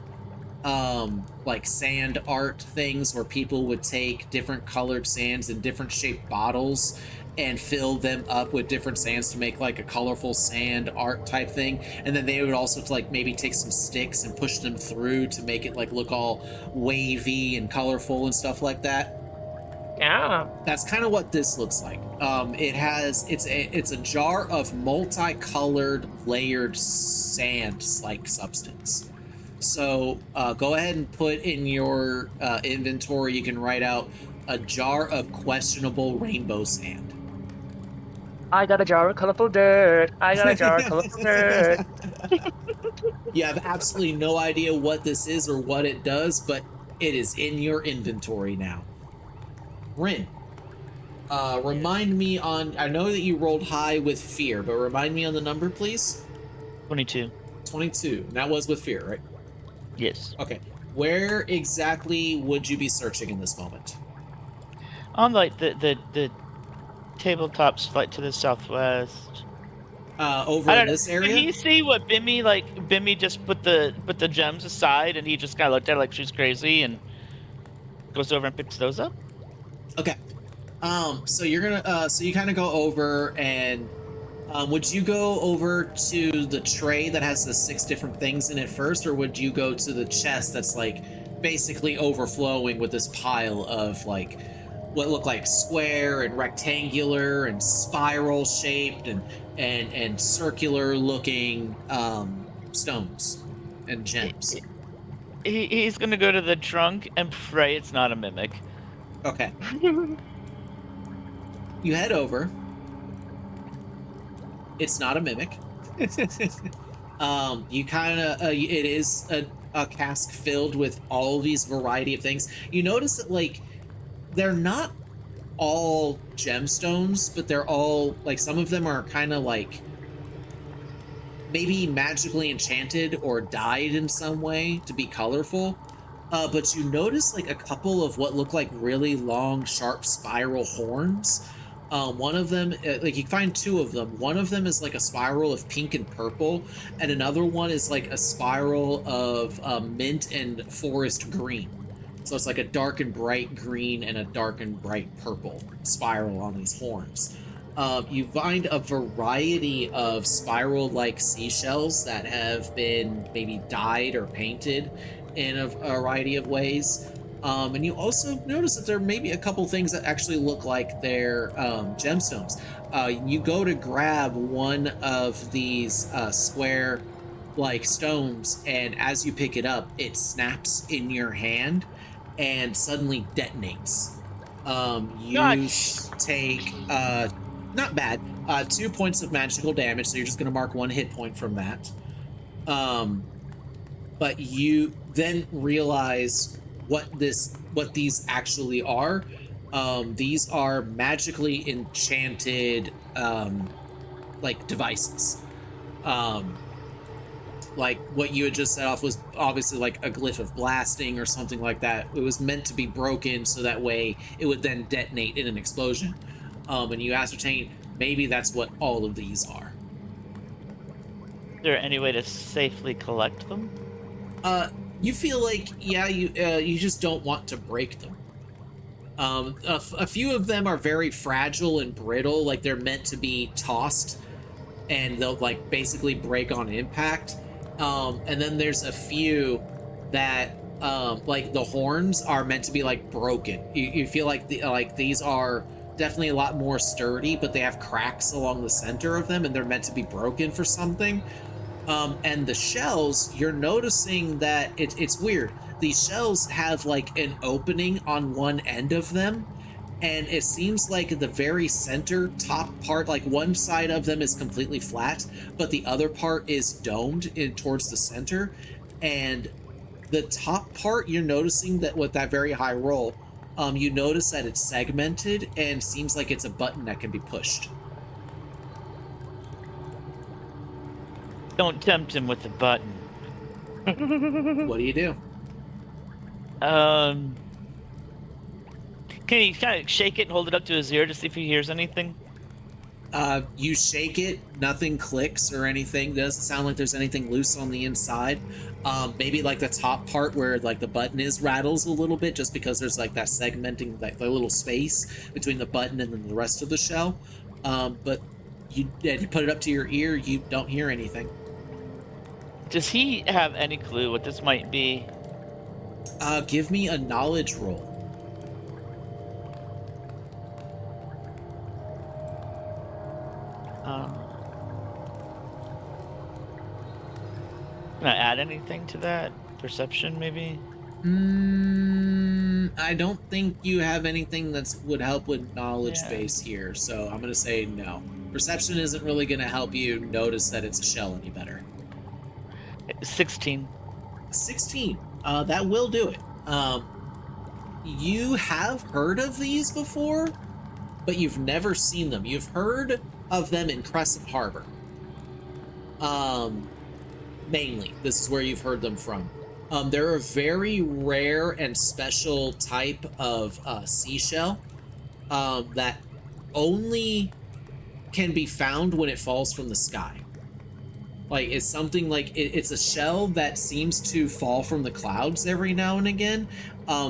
[SPEAKER 1] like sand art things where people would take different colored sands in different shaped bottles and fill them up with different sands to make like a colorful sand art type thing, and then they would also like maybe take some sticks and push them through to make it like look all wavy and colorful and stuff like that?
[SPEAKER 5] Yeah.
[SPEAKER 1] That's kind of what this looks like. It's a jar of multicolored layered sand like substance. So go ahead and put in your inventory, you can write out a jar of questionable rainbow sand.
[SPEAKER 5] I got a jar of colorful dirt. I got a jar of colorful dirt.
[SPEAKER 1] You have absolutely no idea what this is or what it does, but it is in your inventory now. Rin, remind me on. I know that you rolled high with fear, but remind me on the number, please.
[SPEAKER 3] 22.
[SPEAKER 1] 22. And that was with fear, right?
[SPEAKER 3] Yes.
[SPEAKER 1] Okay. Where exactly would you be searching in this moment?
[SPEAKER 3] On like the tabletops, like to the southwest.
[SPEAKER 1] Over
[SPEAKER 3] I
[SPEAKER 1] in
[SPEAKER 3] don't know.
[SPEAKER 1] this
[SPEAKER 3] Did
[SPEAKER 1] area?
[SPEAKER 3] he see what Bimmy just put the gems aside, and he just kind of looked at her like she's crazy and goes over and picks those up?
[SPEAKER 1] Okay. So you're gonna so you kind of go over and would you go over to the tray that has the 6 different things in it first, or would you go to the chest that's like basically overflowing with this pile of like what look like square and rectangular and spiral shaped and circular looking stones and gems?
[SPEAKER 3] He's gonna go to the trunk and pray it's not a mimic.
[SPEAKER 1] Okay. You head over. It's not a mimic. You kind of it is a cask filled with all these variety of things. You notice that like they're not all gemstones, but they're all like some of them are kind of like maybe magically enchanted or dyed in some way to be colorful. But you notice like a couple of what look like really long, sharp spiral horns. One of them, like you find 2 of them. One of them is like a spiral of pink and purple, and another one is like a spiral of mint and forest green. So it's like a dark and bright green and a dark and bright purple spiral on these horns. You find a variety of spiral-like seashells that have been maybe dyed or painted in a variety of ways. And you also notice that there may be a couple things that actually look like they're gemstones. You go to grab one of these square like stones, and as you pick it up, it snaps in your hand and suddenly detonates. You
[SPEAKER 3] Nice.
[SPEAKER 1] take not bad 2 points of magical damage, so you're just going to mark 1 hit point from that. But you then realize what these actually are. These are magically enchanted like devices. Like what you had just set off was obviously like a glyph of blasting or something like that. It was meant to be broken so that way it would then detonate in an explosion. And you ascertain maybe that's what all of these are.
[SPEAKER 3] Is there any way to safely collect them?
[SPEAKER 1] You feel like you just don't want to break them. A few of them are very fragile and brittle, like they're meant to be tossed and they'll like basically break on impact. And then there's a few that like the horns are meant to be like broken. You feel like these are definitely a lot more sturdy, but they have cracks along the center of them and they're meant to be broken for something. And the shells, you're noticing that it's weird. These shells have like an opening on one end of them, and it seems like the very center top part, like one side of them is completely flat, but the other part is domed in towards the center. And the top part, you're noticing that with that very high roll, you notice that it's segmented and seems like it's a button that can be pushed.
[SPEAKER 3] Don't tempt him with the button.
[SPEAKER 1] What do you do?
[SPEAKER 3] Can he kind of shake it and hold it up to his ear to see if he hears anything?
[SPEAKER 1] You shake it, nothing clicks or anything. Doesn't sound like there's anything loose on the inside. Maybe like the top part where like the button is rattles a little bit, just because there's like that segmenting, like the little space between the button and then the rest of the shell. But you put it up to your ear, you don't hear anything.
[SPEAKER 3] Does he have any clue what this might be?
[SPEAKER 1] Give me a knowledge roll.
[SPEAKER 3] Can I add anything to that? Perception, maybe?
[SPEAKER 1] I don't think you have anything that would help with knowledge
[SPEAKER 3] Yeah.
[SPEAKER 1] base here, so I'm gonna say no. Perception isn't really going to help you notice that it's a shell any better.
[SPEAKER 3] 16.
[SPEAKER 1] 16. That will do it. You have heard of these before, but you've never seen them. You've heard of them in Crescent Harbor. Mainly, this is where you've heard them from. They're a very rare and special type of seashell that only can be found when it falls from the sky. Like, it's something like it's a shell that seems to fall from the clouds every now and again.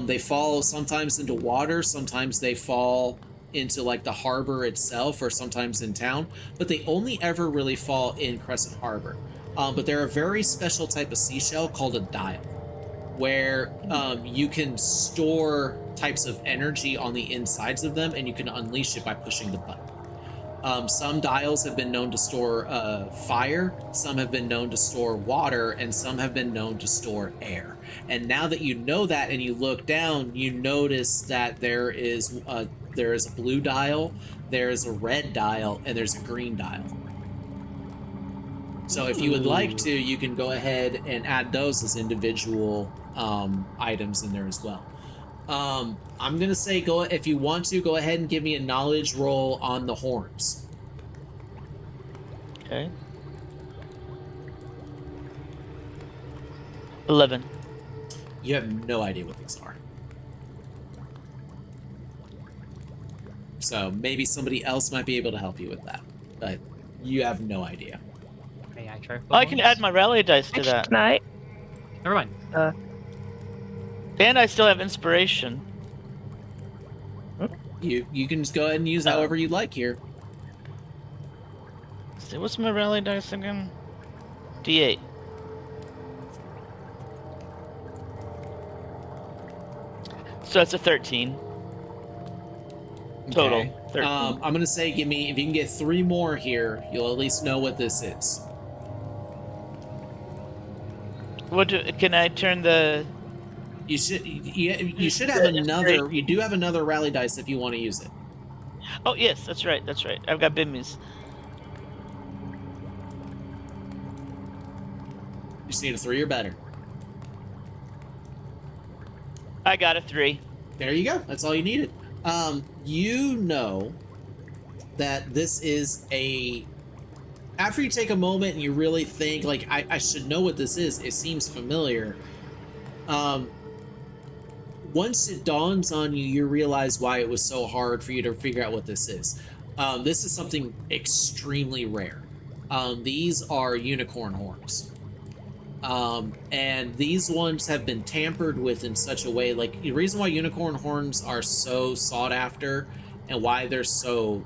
[SPEAKER 1] They fall sometimes into water, sometimes they fall into like the harbor itself, or sometimes in town, but they only ever really fall in Crescent Harbor. But they're a very special type of seashell called a dial, where you can store types of energy on the insides of them, and you can unleash it by pushing the button. Some dials have been known to store fire, some have been known to store water, and some have been known to store air. And now that you know that and you look down, you notice that there is a blue dial, there is a red dial, and there's a green dial. So if you would like to, you can go ahead and add those as individual items in there as well. I'm gonna say if you want to, go ahead and give me a knowledge roll on the horns.
[SPEAKER 3] Okay. 11.
[SPEAKER 1] You have no idea what these are. So maybe somebody else might be able to help you with that, but you have no idea.
[SPEAKER 2] May I try?
[SPEAKER 3] I can add my rally dice to that.
[SPEAKER 5] Can I?
[SPEAKER 2] Never mind.
[SPEAKER 3] And I still have inspiration.
[SPEAKER 1] You can just go ahead and use however you'd like here.
[SPEAKER 3] See, what's my rally dice again? D8. So that's a 13. Total.
[SPEAKER 1] Okay.
[SPEAKER 3] 13.
[SPEAKER 1] I'm gonna say, if you can get 3 more here, you'll at least know what this is.
[SPEAKER 3] Can I turn the...
[SPEAKER 1] You should have another. You do have another rally dice if you want to use it.
[SPEAKER 3] Oh, yes, that's right. I've got bimmies.
[SPEAKER 1] You just need a 3 or better.
[SPEAKER 3] I got a 3.
[SPEAKER 1] There you go. That's all you needed. You know that this is a... After you take a moment and you really think, like, I should know what this is. It seems familiar. Once it dawns on you, you realize why it was so hard for you to figure out what this is. This is something extremely rare. These are unicorn horns. And these ones have been tampered with in such a way, like, the reason why unicorn horns are so sought after and why they're so,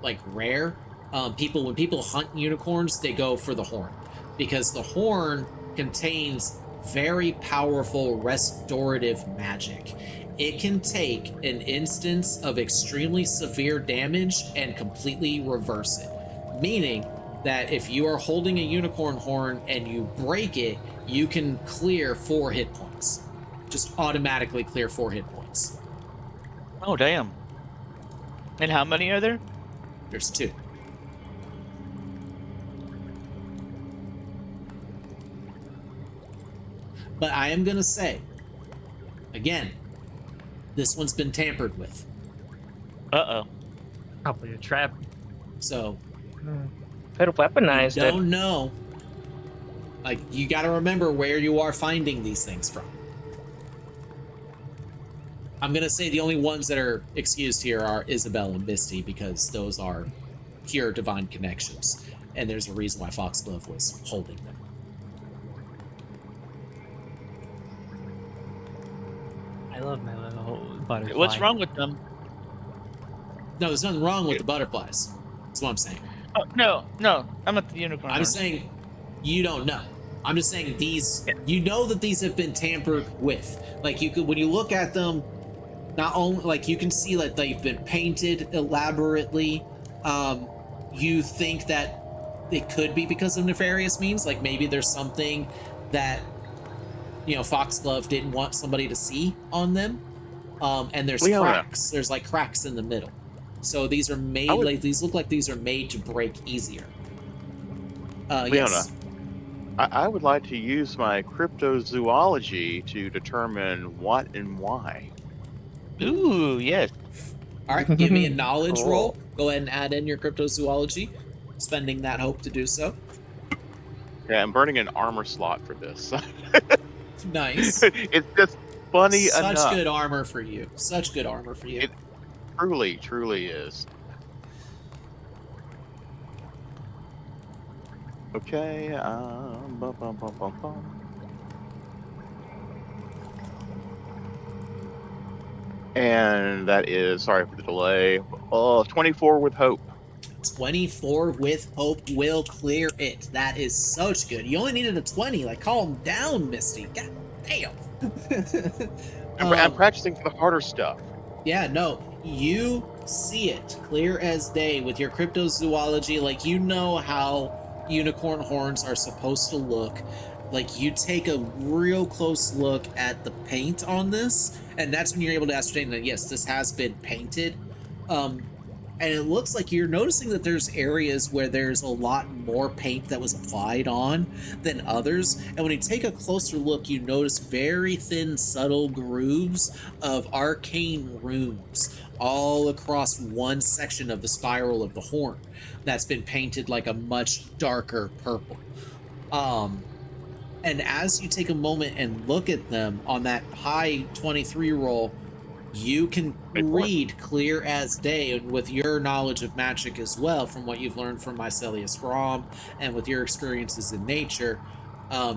[SPEAKER 1] like, rare, when people hunt unicorns, they go for the horn, because the horn contains very powerful restorative magic. It can take an instance of extremely severe damage and completely reverse it, meaning that if you are holding a unicorn horn and you break it, you can clear 4 hit points. Just automatically clear 4 hit points.
[SPEAKER 3] Oh, damn. And how many are there?
[SPEAKER 1] There's 2. But I am gonna say, again, this one's been tampered with.
[SPEAKER 3] Uh-oh.
[SPEAKER 2] Probably a trap.
[SPEAKER 1] So...
[SPEAKER 5] Could have weaponized it.
[SPEAKER 1] Don't know. Like, you gotta remember where you are finding these things from. I'm gonna say the only ones that are excused here are Isabel and Misty, because those are pure divine connections. And there's a reason why Foxglove was holding them.
[SPEAKER 2] I love my little butterfly.
[SPEAKER 3] What's wrong with them?
[SPEAKER 1] No, there's nothing wrong with the butterflies. That's what I'm saying.
[SPEAKER 3] Oh, no. I'm at the unicorn.
[SPEAKER 1] I'm saying you don't know. I'm just saying these, you know that these have been tampered with. Like, you could, when you look at them, not only, like, you can see that they've been painted elaborately. You think that it could be because of nefarious means. Like, maybe there's something that, you know, Foxglove didn't want somebody to see on them. And there's cracks. There's like cracks in the middle. So these are made like these look like these are made to break easier.
[SPEAKER 4] Leona,
[SPEAKER 1] Yes.
[SPEAKER 4] I would like to use my cryptozoology to determine what and why.
[SPEAKER 3] Ooh, yes.
[SPEAKER 1] All right, give me a knowledge
[SPEAKER 5] Cool.
[SPEAKER 1] roll. Go ahead and add in your cryptozoology, spending that hope to do so.
[SPEAKER 4] Yeah, I'm burning an armor slot for this.
[SPEAKER 1] Nice.
[SPEAKER 4] It's just funny
[SPEAKER 1] Such
[SPEAKER 4] enough.
[SPEAKER 1] good armor for you. Such good armor for you.
[SPEAKER 4] It truly, truly is. Okay. Bum, bum, bum, bum, bum. And that is, sorry for the delay. 24 with hope.
[SPEAKER 1] 24 with hope will clear it. That is such good. You only needed a 20. Like, calm down, Misty. God damn.
[SPEAKER 4] I'm practicing for the harder stuff.
[SPEAKER 1] Yeah, no, you see it clear as day with your cryptozoology. Like, you know how unicorn horns are supposed to look. Like, you take a real close look at the paint on this, and that's when you're able to ascertain that, yes, this has been painted. And it looks like you're noticing that there's areas where there's a lot more paint that was applied on than others. And when you take a closer look, you notice very thin, subtle grooves of arcane runes all across one section of the spiral of the horn that's been painted like a much darker purple. And as you take a moment and look at them on that high 23 roll, you can read clear as day, and with your knowledge of magic as well, from what you've learned from Mycelius Grom and with your experiences in nature,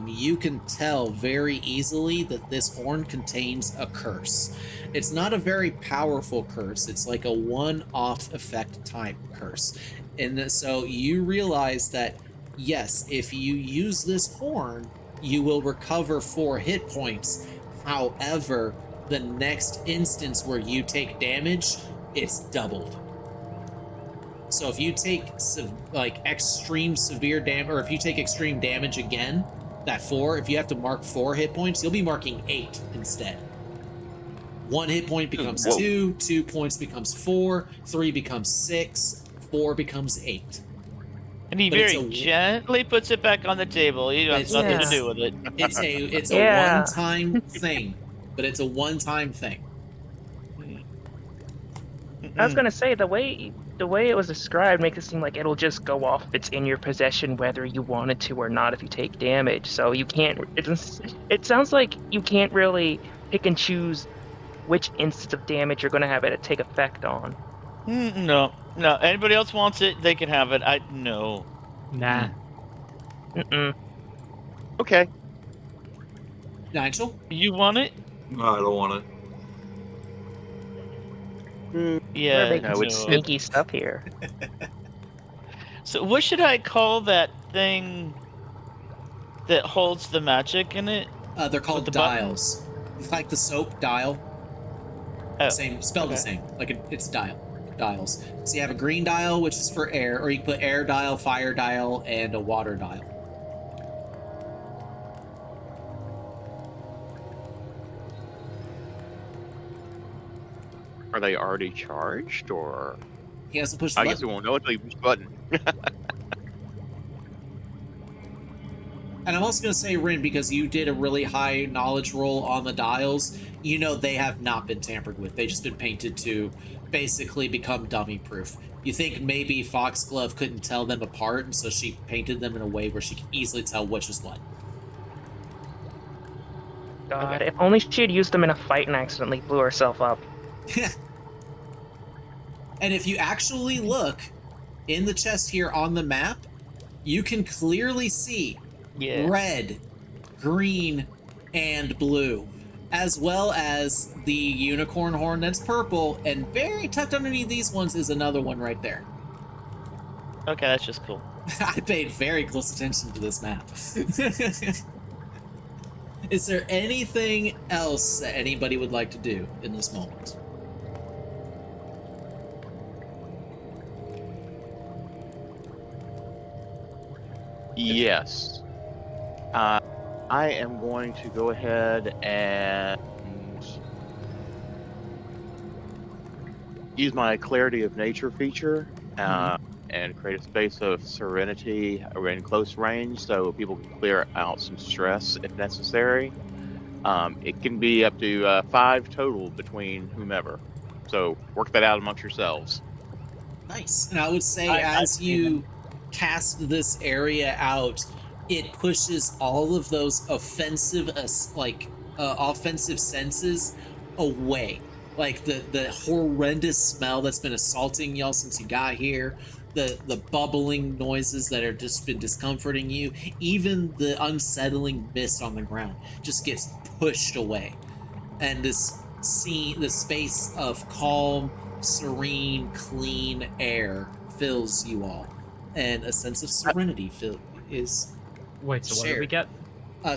[SPEAKER 1] you can tell very easily that this horn contains a curse. It's not a very powerful curse. It's like a one-off effect type curse. And so you realize that, yes, if you use this horn, you will recover 4 hit points. However, the next instance where you take damage, it's doubled. So if you take extreme severe damage, or if you take extreme damage again, that 4, if you have to mark 4 hit points, you'll be marking 8 instead. 1 hit point becomes 2, 2 points becomes 4, 3 becomes 6, 4 becomes 8.
[SPEAKER 3] And he very gently puts it back on the table. You have nothing to do with it.
[SPEAKER 1] It's a one-time thing, but it's a one-time thing.
[SPEAKER 5] I was gonna say the way it was described makes it seem like it'll just go off if it's in your possession, whether you wanted to or not. If you take damage, so you can't. It sounds like you can't really pick and choose which instance of damage you're gonna have it take effect on.
[SPEAKER 3] No. Anybody else wants it, they can have it. No.
[SPEAKER 2] Nah.
[SPEAKER 4] Okay.
[SPEAKER 1] Nigel?
[SPEAKER 3] You want it?
[SPEAKER 6] No, I don't want it.
[SPEAKER 3] Yeah.
[SPEAKER 5] We're making sneaky stuff here.
[SPEAKER 3] So what should I call that thing that holds the magic in it?
[SPEAKER 1] They're called dials. It's like the soap dial.
[SPEAKER 3] Oh,
[SPEAKER 1] same, spelled the same. Like it's dials. So you have a green dial, which is for air, or you can put air dial, fire dial, and a water dial.
[SPEAKER 4] Are they already charged, or?
[SPEAKER 1] He hasn't pushed the
[SPEAKER 4] button.
[SPEAKER 1] button.
[SPEAKER 4] I guess we won't know until you push the button.
[SPEAKER 1] And I'm also going to say, Rin, because you did a really high knowledge roll on the dials, you know they have not been tampered with. They've just been painted to basically become dummy-proof. You think maybe Foxglove couldn't tell them apart, and so she painted them in a way where she could easily tell which is what.
[SPEAKER 5] God, if only she had used them in a fight and accidentally blew herself up.
[SPEAKER 1] And if you actually look in the chest here on the map, you can clearly see red, green, and blue, as well as the unicorn horn that's purple, and very tucked underneath these ones is another one right there.
[SPEAKER 3] Okay, that's just cool.
[SPEAKER 1] I paid very close attention to this map. Is there anything else that anybody would like to do in this moment?
[SPEAKER 4] Yes. I am going to go ahead and use my clarity of nature feature and create a space of serenity in close range so people can clear out some stress if necessary. It can be up to 5 total between whomever. So work that out amongst yourselves.
[SPEAKER 1] Nice. And I would say
[SPEAKER 3] I
[SPEAKER 1] as
[SPEAKER 3] believe
[SPEAKER 1] you cast this area out, it pushes all of those offensive offensive senses away. Like the horrendous smell that's been assaulting y'all since you got here, the bubbling noises that have just been discomforting you, even the unsettling mist on the ground just gets pushed away. And this space of calm, serene, clean air fills you all, and a sense of serenity is
[SPEAKER 2] Wait, so what did we
[SPEAKER 1] shared.
[SPEAKER 2] get?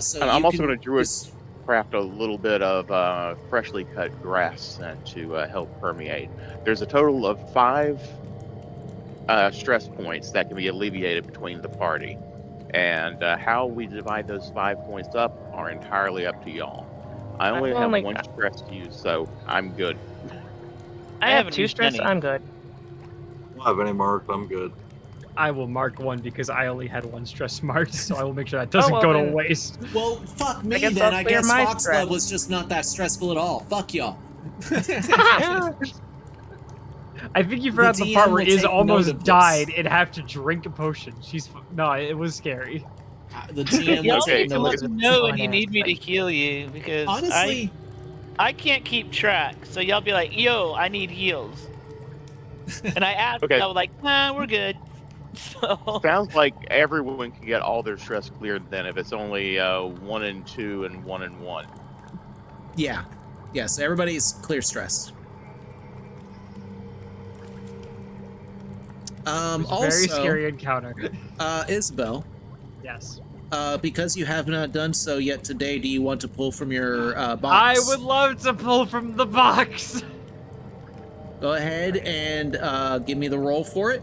[SPEAKER 1] So
[SPEAKER 4] And I'm
[SPEAKER 1] you
[SPEAKER 4] also
[SPEAKER 1] can
[SPEAKER 4] going to druid
[SPEAKER 1] just-
[SPEAKER 4] craft a little bit of freshly cut grass to help permeate. There's a total of 5 stress points that can be alleviated between the party, and how we divide those 5 points up are entirely up to y'all. I only
[SPEAKER 5] I've
[SPEAKER 4] have
[SPEAKER 5] only
[SPEAKER 4] 1
[SPEAKER 5] got-
[SPEAKER 4] stress to use, so I'm good.
[SPEAKER 5] I
[SPEAKER 3] I
[SPEAKER 5] have
[SPEAKER 3] haven't
[SPEAKER 5] 2
[SPEAKER 3] used
[SPEAKER 5] stress.
[SPEAKER 3] any.
[SPEAKER 5] I'm good.
[SPEAKER 6] I don't have any marked. I'm good.
[SPEAKER 2] I will mark 1 because I only had 1 stress marked, so I will make sure that doesn't
[SPEAKER 5] well
[SPEAKER 2] go
[SPEAKER 5] then.
[SPEAKER 2] to waste.
[SPEAKER 1] well, fuck me
[SPEAKER 5] guess
[SPEAKER 1] then.
[SPEAKER 5] I'll
[SPEAKER 1] I
[SPEAKER 5] clear
[SPEAKER 1] guess
[SPEAKER 5] my
[SPEAKER 1] Foxglove
[SPEAKER 5] stress.
[SPEAKER 1] was just not that stressful at all. Fuck y'all.
[SPEAKER 2] I think you
[SPEAKER 1] The
[SPEAKER 2] forgot the
[SPEAKER 1] DM
[SPEAKER 2] part where
[SPEAKER 1] will
[SPEAKER 2] Iz
[SPEAKER 1] take note
[SPEAKER 2] almost
[SPEAKER 1] of this.
[SPEAKER 2] died and have to drink a potion. No, it was scary.
[SPEAKER 1] The GM
[SPEAKER 3] Y'all
[SPEAKER 1] will
[SPEAKER 4] Okay,
[SPEAKER 1] take
[SPEAKER 3] need to
[SPEAKER 1] note
[SPEAKER 3] let
[SPEAKER 1] of
[SPEAKER 3] me
[SPEAKER 1] this.
[SPEAKER 3] know when you
[SPEAKER 5] Fun
[SPEAKER 3] need me to
[SPEAKER 5] ass
[SPEAKER 3] heal you because
[SPEAKER 1] Honestly,
[SPEAKER 3] I can't keep track. So y'all be like, "Yo, I need heals," and I ask,
[SPEAKER 4] Okay.
[SPEAKER 3] y'all like, "Nah, we're good." So
[SPEAKER 4] Sounds like everyone can get all their stress cleared then if it's only 1 and 2 and 1 and 1.
[SPEAKER 1] yeah. Yes, everybody's clear stressed.
[SPEAKER 2] It was a
[SPEAKER 1] Also,
[SPEAKER 2] very scary encounter.
[SPEAKER 1] Isabel,
[SPEAKER 2] Yes.
[SPEAKER 1] because you have not done so yet today, do you want to pull from your
[SPEAKER 2] I
[SPEAKER 1] box?
[SPEAKER 2] would love to pull from the box.
[SPEAKER 1] Go ahead and give me the roll for it.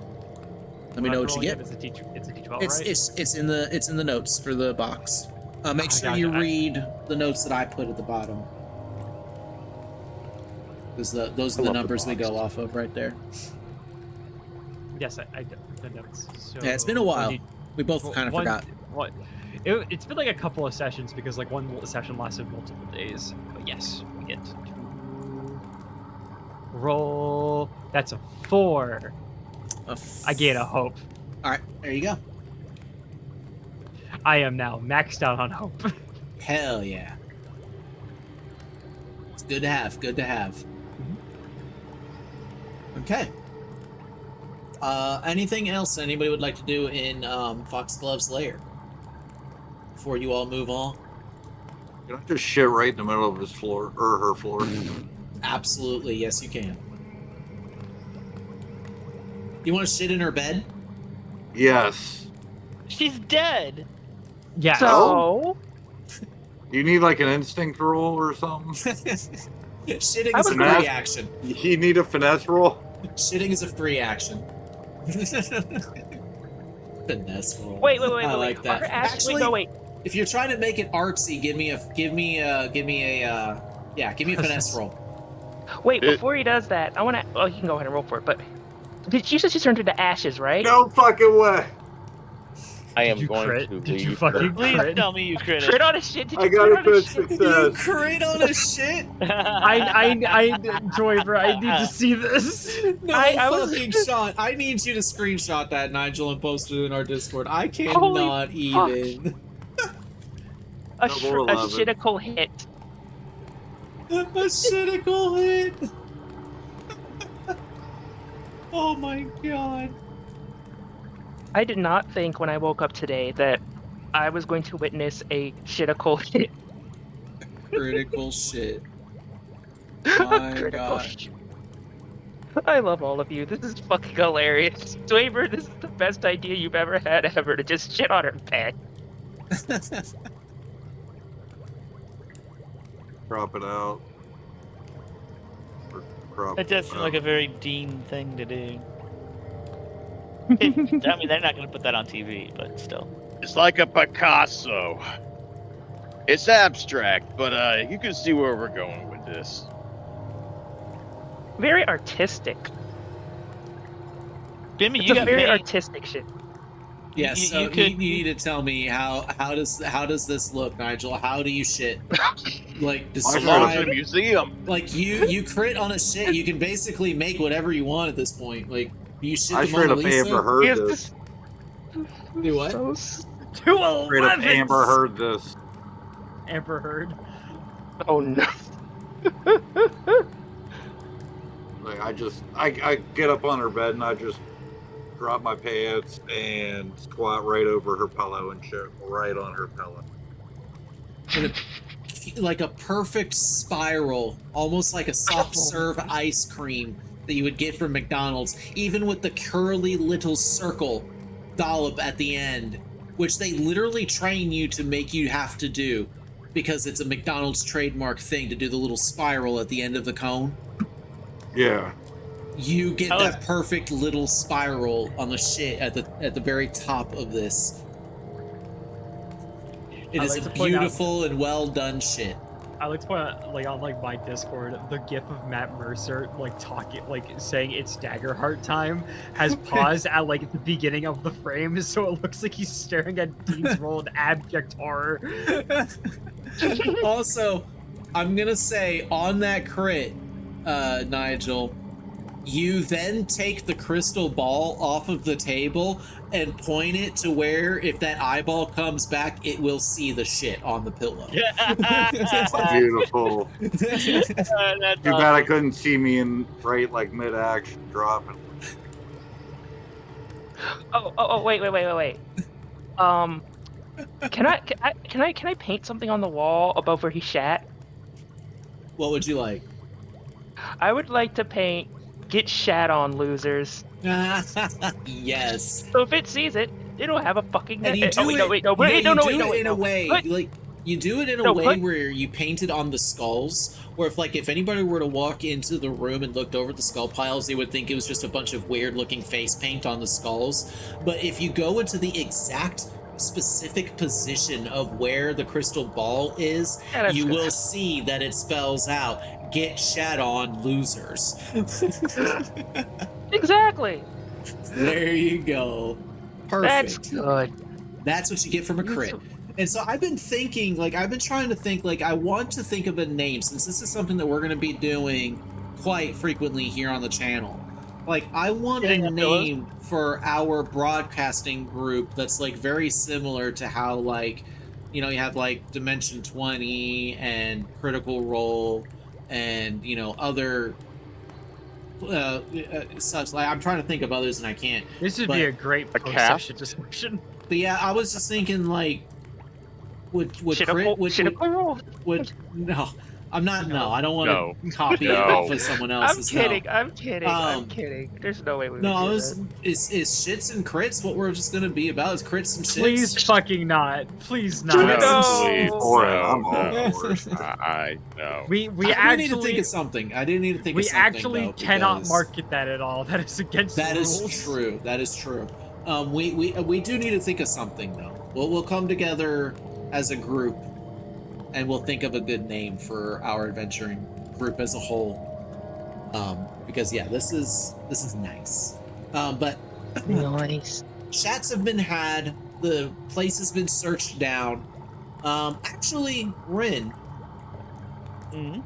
[SPEAKER 1] Let me know what you get.
[SPEAKER 2] It's a D12,
[SPEAKER 1] It's
[SPEAKER 2] right?
[SPEAKER 1] it's in the notes for the box. Make sure
[SPEAKER 2] gotcha.
[SPEAKER 1] you read the notes that I put at the bottom, because those are
[SPEAKER 4] I
[SPEAKER 1] the
[SPEAKER 4] love the
[SPEAKER 1] numbers we
[SPEAKER 4] box.
[SPEAKER 1] go off of right there.
[SPEAKER 2] Yes, I the notes. So
[SPEAKER 1] Yeah, it's been a while. We both kind of forgot.
[SPEAKER 2] What? It's been like a couple of sessions because like one session lasted multiple days. But yes, we get to roll. That's a 4. I gain a hope.
[SPEAKER 1] All right, there you go.
[SPEAKER 2] I am now maxed out on hope.
[SPEAKER 1] Hell yeah. It's good to have. Good to have. Okay. Anything else anybody would like to do in Foxglove's lair before you all move on?
[SPEAKER 6] Can I just shit right in the middle of his floor or her floor?
[SPEAKER 1] Absolutely, yes, you can. You want to shit in her bed?
[SPEAKER 6] Yes.
[SPEAKER 3] she's dead.
[SPEAKER 2] Yeah.
[SPEAKER 5] So
[SPEAKER 6] You need like an instinct roll or something?
[SPEAKER 1] Shitting
[SPEAKER 5] I
[SPEAKER 1] is a
[SPEAKER 5] was
[SPEAKER 1] free
[SPEAKER 6] gonna-
[SPEAKER 1] action.
[SPEAKER 6] You need a finesse roll?
[SPEAKER 1] Shitting is a free action. Finesse roll.
[SPEAKER 5] wait.
[SPEAKER 1] I like that.
[SPEAKER 5] Are Ash-
[SPEAKER 1] Actually,
[SPEAKER 5] wait, no, wait.
[SPEAKER 1] if you're trying to make it artsy, give me a finesse roll.
[SPEAKER 5] Wait,
[SPEAKER 4] It-
[SPEAKER 5] before he does that, I want to. Oh, he can go ahead and roll for it. But you said she turned into ashes, right?
[SPEAKER 6] No fucking way.
[SPEAKER 4] I
[SPEAKER 2] Did
[SPEAKER 4] am
[SPEAKER 2] you
[SPEAKER 4] going
[SPEAKER 2] crit?
[SPEAKER 4] to
[SPEAKER 2] Did you
[SPEAKER 4] leave
[SPEAKER 2] fucking
[SPEAKER 3] Please
[SPEAKER 2] crit?
[SPEAKER 3] tell me you crit
[SPEAKER 5] Crit
[SPEAKER 3] it.
[SPEAKER 5] on a shit. Did
[SPEAKER 6] I
[SPEAKER 5] you
[SPEAKER 6] got
[SPEAKER 5] crit
[SPEAKER 6] a
[SPEAKER 5] on
[SPEAKER 6] good
[SPEAKER 5] shit?
[SPEAKER 1] You
[SPEAKER 6] success.
[SPEAKER 1] crit on a shit?
[SPEAKER 2] Joyver, I need to see this.
[SPEAKER 1] No
[SPEAKER 5] I was-
[SPEAKER 1] fucking shot. I need you to screenshot that, Nigel, and post it in our Discord. I
[SPEAKER 5] Holy
[SPEAKER 1] cannot
[SPEAKER 5] fuck.
[SPEAKER 1] even.
[SPEAKER 5] A
[SPEAKER 6] Double 11.
[SPEAKER 5] shitical hit.
[SPEAKER 1] A cynical hit. Oh my god.
[SPEAKER 5] I did not think when I woke up today that I was going to witness a shitical hit.
[SPEAKER 1] Critical shit. My
[SPEAKER 5] Critical
[SPEAKER 1] god.
[SPEAKER 5] shit. I love all of you. This is fucking hilarious. Swaver, this is the best idea you've ever had ever to just shit on her bed.
[SPEAKER 6] Crop it out. Or crop
[SPEAKER 3] That does
[SPEAKER 6] it
[SPEAKER 3] seem like
[SPEAKER 6] out.
[SPEAKER 3] a very Dean thing to do. I mean, they're not going to put that on TV, but still.
[SPEAKER 4] It's like a Picasso. It's abstract, but you can see where we're going with this.
[SPEAKER 5] very artistic.
[SPEAKER 3] Bimmy,
[SPEAKER 5] It's
[SPEAKER 3] you
[SPEAKER 5] a
[SPEAKER 3] got
[SPEAKER 5] very
[SPEAKER 3] paint.
[SPEAKER 5] artistic shit.
[SPEAKER 1] Yes,
[SPEAKER 3] You-
[SPEAKER 1] so
[SPEAKER 3] you could-
[SPEAKER 1] need to tell me how does this look, Nigel? How do you shit? Like
[SPEAKER 4] Belongs in a
[SPEAKER 1] describe.
[SPEAKER 4] museum.
[SPEAKER 1] Like you crit on a shit. You can basically make whatever you want at this point. Like you shit
[SPEAKER 6] I
[SPEAKER 1] the
[SPEAKER 6] straight
[SPEAKER 1] Mona
[SPEAKER 6] up
[SPEAKER 1] Lisa.
[SPEAKER 6] Amber heard
[SPEAKER 5] Is
[SPEAKER 6] this.
[SPEAKER 1] Do what?
[SPEAKER 5] So
[SPEAKER 6] Straight up
[SPEAKER 2] 211.
[SPEAKER 6] Amber heard this.
[SPEAKER 2] Amber Heard.
[SPEAKER 5] oh no.
[SPEAKER 6] Like I get up on her bed and I just drop my pants and squat right over her pillow and shit right on her pillow.
[SPEAKER 1] Like a perfect spiral, almost like a soft serve ice cream that you would get from McDonald's, even with the curly little circle dollop at the end, which they literally train you to make you have to do because it's a McDonald's trademark thing to do the little spiral at the end of the cone.
[SPEAKER 6] Yeah.
[SPEAKER 1] You get
[SPEAKER 3] How
[SPEAKER 1] that perfect little spiral on the shit at the very top of this. It
[SPEAKER 2] I
[SPEAKER 1] is
[SPEAKER 2] like
[SPEAKER 1] a
[SPEAKER 2] to point out-
[SPEAKER 1] beautiful and well done shit.
[SPEAKER 2] I like to point out, like on like my Discord, the gif of Matt Mercer like talking, like saying it's daggerheart time, has paused at like the beginning of the frame, so it looks like he's staring at Dean's roll in abject horror.
[SPEAKER 1] Also, I'm gonna say on that crit, Nigel, you then take the crystal ball off of the table and point it to where, if that eyeball comes back, it will see the shit on the pillow.
[SPEAKER 6] Beautiful.
[SPEAKER 3] That's
[SPEAKER 6] Too bad I
[SPEAKER 3] awesome.
[SPEAKER 6] couldn't see me in right like mid action dropping.
[SPEAKER 5] Oh, wait. Can I paint something on the wall above where he shat?
[SPEAKER 1] What would you like?
[SPEAKER 5] I would like to paint "Get Shat On, Losers."
[SPEAKER 1] Yes.
[SPEAKER 5] So if it sees it, it'll have a fucking.
[SPEAKER 1] And you do
[SPEAKER 5] wait, no,
[SPEAKER 1] it.
[SPEAKER 5] wait, no,
[SPEAKER 1] yeah,
[SPEAKER 5] wait, no,
[SPEAKER 1] you
[SPEAKER 5] no,
[SPEAKER 1] do
[SPEAKER 5] wait, no,
[SPEAKER 1] it
[SPEAKER 5] wait,
[SPEAKER 1] in
[SPEAKER 5] no.
[SPEAKER 1] a way
[SPEAKER 5] Put-
[SPEAKER 1] like you do it in a
[SPEAKER 5] No,
[SPEAKER 1] way
[SPEAKER 5] put-
[SPEAKER 1] where you paint it on the skulls. Where if anybody were to walk into the room and looked over at the skull piles, they would think it was just a bunch of weird looking face paint on the skulls. But if you go into the exact specific position of where the crystal ball is,
[SPEAKER 5] Yeah, that's
[SPEAKER 1] you
[SPEAKER 5] good.
[SPEAKER 1] will see that it spells out "Get Shat On, Losers."
[SPEAKER 5] Exactly.
[SPEAKER 1] There you go.
[SPEAKER 5] That's
[SPEAKER 1] Perfect.
[SPEAKER 5] good.
[SPEAKER 1] That's what you get from a crit. And so I've been thinking, like, I've been trying to think, like, I want to think of a name, since this is something that we're going to be doing quite frequently here on the channel. Like, I want
[SPEAKER 3] Getting
[SPEAKER 1] a
[SPEAKER 3] up pillows?
[SPEAKER 1] name for our broadcasting group that's, like, very similar to how, like, you know, you have, like, Dimension 20 and Critical Role and, you know, other such. Like, I'm trying to think of others and I can't.
[SPEAKER 2] This would
[SPEAKER 1] But-
[SPEAKER 2] be a great
[SPEAKER 4] A
[SPEAKER 2] post-session description.
[SPEAKER 1] But yeah, I was just thinking, like, would
[SPEAKER 5] Should have
[SPEAKER 1] crit would no, I'm not. No, I don't want
[SPEAKER 4] No.
[SPEAKER 1] to copy it
[SPEAKER 4] No.
[SPEAKER 1] off of someone
[SPEAKER 5] I'm
[SPEAKER 1] else's.
[SPEAKER 5] kidding. I'm
[SPEAKER 1] Um,
[SPEAKER 5] kidding. There's no way we would
[SPEAKER 1] No, I
[SPEAKER 5] do
[SPEAKER 1] was.
[SPEAKER 5] that.
[SPEAKER 1] Is shits and crits what we're just gonna be about? Is crits and shits?
[SPEAKER 2] Please fucking not. Please
[SPEAKER 1] No.
[SPEAKER 2] not.
[SPEAKER 4] Please,
[SPEAKER 6] For it,
[SPEAKER 4] no,
[SPEAKER 6] I'm all
[SPEAKER 4] no.
[SPEAKER 6] for it.
[SPEAKER 4] I know.
[SPEAKER 2] We
[SPEAKER 1] I do need to think
[SPEAKER 2] actually
[SPEAKER 1] of something. I do need to think of
[SPEAKER 2] we
[SPEAKER 1] something.
[SPEAKER 2] actually
[SPEAKER 1] though,
[SPEAKER 2] cannot
[SPEAKER 1] because
[SPEAKER 2] market that at all. That is against
[SPEAKER 1] That
[SPEAKER 2] the
[SPEAKER 1] is
[SPEAKER 2] rules.
[SPEAKER 1] true. That is true. We do need to think of something though. We'll come together as a group, and we'll think of a good name for our adventuring group as a whole. Because yeah, this is nice. But
[SPEAKER 5] Nice.
[SPEAKER 1] chats have been had. The place has been searched down. Actually, Rin,
[SPEAKER 3] Mhm.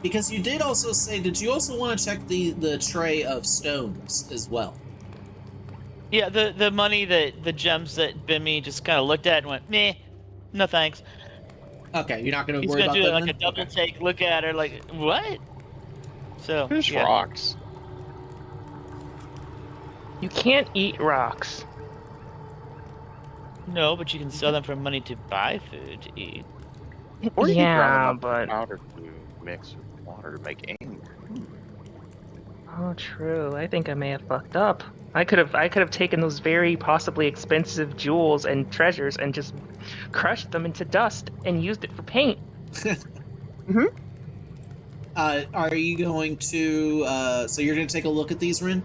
[SPEAKER 1] because you did also say, did you also want to check the tray of stones as well?
[SPEAKER 3] Yeah, the money that the gems that Bimmy just kind of looked at and went, meh, no thanks.
[SPEAKER 1] Okay, you're not going to
[SPEAKER 3] He's
[SPEAKER 1] worry
[SPEAKER 3] gonna
[SPEAKER 1] about
[SPEAKER 3] do
[SPEAKER 1] that
[SPEAKER 3] like
[SPEAKER 1] then?
[SPEAKER 3] a double
[SPEAKER 1] Okay.
[SPEAKER 3] take, look at her like, what? So
[SPEAKER 4] There's
[SPEAKER 3] yeah.
[SPEAKER 4] rocks.
[SPEAKER 5] You can't eat rocks.
[SPEAKER 3] No, but you can sell them for money to buy food to eat.
[SPEAKER 4] Or you can
[SPEAKER 5] Yeah,
[SPEAKER 4] grind enough
[SPEAKER 5] but
[SPEAKER 4] powder to mix with water to make ink.
[SPEAKER 5] oh, true. I think I may have fucked up. I could have taken those very possibly expensive jewels and treasures and just crushed them into dust and used it for paint.
[SPEAKER 1] Are you going to, so you're going to take a look at these, Rin?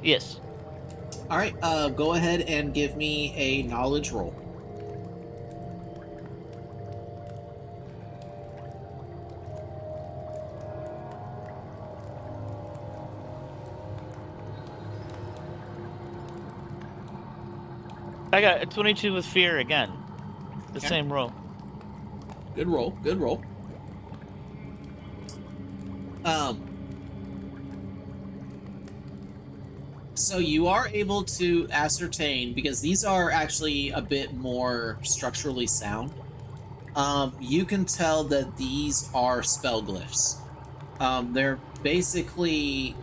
[SPEAKER 3] Yes.
[SPEAKER 1] All right, go ahead and give me a knowledge roll.
[SPEAKER 3] I got a 22 with fear again. The
[SPEAKER 1] Okay.
[SPEAKER 3] same roll.
[SPEAKER 1] Good roll. Good roll. So you are able to ascertain, because these are actually a bit more structurally sound. You can tell that these are spell glyphs. They're basically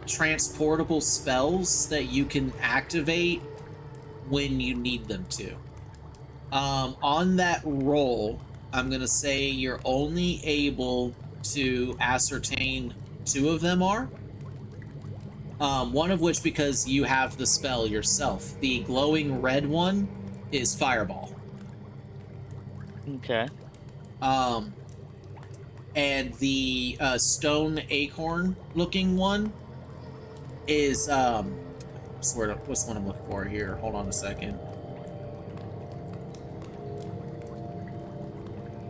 [SPEAKER 1] transportable spells that you can activate when you need them to. On that roll, I'm going to say you're only able to ascertain 2 of them are. One of which, because you have the spell yourself. The glowing red one is Fireball.
[SPEAKER 3] Okay.
[SPEAKER 1] And the stone acorn looking one is what's the one I'm looking for here? Hold on a second.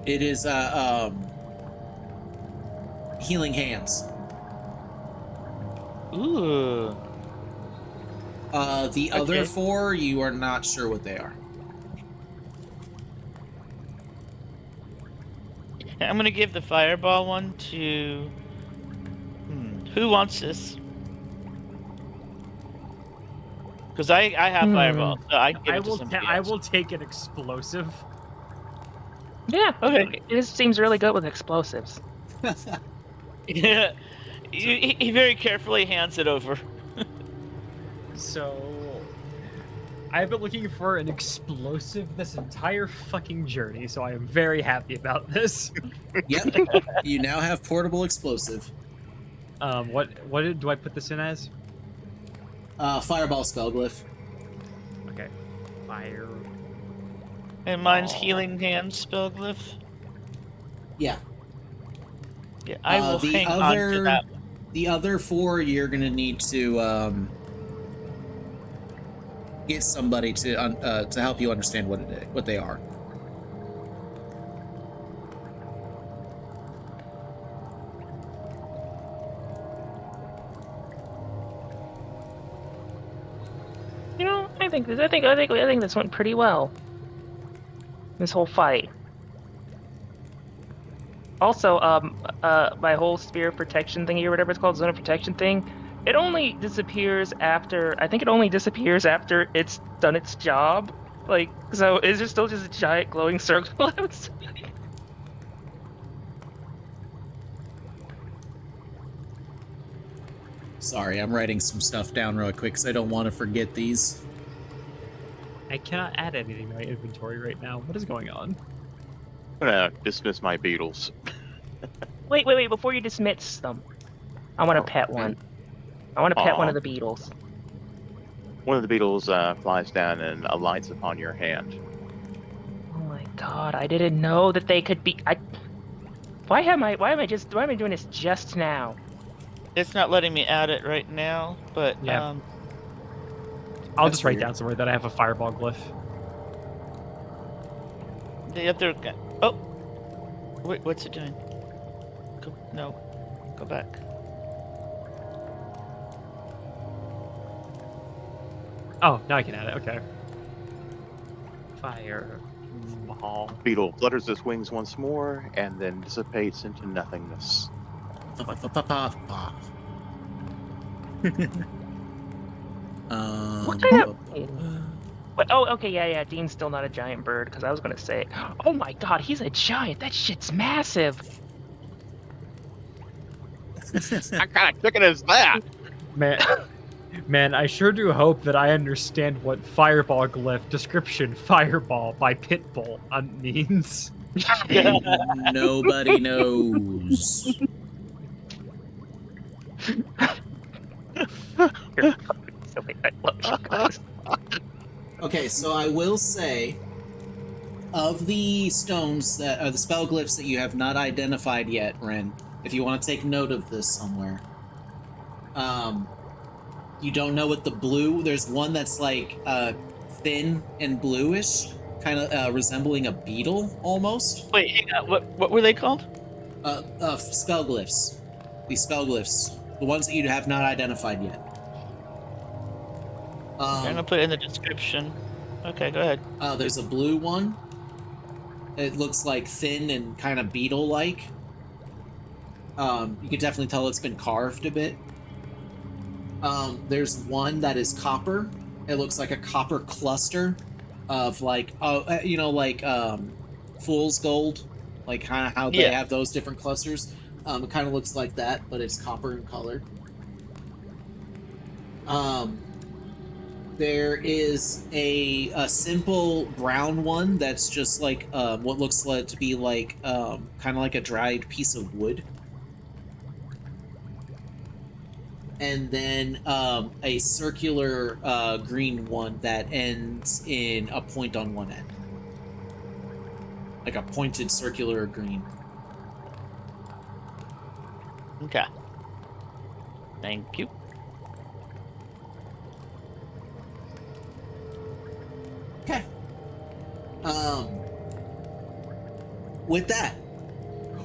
[SPEAKER 1] It is Healing Hands.
[SPEAKER 3] Ooh.
[SPEAKER 1] The other 4, you are not sure what they are.
[SPEAKER 3] I'm gonna give the fireball one to. Who wants this? Because I have fireball, so I can give it to somebody else.
[SPEAKER 2] I will take an explosive.
[SPEAKER 5] Yeah.
[SPEAKER 3] Okay.
[SPEAKER 5] It seems really good with explosives.
[SPEAKER 3] Yeah. He very carefully hands it over.
[SPEAKER 2] So, I've been looking for an explosive this entire fucking journey, so I am very happy about this.
[SPEAKER 1] Yep. You now have portable explosive.
[SPEAKER 2] What do I put this in as?
[SPEAKER 1] Fireball spell glyph.
[SPEAKER 2] Okay, fire.
[SPEAKER 3] And mine's healing hand spell glyph.
[SPEAKER 1] Yeah.
[SPEAKER 3] Yeah, I will hang on to that one.
[SPEAKER 1] The other 4, you're gonna need to get somebody to help you understand what they are.
[SPEAKER 5] You know, I think this went pretty well. This whole fight. Also, my whole sphere of protection thingy or whatever it's called, zone of protection thing, it only disappears after. I think it only disappears after it's done its job. Like, so is there still just a giant glowing circle outside?
[SPEAKER 1] Sorry, I'm writing some stuff down real quick because I don't want to forget these.
[SPEAKER 2] I cannot add anything to my inventory right now. What is going on?
[SPEAKER 4] I'm gonna dismiss my beetles.
[SPEAKER 5] Wait, before you dismiss them, I want to pet one. I want to pet one of the beetles.
[SPEAKER 4] One of the beetles flies down and alights upon your hand.
[SPEAKER 5] Oh my god, I didn't know that they could be. Why am I doing this just now?
[SPEAKER 3] It's not letting me add it right now, but
[SPEAKER 2] Yeah. I'll
[SPEAKER 1] That's
[SPEAKER 2] just write
[SPEAKER 1] weird.
[SPEAKER 2] down somewhere that I have a fireball glyph.
[SPEAKER 3] the other guy. Oh, wait, what's it doing? Go back.
[SPEAKER 2] Oh, now I can add it. Okay. Fireball.
[SPEAKER 4] Beetle flutters its wings once more and then dissipates into nothingness.
[SPEAKER 5] What kind of? But, oh, okay, yeah. Dean's still not a giant bird because I was gonna say, oh my god, he's a giant. That shit's massive.
[SPEAKER 4] What kind of chicken is that?
[SPEAKER 2] Man, I sure do hope that I understand what fireball glyph description fireball by Pitbull means.
[SPEAKER 1] Nobody knows.
[SPEAKER 5] I love you guys.
[SPEAKER 1] Okay, so I will say, of the stones that are the spell glyphs that you have not identified yet, Ren, if you want to take note of this somewhere, you don't know what the blue. There's one that's like thin and bluish, kind of resembling a beetle almost.
[SPEAKER 3] Wait, hang on. What were they called?
[SPEAKER 1] Spell glyphs. These spell glyphs, the ones that you have not identified yet.
[SPEAKER 3] I'm gonna put it in the description. Okay, go ahead.
[SPEAKER 1] There's a blue one. It looks like thin and kind of beetle-like. You can definitely tell it's been carved a bit. There's one that is copper. It looks like a copper cluster of like, fool's gold, like kind of how they have those different clusters. It kind of looks like that, but it's copper in color. There is a simple brown one that's just like what looks like to be like kind of like a dried piece of wood. And then a circular green one that ends in a point on one end. Like a pointed circular green.
[SPEAKER 3] Okay. Thank you.
[SPEAKER 1] Okay. With that.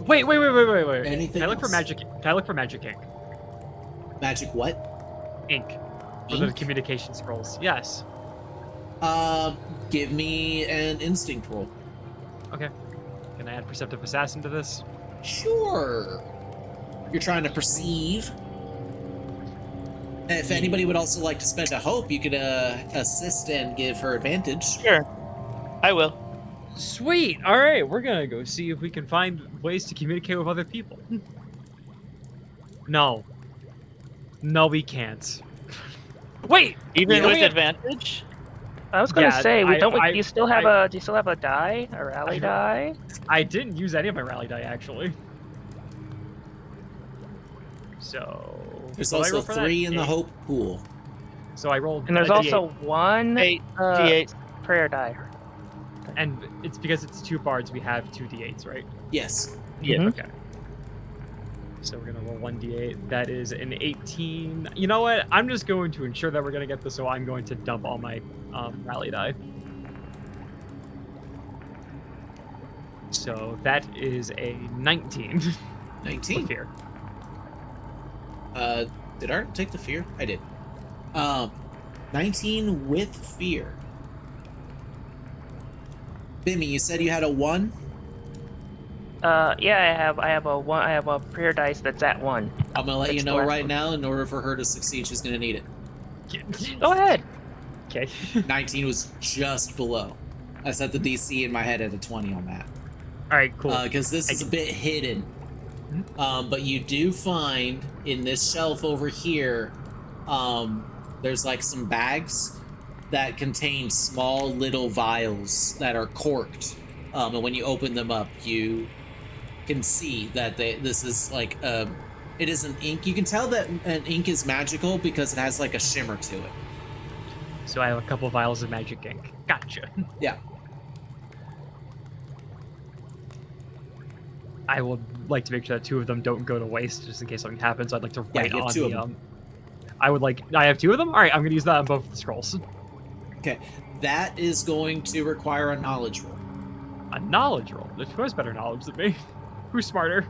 [SPEAKER 2] Wait.
[SPEAKER 1] Anything
[SPEAKER 2] Can I look for
[SPEAKER 1] else?
[SPEAKER 2] magic? Can I look for magic ink?
[SPEAKER 1] Magic what?
[SPEAKER 2] Ink. For the
[SPEAKER 1] Ink?
[SPEAKER 2] communication scrolls. Yes.
[SPEAKER 1] Give me an instinct roll.
[SPEAKER 2] Okay. Can I add perceptive assassin to this?
[SPEAKER 1] Sure. You're trying to perceive. If anybody would also like to spend a hope, you could assist and give her advantage.
[SPEAKER 3] Sure. I will.
[SPEAKER 2] Sweet. All right, we're gonna go see if we can find ways to communicate with other people. No, we can't. Wait.
[SPEAKER 3] Even
[SPEAKER 1] Yeah.
[SPEAKER 3] with advantage?
[SPEAKER 5] I was gonna
[SPEAKER 2] Yeah,
[SPEAKER 5] say,
[SPEAKER 2] I-
[SPEAKER 5] do
[SPEAKER 2] I-
[SPEAKER 5] you still have a die, a rally die?
[SPEAKER 2] I didn't use any of my rally die actually. So
[SPEAKER 1] There's
[SPEAKER 2] what did I
[SPEAKER 1] also
[SPEAKER 2] roll for that?
[SPEAKER 1] 3 in the
[SPEAKER 2] 8.
[SPEAKER 1] hope pool.
[SPEAKER 2] So I rolled.
[SPEAKER 5] And there's
[SPEAKER 2] a
[SPEAKER 5] also
[SPEAKER 2] D8.
[SPEAKER 5] one
[SPEAKER 3] 8 D8.
[SPEAKER 5] prayer die.
[SPEAKER 2] and it's because it's 2 bards. We have 2 d8s, right?
[SPEAKER 1] Yes.
[SPEAKER 3] Yeah.
[SPEAKER 5] Mhm.
[SPEAKER 2] Okay. So we're gonna roll 1 d8. That is an 18. You know what? I'm just going to ensure that we're gonna get this, so I'm going to dump all my rally die. So that is a 19.
[SPEAKER 1] 19.
[SPEAKER 2] With fear.
[SPEAKER 1] Did I take the fear? I did. 19 with fear. Bimmy, you said you had a 1?
[SPEAKER 5] Yeah, I have a one. I have a prayer dice that's at 1.
[SPEAKER 1] I'm gonna let you
[SPEAKER 5] That's the
[SPEAKER 1] know
[SPEAKER 5] last
[SPEAKER 1] right
[SPEAKER 5] one.
[SPEAKER 1] now, in order for her to succeed, she's gonna need it.
[SPEAKER 5] Go ahead.
[SPEAKER 2] Okay.
[SPEAKER 1] 19 was just below. I set the DC in my head at a 20 on that.
[SPEAKER 2] All right. Cool.
[SPEAKER 1] Because this is a bit hidden. But you do find in this shelf over here, there's like some bags that contain small little vials that are corked. And when you open them up, you can see that this is like it is an ink. You can tell that an ink is magical because it has like a shimmer to it.
[SPEAKER 2] So I have a couple vials of magic ink. Gotcha.
[SPEAKER 1] Yeah.
[SPEAKER 2] I would like to make sure that 2 of them don't go to waste, just in case something happens. I'd like to
[SPEAKER 1] Yeah,
[SPEAKER 2] write
[SPEAKER 1] you have
[SPEAKER 2] on
[SPEAKER 1] 2 of
[SPEAKER 2] the
[SPEAKER 1] them.
[SPEAKER 2] I have 2 of them. All right, I'm gonna use that on both the scrolls.
[SPEAKER 1] Okay, that is going to require a knowledge roll.
[SPEAKER 2] A knowledge roll. Who has better knowledge than me? Who's smarter?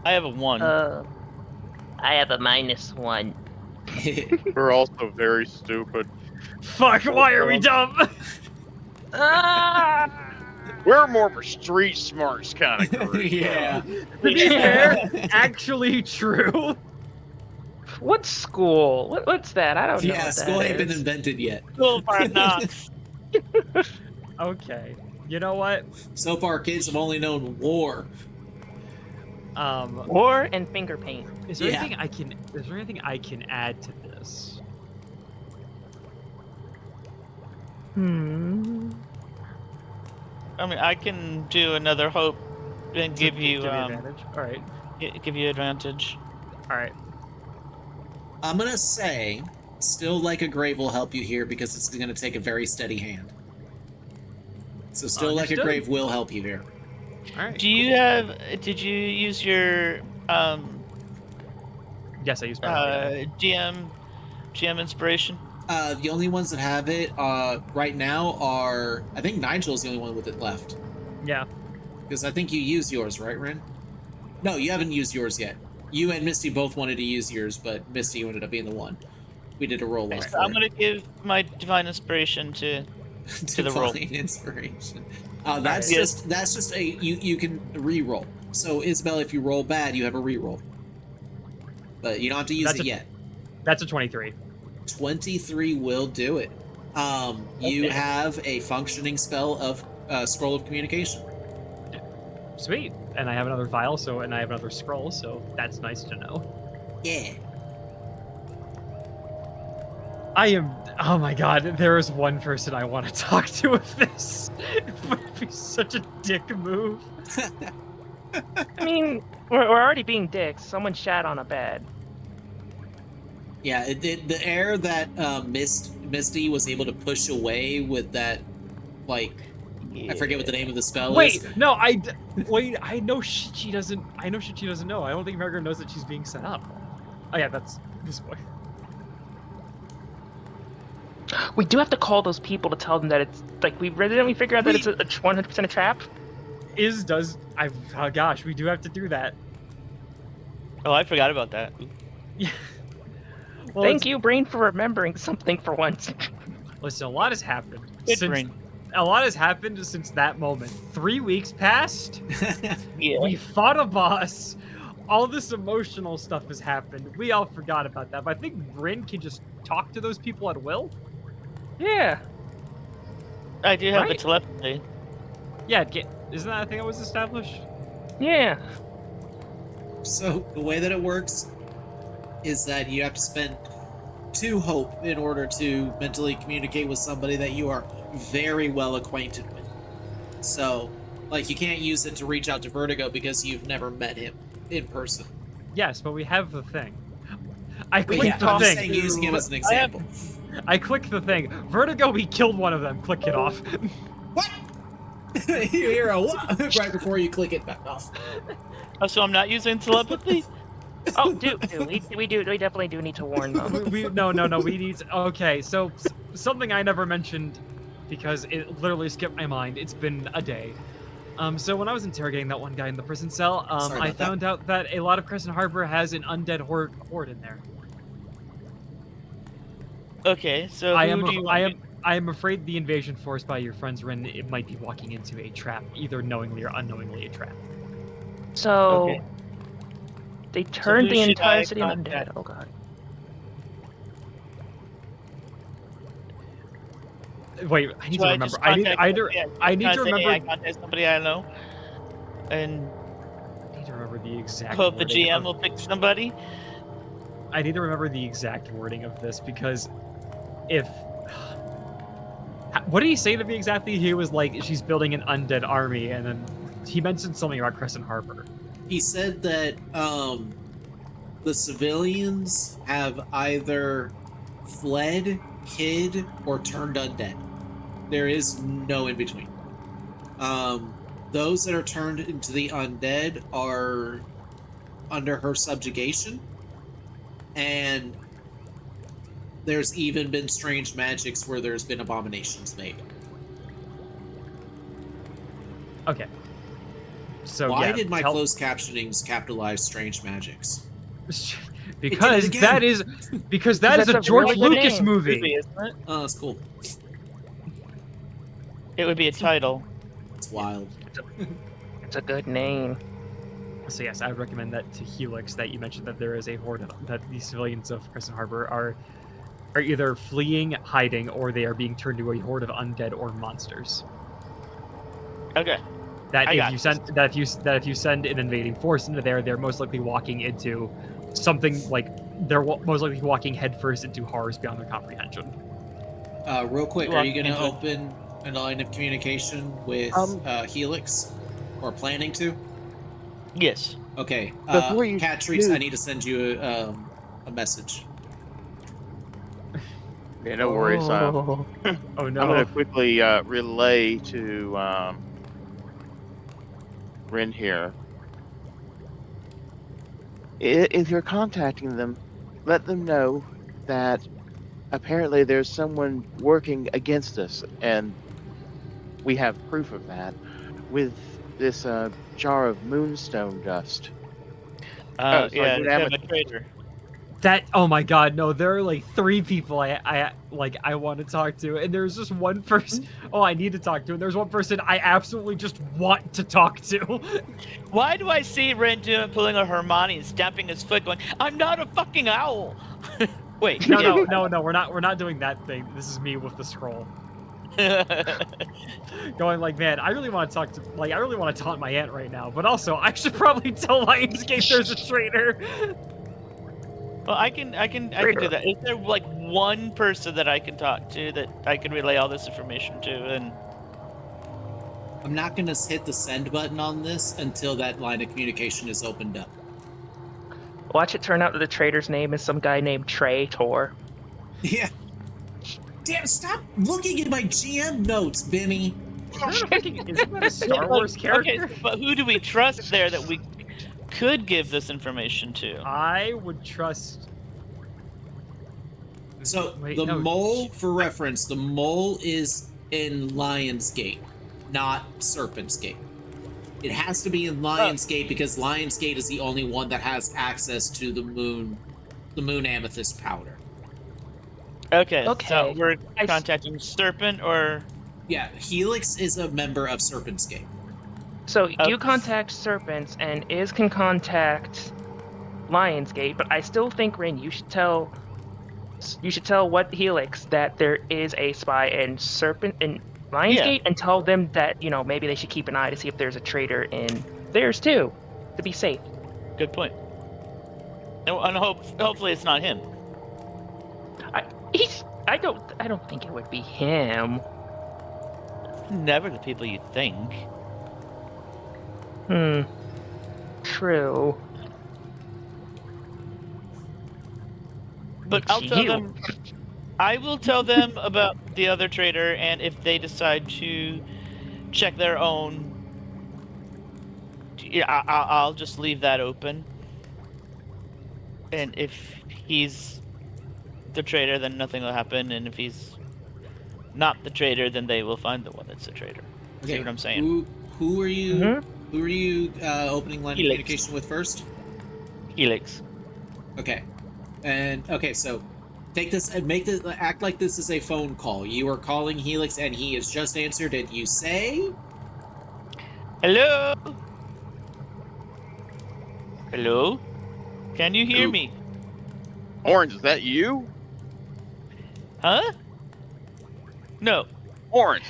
[SPEAKER 3] I have a 1.
[SPEAKER 5] I have a -1.
[SPEAKER 4] We're also very stupid.
[SPEAKER 2] Fuck! Why are we dumb?
[SPEAKER 4] We're more of a street smarts kind of group.
[SPEAKER 1] Yeah.
[SPEAKER 2] To be fair, actually true.
[SPEAKER 5] What school? What's that? I don't know.
[SPEAKER 1] Yeah,
[SPEAKER 5] what
[SPEAKER 1] school
[SPEAKER 5] that
[SPEAKER 1] ain't been
[SPEAKER 5] is.
[SPEAKER 1] invented yet.
[SPEAKER 3] School of Hard Knocks.
[SPEAKER 2] Okay. You know what?
[SPEAKER 1] So far, kids have only known war.
[SPEAKER 5] War and finger paint.
[SPEAKER 2] Is there
[SPEAKER 1] Yeah.
[SPEAKER 2] anything I can? Is there anything I can add to this?
[SPEAKER 3] I mean, I can do another hope and give you
[SPEAKER 2] advantage. All right.
[SPEAKER 3] give you advantage.
[SPEAKER 2] All right.
[SPEAKER 1] I'm gonna say, still like a grave will help you here because it's gonna take a very steady hand. So still like a
[SPEAKER 2] Understood.
[SPEAKER 1] grave will help you here.
[SPEAKER 2] All right.
[SPEAKER 3] Do you have? Did you use your
[SPEAKER 2] Yes, I use my.
[SPEAKER 3] GM inspiration?
[SPEAKER 1] The only ones that have it right now are, I think Nigel's the only one with it left.
[SPEAKER 2] Yeah.
[SPEAKER 1] Because I think you used yours, right, Ren? No, you haven't used yours yet. You and Misty both wanted to use yours, but Misty ended up being the one. We did a roll off.
[SPEAKER 3] So I'm gonna give my divine inspiration to To the roll.
[SPEAKER 1] Divine inspiration.
[SPEAKER 3] Yes.
[SPEAKER 1] That's just a you can re-roll. So Isabel, if you roll bad, you have a re-roll. But you don't have to use it yet.
[SPEAKER 2] That's a 23.
[SPEAKER 1] 23 will do it. You
[SPEAKER 3] Okay.
[SPEAKER 1] have a functioning spell of Scroll of Communication.
[SPEAKER 2] Sweet. And I have another vial, and I have another scroll, so that's nice to know.
[SPEAKER 1] Yeah.
[SPEAKER 2] Oh my god, there is one person I want to talk to with this. It would be such a dick move.
[SPEAKER 5] I mean, we're already being dicks. Someone shat on a bed.
[SPEAKER 1] Yeah, the air that Misty was able to push away with that, like, I forget what the name of the spell is.
[SPEAKER 2] Wait, no, I know shit she doesn't. I know shit she doesn't know. I don't think Margaret knows that she's being set up. Oh yeah, that's this boy.
[SPEAKER 5] We do have to call those people to tell them that it's like we figure out that it's a 100% a trap.
[SPEAKER 2] Oh gosh, we do have to do that.
[SPEAKER 3] Oh, I forgot about that.
[SPEAKER 2] Yeah. Well,
[SPEAKER 5] Thank you, brain, for remembering something for once.
[SPEAKER 2] Listen, a lot has happened.
[SPEAKER 3] Good brain.
[SPEAKER 2] A lot has happened since that moment. 3 weeks passed.
[SPEAKER 3] Yeah.
[SPEAKER 2] We fought a boss. All this emotional stuff has happened. We all forgot about that. But I think Bryn can just talk to those people at will.
[SPEAKER 5] Yeah.
[SPEAKER 3] I do have the
[SPEAKER 2] Right.
[SPEAKER 3] telepathy.
[SPEAKER 2] Yeah, isn't that a thing that was established?
[SPEAKER 5] Yeah.
[SPEAKER 1] So the way that it works is that you have to spend 2 hope in order to mentally communicate with somebody that you are very well acquainted with. So, like, you can't use it to reach out to Vertigo because you've never met him in person.
[SPEAKER 2] Yes, but we have the thing. I
[SPEAKER 1] But
[SPEAKER 2] clicked
[SPEAKER 1] yeah, I'm
[SPEAKER 2] the
[SPEAKER 1] just
[SPEAKER 2] thing.
[SPEAKER 1] saying using him as an example.
[SPEAKER 2] I clicked the thing. Vertigo, we killed one of them. Click it off.
[SPEAKER 1] What? You hear a what right before you click it back off.
[SPEAKER 3] Oh, so I'm not using telepathy?
[SPEAKER 5] Oh, we definitely do need to warn them.
[SPEAKER 2] No. We need. Okay, so something I never mentioned because it literally skipped my mind. It's been a day. So when I was interrogating that one guy in the prison cell, I found out that a lot of Crescent Harbor has an undead horde in there.
[SPEAKER 3] Okay, so
[SPEAKER 2] I am afraid the invasion forced by your friends Ren, it might be walking into a trap, either knowingly or unknowingly a trap.
[SPEAKER 5] So
[SPEAKER 3] Okay.
[SPEAKER 5] they turned
[SPEAKER 3] who
[SPEAKER 5] the
[SPEAKER 3] should
[SPEAKER 5] entire
[SPEAKER 3] I
[SPEAKER 5] city undead.
[SPEAKER 3] contact?
[SPEAKER 5] Oh god.
[SPEAKER 2] Wait, I need
[SPEAKER 3] So
[SPEAKER 2] to
[SPEAKER 3] I
[SPEAKER 2] remember.
[SPEAKER 3] just
[SPEAKER 2] I need
[SPEAKER 3] contact
[SPEAKER 2] to remember.
[SPEAKER 3] I contact somebody I know, and
[SPEAKER 2] I need to remember the exact.
[SPEAKER 3] hope the
[SPEAKER 2] wording
[SPEAKER 3] GM
[SPEAKER 2] of-
[SPEAKER 3] will pick somebody.
[SPEAKER 2] I need to remember the exact wording of this because if. What did he say to me exactly? He was like, she's building an undead army, and then he mentioned something about Crescent Harbor.
[SPEAKER 1] He said that the civilians have either fled, hid, or turned undead. There is no in between. Those that are turned into the undead are under her subjugation, and there's even been strange magics where there's been abominations made.
[SPEAKER 2] Okay. So
[SPEAKER 1] Why
[SPEAKER 2] yeah,
[SPEAKER 1] did my closed captionings capitalize strange magics?
[SPEAKER 2] because
[SPEAKER 1] again.
[SPEAKER 2] that is
[SPEAKER 5] That's
[SPEAKER 2] a
[SPEAKER 5] a
[SPEAKER 2] George
[SPEAKER 5] really good
[SPEAKER 2] Lucas
[SPEAKER 5] name.
[SPEAKER 2] movie.
[SPEAKER 3] Isn't it?
[SPEAKER 1] Oh, that's cool.
[SPEAKER 3] It would be a title.
[SPEAKER 1] It's wild.
[SPEAKER 5] It's a good name.
[SPEAKER 2] So yes, I would recommend that to Helix that you mentioned that there is a horde that the civilians of Crescent Harbor are either fleeing, hiding, or they are being turned to a horde of undead or monsters.
[SPEAKER 3] Okay.
[SPEAKER 2] That
[SPEAKER 3] I
[SPEAKER 2] if
[SPEAKER 3] got
[SPEAKER 2] you
[SPEAKER 3] this.
[SPEAKER 2] send if you send an invading force into there, they're most likely walking into something like most likely walking headfirst into horrors beyond their comprehension.
[SPEAKER 1] Real quick, are you going to
[SPEAKER 3] Into-
[SPEAKER 1] open a line of communication with Helix? Or planning to?
[SPEAKER 3] Yes.
[SPEAKER 1] Okay.
[SPEAKER 4] Before you
[SPEAKER 1] Catrice,
[SPEAKER 4] do-
[SPEAKER 1] I need to send you a message.
[SPEAKER 4] Yeah, no worries.
[SPEAKER 5] Oh.
[SPEAKER 2] Oh no!
[SPEAKER 4] I'm going to quickly relay to Ren here. If you're contacting them, let them know that apparently there's someone working against us, and we have proof of that with this jar of moonstone dust.
[SPEAKER 3] Yeah,
[SPEAKER 4] sorry,
[SPEAKER 3] I'm a traitor.
[SPEAKER 2] Oh my god, no, there are like 3 people I want to talk to, and there's just one person I need to talk to, and there's one person I absolutely just want to talk to.
[SPEAKER 3] Why do I see Ren pulling a Hermione and stamping his foot going, I'm not a fucking owl? Wait.
[SPEAKER 2] No, we're not doing that thing. This is me with the scroll. Going like, man, I really want to taunt my aunt right now, but also I should probably tell Lionsgate there's a traitor.
[SPEAKER 3] Well, I can do that. Is there like one person that I can talk to that I can relay all this information to? And
[SPEAKER 1] I'm not gonna hit the send button on this until that line of communication is opened up.
[SPEAKER 5] Watch it turn out that the traitor's name is some guy named Traitor.
[SPEAKER 1] Yeah. Damn! Stop looking at my GM notes, Benny.
[SPEAKER 2] Isn't that a Star Wars character?
[SPEAKER 3] Okay, but who do we trust there that we could give this information to?
[SPEAKER 2] I would trust.
[SPEAKER 1] So
[SPEAKER 2] Wait,
[SPEAKER 1] the
[SPEAKER 2] no.
[SPEAKER 1] mole, for reference, the mole is in Lionsgate, not Serpent's Gate. It has to be in Lionsgate because Lionsgate is the only one that has access to the moon amethyst powder.
[SPEAKER 3] Okay.
[SPEAKER 5] Okay.
[SPEAKER 3] So we're contacting Serpent or...
[SPEAKER 1] Yeah, Helix is a member of Serpent's Gate.
[SPEAKER 5] So you contact Serpents, and Iz can contact Lionsgate, but I still think, Rin, you should tell what Helix that there is a spy in Lionsgate, and tell them that, maybe they should keep an eye to see if there's a traitor in theirs too, to be safe.
[SPEAKER 3] Good point. And hopefully it's not him.
[SPEAKER 5] I don't think it would be him.
[SPEAKER 3] Never the people you think.
[SPEAKER 5] True.
[SPEAKER 3] But I'll tell them. I will tell them about the other traitor, and if they decide to check their own, I'll just leave that open. And if he's the traitor, then nothing will happen. And if he's not the traitor, then they will find the one that's the traitor.
[SPEAKER 1] Okay,
[SPEAKER 3] see what I'm saying?
[SPEAKER 1] Who are you? Who are you opening line of communication with first?
[SPEAKER 3] Helix.
[SPEAKER 1] Okay, so take this and act like this is a phone call. You are calling Helix, and he has just answered, and you say,
[SPEAKER 3] "Hello, hello, can you hear me?"
[SPEAKER 4] Orange, is that you?
[SPEAKER 3] Huh? No,
[SPEAKER 4] Orange.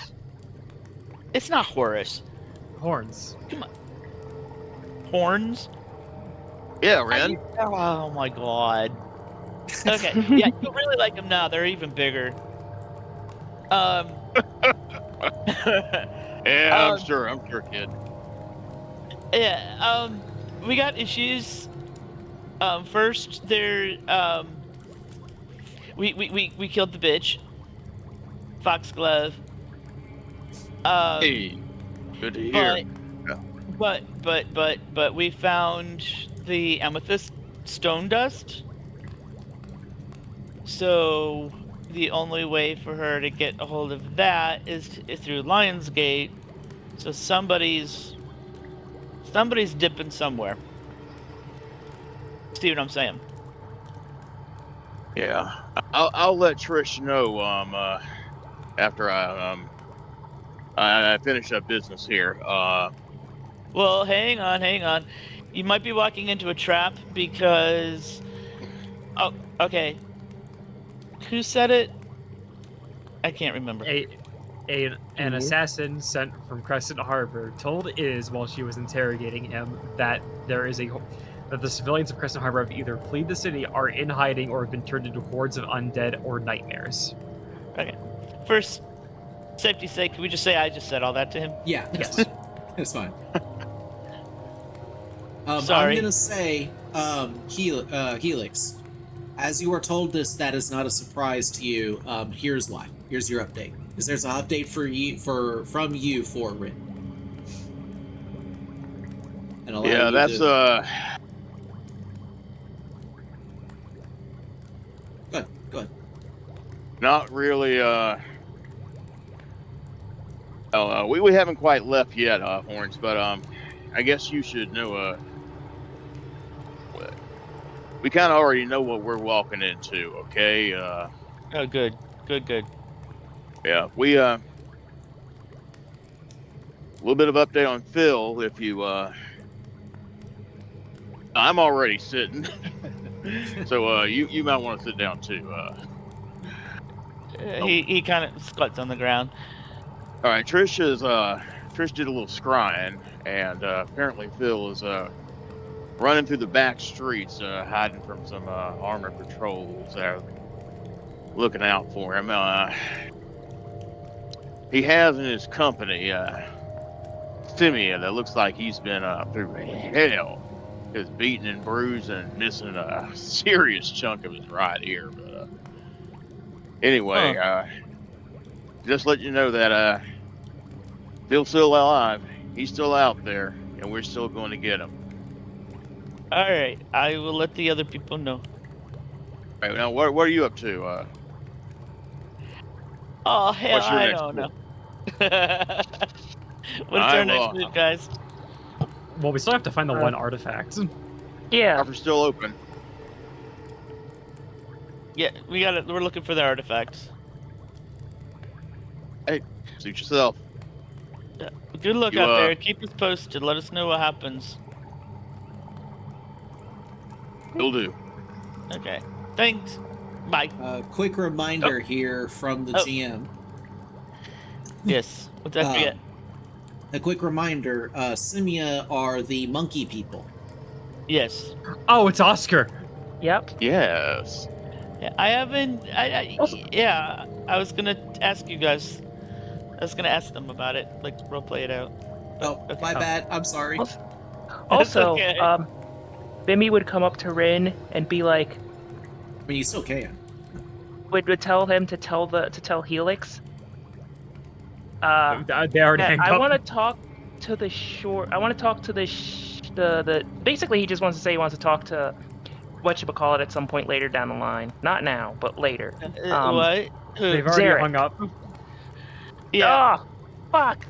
[SPEAKER 3] it's not Horace.
[SPEAKER 2] Horns.
[SPEAKER 3] Come on, horns.
[SPEAKER 4] Yeah, Ren.
[SPEAKER 3] Oh my god. Okay, yeah, you really like them now. They're even bigger.
[SPEAKER 4] Yeah, I'm sure, kid.
[SPEAKER 3] Yeah, we got issues. First, we killed the bitch. Foxglove.
[SPEAKER 4] Hey, good to hear.
[SPEAKER 3] But we found the amethyst stone dust. So the only way for her to get a hold of that is through Lionsgate. So somebody's dipping somewhere. See what I'm saying?
[SPEAKER 4] Yeah, I'll let Trish know. After I finish up business here.
[SPEAKER 3] Well, hang on. You might be walking into a trap because... Oh, okay. Who said it? I can't remember.
[SPEAKER 2] An assassin sent from Crescent Harbor told Iz while she was interrogating him that that the civilians of Crescent Harbor have either fled the city, are in hiding, or have been turned into hordes of undead or nightmares.
[SPEAKER 3] Okay. First, safety's sake, can we just say I just said all that to him?
[SPEAKER 1] Yeah,
[SPEAKER 2] Yes.
[SPEAKER 1] It's fine.
[SPEAKER 3] Sorry.
[SPEAKER 1] I'm gonna say, Helix, as you are told this, that is not a surprise to you. Here's why. Here's your update. Because there's an update from you for Rin. And
[SPEAKER 4] Yeah, that's
[SPEAKER 1] Go ahead.
[SPEAKER 4] not really we haven't quite left yet, Orange, but I guess you should know we kind of already know what we're walking into. Okay.
[SPEAKER 3] Oh, good.
[SPEAKER 4] Yeah. We a little bit of update on Phil. If you I'm already sitting, so you might want to sit down too.
[SPEAKER 3] He kind of squats on the ground.
[SPEAKER 4] All right, Trish did a little scrying, and apparently Phil is running through the back streets, hiding from some armored patrols that are looking out for him. He has in his company Simeon that looks like he's been through hell, just beaten and bruised and missing a serious chunk of his right ear. But anyway, just let you know that Phil's still alive. He's still out there, and we're still going to get him.
[SPEAKER 3] All right, I will let the other people know.
[SPEAKER 4] All right, now what are you up to?
[SPEAKER 3] Oh hell,
[SPEAKER 4] What's your
[SPEAKER 3] I
[SPEAKER 4] next
[SPEAKER 3] don't
[SPEAKER 4] move?
[SPEAKER 3] know. What's our next move, guys?
[SPEAKER 2] Well, we still have to find the one artifact.
[SPEAKER 5] Yeah.
[SPEAKER 4] Offer's still open.
[SPEAKER 3] Yeah, we got it. We're looking for the artifacts.
[SPEAKER 4] Hey, suit yourself.
[SPEAKER 3] Good luck
[SPEAKER 4] You,
[SPEAKER 3] out there. Keep us posted. Let us know what happens.
[SPEAKER 4] Will do.
[SPEAKER 3] Okay. Thanks. Bye.
[SPEAKER 1] Quick reminder here from the
[SPEAKER 3] Oh.
[SPEAKER 1] GM.
[SPEAKER 3] Yes. What did I forget?
[SPEAKER 1] A quick reminder, Simia are the monkey people.
[SPEAKER 3] Yes.
[SPEAKER 2] Oh, it's Oscar.
[SPEAKER 5] Yep.
[SPEAKER 4] Yes.
[SPEAKER 3] Yeah, I haven't. Yeah. I was gonna ask you guys. I was gonna ask them about it, like roleplay it out.
[SPEAKER 1] Oh,
[SPEAKER 3] Okay.
[SPEAKER 1] my bad. I'm sorry.
[SPEAKER 5] Also,
[SPEAKER 3] okay.
[SPEAKER 5] Bimmy would come up to Rin and be like,
[SPEAKER 1] I mean, you still can.
[SPEAKER 5] would tell him to tell Helix.
[SPEAKER 2] They already
[SPEAKER 5] that
[SPEAKER 2] hang
[SPEAKER 5] I
[SPEAKER 2] up.
[SPEAKER 5] want to talk to the short. I want to talk to the. Basically, he just wants to say he wants to talk to whatchamacallit at some point later down the line. Not now, but later.
[SPEAKER 3] What? Who?
[SPEAKER 2] They've already
[SPEAKER 5] Zarek.
[SPEAKER 2] hung up.
[SPEAKER 3] Yeah.
[SPEAKER 5] Ah, fuck.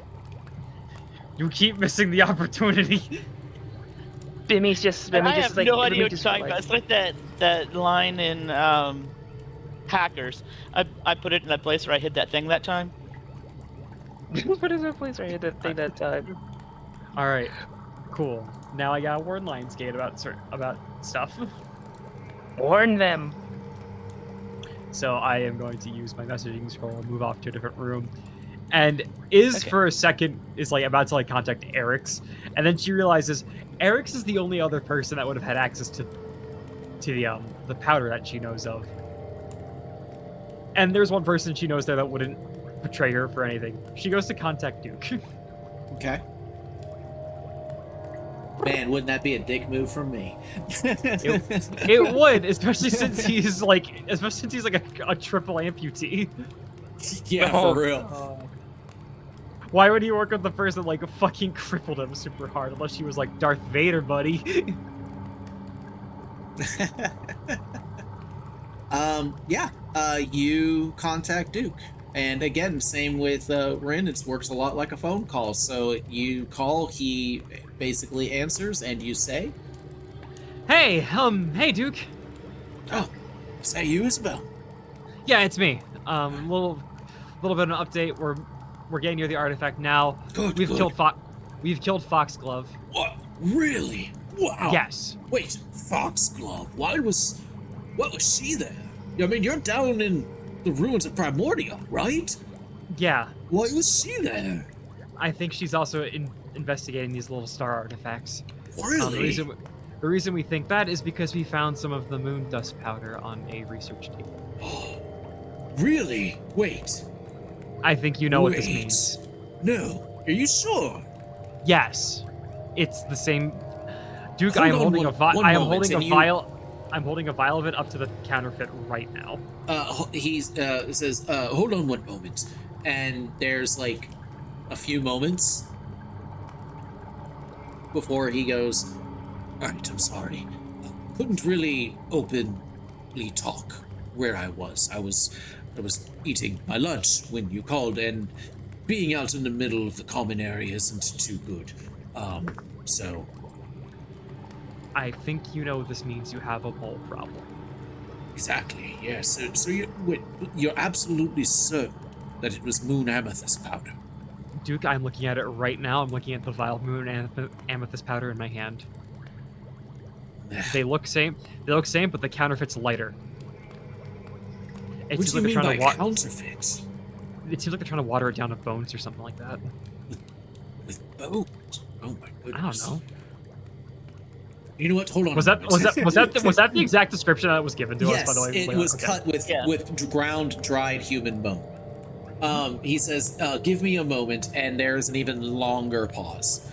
[SPEAKER 2] You keep missing the opportunity.
[SPEAKER 5] Bimmy's just.
[SPEAKER 3] I
[SPEAKER 5] Bimmy
[SPEAKER 3] have
[SPEAKER 5] just like.
[SPEAKER 3] no idea
[SPEAKER 5] Bimmy
[SPEAKER 3] what you're
[SPEAKER 5] just
[SPEAKER 3] talking about. It's like that line in Hackers. I put it in that place where I hit that thing that time.
[SPEAKER 5] What is that place right here? That thing that.
[SPEAKER 2] All right, cool. Now I gotta warn Lionsgate about stuff.
[SPEAKER 5] Warn them.
[SPEAKER 2] So I am going to use my messaging scroll, move off to a different room, and Iz
[SPEAKER 3] Okay.
[SPEAKER 2] for a second is like about to like contact Eric's, and then she realizes Eric's is the only other person that would have had access to the powder that she knows of. And there's one person she knows there that wouldn't betray her for anything. She goes to contact Duke.
[SPEAKER 1] Okay. Man, wouldn't that be a dick move from me?
[SPEAKER 2] It would, especially since he's like a triple amputee.
[SPEAKER 1] Yeah,
[SPEAKER 5] Oh.
[SPEAKER 1] for real.
[SPEAKER 2] Why would he work with the person that like fucking crippled him super hard unless she was like Darth Vader, buddy?
[SPEAKER 1] Yeah. You contact Duke. And again, same with Rin, it works a lot like a phone call. So you call, he basically answers, and you say,
[SPEAKER 2] Hey Duke.
[SPEAKER 1] "Oh, is that you, Isabel?"
[SPEAKER 2] Yeah, it's me. Little bit of an update. We're getting near the artifact now.
[SPEAKER 1] Good,
[SPEAKER 2] We've
[SPEAKER 1] good.
[SPEAKER 2] killed Foxglove.
[SPEAKER 1] What? Really? Wow.
[SPEAKER 2] Yes.
[SPEAKER 1] Wait, Foxglove? What was she there? I mean, you're down in the ruins of Primordia, right?
[SPEAKER 2] Yeah.
[SPEAKER 1] Why was she there?
[SPEAKER 2] I think she's also investigating these little star artifacts.
[SPEAKER 1] Really?
[SPEAKER 2] The reason we think that is because we found some of the moon dust powder on a research table.
[SPEAKER 1] Really? Wait.
[SPEAKER 2] I think you know what this
[SPEAKER 1] Wait.
[SPEAKER 2] means.
[SPEAKER 1] No. Are you sure?
[SPEAKER 2] Yes, it's the same. Duke,
[SPEAKER 1] Hold
[SPEAKER 2] I am
[SPEAKER 1] on
[SPEAKER 2] holding
[SPEAKER 1] one-
[SPEAKER 2] a vial.
[SPEAKER 1] one
[SPEAKER 2] I am
[SPEAKER 1] moment,
[SPEAKER 2] holding a
[SPEAKER 1] and you-
[SPEAKER 2] vial. I'm holding a vial of it up to the counterfeit right now.
[SPEAKER 1] He says, hold on one moment. And there's like a few moments before he goes, "All right, I'm sorry. Couldn't really openly talk where I was. I was eating my lunch when you called, and being out in the middle of the common area isn't too good. So
[SPEAKER 2] I think you know this means you have a mole problem.
[SPEAKER 8] Exactly, yes. So you're absolutely certain that it was moon amethyst powder?
[SPEAKER 2] Duke, I'm looking at it right now. I'm looking at the vial of moon amethyst powder in my hand. They look same. They look same, but the counterfeit's lighter. It
[SPEAKER 8] What
[SPEAKER 2] seems
[SPEAKER 8] do you
[SPEAKER 2] like they're
[SPEAKER 8] mean
[SPEAKER 2] trying
[SPEAKER 8] by
[SPEAKER 2] to
[SPEAKER 8] counterfeit?
[SPEAKER 2] It seems like they're trying to water it down to bones or something like that.
[SPEAKER 8] With bones? Oh my
[SPEAKER 2] I don't
[SPEAKER 8] goodness.
[SPEAKER 2] know.
[SPEAKER 8] You know what? Hold on.
[SPEAKER 2] Was that the exact description that was given to us? By the way,
[SPEAKER 8] Yes, it was cut with ground dried human bone. He says, "Give me a moment," and there's an even longer pause.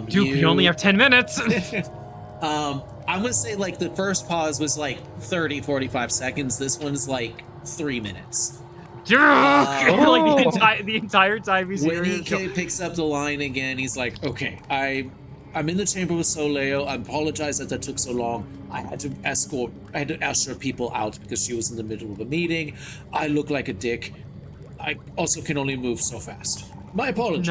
[SPEAKER 2] Duke, you only have 10 minutes.
[SPEAKER 8] I'm gonna say like the first pause was like 30, 45 seconds. This one's like 3 minutes.
[SPEAKER 2] Duke! Like the entire time he's
[SPEAKER 8] When
[SPEAKER 2] here.
[SPEAKER 8] he picks up the line again, he's like, "Okay, I'm in the chamber with Soleo. I apologize that took so long. I had to usher people out because she was in the middle of a meeting. I look like a dick. I also can only move so fast. My apologies."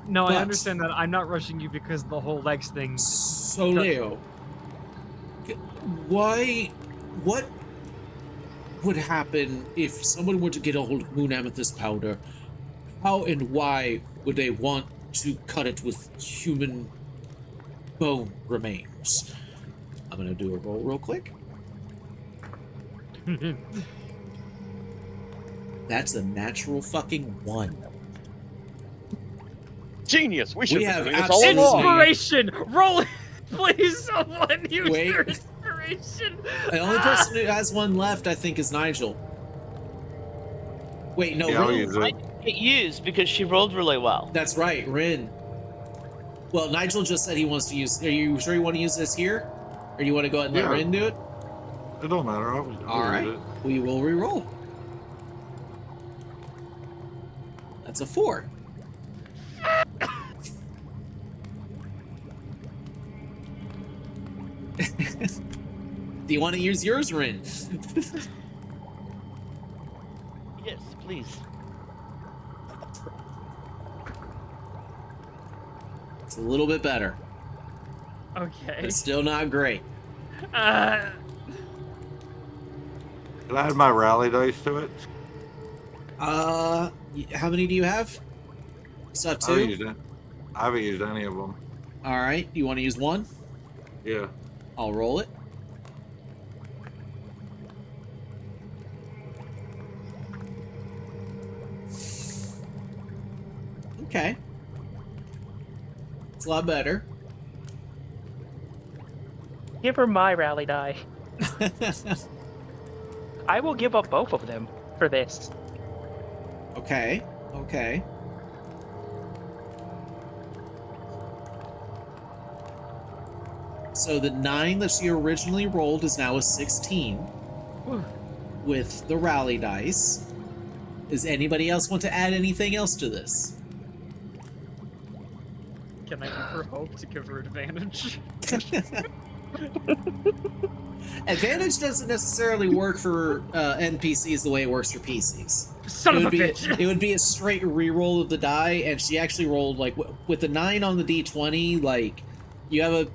[SPEAKER 2] No,
[SPEAKER 8] But
[SPEAKER 2] I understand that. I'm not rushing you because the whole legs thing.
[SPEAKER 8] Soleo, what would happen if someone were to get a hold of moon amethyst powder? How and why would they want to cut it with human bone remains? I'm gonna do a roll real quick. That's a natural fucking 1.
[SPEAKER 4] Genius. We should
[SPEAKER 8] We
[SPEAKER 4] have
[SPEAKER 8] have
[SPEAKER 4] been doing this all along.
[SPEAKER 2] Inspiration! Roll it! Please, someone use
[SPEAKER 8] Wait.
[SPEAKER 2] their inspiration!
[SPEAKER 8] The only person who has one left, I think, is Nigel. Wait, no,
[SPEAKER 6] Yeah, I'll
[SPEAKER 8] Rin.
[SPEAKER 6] use
[SPEAKER 3] I
[SPEAKER 6] it.
[SPEAKER 3] didn't get used because she rolled really well.
[SPEAKER 8] That's right, Rin. Well, Nigel just said he wants to use. Are you sure you want to use this here, or do you want to go ahead and let
[SPEAKER 6] Yeah.
[SPEAKER 8] Rin do it?
[SPEAKER 6] It don't matter. I'll
[SPEAKER 8] All right,
[SPEAKER 6] use it.
[SPEAKER 8] we will re-roll. That's a 4. Do you want to use yours, Rin?
[SPEAKER 3] Yes, please.
[SPEAKER 8] It's a little bit better,
[SPEAKER 2] Okay.
[SPEAKER 8] but still not great.
[SPEAKER 2] Uh,
[SPEAKER 6] Can I add my rally dice to it?
[SPEAKER 8] How many do you have? So
[SPEAKER 6] I haven't
[SPEAKER 8] 2.
[SPEAKER 6] used it. I haven't used any of them.
[SPEAKER 8] All right. You want to use 1?
[SPEAKER 6] Yeah.
[SPEAKER 8] I'll roll it. Okay. It's a lot better.
[SPEAKER 5] Give her my rally die. I will give up both of them for this.
[SPEAKER 8] Okay. Okay. So the 9 that she originally rolled is now a 16 with the rally dice. Does anybody else want to add anything else to this?
[SPEAKER 2] can I give her hope to give her advantage?
[SPEAKER 8] Advantage doesn't necessarily work for NPCs the way it works for PCs.
[SPEAKER 2] Son of a bitch!
[SPEAKER 8] It would be a straight reroll of the die, and she actually rolled like with the 9 on the D20. Like, you have a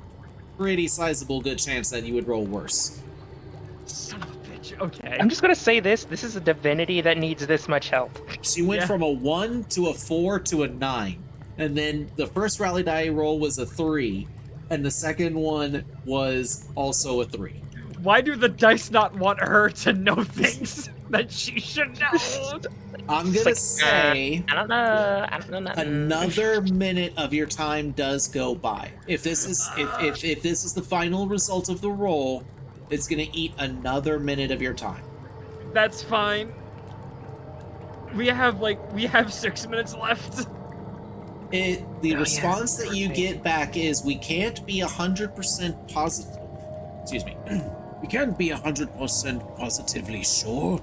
[SPEAKER 8] pretty sizable good chance that you would roll worse.
[SPEAKER 2] Son of a bitch. Okay.
[SPEAKER 5] I'm just gonna say this. This is a divinity that needs this much help.
[SPEAKER 8] She went
[SPEAKER 2] Yeah.
[SPEAKER 8] from a 1 to a 4 to a 9, and then the first rally die roll was a 3, and the second one was also a 3.
[SPEAKER 2] Why do the dice not want her to know things that she should know?
[SPEAKER 8] I'm gonna say
[SPEAKER 5] I don't know. I don't know nothing.
[SPEAKER 8] another minute of your time does go by. If this is if this is the final result of the roll, it's gonna eat another minute of your time.
[SPEAKER 2] That's fine. We have 6 minutes left.
[SPEAKER 8] The
[SPEAKER 5] Oh,
[SPEAKER 8] response
[SPEAKER 5] yeah.
[SPEAKER 8] that you get back is, we can't be 100% positive. Excuse me. We can't be 100% positively sure,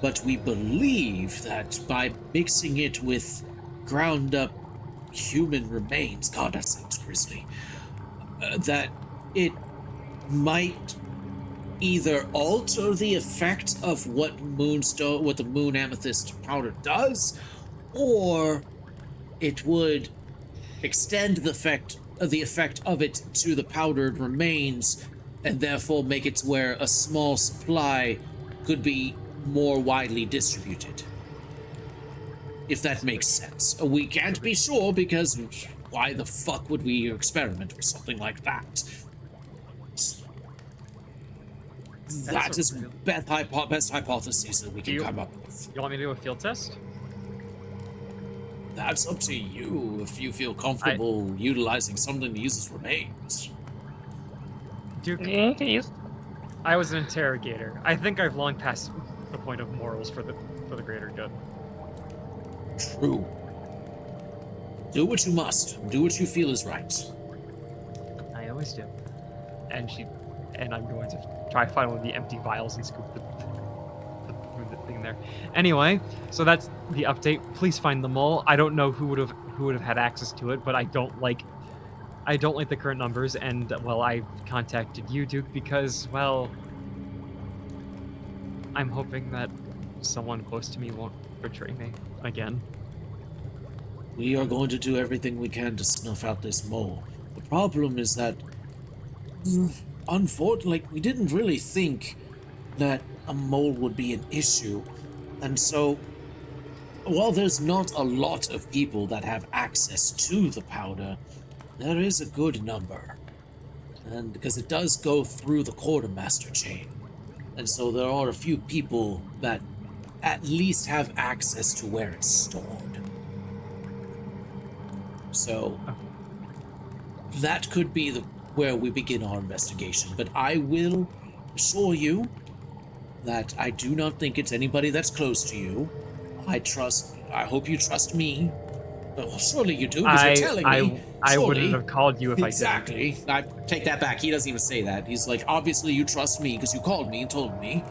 [SPEAKER 8] but we believe that by mixing it with ground up human remains, God, that sounds grisly, that it might either alter the effect of what the moon amethyst powder does, or it would extend the effect
[SPEAKER 1] the effect of it to the powdered remains, and therefore make it where a small supply could be more widely distributed. If that makes sense. We can't be sure because why the fuck would we experiment with something like that? That is best hypothesis that we can come up with.
[SPEAKER 2] You want me to do a field test?
[SPEAKER 1] That's up to you if you feel comfortable utilizing something to use as remains.
[SPEAKER 2] Duke,
[SPEAKER 5] Yeah, you can use.
[SPEAKER 2] I was an interrogator. I think I've long passed the point of morals for the greater good.
[SPEAKER 1] True. Do what you must. Do what you feel is right.
[SPEAKER 2] I always do. And I'm going to try to find one of the empty vials and scoop the thing there. Anyway, so that's the update. Please find the mole. I don't know who would have had access to it, but I don't like the current numbers, and well, I contacted you, Duke, because well, I'm hoping that someone close to me won't betray me again.
[SPEAKER 1] We are going to do everything we can to snuff out this mole. The problem is that, unfortunately, we didn't really think that a mole would be an issue. And so, while there's not a lot of people that have access to the powder, there is a good number. And because it does go through the quartermaster chain. And so there are a few people that at least have access to where it's stored. So that could be where we begin our investigation. But I will assure you that I do not think it's anybody that's close to you. I hope you trust me. Well, surely you do, because you're telling me.
[SPEAKER 2] I wouldn't have called you if
[SPEAKER 1] exactly. I take that back. He doesn't even say that. He's like, obviously you trust me because you called me and told me.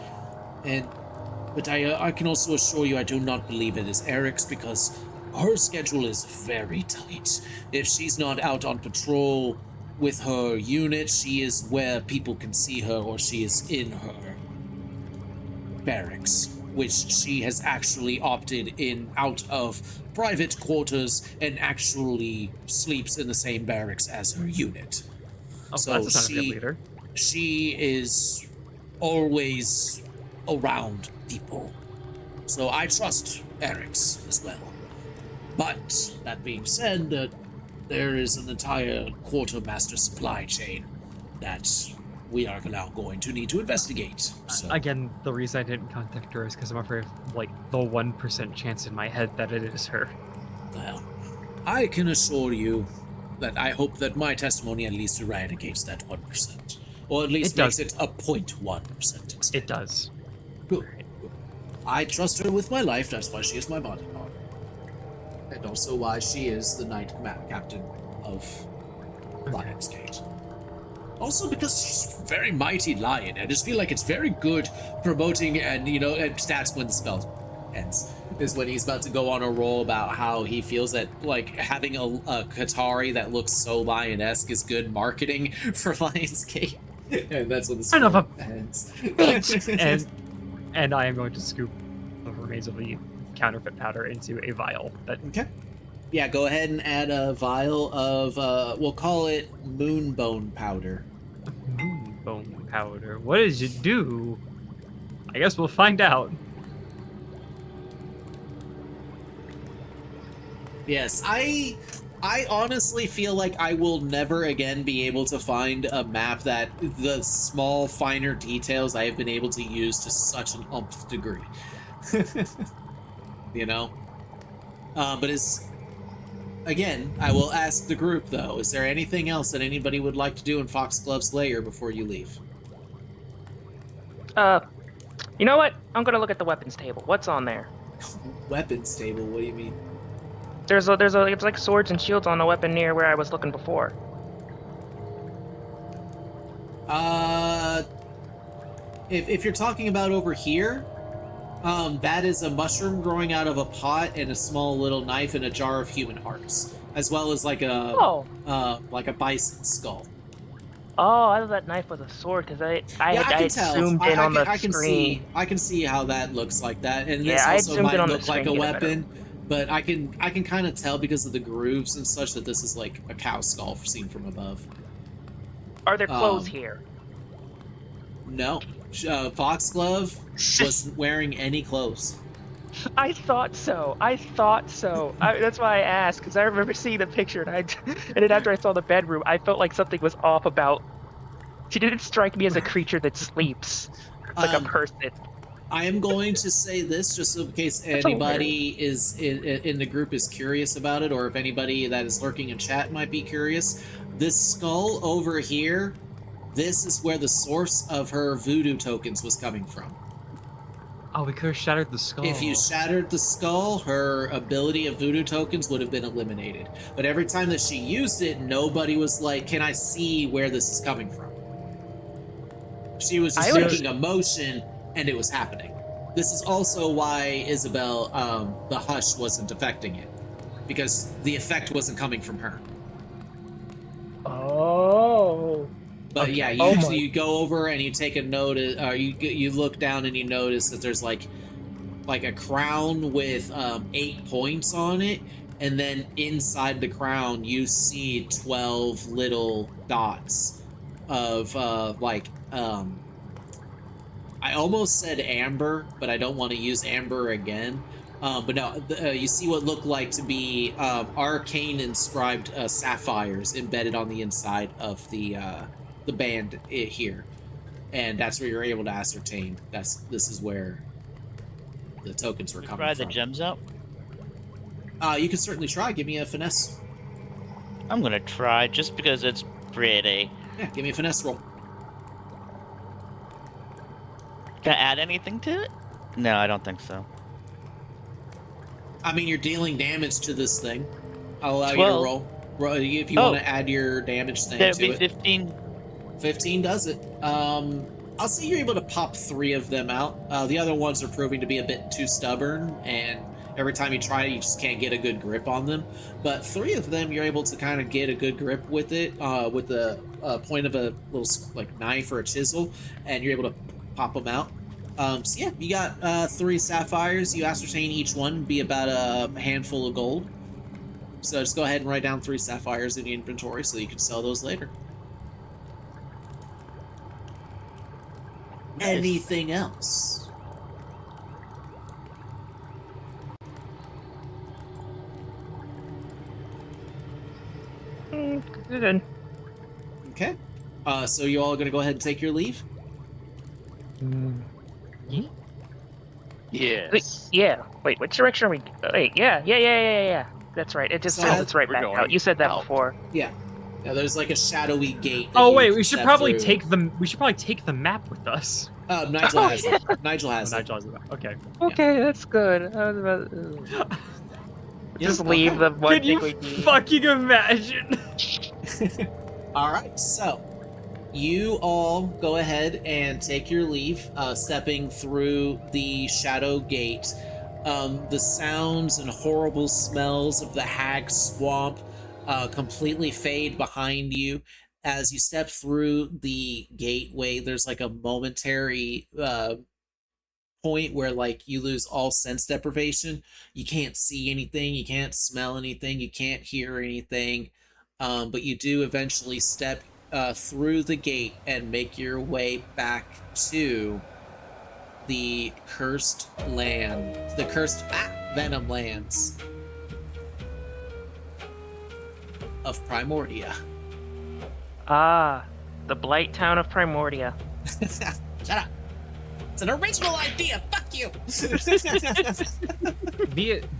[SPEAKER 1] But I can also assure you I do not believe it is Eric's, because her schedule is very tight. If she's not out on patrol with her unit, she is where people can see her, or she is in her barracks, which she has actually opted in out of private quarters and actually sleeps in the same barracks as her unit.
[SPEAKER 2] Oh,
[SPEAKER 1] so
[SPEAKER 2] that's a good leader.
[SPEAKER 1] She is always around people. So I trust Eric's as well. But that being said, there is an entire quartermaster supply chain that we are now going to need to investigate. So.
[SPEAKER 2] Again, the reason I didn't contact her is because I'm afraid of, like, the 1% chance in my head that it is her.
[SPEAKER 1] Well, I can assure you that I hope that my testimony at least eradicates that 1%. Or at least makes it a 0.1% instead.
[SPEAKER 2] It does.
[SPEAKER 1] Good. I trust her with my life, that's why she is my bodyguard. And also why she is the knight captain of Lionsgate. Also because she's a very mighty lion. I just feel like it's very good promoting and stats when the spell ends. Is when he's about to go on a roll about how he feels that like having a Qatari that looks so lion-esque is good marketing for Lionsgate. And that's when the spell ends.
[SPEAKER 2] and I am going to scoop the remains of the counterfeit powder into a vial.
[SPEAKER 1] Okay. Yeah, go ahead and add a vial of, we'll call it moonbone powder.
[SPEAKER 2] Moonbone powder. What does it do? I guess we'll find out.
[SPEAKER 1] Yes, I honestly feel like I will never again be able to find a map that the small, finer details I have been able to use to such an umph degree. But again, I will ask the group though, is there anything else that anybody would like to do in Foxglove's lair before you leave?
[SPEAKER 5] You know what? I'm gonna look at the weapons table. What's on there?
[SPEAKER 1] Weapons table? What do you mean?
[SPEAKER 5] It's like swords and shields on the weapon near where I was looking before.
[SPEAKER 1] If you're talking about over here, that is a mushroom growing out of a pot and a small little knife and a jar of human hearts, as well as like a bison skull.
[SPEAKER 5] Oh, I thought that knife was a sword because I had zoomed in on the screen.
[SPEAKER 1] I can see how that looks like that, and
[SPEAKER 5] Yeah,
[SPEAKER 1] this
[SPEAKER 5] I
[SPEAKER 1] also
[SPEAKER 5] zoomed in
[SPEAKER 1] might
[SPEAKER 5] on the
[SPEAKER 1] look like a
[SPEAKER 5] screen to get a
[SPEAKER 1] weapon. but I can kind of tell because of the grooves and such that this is like a cow skull seen from above.
[SPEAKER 5] Are there clothes
[SPEAKER 1] Um,
[SPEAKER 5] here?
[SPEAKER 1] No, Foxglove wasn't wearing any clothes.
[SPEAKER 5] I thought so. That's why I asked, because I remember seeing the picture, and then after I saw the bedroom, I felt like something was off about. She didn't strike me as a creature that sleeps like a person.
[SPEAKER 1] I am going to say this just in case
[SPEAKER 5] That's
[SPEAKER 1] anybody is in the group is curious about it, or if anybody that is lurking in chat might be curious. This skull over here, this is where the source of her voodoo tokens was coming from.
[SPEAKER 2] Oh, we could have shattered the skull.
[SPEAKER 1] If you shattered the skull, her ability of voodoo tokens would have been eliminated. But every time that she used it, nobody was like, can I see where this is coming from? She was just making a motion, and it was happening. This is also why Isabel, the hush wasn't affecting it. Because the effect wasn't coming from her.
[SPEAKER 5] Oh.
[SPEAKER 1] But yeah, you go over and you take a notice, you look down and you notice that there's like a crown with 8 points on it, and then inside the crown you see 12 little dots of I almost said amber, but I don't want to use amber again. But no, you see what look like to be arcane inscribed sapphires embedded on the inside of the band here, and that's where you're able to ascertain this is where the tokens were coming
[SPEAKER 3] try
[SPEAKER 1] from.
[SPEAKER 3] the gems out?
[SPEAKER 1] You can certainly try. Give me a finesse.
[SPEAKER 3] I'm gonna try just because it's pretty.
[SPEAKER 1] Yeah, give me a finesse roll.
[SPEAKER 3] Can I add anything to it? No, I don't think so.
[SPEAKER 1] I mean, you're dealing damage to this thing. I'll allow
[SPEAKER 3] 12.
[SPEAKER 1] you to roll if you want to add your damage thing
[SPEAKER 3] That'd
[SPEAKER 1] to
[SPEAKER 3] be
[SPEAKER 1] it.
[SPEAKER 3] 15.
[SPEAKER 1] 15 does it. I'll say you're able to pop 3 of them out. The other ones are proving to be a bit too stubborn, and every time you try it, you just can't get a good grip on them. But 3 of them, you're able to kind of get a good grip with it, with the point of a little like knife or a chisel, and you're able to pop them out. So yeah, you got 3 sapphires. You ascertain each one be about a handful of gold. So just go ahead and write down 3 sapphires in the inventory so you can sell those later.
[SPEAKER 3] Nice.
[SPEAKER 1] Anything else?
[SPEAKER 5] Good.
[SPEAKER 1] Okay. So you all gonna go ahead and take your leave?
[SPEAKER 4] Yes.
[SPEAKER 5] Yeah. Wait, which direction are we? Wait, yeah. That's right. It just
[SPEAKER 1] So
[SPEAKER 5] says it's right
[SPEAKER 4] we're
[SPEAKER 5] back
[SPEAKER 4] going
[SPEAKER 5] out. You said that
[SPEAKER 4] out.
[SPEAKER 5] before.
[SPEAKER 1] Yeah. Yeah, there's like a shadowy gate. that
[SPEAKER 2] Oh
[SPEAKER 1] you
[SPEAKER 2] wait,
[SPEAKER 1] can
[SPEAKER 2] we should
[SPEAKER 1] step
[SPEAKER 2] probably
[SPEAKER 1] through.
[SPEAKER 2] take the map with us.
[SPEAKER 1] Nigel has it. Nigel has it.
[SPEAKER 2] Nigel has the map. Okay.
[SPEAKER 5] Okay, that's good. I was about, just
[SPEAKER 1] Yeah,
[SPEAKER 5] leave
[SPEAKER 1] okay.
[SPEAKER 5] the one
[SPEAKER 2] Can you
[SPEAKER 5] thing we need.
[SPEAKER 2] fucking imagine?
[SPEAKER 1] All right, so you all go ahead and take your leave, stepping through the shadow gate. The sounds and horrible smells of the hag swamp completely fade behind you. As you step through the gateway, there's like a momentary point where like you lose all sense deprivation. You can't see anything, you can't smell anything, you can't hear anything, but you do eventually step through the gate and make your way back to the cursed land, the cursed venom lands of Primordia.
[SPEAKER 5] Ah, the blight town of Primordia.
[SPEAKER 1] Shut up. It's an original idea. Fuck you.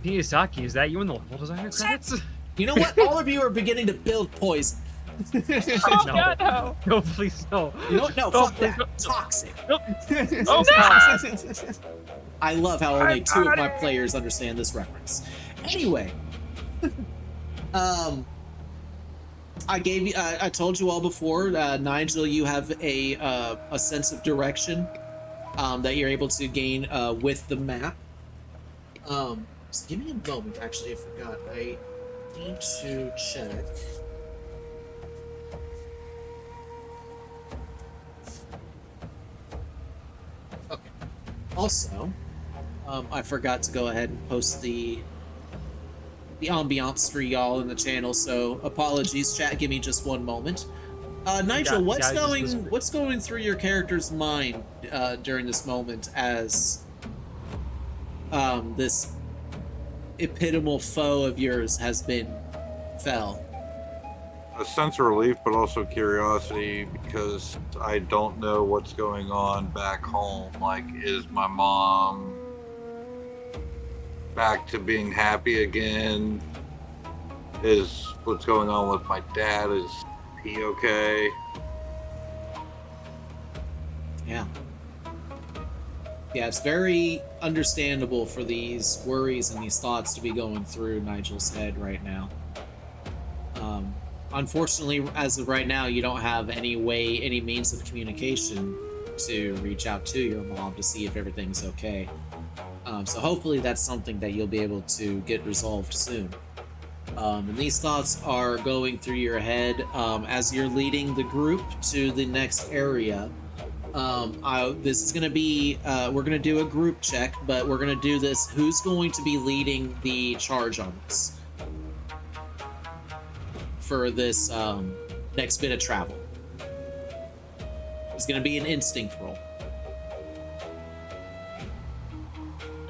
[SPEAKER 2] Miyazaki, is that you in the level designer credits?
[SPEAKER 1] You know what? All of you are beginning to build poison.
[SPEAKER 5] Oh
[SPEAKER 2] No.
[SPEAKER 5] God, no!
[SPEAKER 2] No, please no.
[SPEAKER 1] You know what? No,
[SPEAKER 5] Oh,
[SPEAKER 1] fuck that. Toxic.
[SPEAKER 5] Oh God!
[SPEAKER 1] I love how only
[SPEAKER 5] I'm
[SPEAKER 1] 2 of my
[SPEAKER 5] out of
[SPEAKER 1] players understand this reference. Anyway, I told you all before, Nigel, you have a sense of direction that you're able to gain with the map. So give me a moment. Actually, I forgot. I need to check. Okay. Also, I forgot to go ahead and post the ambiance for y'all in the channel, so apologies, chat. Give me just one moment. Nigel, what's going through your character's mind during this moment as this epitomal foe of yours has been fell?
[SPEAKER 6] A sense of relief, but also curiosity, because I don't know what's going on back home. Like, is my mom back to being happy again? Is what's going on with my dad? Is he okay?
[SPEAKER 1] Yeah. Yeah, it's very understandable for these worries and these thoughts to be going through Nigel's head right now. Unfortunately, as of right now, you don't have any means of communication to reach out to your mom to see if everything's okay. So hopefully that's something that you'll be able to get resolved soon. And these thoughts are going through your head as you're leading the group to the next area. This is going to be, we're going to do a group check, but we're going to do this. Who's going to be leading the charge on this? For this next bit of travel. It's going to be an instinct roll.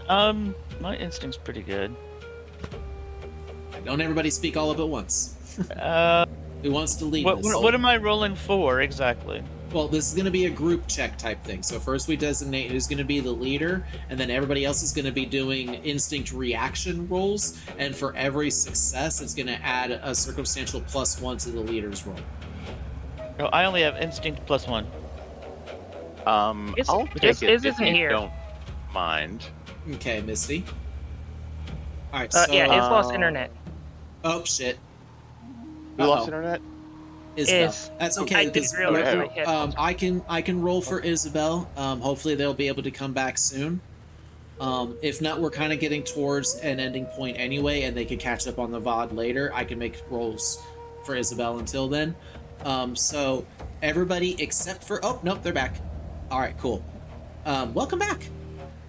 [SPEAKER 3] My instinct's pretty good.
[SPEAKER 1] Don't everybody speak all up at once. Who wants to lead this?
[SPEAKER 3] What am I rolling for exactly?
[SPEAKER 1] Well, this is going to be a group check type thing. So first we designate who's going to be the leader, and then everybody else is going to be doing instinct reaction rolls. And for every success, it's going to add a circumstantial +1 to the leader's roll.
[SPEAKER 3] No, I only have instinct +1.
[SPEAKER 4] I'll take it if
[SPEAKER 5] isn't
[SPEAKER 4] you
[SPEAKER 5] here.
[SPEAKER 4] don't mind.
[SPEAKER 1] Okay, Misty. All right.
[SPEAKER 5] Yeah, Iz lost internet.
[SPEAKER 1] Oh shit.
[SPEAKER 4] We lost internet.
[SPEAKER 1] Isabel.
[SPEAKER 5] Is.
[SPEAKER 1] That's okay.
[SPEAKER 5] I didn't realize my headphones were-
[SPEAKER 1] I can roll for Isabel. Hopefully they'll be able to come back soon. If not, we're kind of getting towards an ending point anyway, and they can catch up on the VOD later. I can make rolls for Isabel until then. So everybody except for nope, they're back. All right, cool. Welcome back.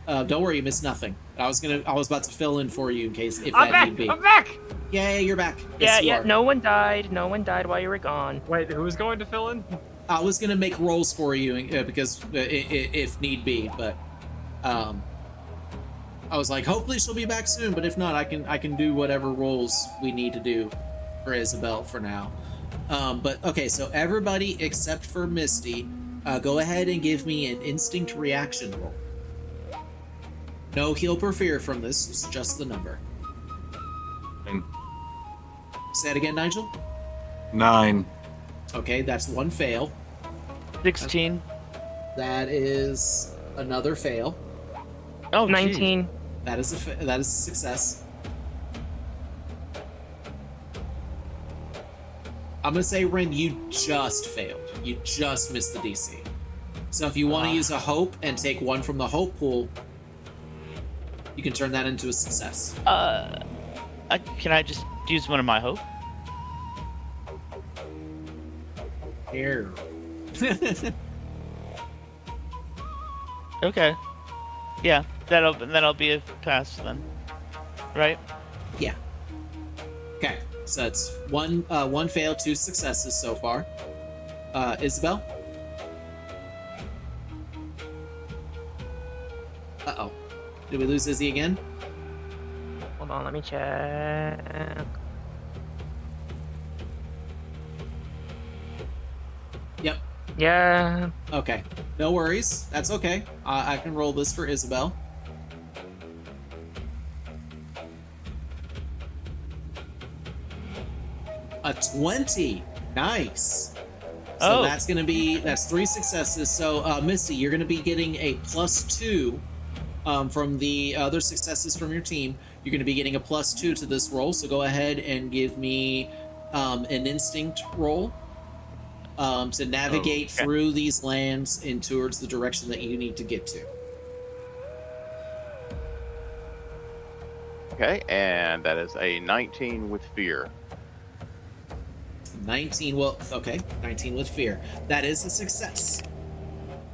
[SPEAKER 1] Don't worry, you missed nothing. I was about to fill in for you in case if
[SPEAKER 5] I'm
[SPEAKER 1] that
[SPEAKER 5] back.
[SPEAKER 1] need be.
[SPEAKER 5] I'm back.
[SPEAKER 1] Yay, you're back. Yes, you are.
[SPEAKER 5] No one died. No one died while you were gone.
[SPEAKER 2] Wait, who was going to fill in?
[SPEAKER 1] I was gonna make rolls for you because if need be, but I was like, hopefully she'll be back soon. But if not, I can do whatever rolls we need to do for Isabel for now. But okay, so everybody except for Misty, go ahead and give me an instinct reaction roll. No heal per fear from this. It's just the number.
[SPEAKER 6] 9.
[SPEAKER 1] Say it again, Nigel.
[SPEAKER 6] 9.
[SPEAKER 1] Okay, that's one fail.
[SPEAKER 3] 16.
[SPEAKER 1] That is another fail.
[SPEAKER 3] Oh,
[SPEAKER 5] 19.
[SPEAKER 1] That is a success. I'm gonna say, Ren, you just failed. You just missed the DC. So if you want to use a hope and take one from the hope pool, you can turn that into a success.
[SPEAKER 3] Can I just use one of my hope?
[SPEAKER 1] Here.
[SPEAKER 3] Okay. Yeah, that'll be a pass then, right?
[SPEAKER 1] Yeah. Okay, so it's one fail, 2 successes so far. Isabel. Uh-oh. Did we lose Izzy again?
[SPEAKER 5] Hold on, let me check.
[SPEAKER 1] Yep.
[SPEAKER 5] Yeah.
[SPEAKER 1] Okay. No worries. That's okay. I can roll this for Isabel. A 20. Nice. So that's 3 successes. So Misty, you're gonna be getting a +2 from the other successes from your team. You're gonna be getting a +2 to this roll. So go ahead and give me an instinct roll to navigate through these lands and towards the direction that you need to get to.
[SPEAKER 4] Okay, and that is a 19 with fear.
[SPEAKER 1] 19, well, okay, 19 with fear. That is a success,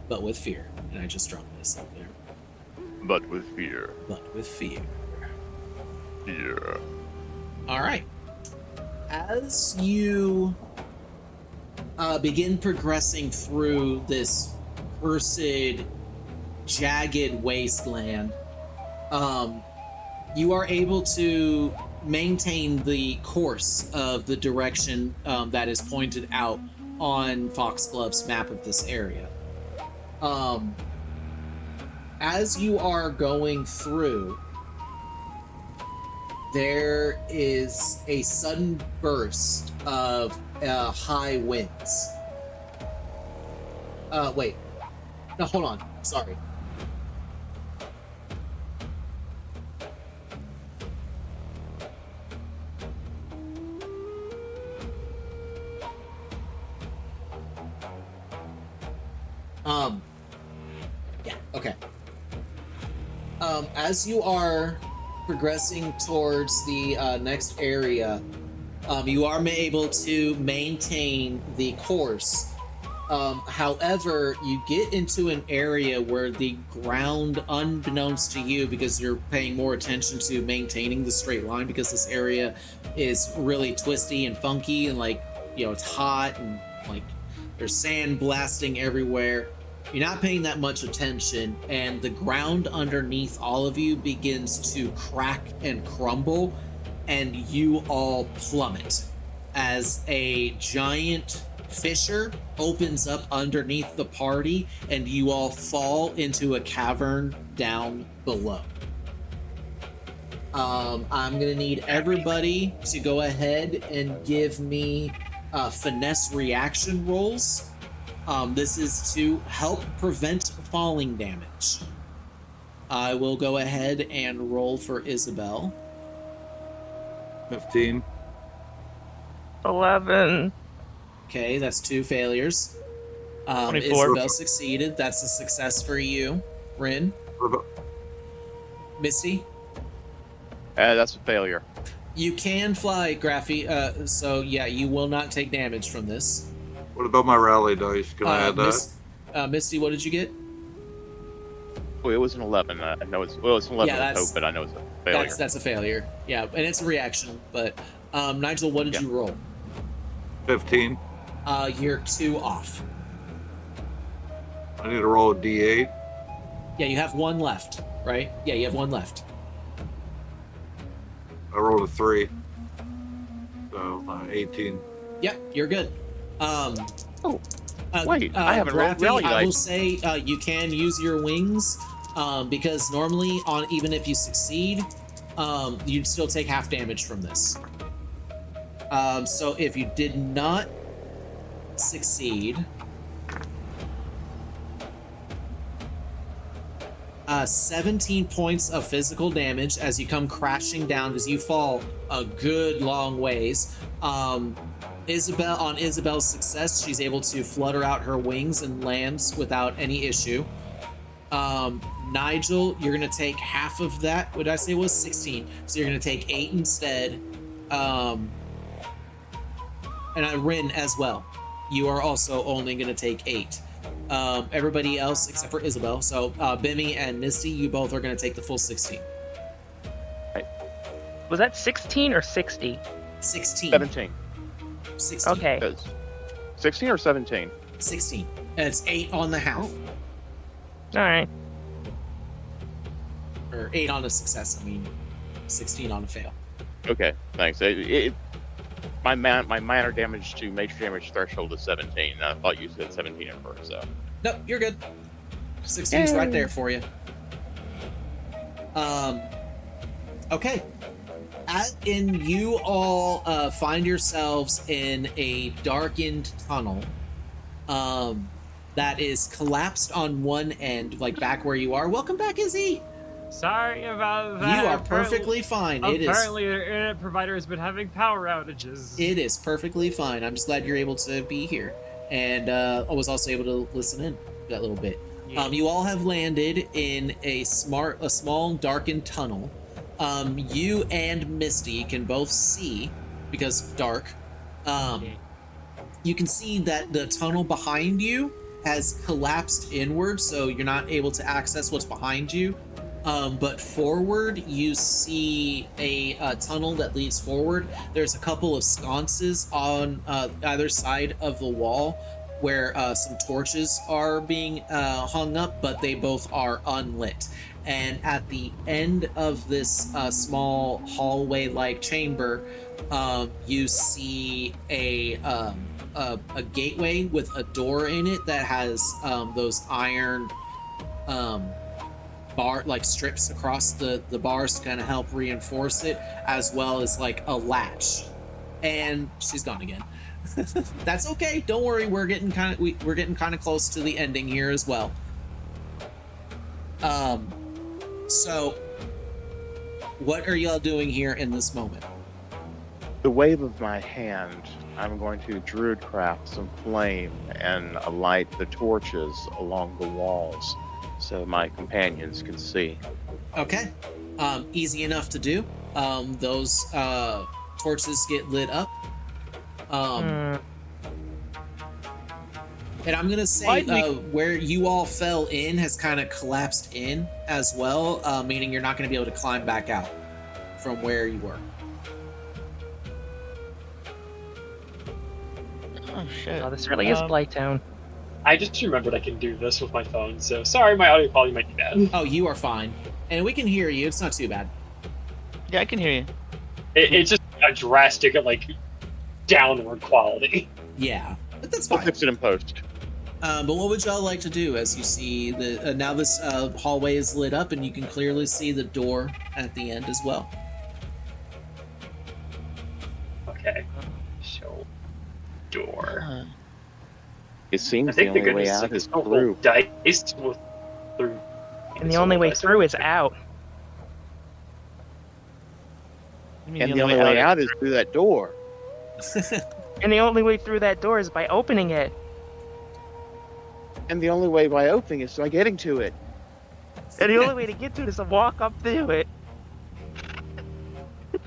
[SPEAKER 1] but with fear. And I just dropped this up there.
[SPEAKER 4] But with fear.
[SPEAKER 1] But with fear.
[SPEAKER 4] Yeah.
[SPEAKER 1] All right. As you begin progressing through this cursed, jagged wasteland, you are able to maintain the course of the direction that is pointed out on Foxglove's map of this area. As you are going through, there is a sudden burst of high winds. Wait. No, hold on. Sorry. Yeah, okay. As you are progressing towards the next area, you are able to maintain the course. However, you get into an area where the ground, unbeknownst to you, because you're paying more attention to maintaining the straight line, because this area is really twisty and funky, and like, you know, it's hot and like there's sand blasting everywhere. You're not paying that much attention, and the ground underneath all of you begins to crack and crumble, and you all plummet as a giant fissure opens up underneath the party, and you all fall into a cavern down below. I'm gonna need everybody to go ahead and give me finesse reaction rolls. This is to help prevent falling damage. I will go ahead and roll for Isabel.
[SPEAKER 6] 15.
[SPEAKER 5] 11.
[SPEAKER 1] Okay, that's 2 failures.
[SPEAKER 3] 24.
[SPEAKER 1] Isabel succeeded. That's a success for you. Rin? Misty?
[SPEAKER 4] That's a failure.
[SPEAKER 1] You can fly, Graphy, so yeah, you will not take damage from this.
[SPEAKER 6] What about my rally dice? Can I add that?
[SPEAKER 1] Misty, what did you get?
[SPEAKER 4] Oh, it was an 11. I know it's, well, it's an 11
[SPEAKER 1] Yeah,
[SPEAKER 4] with hope, but I know it's a failure.
[SPEAKER 1] That's a failure. Yeah, and it's a reaction. But Nigel, what did you roll?
[SPEAKER 6] 15.
[SPEAKER 1] You're 2 off.
[SPEAKER 6] I need to roll a d8.
[SPEAKER 1] Yeah, you have 1 left, right? Yeah, you have 1 left.
[SPEAKER 6] I rolled a 3. So 18.
[SPEAKER 1] Yep, you're good.
[SPEAKER 4] Wait, I haven't rolled
[SPEAKER 1] Graphy,
[SPEAKER 4] rally
[SPEAKER 1] I will
[SPEAKER 4] dice.
[SPEAKER 1] say you can use your wings because normally, even if you succeed, you'd still take half damage from this. So if you did not succeed, 17 points of physical damage as you come crashing down as you fall a good long ways. Isabel's success, she's able to flutter out her wings and lands without any issue. Nigel, you're gonna take half of that. What did I say was 16? So you're gonna take 8 instead. And Rin as well. You are also only gonna take 8. Everybody else except for Isabel. So Bimmy and Misty, you both are gonna take the full 16.
[SPEAKER 5] Was that 16 or 60?
[SPEAKER 1] 16.
[SPEAKER 4] 17.
[SPEAKER 1] 16.
[SPEAKER 5] Okay.
[SPEAKER 4] 16 or 17?
[SPEAKER 1] 16. And it's 8 on the half.
[SPEAKER 5] All right.
[SPEAKER 1] Or 8 on a success, 16 on a fail.
[SPEAKER 4] Okay, thanks. My minor damage to major damage threshold is 17. I thought you said 17 at first, so.
[SPEAKER 1] Nope, you're good. 16's right there for you. Okay. You all find yourselves in a darkened tunnel that is collapsed on one end, like back where you are. Welcome back, Izzy.
[SPEAKER 2] Sorry about that.
[SPEAKER 1] You are perfectly fine.
[SPEAKER 2] Apparently, their internet provider has been having power outages.
[SPEAKER 1] It is perfectly fine. I'm just glad you're able to be here, and I was also able to listen in that little bit.
[SPEAKER 2] Yeah.
[SPEAKER 1] You all have landed in a small darkened tunnel. You and Misty can both see, because dark, you can see that the tunnel behind you has collapsed inward, so you're not able to access what's behind you. But forward, you see a tunnel that leads forward. There's a couple of sconces on either side of the wall where some torches are being hung up, but they both are unlit. And at the end of this small hallway-like chamber, you see a gateway with a door in it that has those iron bar like strips across the bars to kind of help reinforce it, as well as like a latch. And she's gone again. That's okay, don't worry, we're getting kind of close to the ending here as well. So what are y'all doing here in this moment?
[SPEAKER 4] The wave of my hand, I'm going to druidcraft some flame and light the torches along the walls so my companions can see.
[SPEAKER 1] Okay. Easy enough to do. Those torches get lit up. And I'm gonna say where you all fell in has kind of collapsed in as well, meaning you're not gonna be able to climb back out from where you were.
[SPEAKER 3] Oh shit.
[SPEAKER 5] Oh, this really is Blighttown.
[SPEAKER 9] I just remembered I can do this with my phone, so sorry, my audio quality might be bad.
[SPEAKER 1] Oh, you are fine. And we can hear you, it's not too bad.
[SPEAKER 3] Yeah, I can hear you.
[SPEAKER 9] It's just a drastic, like, downward quality.
[SPEAKER 1] Yeah, but that's
[SPEAKER 4] We'll
[SPEAKER 1] fine.
[SPEAKER 4] fix it in post.
[SPEAKER 1] But what would y'all like to do as you see the now this hallway is lit up and you can clearly see the door at the end as well?
[SPEAKER 9] Okay. Show door.
[SPEAKER 4] It seems
[SPEAKER 9] I think
[SPEAKER 4] the
[SPEAKER 9] the
[SPEAKER 4] only way
[SPEAKER 9] goodness
[SPEAKER 4] out
[SPEAKER 9] is
[SPEAKER 4] is
[SPEAKER 9] no
[SPEAKER 4] through.
[SPEAKER 9] dice through.
[SPEAKER 5] And the only way through is out.
[SPEAKER 4] And the only way out is through that door.
[SPEAKER 5] And the only way through that door is by opening it.
[SPEAKER 4] And the only way by opening is by getting to it.
[SPEAKER 5] And the only way to get to it is to walk up through it.
[SPEAKER 1] I'm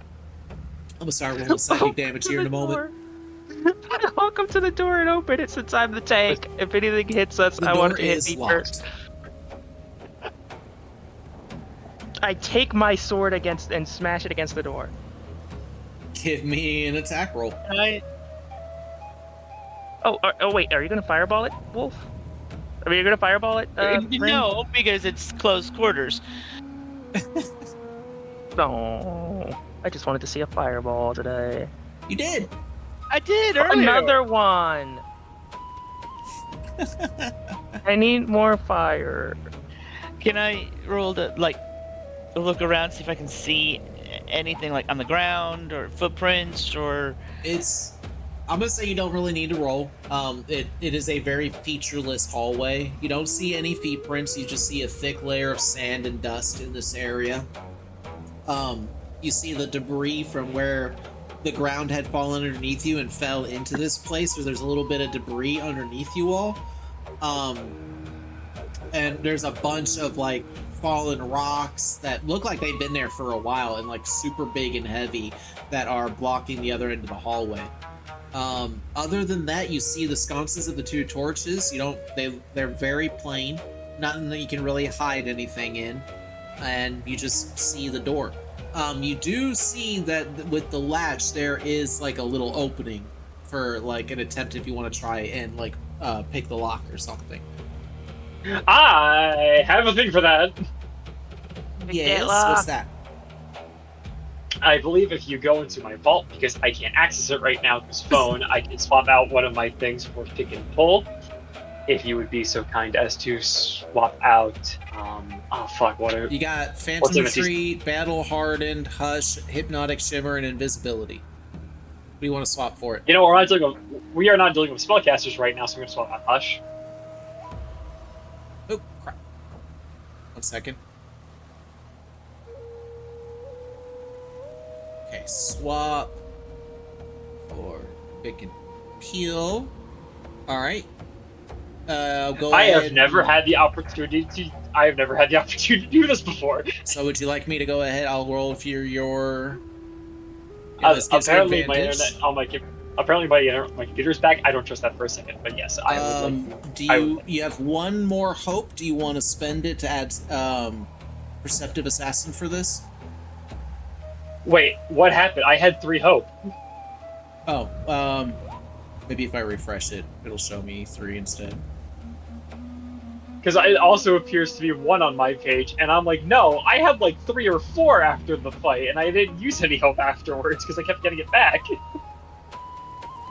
[SPEAKER 1] gonna start rolling psychic damage here in a moment.
[SPEAKER 5] Welcome to the door and open it since I'm the tank. If anything hits us,
[SPEAKER 1] The
[SPEAKER 5] I want
[SPEAKER 1] door
[SPEAKER 5] it to hit
[SPEAKER 1] is
[SPEAKER 5] me
[SPEAKER 1] locked.
[SPEAKER 5] first. I take my sword against and smash it against the door.
[SPEAKER 1] Give me an attack roll.
[SPEAKER 5] Oh wait, are you gonna fireball it, Wolf? I mean, you're gonna fireball it? Rin?
[SPEAKER 3] No, because it's close quarters.
[SPEAKER 5] No. I just wanted to see a fireball today.
[SPEAKER 1] You did.
[SPEAKER 3] I did earlier.
[SPEAKER 5] Another one. I need more fire.
[SPEAKER 3] Can I roll to look around, see if I can see anything like on the ground or footprints or?
[SPEAKER 1] I'm gonna say you don't really need to roll. It is a very featureless hallway. You don't see any footprints. You just see a thick layer of sand and dust in this area. You see the debris from where the ground had fallen underneath you and fell into this place. So there's a little bit of debris underneath you all. And there's a bunch of like fallen rocks that look like they've been there for a while and like super big and heavy that are blocking the other end of the hallway. Other than that, you see the sconces of the two torches. They're very plain, nothing that you can really hide anything in, and you just see the door. You do see that with the latch there is like a little opening for like an attempt if you want to try and like pick the lock or something.
[SPEAKER 9] I have a thing for that.
[SPEAKER 1] Yes, what's that?
[SPEAKER 9] I believe if you go into my vault, because I can't access it right now with this phone, I can swap out one of my things for pick and pull. If you would be so kind as to swap out,
[SPEAKER 1] You got Phantom Retreat, Battle Hardened, Hush, Hypnotic Shimmer, and Invisibility. What do you want to swap for it?
[SPEAKER 9] You know, we are not dealing with spellcasters right now, so I'm going to swap out Hush.
[SPEAKER 1] Oh, crap. 1 second. Okay, swap for pick and peel. All right. Go
[SPEAKER 9] I
[SPEAKER 1] ahead.
[SPEAKER 9] have never had the opportunity to do this before.
[SPEAKER 1] So would you like me to go ahead? I'll roll for your. Yeah, this gives you
[SPEAKER 9] Apparently, my
[SPEAKER 1] advantage.
[SPEAKER 9] internet on my computer's back. I don't trust that for a second, but yes, I would like.
[SPEAKER 1] You have one more hope? Do you want to spend it to add perceptive assassin for this?
[SPEAKER 9] Wait, what happened? I had 3 hope.
[SPEAKER 1] Oh, maybe if I refresh it, it'll show me 3 instead.
[SPEAKER 9] Because it also appears to be 1 on my page, and I'm like, no, I had like 3 or 4 after the fight, and I didn't use any hope afterwards because I kept getting it back.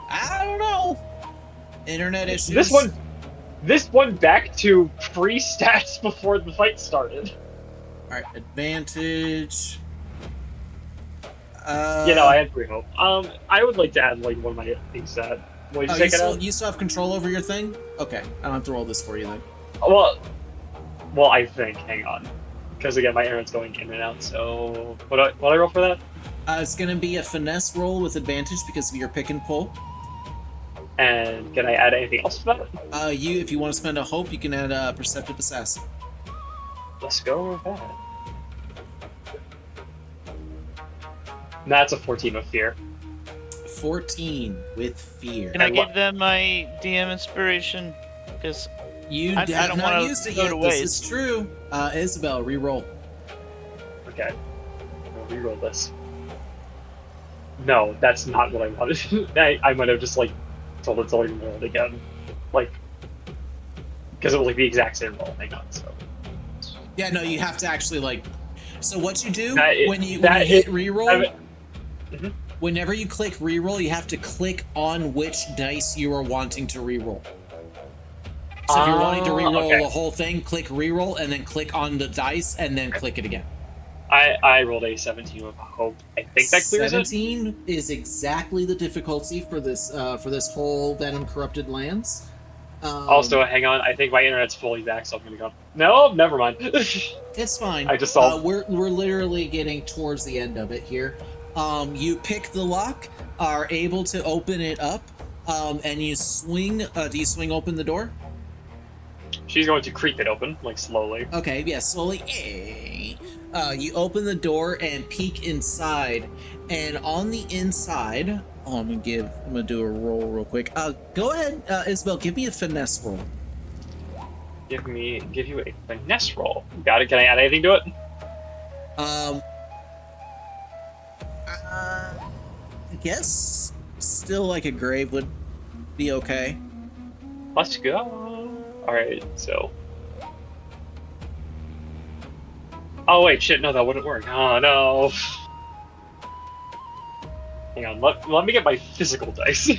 [SPEAKER 1] I don't know. Internet issues.
[SPEAKER 9] This one back to pre-stats before the fight started.
[SPEAKER 1] All right, advantage.
[SPEAKER 9] I had 3 hope. I would like to add like one of my things that. Will you take it out?
[SPEAKER 1] You still have control over your thing? Okay, I don't have to roll this for you then.
[SPEAKER 9] Well, I think. Hang on, because again, my internet's going in and out. So, what I roll for that?
[SPEAKER 1] It's gonna be a finesse roll with advantage because of your pick and pull.
[SPEAKER 9] And can I add anything else to that?
[SPEAKER 1] If you want to spend a hope, you can add a perceptive assassin.
[SPEAKER 9] Let's go with that. That's a 14 with fear.
[SPEAKER 1] 14 with fear.
[SPEAKER 3] Can I give them my DM inspiration? Because
[SPEAKER 1] You
[SPEAKER 3] I
[SPEAKER 1] have
[SPEAKER 3] don't
[SPEAKER 1] not
[SPEAKER 3] wanna
[SPEAKER 1] used it
[SPEAKER 3] go
[SPEAKER 1] yet.
[SPEAKER 3] to
[SPEAKER 1] This
[SPEAKER 3] waste.
[SPEAKER 1] is true. Isabel, re-roll.
[SPEAKER 9] Okay. I'll reroll this. No, that's not what I wanted. I might have just like told it to like roll it again, like because it was like the exact same roll. Hang on, so.
[SPEAKER 1] Yeah, no, you have to actually like. So what you do when you hit reroll, whenever you click reroll, you have to click on which dice you are wanting to reroll. So if you're wanting to reroll the whole thing, click reroll and then click on the dice and then click it again.
[SPEAKER 9] I rolled a 17 with hope. I think that clears
[SPEAKER 1] 17 is exactly the difficulty for this whole Venom Corrupted Lands.
[SPEAKER 9] Also, hang on. I think my internet's fully back, so I'm gonna go. No, never mind.
[SPEAKER 1] It's fine.
[SPEAKER 9] I just saw.
[SPEAKER 1] We're literally getting towards the end of it here. You pick the lock, are able to open it up, and you swing. Do you swing open the door?
[SPEAKER 9] She's going to creep it open, like slowly.
[SPEAKER 1] Okay, yeah, slowly. You open the door and peek inside, and on the inside, I'm gonna do a roll real quick. Go ahead, Isabel. Give me a finesse roll.
[SPEAKER 9] Give you a finesse roll. Got it. Can I add anything to it?
[SPEAKER 1] I guess still like a grave would be okay.
[SPEAKER 9] Let's go. All right, so. Oh wait, shit! No, that wouldn't work. Oh no. Hang on. Let me get my physical dice.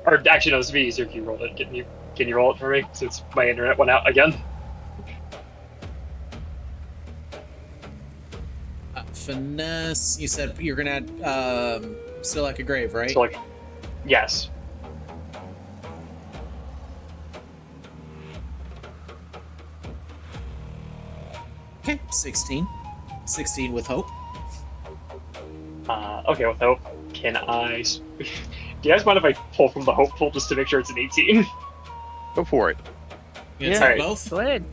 [SPEAKER 9] Or actually, no, this would be easier if you rolled it. Can you roll it for me since my internet went out again?
[SPEAKER 1] Finesse. You said you're gonna add still like a grave, right?
[SPEAKER 9] So yes.
[SPEAKER 1] Okay, 16. 16 with hope.
[SPEAKER 9] Okay, with hope, can I? Do you guys mind if I pull from the hope pool just to make sure it's an 18?
[SPEAKER 4] Go for it.
[SPEAKER 1] You gonna
[SPEAKER 9] Yeah.
[SPEAKER 1] take both?
[SPEAKER 5] Go ahead.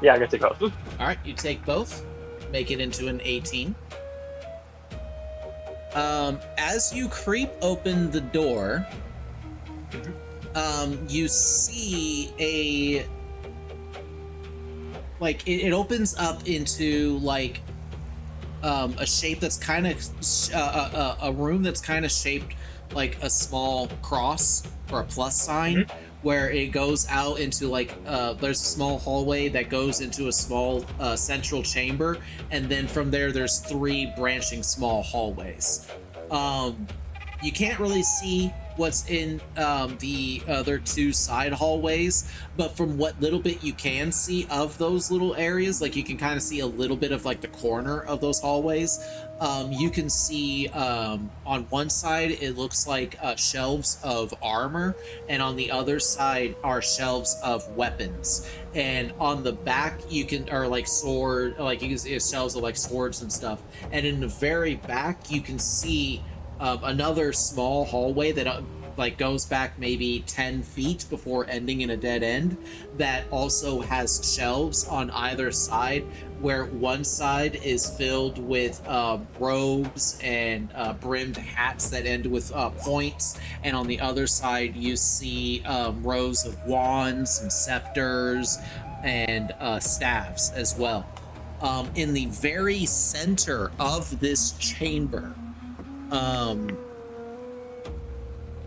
[SPEAKER 9] Yeah, I'm gonna take both.
[SPEAKER 1] All right, you take both. Make it into an 18. As you creep open the door, you see it opens up into like a shape that's kind of a room that's kind of shaped like a small cross or a plus sign, where it goes out into like there's a small hallway that goes into a small central chamber, and then from there there's 3 branching small hallways. You can't really see what's in the other 2 side hallways, but from what little bit you can see of those little areas, like you can kind of see a little bit of like the corner of those hallways. You can see on one side it looks like shelves of armor, and on the other side are shelves of weapons, and on the back you can see shelves of like swords and stuff, and in the very back you can see another small hallway that like goes back maybe 10 feet before ending in a dead end that also has shelves on either side, where one side is filled with robes and brimmed hats that end with points, and on the other side you see rows of wands and scepters, and staves as well. In the very center of this chamber,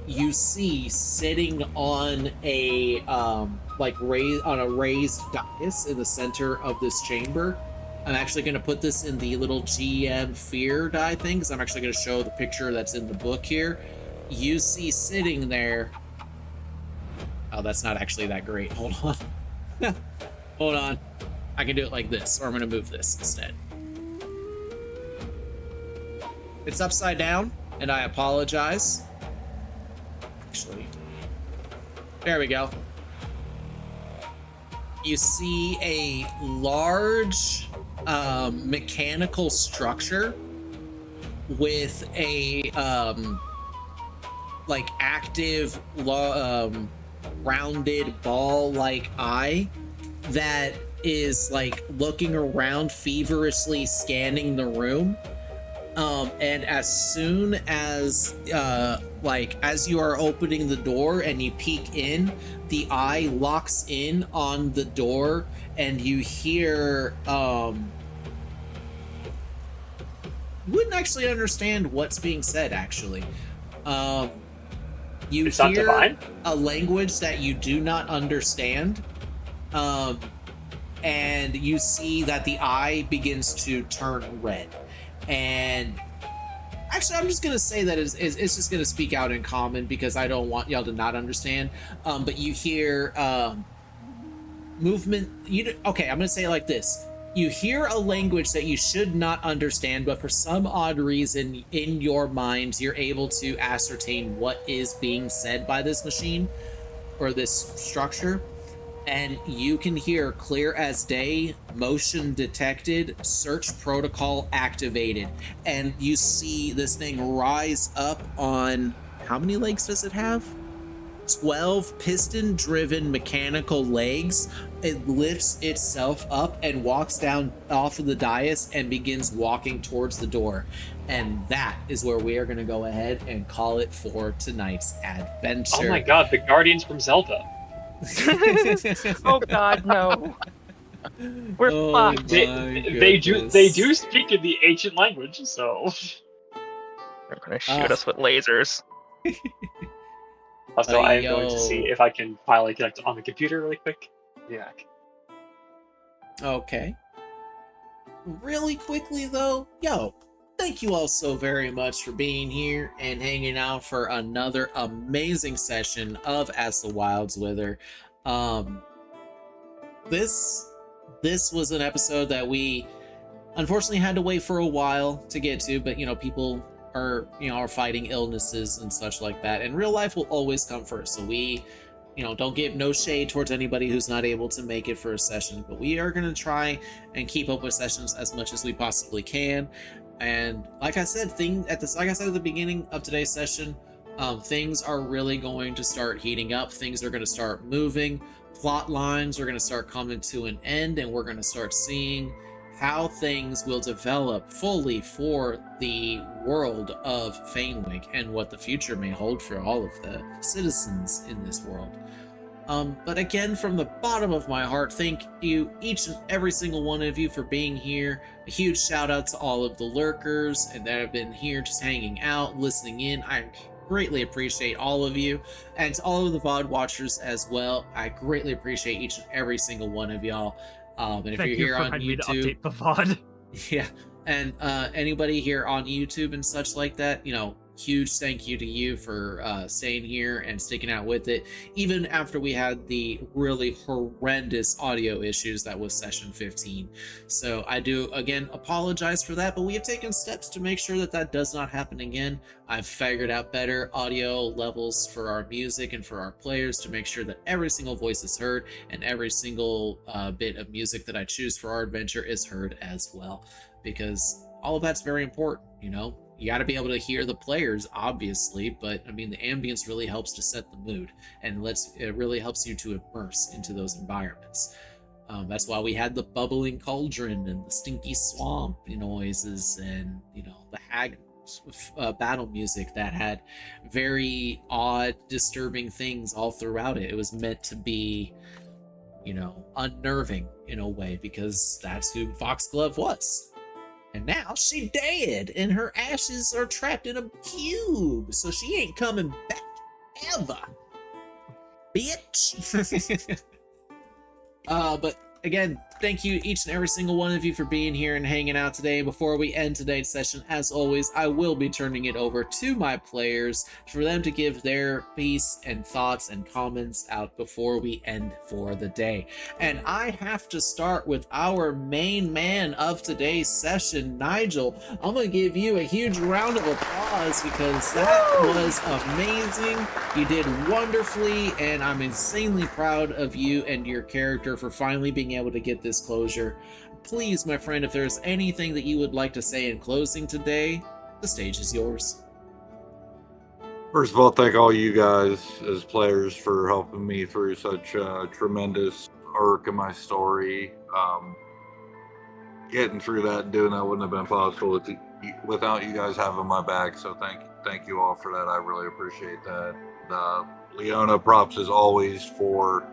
[SPEAKER 1] you see sitting on a raised dais in the center of this chamber. I'm actually going to put this in the little GM fear die thing, because I'm actually going to show the picture that's in the book here. You see sitting there. Oh, that's not actually that great. Hold on. Hold on. I can do it like this, or I'm going to move this instead. It's upside down, and I apologize. Actually, there we go. You see a large mechanical structure with a like active rounded ball-like eye that is like looking around, feverishly scanning the room. And as soon as as you are opening the door and you peek in, the eye locks in on the door, and you hear wouldn't actually understand what's being said, actually. You
[SPEAKER 9] It's not
[SPEAKER 1] hear
[SPEAKER 9] divine?
[SPEAKER 1] a language that you do not understand, and you see that the eye begins to turn red. And actually, I'm just gonna say that it's just gonna speak out in common, because I don't want y'all to not understand. But you hear movement. Okay, I'm gonna say it like this. You hear a language that you should not understand, but for some odd reason in your mind, you're able to ascertain what is being said by this machine or this structure. And you can hear clear as day, motion detected, search protocol activated. And you see this thing rise up on, how many legs does it have? 12 piston-driven mechanical legs. It lifts itself up and walks down off of the dais and begins walking towards the door. And that is where we are going to go ahead and call it for tonight's adventure.
[SPEAKER 9] Oh my god, the Guardians from Zelda.
[SPEAKER 5] Oh god, no. We're fucked.
[SPEAKER 9] They do speak in the ancient language, so
[SPEAKER 5] They're gonna shoot us with lasers.
[SPEAKER 9] also I am going to see if I can finally connect on the computer really quick. Yeah.
[SPEAKER 1] Okay. Really quickly though, thank you all so very much for being here and hanging out for another amazing session of As the Wilds Wither. This was an episode that we unfortunately had to wait for a while to get to, but people are fighting illnesses and such like that, and real life will always come first. So we don't give no shade towards anybody who's not able to make it for a session, but we are going to try and keep up with sessions as much as we possibly can. And like I said, at the beginning of today's session, things are really going to start heating up. Things are going to start moving. Plot lines are going to start coming to an end, and we're going to start seeing how things will develop fully for the world of Fainwick and what the future may hold for all of the citizens in this world. But again, from the bottom of my heart, thank you, each and every single one of you, for being here. A huge shout out to all of the lurkers and that have been here just hanging out, listening in. I greatly appreciate all of you, and to all of the VOD watchers as well. I greatly appreciate each and every single one of y'all. And if you're here on YouTube,
[SPEAKER 2] update the VOD.
[SPEAKER 1] Yeah, and anybody here on YouTube and such like that, huge thank you to you for staying here and sticking out with it, even after we had the really horrendous audio issues that was session 15. So I do again apologize for that, but we have taken steps to make sure that that does not happen again. I've figured out better audio levels for our music and for our players to make sure that every single voice is heard, and every single bit of music that I choose for our adventure is heard as well, because all of that's very important. You got to be able to hear the players, obviously, but I mean, the ambience really helps to set the mood, and it really helps you to immerse into those environments. That's why we had the bubbling cauldron and the stinky swamp noises, and the hag battle music that had very odd, disturbing things all throughout it. It was meant to be unnerving in a way, because that's who Foxglove was. And now she dead, and her ashes are trapped in a cube, so she ain't coming back ever, bitch. But again, thank you each and every single one of you for being here and hanging out today. Before we end today's session, as always, I will be turning it over to my players for them to give their piece and thoughts and comments out before we end for the day. And I have to start with our main man of today's session, Nigel. I'm going to give you a huge round of applause because that was amazing. You did wonderfully, and I'm insanely proud of you and your character for finally being able to get this closure. Please, my friend, if there's anything that you would like to say in closing today, the stage is yours.
[SPEAKER 6] First of all, thank all you guys as players for helping me through such a tremendous arc in my story. Getting through that and doing that wouldn't have been possible without you guys having my back. So thank you all for that. I really appreciate that. Leona, props as always for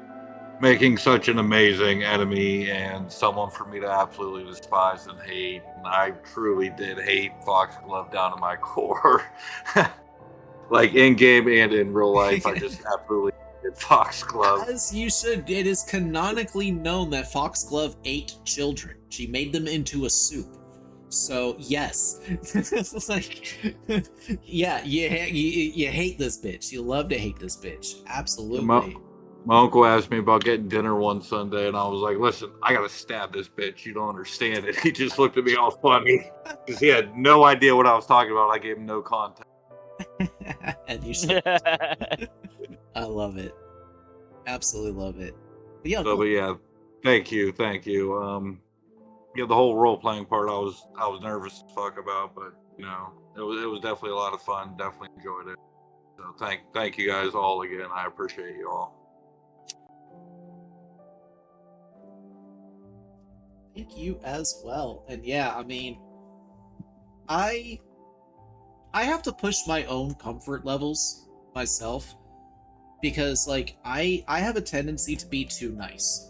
[SPEAKER 6] making such an amazing enemy and someone for me to absolutely despise and hate. And I truly did hate Foxglove down to my core. Like in game and in real life, I just absolutely hated Foxglove.
[SPEAKER 1] As you should. It is canonically known that Foxglove ate children. She made them into a soup. So yes, like, yeah, you hate this bitch. You love to hate this bitch. Absolutely.
[SPEAKER 6] My uncle asked me about getting dinner one Sunday, and I was like, listen, I gotta stab this bitch. You don't understand it. He just looked at me all funny because he had no idea what I was talking about. I gave him no context.
[SPEAKER 1] And you should. I love it. Absolutely love it. But yeah,
[SPEAKER 6] but yeah, thank you. The whole role playing part, I was nervous as fuck about, but it was definitely a lot of fun. Definitely enjoyed it. So thank you guys all again. I appreciate you all.
[SPEAKER 1] Thank you as well. And yeah, I mean, I have to push my own comfort levels myself because like I have a tendency to be too nice.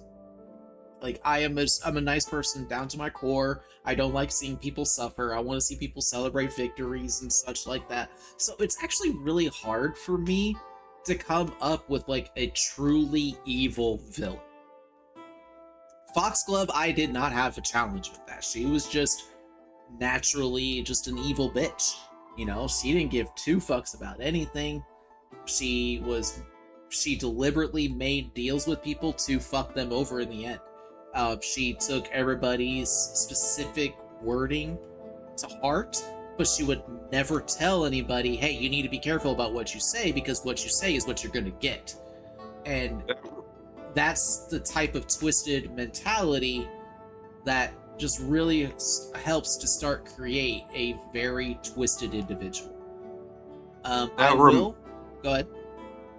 [SPEAKER 1] Like I'm a nice person down to my core. I don't like seeing people suffer. I want to see people celebrate victories and such like that. So it's actually really hard for me to come up with like a truly evil villain. Foxglove, I did not have a challenge with that. She was just naturally just an evil bitch. She didn't give two fucks about anything. She deliberately made deals with people to fuck them over in the end. She took everybody's specific wording to heart, but she would never tell anybody, hey, you need to be careful about what you say because what you say is what you're going to get. And that's the type of twisted mentality that just really helps to start create a very twisted individual. Go ahead.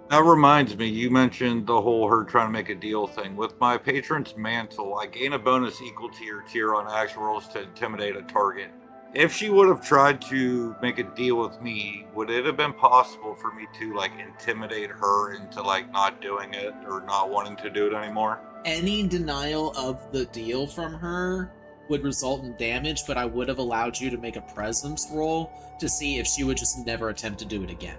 [SPEAKER 6] That reminds me, you mentioned the whole her trying to make a deal thing. With my patron's mantle, I gain a bonus equal to your tier on action rolls to intimidate a target. If she would have tried to make a deal with me, would it have been possible for me to intimidate her into not doing it or not wanting to do it anymore?
[SPEAKER 1] Any denial of the deal from her would result in damage, but I would have allowed you to make a presence roll to see if she would just never attempt to do it again.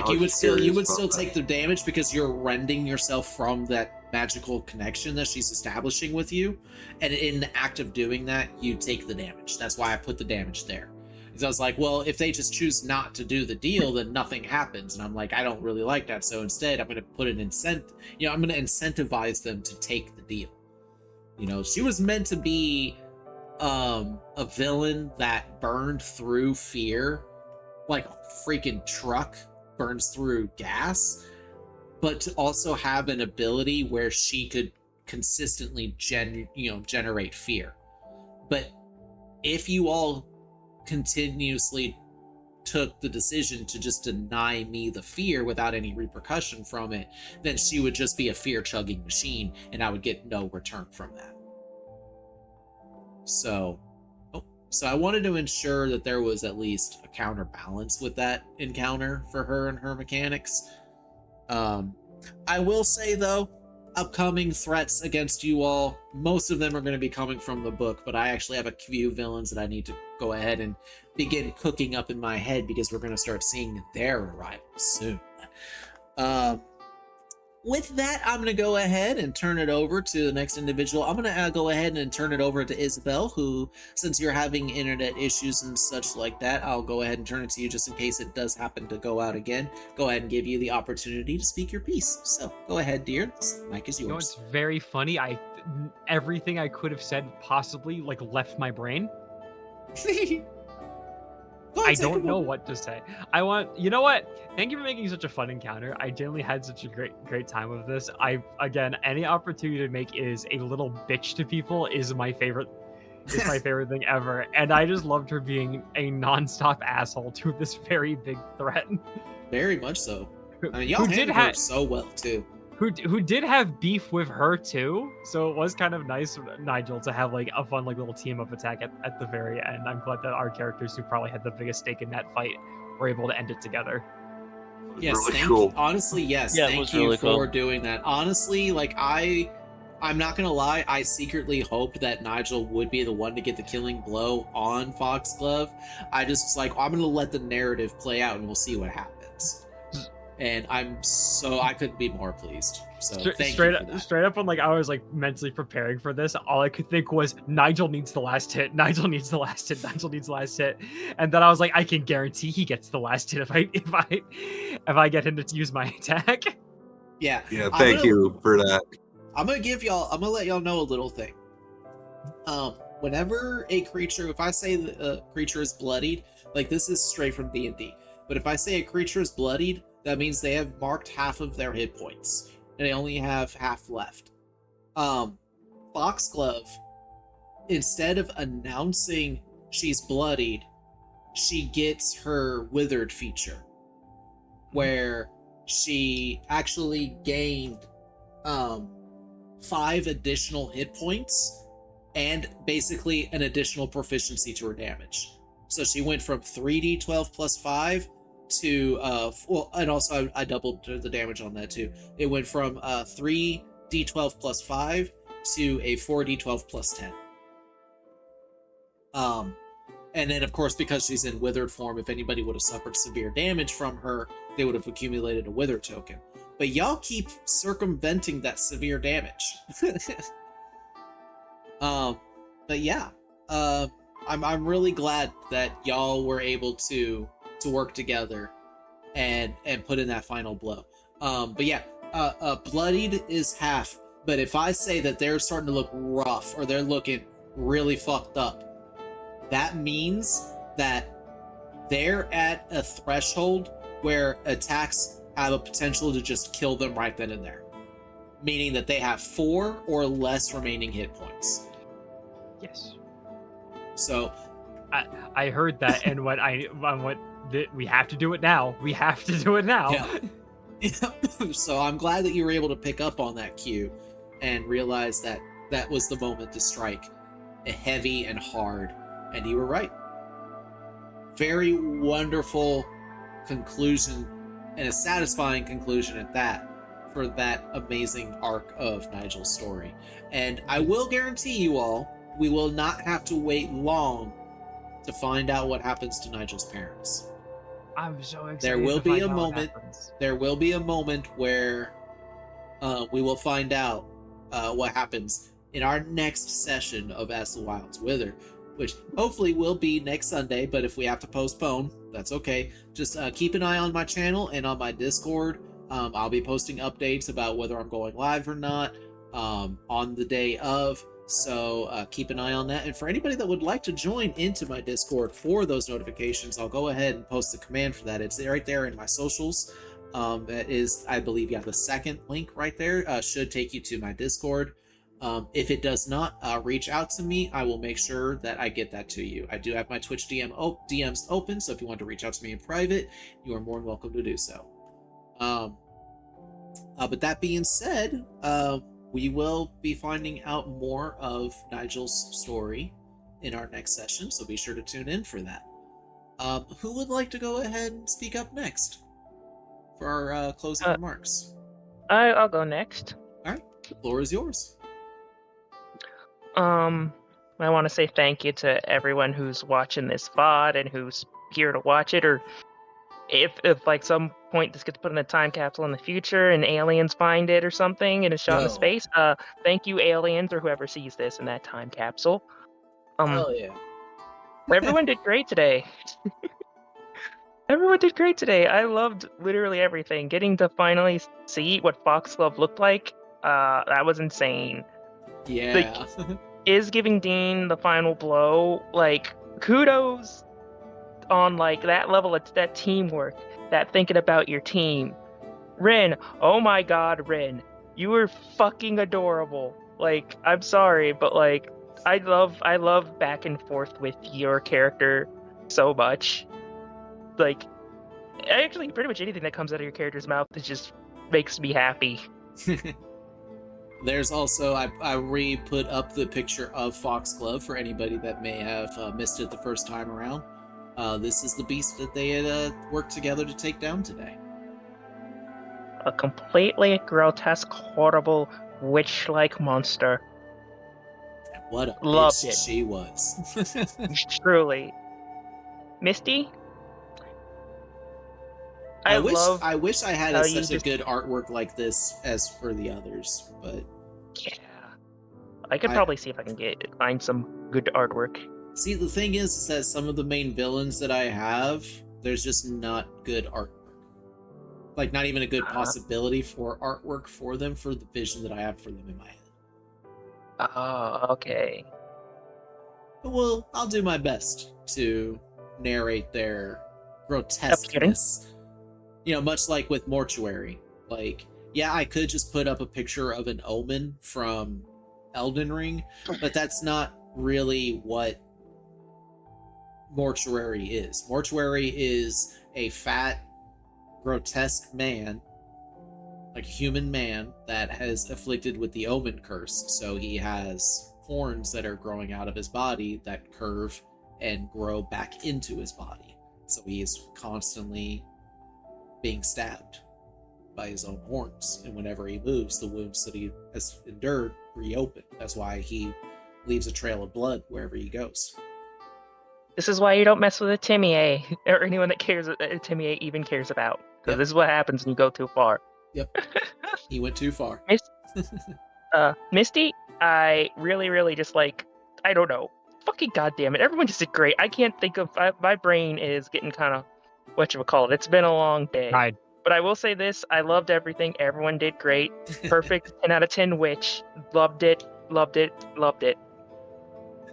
[SPEAKER 1] You would still take the damage because you're rending yourself from that magical connection that she's establishing with you, and in the act of doing that, you take the damage. That's why I put the damage there. Because I was like, well, if they just choose not to do the deal, then nothing happens, and I'm like, I don't really like that. So instead, I'm going to put an incentive. I'm going to incentivize them to take the deal. She was meant to be a villain that burned through fear like a freaking truck burns through gas, but to also have an ability where she could consistently generate fear. But if you all continuously took the decision to just deny me the fear without any repercussion from it, then she would just be a fear-chugging machine, and I would get no return from that. So I wanted to ensure that there was at least a counterbalance with that encounter for her and her mechanics. I will say, though, upcoming threats against you all, most of them are going to be coming from the book, but I actually have a few villains that I need to go ahead and begin cooking up in my head because we're going to start seeing their arrival soon. With that, I'm going to go ahead and turn it over to the next individual. I'm going to go ahead and turn it over to Isabel, who, since you're having internet issues and such like that, I'll go ahead and turn it to you just in case it does happen to go out again. Go ahead and give you the opportunity to speak your piece. So go ahead, dear. This mic is yours.
[SPEAKER 2] You know, it's very funny. Everything I could have said possibly like left my brain. I don't know what to say. You know what? Thank you for making such a fun encounter. I genuinely had such a great time with this. Again, any opportunity to make is a little bitch to people is my favorite. Is my favorite thing ever, and I just loved her being a nonstop asshole to this very big threat.
[SPEAKER 1] Very much so. I mean, y'all handled her so well too.
[SPEAKER 2] Who did have beef with her too, so it was kind of nice, Nigel, to have like a fun like little team up attack at the very end. I'm glad that our characters who probably had the biggest stake in that fight were able to end it together.
[SPEAKER 1] Yes,
[SPEAKER 6] really cool.
[SPEAKER 1] Honestly, yes.
[SPEAKER 3] Yeah,
[SPEAKER 1] thank you for doing that. Honestly, like I'm not gonna lie, I secretly hoped that Nigel would be the one to get the killing blow on Foxglove. I just was like, I'm gonna let the narrative play out and we'll see what happens. And I couldn't be more pleased. So thank you for that.
[SPEAKER 2] Straight up when like I was like mentally preparing for this, all I could think was Nigel needs the last hit. Nigel needs the last hit. Nigel needs the last hit. And then I was like, I can guarantee he gets the last hit if I get him to use my attack.
[SPEAKER 1] Yeah.
[SPEAKER 6] Yeah, thank you for that.
[SPEAKER 1] I'm gonna let y'all know a little thing. Whenever a creature, if I say the creature is bloodied, like this is straight from D&D, but if I say a creature is bloodied, that means they have marked half of their hit points, and they only have half left. Foxglove, instead of announcing she's bloodied, she gets her withered feature, where she actually gained 5 additional hit points and basically an additional proficiency to her damage. So she went from 3d12 plus 5 to and also I doubled the damage on that too. It went from 3d12 plus 5 to a 4d12 plus 10. And then of course, because she's in withered form, if anybody would have suffered severe damage from her, they would have accumulated a wither token. But y'all keep circumventing that severe damage. But yeah, I'm really glad that y'all were able to work together and put in that final blow. But yeah, bloodied is half. But if I say that they're starting to look rough or they're looking really fucked up, that means that they're at a threshold where attacks have a potential to just kill them right then and there. Meaning that they have 4 or less remaining hit points.
[SPEAKER 2] Yes.
[SPEAKER 1] So
[SPEAKER 2] I heard that, and we have to do it now. We have to do it now.
[SPEAKER 1] Yeah. So I'm glad that you were able to pick up on that cue and realize that that was the moment to strike heavy and hard. And you were right. Very wonderful conclusion, and a satisfying conclusion at that, for that amazing arc of Nigel's story. And I will guarantee you all, we will not have to wait long to find out what happens to Nigel's parents.
[SPEAKER 2] I'm so excited.
[SPEAKER 1] There will be a moment. There will be a moment where we will find out what happens in our next session of As the Wilds Wither, which hopefully will be next Sunday. But if we have to postpone, that's okay. Just keep an eye on my channel and on my Discord. I'll be posting updates about whether I'm going live or not on the day of. So keep an eye on that. And for anybody that would like to join into my Discord for those notifications, I'll go ahead and post the command for that. It's right there in my socials. That is, I believe, the second link right there should take you to my Discord. If it does not, reach out to me. I will make sure that I get that to you. I do have my Twitch DMs open, so if you want to reach out to me in private, you are more than welcome to do so. But that being said, we will be finding out more of Nigel's story in our next session, so be sure to tune in for that. Who would like to go ahead and speak up next for our closing remarks?
[SPEAKER 5] I'll go next.
[SPEAKER 1] All right. Floor is yours.
[SPEAKER 5] I want to say thank you to everyone who's watching this VOD and who's here to watch it, or if like some point this gets put in a time capsule in the future and aliens find it or something and it's shot in
[SPEAKER 1] Yo.
[SPEAKER 5] space, thank you aliens or whoever sees this in that time capsule.
[SPEAKER 1] Hell yeah.
[SPEAKER 5] Everyone did great today. Everyone did great today. I loved literally everything. Getting to finally see what Foxglove looked like, that was insane.
[SPEAKER 1] Yeah.
[SPEAKER 5] Is giving Dean the final blow, like, kudos on like that level of that teamwork, that thinking about your team. Rin, oh my god, Rin, you were fucking adorable. Like, I'm sorry, but like, I love back and forth with your character so much. Like, actually, pretty much anything that comes out of your character's mouth is just makes me happy.
[SPEAKER 1] There's also, I re-put up the picture of Foxglove for anybody that may have missed it the first time around. This is the beast that they had worked together to take down today.
[SPEAKER 5] A completely grotesque, horrible, witch-like monster.
[SPEAKER 1] And what a
[SPEAKER 5] Loved
[SPEAKER 1] bitch
[SPEAKER 5] it.
[SPEAKER 1] she was.
[SPEAKER 5] Truly. Misty?
[SPEAKER 1] I wish I had
[SPEAKER 5] how
[SPEAKER 1] such
[SPEAKER 5] you
[SPEAKER 1] a
[SPEAKER 5] just-
[SPEAKER 1] good artwork like this as for the others, but
[SPEAKER 5] Yeah. I could probably see if I can find some good artwork.
[SPEAKER 1] see, the thing is that some of the main villains that I have, there's just not good artwork. Like, not even a good possibility for artwork for them, for the vision that I have for them in my head.
[SPEAKER 5] Oh, okay.
[SPEAKER 1] Well, I'll do my best to narrate their grotesqueness. You know, much like with Mortuary. Like, yeah, I could just put up a picture of an omen from Elden Ring, but that's not really what Mortuary is. Mortuary is a fat, grotesque man, like a human man, that has afflicted with the omen curse. So he has horns that are growing out of his body that curve and grow back into his body. So he is constantly being stabbed by his own horns, and whenever he moves, the wounds that he has endured reopen. That's why he leaves a trail of blood wherever he goes.
[SPEAKER 5] This is why you don't mess with a Timmy or anyone that cares that Timmy even cares about. Because
[SPEAKER 1] Yep.
[SPEAKER 5] this is what happens when you go too far.
[SPEAKER 1] Yep. He went too far.
[SPEAKER 5] Misty, I really just like, I don't know. Fucking goddamn it. Everyone just did great. I can't think of, my brain is getting kind of, whatchamacallit. It's been a long day.
[SPEAKER 2] Right.
[SPEAKER 5] But I will say this, I loved everything. Everyone did great. Perfect 10 out of 10 witch. Loved it.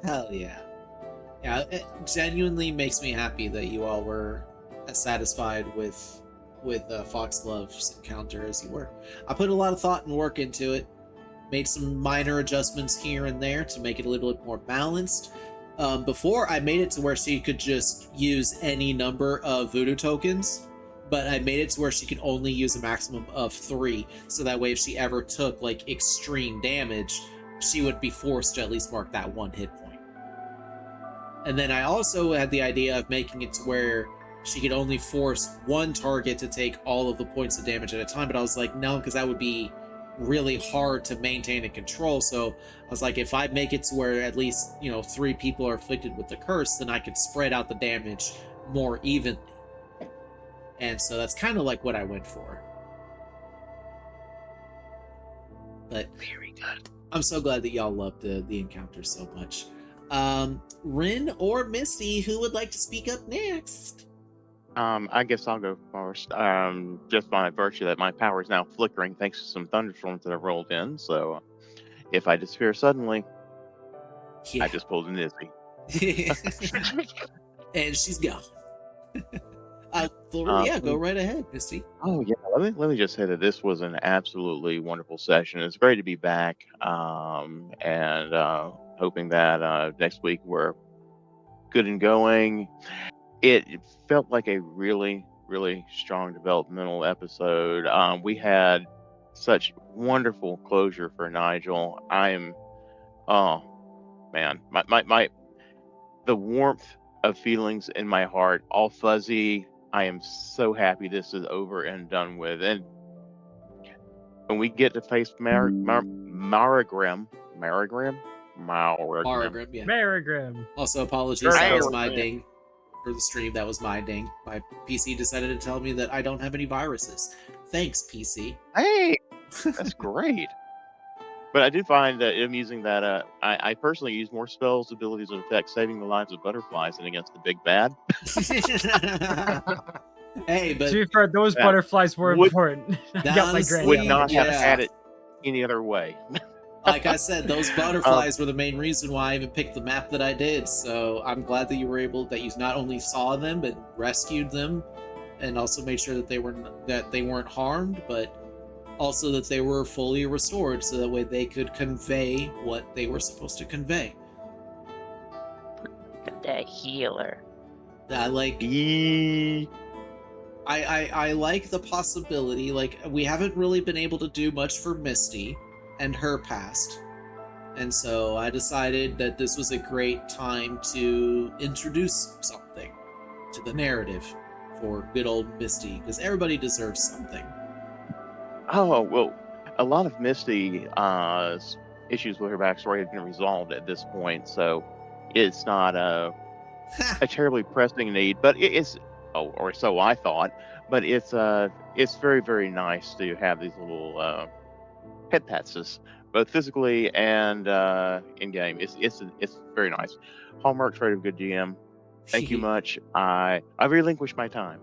[SPEAKER 1] Hell yeah. Yeah, it genuinely makes me happy that you all were as satisfied with Foxglove's encounter as you were. I put a lot of thought and work into it, made some minor adjustments here and there to make it a little bit more balanced. Before, I made it to where she could just use any number of voodoo tokens, but I made it to where she could only use a maximum of 3, so that way if she ever took like extreme damage, she would be forced to at least mark that 1 hit point. And then I also had the idea of making it to where she could only force 1 target to take all of the points of damage at a time, but I was like, no, because that would be really hard to maintain and control. So I was like, if I make it to where at least, 3 people are afflicted with the curse, then I could spread out the damage more evenly. And so that's kind of like what I went for. But
[SPEAKER 5] Very good.
[SPEAKER 1] I'm so glad that y'all loved the encounter so much. Rin or Misty, who would like to speak up next?
[SPEAKER 4] I guess I'll go first. Just by virtue that my power is now flickering thanks to some thunderstorms that have rolled in. So if I disappear suddenly, I just pulled an Izzy.
[SPEAKER 1] And she's gone. Go right ahead, Misty.
[SPEAKER 4] Oh yeah, let me just say that this was an absolutely wonderful session. It's great to be back, and hoping that next week we're good and going. It felt like a really, really strong developmental episode. We had such wonderful closure for Nigel. Oh man, my the warmth of feelings in my heart, all fuzzy. I am so happy this is over and done with. And when we get to face Marigrim.
[SPEAKER 1] Margrim, yeah.
[SPEAKER 2] Marigrim.
[SPEAKER 1] Also, apologies. That was my
[SPEAKER 4] Marigrim.
[SPEAKER 1] ding for the stream. That was my ding. My PC decided to tell me that I don't have any viruses. Thanks, PC.
[SPEAKER 4] Hey, that's great. But I do find that amusing that I personally use more spells, abilities, and effects saving the lives of butterflies than against the big bad.
[SPEAKER 1] Hey, but
[SPEAKER 2] To be fair, those
[SPEAKER 4] that
[SPEAKER 2] butterflies were
[SPEAKER 4] would-
[SPEAKER 2] important. I got my
[SPEAKER 1] honestly,
[SPEAKER 2] granny
[SPEAKER 4] Would
[SPEAKER 2] on
[SPEAKER 4] not
[SPEAKER 2] the
[SPEAKER 4] have
[SPEAKER 2] chest.
[SPEAKER 4] had it any other way.
[SPEAKER 1] like I said, those butterflies were the main reason why I even picked the map that I did. So I'm glad that you were able that you not only saw them but rescued them, and also made sure that they weren't harmed, but also that they were fully restored, so that way they could convey what they were supposed to convey.
[SPEAKER 5] The healer.
[SPEAKER 1] I like.
[SPEAKER 4] Yee.
[SPEAKER 1] I like the possibility. Like, we haven't really been able to do much for Misty and her past, and so I decided that this was a great time to introduce something to the narrative for good old Misty, because everybody deserves something.
[SPEAKER 4] Oh, well, a lot of Misty issues with her backstory have been resolved at this point, so it's not a terribly pressing need, but it's, or so I thought, but it's very, very nice to have these little pet pets, both physically and in game. It's very nice. Hallmark trait of good GM. Thank you much. I relinquish my time.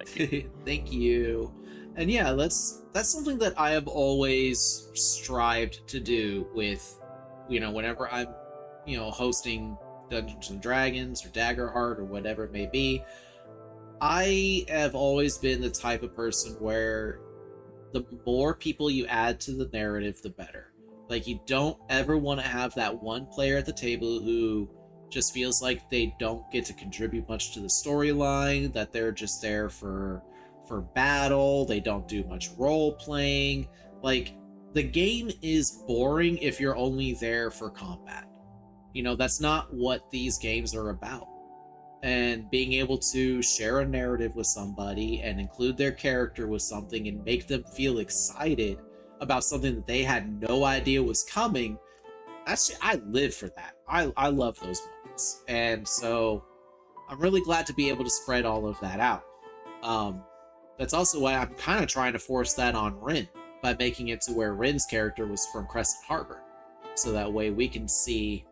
[SPEAKER 4] Thank you.
[SPEAKER 1] Thank you. And yeah, that's something that I have always strived to do with, whenever I'm, hosting Dungeons and Dragons or Daggerheart or whatever it may be. I have always been the type of person where the more people you add to the narrative, the better. Like, you don't ever want to have that one player at the table who just feels like they don't get to contribute much to the storyline, that they're just there for battle, they don't do much role playing. Like, the game is boring if you're only there for combat. That's not what these games are about. And being able to share a narrative with somebody and include their character with something and make them feel excited about something that they had no idea was coming, I live for that. I love those moments. And so I'm really glad to be able to spread all of that out. That's also why I'm kind of trying to force that on Rin by making it to where Rin's character was from Crescent Harbor. So that way we can see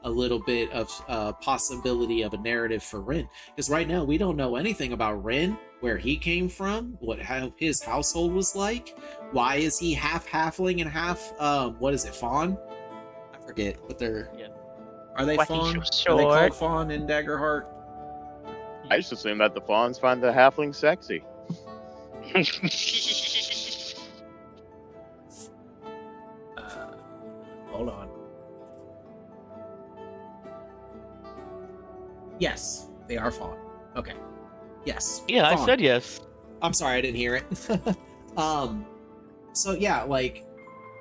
[SPEAKER 1] a little bit of possibility of a narrative for Rin. Because right now we don't know anything about Rin, where he came from, how his household was like. Why is he half halfling and half fawn? I forget what they're.
[SPEAKER 3] Yeah.
[SPEAKER 1] Are they
[SPEAKER 5] Why
[SPEAKER 1] fawn?
[SPEAKER 5] he's
[SPEAKER 1] Are they called
[SPEAKER 5] short.
[SPEAKER 1] fawn in Daggerheart?
[SPEAKER 4] I just assume that the fawns find the halfling sexy.
[SPEAKER 1] Hold on. Yes, they are fawn. Okay. Yes.
[SPEAKER 3] Yeah, I
[SPEAKER 1] fawn.
[SPEAKER 3] said yes.
[SPEAKER 1] I'm sorry, I didn't hear it. So yeah, like,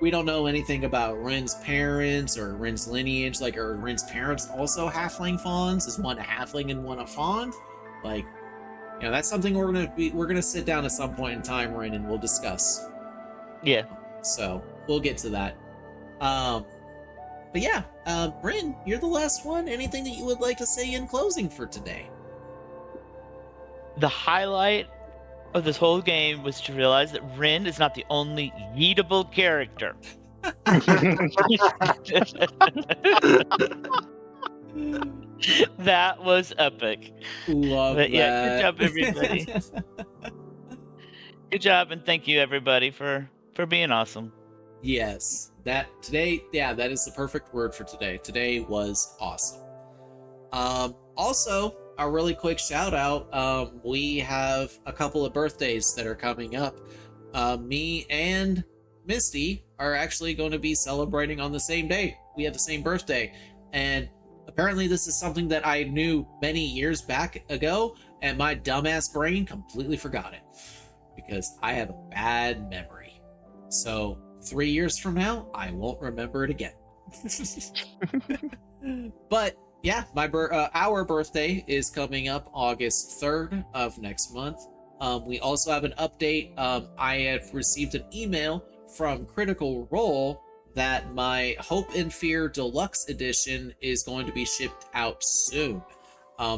[SPEAKER 1] we don't know anything about Rin's parents or Rin's lineage. Like, are Rin's parents also halfling fawns? Is one a halfling and one a fawn? Like, that's something we're gonna sit down at some point in time, Rin, and we'll discuss.
[SPEAKER 3] Yeah.
[SPEAKER 1] So we'll get to that. But yeah, Rin, you're the last one. Anything that you would like to say in closing for today?
[SPEAKER 3] The highlight of this whole game was to realize that Rin is not the only yeetable character. That was epic.
[SPEAKER 1] Love
[SPEAKER 3] But yeah,
[SPEAKER 1] that.
[SPEAKER 3] good job, everybody. Good job, and thank you, everybody, for being awesome.
[SPEAKER 1] Yes, that is the perfect word for today. Today was awesome. Also, a really quick shout out. We have a couple of birthdays that are coming up. Me and Misty are actually going to be celebrating on the same day. We have the same birthday, and apparently this is something that I knew many years back ago, and my dumbass brain completely forgot it because I have a bad memory. So 3 years from now, I won't remember it again. But yeah, our birthday is coming up August 3rd of next month. We also have an update. I have received an email from Critical Role that my Hope and Fear Deluxe Edition is going to be shipped out soon.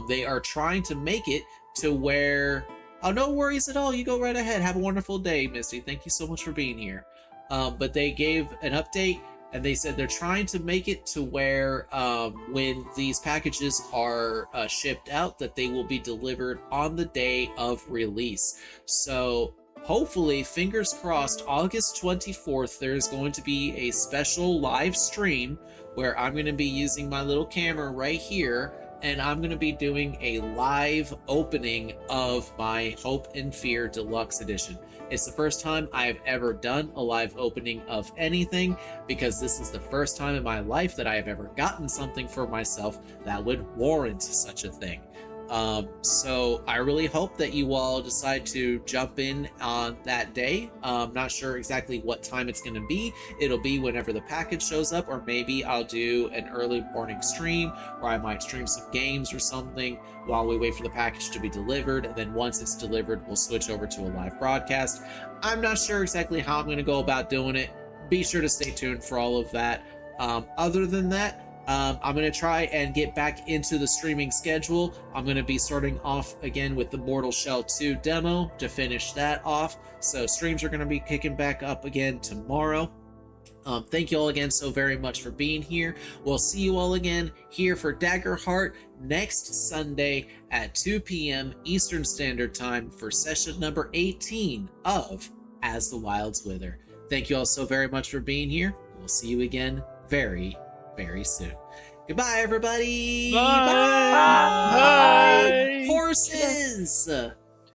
[SPEAKER 1] They are trying to make it to where... Oh, no worries at all. You go right ahead. Have a wonderful day, Misty. Thank you so much for being here. But they gave an update, and they said they're trying to make it to where when these packages are shipped out, that they will be delivered on the day of release. So hopefully, fingers crossed, August 24th, there's going to be a special live stream where I'm going to be using my little camera right here, and I'm going to be doing a live opening of my Hope and Fear Deluxe Edition. It's the first time I've ever done a live opening of anything, because this is the first time in my life that I have ever gotten something for myself that would warrant such a thing. So I really hope that you all decide to jump in on that day. Not sure exactly what time it's going to be. It'll be whenever the package shows up, or maybe I'll do an early morning stream, or I might stream some games or something while we wait for the package to be delivered. And then once it's delivered, we'll switch over to a live broadcast. I'm not sure exactly how I'm going to go about doing it. Be sure to stay tuned for all of that. Other than that, I'm going to try and get back into the streaming schedule. I'm going to be starting off again with the Mortal Shell 2 demo to finish that off. So streams are going to be kicking back up again tomorrow. Thank you all again so very much for being here. We'll see you all again here for Daggerheart next Sunday at 2 p.m. Eastern Standard Time for session number 18 of As the Wilds Wither. Thank you all so very much for being here. We'll see you again very, very soon. Goodbye, everybody.
[SPEAKER 3] Bye. Bye.
[SPEAKER 1] Horses.